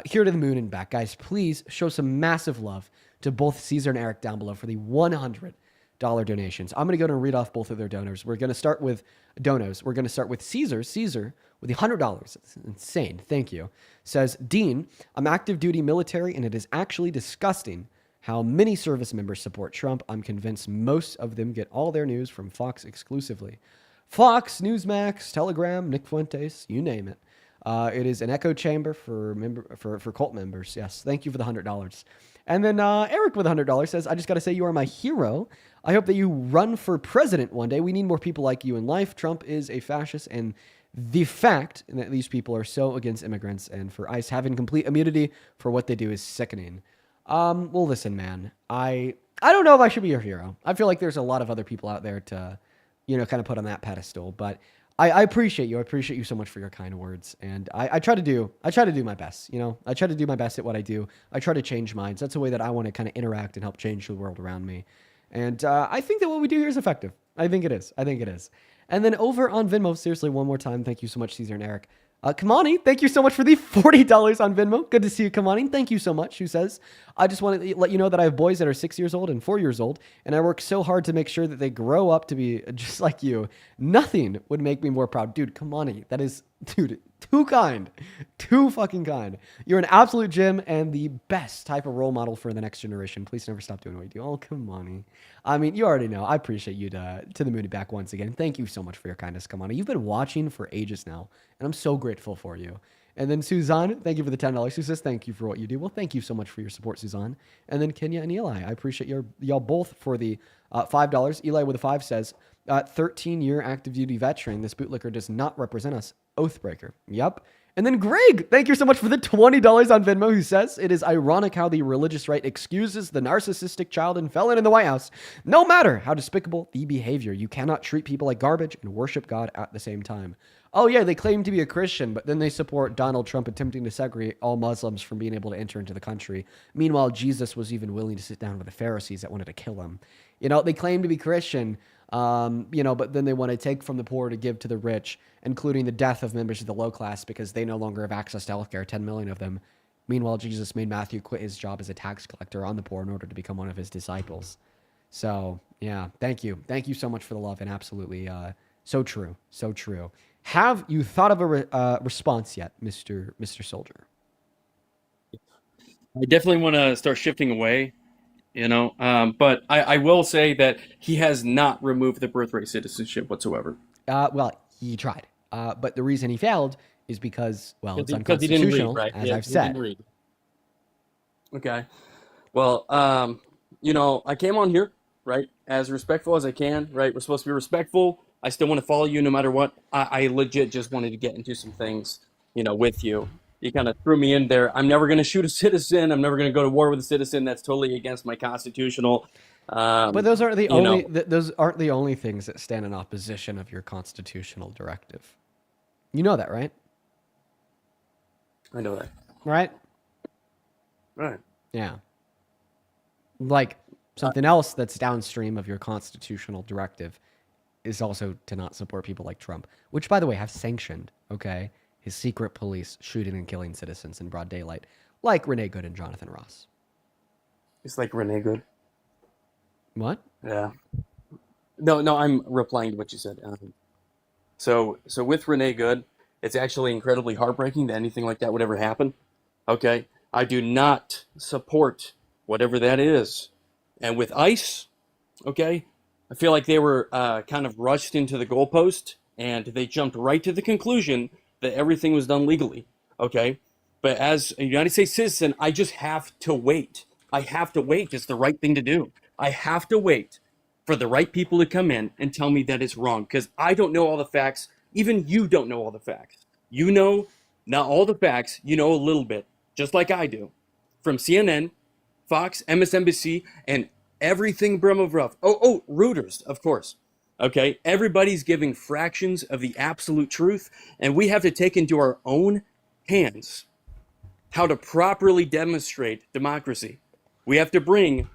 here to the moon and back. Guys, please show some massive love to both Caesar and Eric down below for the $100 donations. I'm going to go and read off both of their donors. We're going to start with donos. We're going to start with Caesar. Caesar with the $100. It's insane. Thank you. Says, Dean, I'm active duty military, and it is actually disgusting how many service members support Trump. I'm convinced most of them get all their news from Fox exclusively. Fox, Newsmax, Telegram, Nick Fuentes, you name it. It is an echo chamber for cult members. Yes. Thank you for the $100. And then Eric with $100 says, I just got to say you are my hero. I hope that you run for president one day. We need more people like you in life. Trump is a fascist, and the fact that these people are so against immigrants and for ICE having complete immunity for what they do is sickening. Well, listen, man, I don't know if I should be your hero. I feel like there's a lot of other people out there to, kind of put on that pedestal, but I appreciate you. I appreciate you so much for your kind words. And I try to do my best. I try to do my best at what I do. I try to change minds. That's a way that I want to kind of interact and help change the world around me. And I think that what we do here is effective. I think it is. And then over on Venmo, seriously, one more time, thank you so much, Caesar and Eric. Kamani, thank you so much for the $40 on Venmo. Good to see you, Kamani. Thank you so much. Who says, I just want to let you know that I have boys that are 6 years old and 4 years old, and I work so hard to make sure that they grow up to be just like you. Nothing would make me more proud. Dude, Kamani, that is, dude, too kind. Too fucking kind. You're an absolute gem and the best type of role model for the next generation. Please never stop doing what you do. Oh, Kamani. I mean, you already know. I appreciate you to the moon and back once again. Thank you so much for your kindness, Kamani. You've been watching for ages now, and I'm so grateful for you. And then Suzanne, thank you for the $10. Who says thank you for what you do? Well, thank you so much for your support, Suzanne. And then Kenya and Eli, I appreciate y'all both for the $5. Eli with a 5 says, 13-year active duty veteran. This bootlicker does not represent us. Oathbreaker. Yep. And then Greg, thank you so much for the $20 on Venmo, who says, it is ironic how the religious right excuses the narcissistic child and felon in the White House. No matter how despicable the behavior, you cannot treat people like garbage and worship God at the same time. Oh yeah, they claim to be a Christian, but then they support Donald Trump attempting to segregate all Muslims from being able to enter into the country. Meanwhile, Jesus was even willing to sit down with the Pharisees that wanted to kill him. They claim to be Christian, but then they want to take from the poor to give to the rich, including the death of members of the low class because they no longer have access to healthcare, 10 million of them. Meanwhile, Jesus made Matthew quit his job as a tax collector on the poor in order to become one of his disciples. So, yeah, thank you. Thank you so much for the love, and absolutely so true. So true. Have you thought of a response yet, Mr. Soldier? I definitely want to start shifting away, but I will say that he has not removed the birthright citizenship whatsoever. Well, he tried. But the reason he failed is because, it's unconstitutional, he didn't read, right? as I've said. Okay. Well, I came on here, right, as respectful as I can, right? We're supposed to be respectful. I still want to follow you no matter what. I legit just wanted to get into some things, with you. You kind of threw me in there. I'm never going to shoot a citizen. I'm never going to go to war with a citizen. That's totally against my constitutional. But those aren't the only. Those aren't the only things that stand in opposition of your constitutional directive. You know that, right? I know that. Right. Right. Yeah. Like something else that's downstream of your constitutional directive is also to not support people like Trump, which, by the way, have sanctioned, his secret police shooting and killing citizens in broad daylight, like Renee Good and Jonathan Ross. It's like Renee Good. What? Yeah. No, I'm replying to what you said. So with Renee Good, it's actually incredibly heartbreaking that anything like that would ever happen. Okay, I do not support whatever that is. And with ICE, okay, I feel like they were kind of rushed into the goalpost and they jumped right to the conclusion that everything was done legally. Okay, but as a United States citizen, I just have to wait. I have to wait. It's the right thing to do. I have to wait for the right people to come in and tell me that it's wrong because I don't know all the facts. Even you don't know all the facts. You know not all the facts. You know a little bit, just like I do, from CNN, Fox, MSNBC, and everything brim of rough. Oh, Reuters, of course. Okay, everybody's giving fractions of the absolute truth, and we have to take into our own hands how to properly demonstrate democracy. We have to bring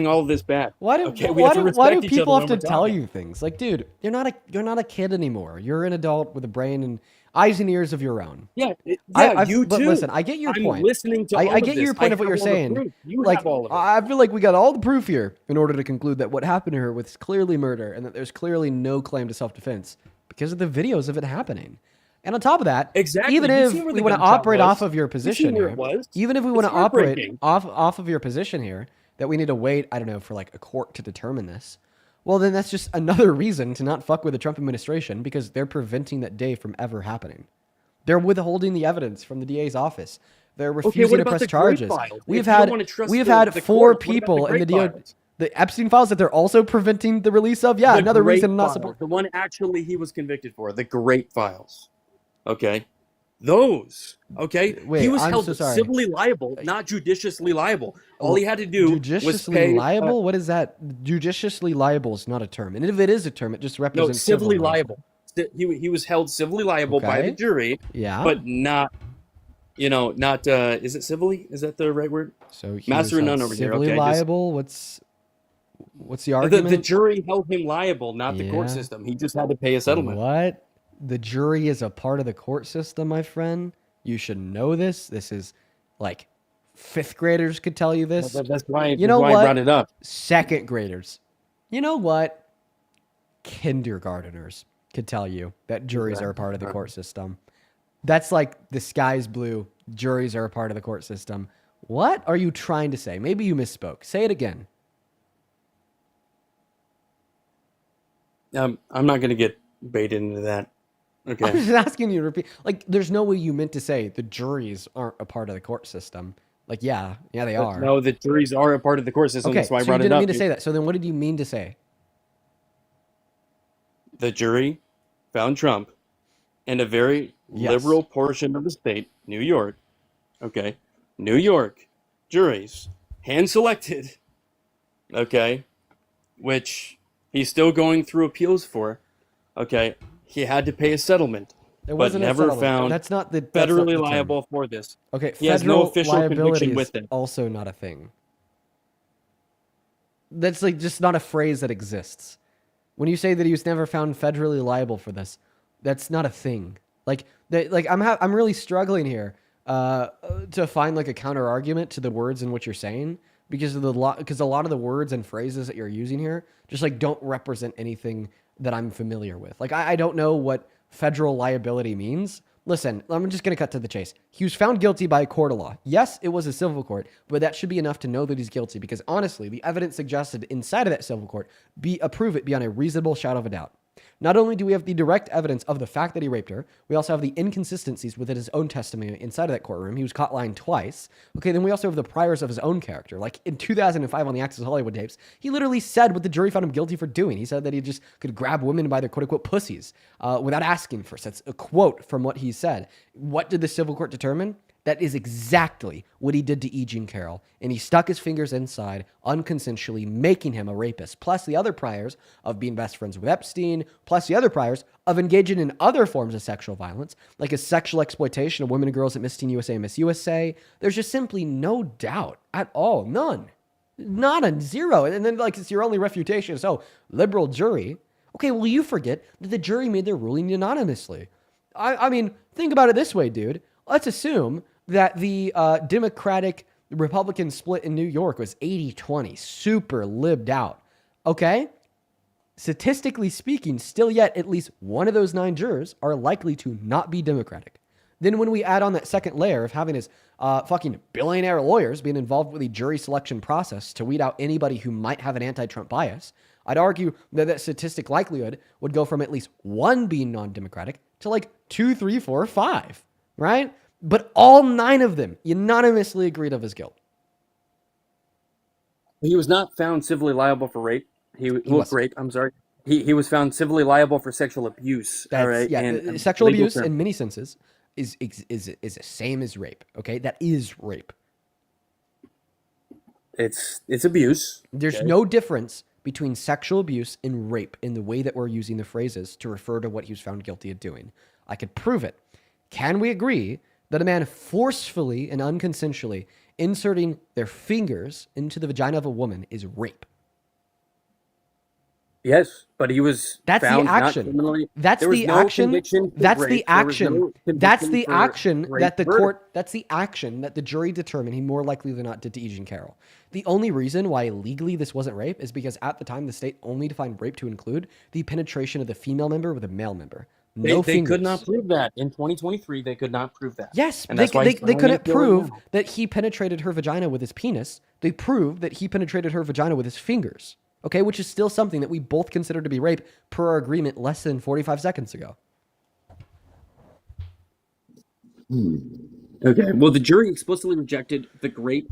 all of this back. Why do people have to tell you things? Like, dude, you're not a kid anymore. You're an adult with a brain and eyes and ears of your own. Yeah, you too. But listen, I get your point. Listening to I get your point of what you're saying. Like, I feel like we got all the proof here in order to conclude that what happened to her was clearly murder and that there's clearly no claim to self-defense because of the videos of it happening. And on top of that, even if we want to operate off of your position here, even if we want to operate off of your position here, that we need to wait, I don't know, for like a court to determine this, well, then that's just another reason to not fuck with the Trump administration because they're preventing that day from ever happening. They're withholding the evidence from the DA's office. They're refusing to press charges. We've had 4 people in the Epstein files that they're also preventing the release of. Yeah, another reason not support. The one actually he was convicted for, the great files. Okay. Those. Okay. Wait, he was held civilly liable, not judiciously liable. All he had to do was pay. Liable? What is that? Judiciously liable is not a term. And if it is a term, it just represents civilly liable. He was held civilly liable by the jury. Yeah. But not, not, is it civilly? Is that the right word? So he Master and none over here. Civilly liable? What's the argument? The jury held him liable, not the court system. He just had to pay a settlement. What? The jury is a part of the court system, my friend. You should know this. This is like 5th graders could tell you this. Well, that's why, you know why what? I brought it up. 2nd graders. You know what? Kindergarteners could tell you that juries are a part of the court system. That's like the sky's blue. Juries are a part of the court system. What are you trying to say? Maybe you misspoke. Say it again. I'm not going to get baited into that. Okay. I'm just asking you to repeat. Like, there's no way you meant to say the juries aren't a part of the court system. Like, yeah, they are. No, the juries are a part of the court system. Okay, that's why I so brought you it didn't up. mean to say that. So then what did you mean to say? The jury found Trump in a very liberal portion of the state, New York. Okay. New York juries, hand-selected, okay, which he's still going through appeals for, okay. He had to pay a settlement, but never found federally liable for this. Okay, he has no official conviction with it. Also not a thing. That's like just not a phrase that exists. When you say that he was never found federally liable for this, that's not a thing. I'm really struggling here to find like a counter argument to the words in what you're saying because a lot of the words and phrases that you're using here just like don't represent anything that I'm familiar with. Like, I don't know what federal liability means. Listen, I'm just going to cut to the chase. He was found guilty by a court of law. Yes, it was a civil court, but that should be enough to know that he's guilty because honestly, the evidence suggested inside of that civil court prove it beyond a reasonable shadow of a doubt. Not only do we have the direct evidence of the fact that he raped her, we also have the inconsistencies within his own testimony inside of that courtroom. He was caught lying twice. Okay, then we also have the priors of his own character. Like in 2005 on the Access Hollywood tapes, he literally said what the jury found him guilty for doing. He said that he just could grab women by their quote-unquote pussies without asking first. That's a quote from what he said. What did the civil court determine? That is exactly what he did to E. Jean Carroll. And he stuck his fingers inside unconsensually, making him a rapist. Plus the other priors of being best friends with Epstein, plus the other priors of engaging in other forms of sexual violence, like his sexual exploitation of women and girls at Miss Teen USA and Miss USA. There's just simply no doubt at all. None. Not a zero. And then like it's your only refutation. So liberal jury. Okay, well you forget that the jury made their ruling anonymously. I mean, think about it this way, dude. Let's assume that the Democratic-Republican split in New York was 80-20, super libbed out. Okay? statistically speaking, still yet at least one of those 9 jurors are likely to not be Democratic. Then when we add on that second layer of having his fucking billionaire lawyers being involved with the jury selection process to weed out anybody who might have an anti-Trump bias, I'd argue that that statistic likelihood would go from at least 1 being non-Democratic to like 2, 3, 4, 5, right? But all 9 of them unanimously agreed of his guilt. He was not found civilly liable for rape. He was. rape. I'm sorry. He was found civilly liable for sexual abuse. That's, all right. Yeah, and sexual legal abuse term. in many senses is the same as rape. Okay, that is rape. It's abuse. There's no difference between sexual abuse and rape in the way that we're using the phrases to refer to what he was found guilty of doing. I could prove it. Can we agree that a man forcefully and unconsensually inserting their fingers into the vagina of a woman is rape? Yes, but he was. That's found the not action. criminally- That's there was the no action. conviction for That's rape. the There was action. no That's conviction the for action rape that the murder. court. That's the action that the jury determined he more likely than not did to Eugene Carroll. The only reason why legally this wasn't rape is because at the time the state only defined rape to include the penetration of the female member with a male member. No They fingers. could not prove that in 2023. They could not prove that. Yes, and they that's why he's couldn't filing it prove now. that he penetrated her vagina with his penis. They proved that he penetrated her vagina with his fingers. Okay, which is still something that we both consider to be rape per our agreement less than 45 seconds ago. Okay. Well, the jury explicitly rejected the rape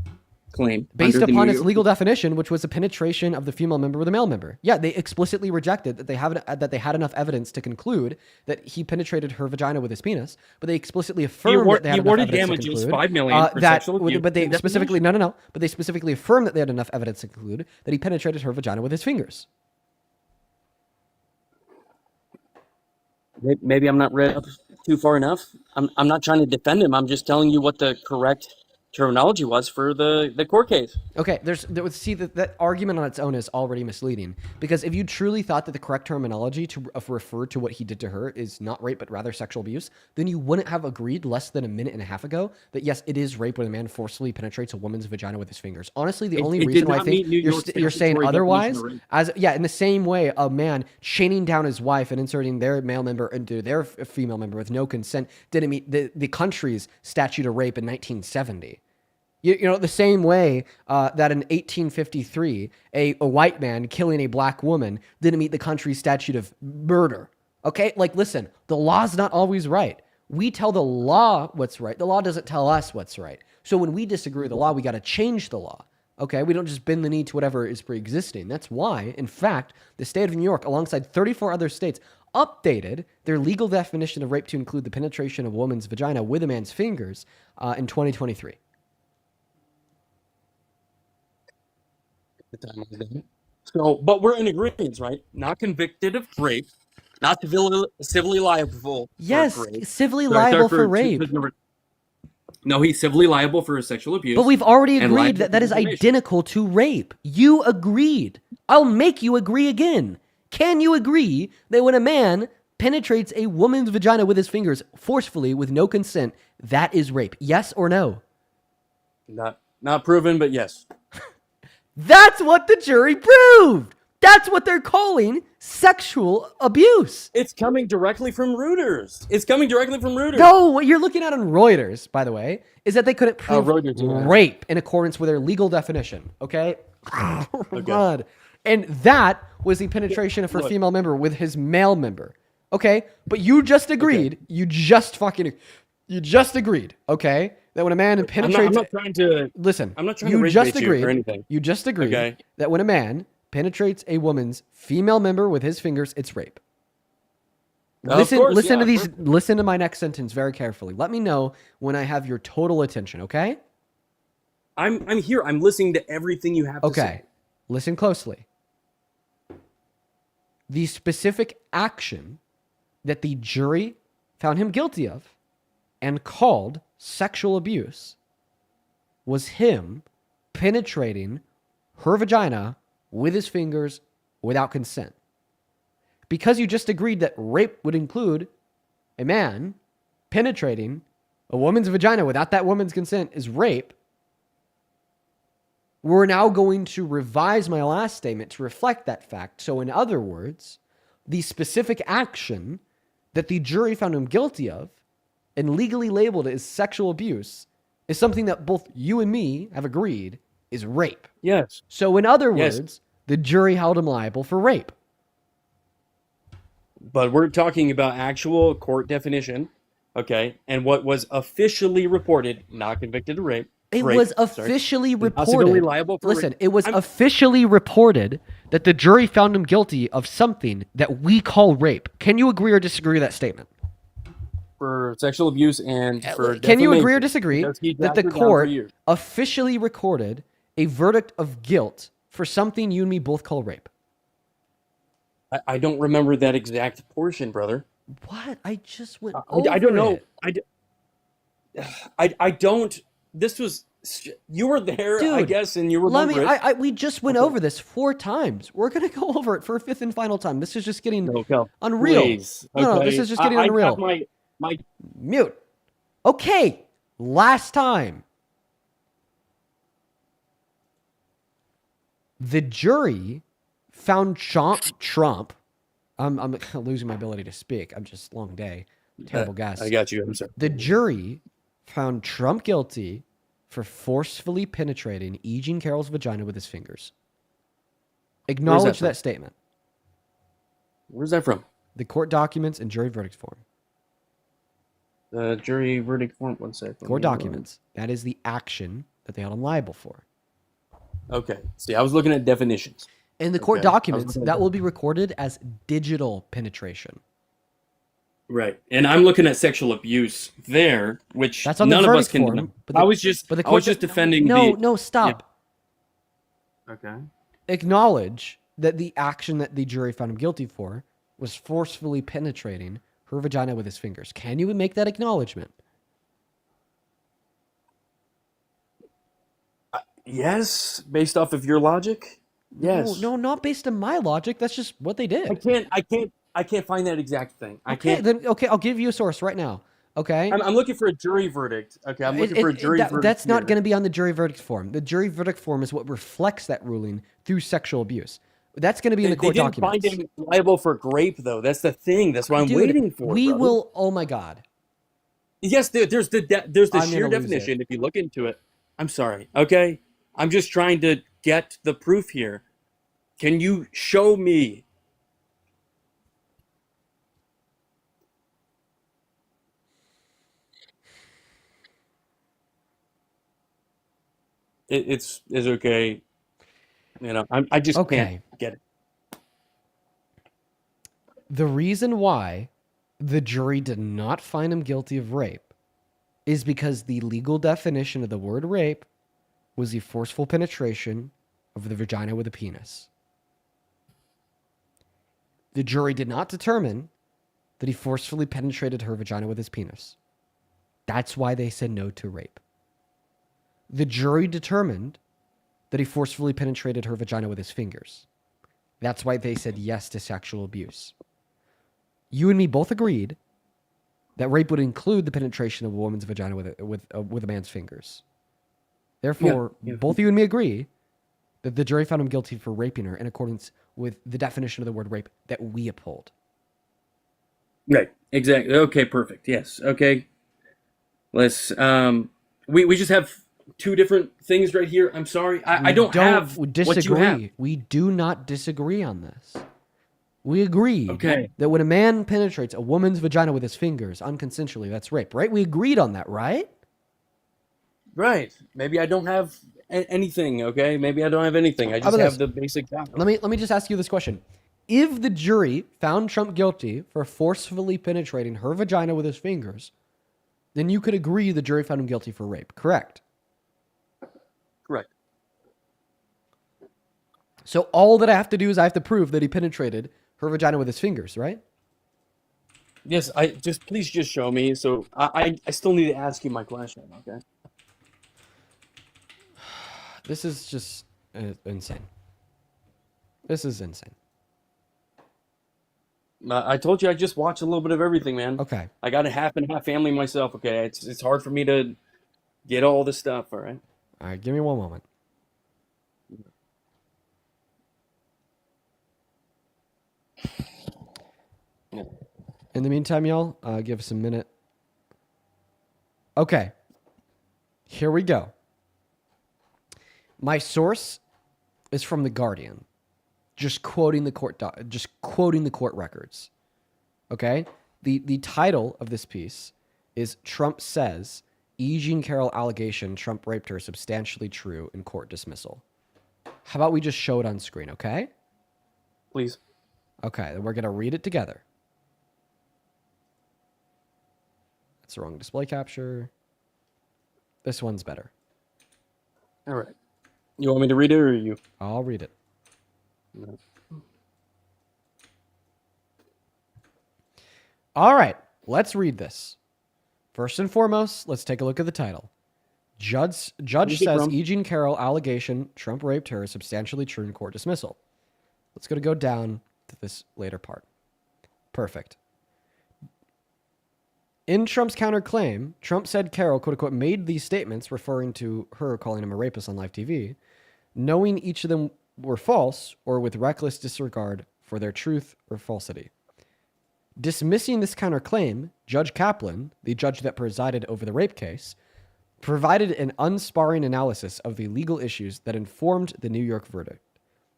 claim Based under the upon New its York- legal definition, which was the penetration of the female member with a male member. Yeah, they explicitly rejected that they had enough evidence to conclude that he penetrated her vagina with his penis, but they explicitly affirmed that they had enough awarded evidence damages, to conclude $5 million for that. sexual abuse But they and specifically But they specifically affirmed that they had enough evidence to conclude that he penetrated her vagina with his fingers. Maybe I'm not read up too far enough. I'm not trying to defend him. I'm just telling you what the correct terminology was for the court case. Okay, see that argument on its own is already misleading, because if you truly thought that the correct terminology to refer to what he did to her is not rape but rather sexual abuse, then you wouldn't have agreed less than a minute and a half ago that yes, it is rape when a man forcefully penetrates a woman's vagina with his fingers. Honestly, the only it reason did why I not think meet New York you're saying statutory otherwise, definition of rape. in the same way a man chaining down his wife and inserting their male member into their female member with no consent didn't meet the country's statute of rape in 1970. You know, the same way that in 1853, a white man killing a black woman didn't meet the country's statute of murder. Okay? Like, listen, the law's not always right. We tell the law what's right. The law doesn't tell us what's right. So when we disagree with the law, we got to change the law. Okay? We don't just bend the knee to whatever is pre-existing. That's why, in fact, the state of New York, alongside 34 other states, updated their legal definition of rape to include the penetration of a woman's vagina with a man's fingers in 2023. So, but we're in agreement, right? Not convicted of rape, not civilly liable. Yes, for rape. civilly liable for rape. No, he's civilly liable for sexual abuse. But we've already and agreed liable that that for is defamation. identical to rape. You agreed. I'll make you agree again. Can you agree that when a man penetrates a woman's vagina with his fingers forcefully with no consent, that is rape? Yes or no? Not proven, but yes. That's what the jury proved. That's what they're calling sexual abuse. It's coming directly from Reuters. No, what you're looking at on Reuters, by the way, is that they couldn't prove Reuters, yeah. rape in accordance with their legal definition. Okay? Oh, God. And that was the penetration of her female member with his male member. Okay? But you just agreed. Okay. You just agreed. Okay? That when a man penetrates... I'm not trying to... Listen. I'm not trying to raise you or anything. You just agreed that when a man penetrates a woman's female member with his fingers, it's rape. Listen to my next sentence very carefully. Let me know when I have your total attention, okay? I'm here. I'm listening to everything you have to say. Okay. Listen closely. The specific action that the jury found him guilty of and called sexual abuse was him penetrating her vagina with his fingers without consent. Because you just agreed that rape would include a man penetrating a woman's vagina without that woman's consent is rape, We're now going to revise my last statement to reflect that fact. So, in other words, the specific action that the jury found him guilty of and legally labeled it as sexual abuse is something that both you and me have agreed is rape. Yes. So, in other words, the jury held him liable for rape. But we're talking about actual court definition, okay? And what was officially reported, not convicted of rape. It was officially reported. Liable for Listen, rape. it was officially reported that the jury found him guilty of something that we call rape. Can you agree or disagree with that statement? For sexual abuse and for Can you agree or defamation, disagree because he that the dragged her down for court years. officially recorded a verdict of guilt for something you and me both call rape? I don't remember that exact portion, brother. What? I just went over I don't know. it. I don't. This was you were there, I Dude, guess, and you remember it. We just went over this 4 times. We're gonna go over it for a 5th and final time. This is just getting unreal. Please. No, this Okay. is just getting I unreal. have my Mute. Okay, last time. The jury found Trump. I'm losing my ability to speak. I'm just long day. Terrible guess. I got you. I'm sorry. The jury found Trump guilty for forcefully penetrating E. Jean Carroll's vagina with his fingers. Acknowledge that statement. Where's that from? The court documents and jury verdict form. The jury verdict form. 1 second. Court documents. That is the action that they held him liable for. Okay. See, I was looking at definitions. In the court documents, that will be recorded as digital penetration. Right. And I'm looking at sexual abuse there, which That's on none the of us verdict can form. deny. But I was just defending the... No, stop. Yeah. Okay. Acknowledge that the action that the jury found him guilty for was forcefully penetrating her vagina with his fingers. Can you make that acknowledgement? Yes, based off of your logic. Yes. No, not based on my logic. That's just what they did. I can't find that exact thing. Okay, I'll give you a source right now. Okay. I'm looking for a jury verdict. Okay, I'm looking for a jury verdict. That's not going to be on the jury verdict form. The jury verdict form is what reflects that ruling through sexual abuse. That's going to be in the court documents. They didn't find him liable for rape, though. That's the thing. That's what I'm waiting for. We brother. will. Oh my God. Yes, there's the sheer definition. If you look into it, I'm sorry. Okay, I'm just trying to get the proof here. Can you show me? It's okay. You know, I just can't get it. The reason why the jury did not find him guilty of rape is because the legal definition of the word rape was the forceful penetration of the vagina with a penis. The jury did not determine that he forcefully penetrated her vagina with his penis. That's why they said no to rape. The jury determined that he forcefully penetrated her vagina with his fingers. That's why they said yes to sexual abuse. You and me both agreed that rape would include the penetration of a woman's vagina with a man's fingers. Therefore, both you and me agree that the jury found him guilty for raping her in accordance with the definition of the word rape that we uphold. Right. Exactly. Okay. Perfect. Yes. Okay. Let's. We just have two different things right here. I'm sorry. I don't have disagree. what you have. We do not disagree on this. We agree Okay. that when a man penetrates a woman's vagina with his fingers unconsensually, that's rape, right? We agreed on that, right? Right. Maybe I don't have anything. Okay. Maybe I don't have anything. I just have the basic fact. Let me just ask you this question. If the jury found Trump guilty for forcefully penetrating her vagina with his fingers, then you could agree the jury found him guilty for rape, correct? Correct. So all that I have to do is I have to prove that he penetrated her vagina with his fingers, right? Yes. Please just show me. So I still need to ask you my question. Okay. This is just insane. This is insane. I told you I just watch a little bit of everything, man. Okay. I got a half and half family myself. Okay. It's hard for me to get all this stuff. All right. All right. Give me one moment. In the meantime, y'all, give us a minute. Okay. Here we go. My source is from The Guardian. Just quoting the court records. Okay? The title of this piece is Trump says E. Jean Carroll allegation Trump raped her substantially true in court dismissal. How about we just show it on screen, okay? Please. Okay, then we're going to read it together. That's the wrong display capture. This one's better. All right. You want me to read it or you? I'll read it. No. All right, let's read this. First and foremost, let's take a look at the title. Judge says E. Jean Carroll allegation Trump raped her substantially true in court dismissal. Let's go down to this later part. Perfect. In Trump's counterclaim, Trump said Carroll, quote unquote, made these statements referring to her calling him a rapist on live TV, knowing each of them were false or with reckless disregard for their truth or falsity. Dismissing this counterclaim, Judge Kaplan, the judge that presided over the rape case, provided an unsparing analysis of the legal issues that informed the New York verdict.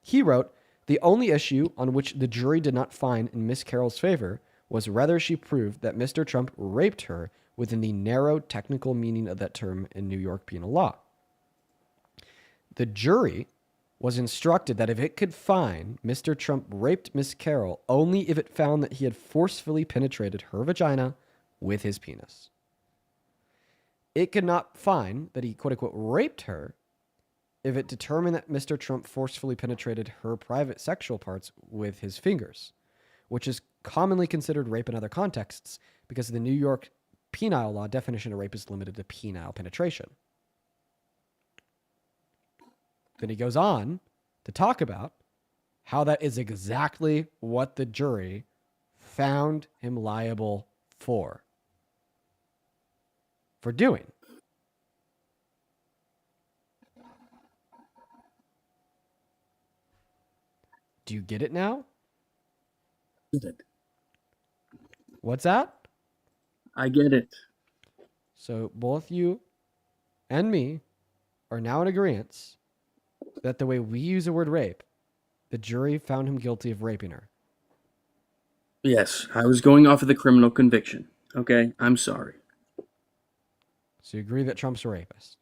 He wrote, the only issue on which the jury did not find in Miss Carroll's favor was whether she proved that Mr. Trump raped her within the narrow technical meaning of that term in New York penal law. The jury was instructed that if it could find Mr. Trump raped Miss Carroll only if it found that he had forcefully penetrated her vagina with his penis. It could not find that he, quote unquote, raped her if it determined that Mr. Trump forcefully penetrated her private sexual parts with his fingers, which is commonly considered rape in other contexts because the New York penal law definition of rape is limited to penile penetration. Then he goes on to talk about how that is exactly what the jury found him liable for doing. Do you get it now? Get it. What's that? I get it. So both you and me are now in agreement that the way we use the word rape, the jury found him guilty of raping her. Yes, I was going off of the criminal conviction. Okay, I'm sorry. So you agree that Trump's a rapist?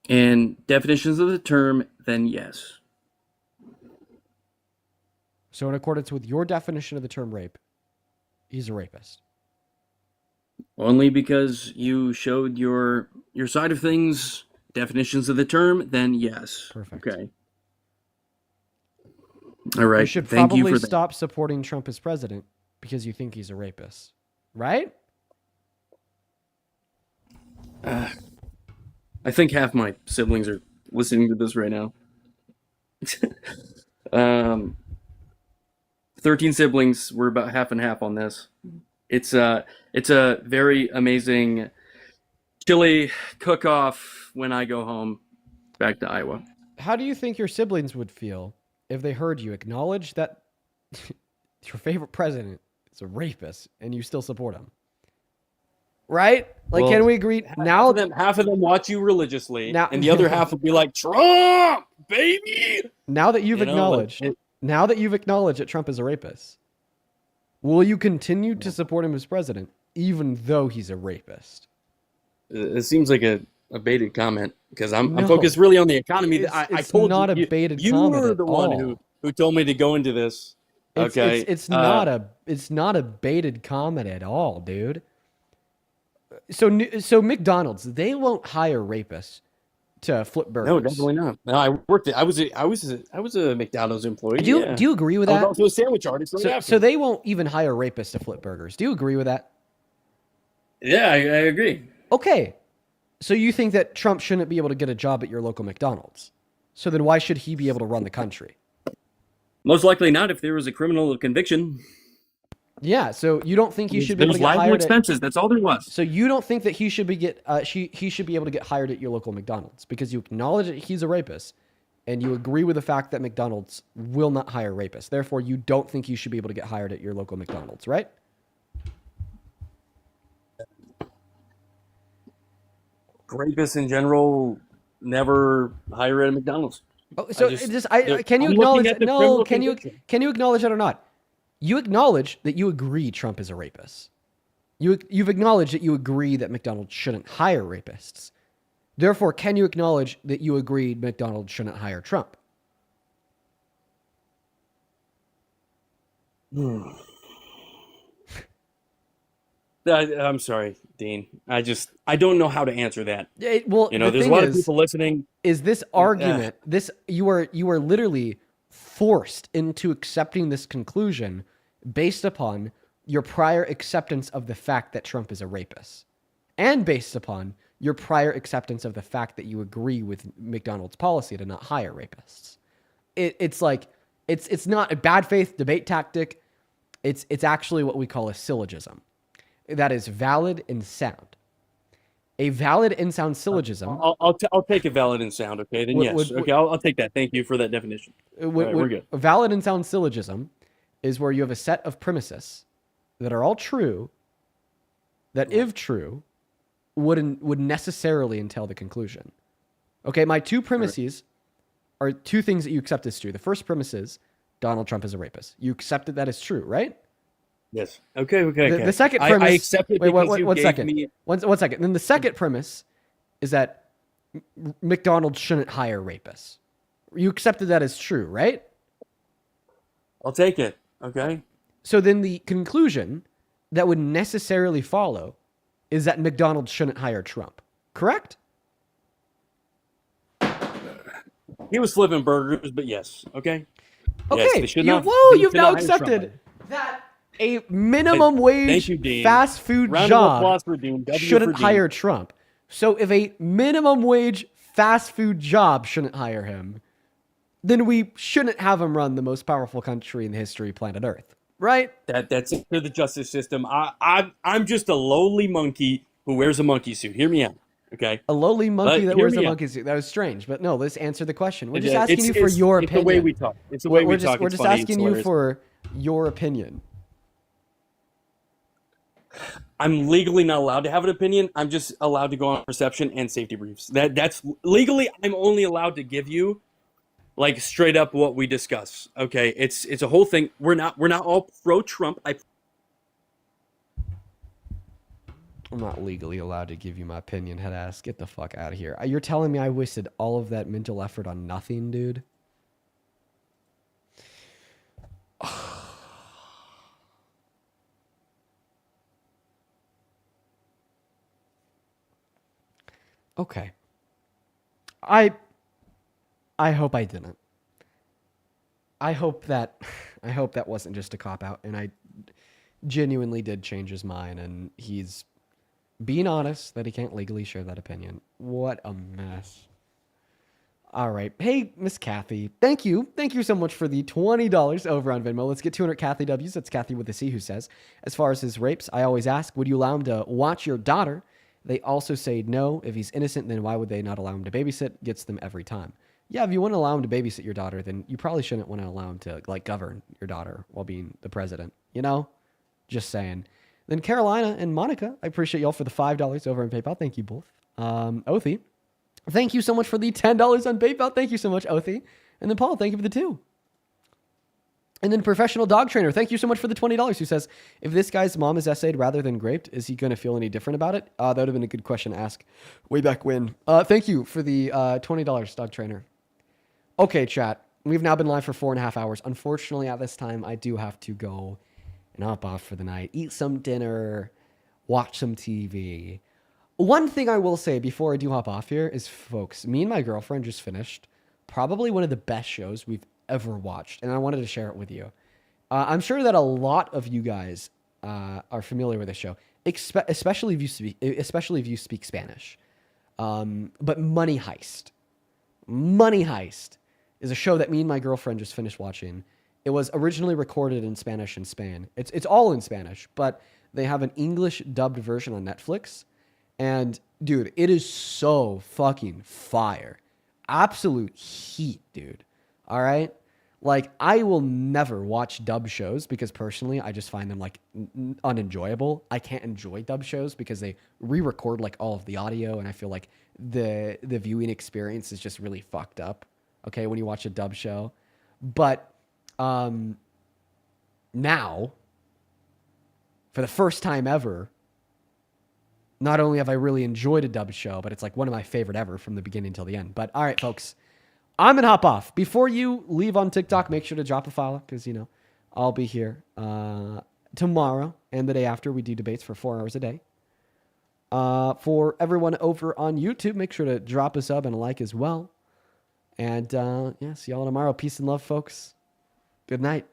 And definitions of the term, then yes. So in accordance with your definition of the term rape, he's a rapist. Only because you showed your side of things, definitions of the term, then yes. Perfect. Okay. All right. You should Thank you probably for stop supporting Trump as president because you think he's a rapist, right? I think half my siblings are listening to this right now. 13 siblings. We're about half and half on this. It's a very amazing chili cook-off when I go home back to Iowa. How do you think your siblings would feel if they heard you acknowledge that your favorite president is a rapist and you still support him? Right? Like, Well, can we agree now? Half of them watch you religiously, Now- and the other half would be like, Trump, baby! Now that you've You know, acknowledged, that Trump is a rapist, will you continue to support him as president even though he's a rapist? It seems like a baited comment because I'm No. focused really on the economy. It's I told not you, a baited you comment were at the one all. who told me to go into this. Okay, It's not a baited comment at all, dude. So McDonald's, they won't hire rapists to flip burgers. No, definitely not. No, I worked it. I was a McDonald's employee. Do you yeah. do you agree with I was that? also a sandwich artist. Right So after. they won't even hire rapists to flip burgers. Do you agree with that? Yeah, I agree. Okay. So you think that Trump shouldn't be able to get a job at your local McDonald's? So then why should he be able to run the country? Most likely not if there was a criminal conviction. Yeah, so you don't think he should be able to There's get lively hired expenses. That's all there was. So you don't think that he should be he should be able to get hired at your local McDonald's because you acknowledge that he's a rapist and you agree with the fact that McDonald's will not hire rapists. Therefore, you don't think you should be able to get hired at your local McDonald's, right? Rapists in general never hire at McDonald's. Oh, so can you acknowledge? No, can you acknowledge that or not? You acknowledge that you agree Trump is a rapist. You've acknowledged that you agree that McDonald's shouldn't hire rapists. Therefore, can you acknowledge that you agree McDonald's shouldn't hire Trump? I'm sorry, Dean. I don't know how to answer that. Well, there's a lot of people listening. Is this argument you are literally forced into accepting this conclusion based upon your prior acceptance of the fact that Trump is a rapist, and based upon your prior acceptance of the fact that you agree with McDonald's policy to not hire rapists. It's like it's not a bad faith debate tactic. It's actually what we call a syllogism that is valid and sound. A valid and sound syllogism. I'll take a valid and sound. Okay, then yes. Okay, I'll take that. Thank you for that definition. We're good. A valid and sound syllogism is where you have a set of premises that are all true, that if true, would necessarily entail the conclusion. Okay, my two premises are two things that you accept as true. The first premise is Donald Trump is a rapist. You accepted that as true, right? Yes. Okay. The second premise. I accept it. One second. One second. Then the second premise is that McDonald's shouldn't hire rapists. You accepted that as true, right? I'll take it. Okay. So then the conclusion that would necessarily follow is that McDonald's shouldn't hire Trump. Correct? He was flipping burgers, but yes. Okay. Okay. Yes, they should not, you've now accepted that a minimum wage fast food job shouldn't hire Trump. So if a minimum wage fast food job shouldn't hire him, then we shouldn't have him run the most powerful country in the history of planet Earth, right? That's it for the justice system. I'm just a lowly monkey who wears a monkey suit. Hear me out, okay? A lowly monkey that wears a monkey suit. That was strange, but no. Let's answer the question. We're just asking you for your opinion. It's the way we talk. It's the way we talk. We're just asking you for your opinion. I'm legally not allowed to have an opinion. I'm just allowed to go on perception and safety briefs. That's legally. I'm only allowed to give you, like, straight up what we discuss. Okay, it's a whole thing. We're not all pro Trump. I'm not legally allowed to give you my opinion, head ass. Get the fuck out of here. You're telling me I wasted all of that mental effort on nothing, dude? Okay. I hope I didn't. I hope that wasn't just a cop-out, and I genuinely did change his mind, and he's being honest that he can't legally share that opinion. What a mess. All right. Hey, Miss Kathy. Thank you. Thank you so much for the $20 over on Venmo. Let's get 200 Kathy W's. That's Kathy with a C who says, as far as his rapes, I always ask, would you allow him to watch your daughter? They also say no. If he's innocent, then why would they not allow him to babysit? Gets them every time. Yeah, if you want to allow him to babysit your daughter, then you probably shouldn't want to allow him to, like, govern your daughter while being the president. You know? Just saying. Then Carolina and Monica, I appreciate y'all for the $5 over on PayPal. Thank you both. Othie, thank you so much for the $10 on PayPal. Thank you so much, Othie. And then Paul, thank you for the 2. And then Professional Dog Trainer, thank you so much for the $20, who says, if this guy's mom is essayed rather than raped, is he going to feel any different about it? That would have been a good question to ask way back when. Thank you for the $20, Dog Trainer. Okay, chat. We've now been live for 4.5 hours. Unfortunately, at this time, I do have to go and hop off for the night, eat some dinner, watch some TV. One thing I will say before I do hop off here is, folks, me and my girlfriend just finished probably one of the best shows we've ever watched, and I wanted to share it with you. I'm sure that a lot of you guys are familiar with this show, especially if you speak Spanish. But Money Heist is a show that me and my girlfriend just finished watching. It was originally recorded in Spanish in Spain. It's all in Spanish, but they have an English dubbed version on Netflix. And dude, it is so fucking fire. absolute heat, dude. All right? Like, I will never watch dub shows because personally, I just find them like unenjoyable. I can't enjoy dub shows because they re-record like all of the audio, and I feel like the viewing experience is just really fucked up. Okay, when you watch a dub show, but now, for the first time ever, not only have I really enjoyed a dub show, but it's like one of my favorite ever from the beginning till the end. But all right, folks. I'm going to hop off. Before you leave on TikTok, make sure to drop a follow because, you know, I'll be here tomorrow and the day after. We do debates for 4 hours a day. For everyone over on YouTube, make sure to drop a sub and a like as well. And, yeah, see y'all tomorrow. Peace and love, folks. Good night.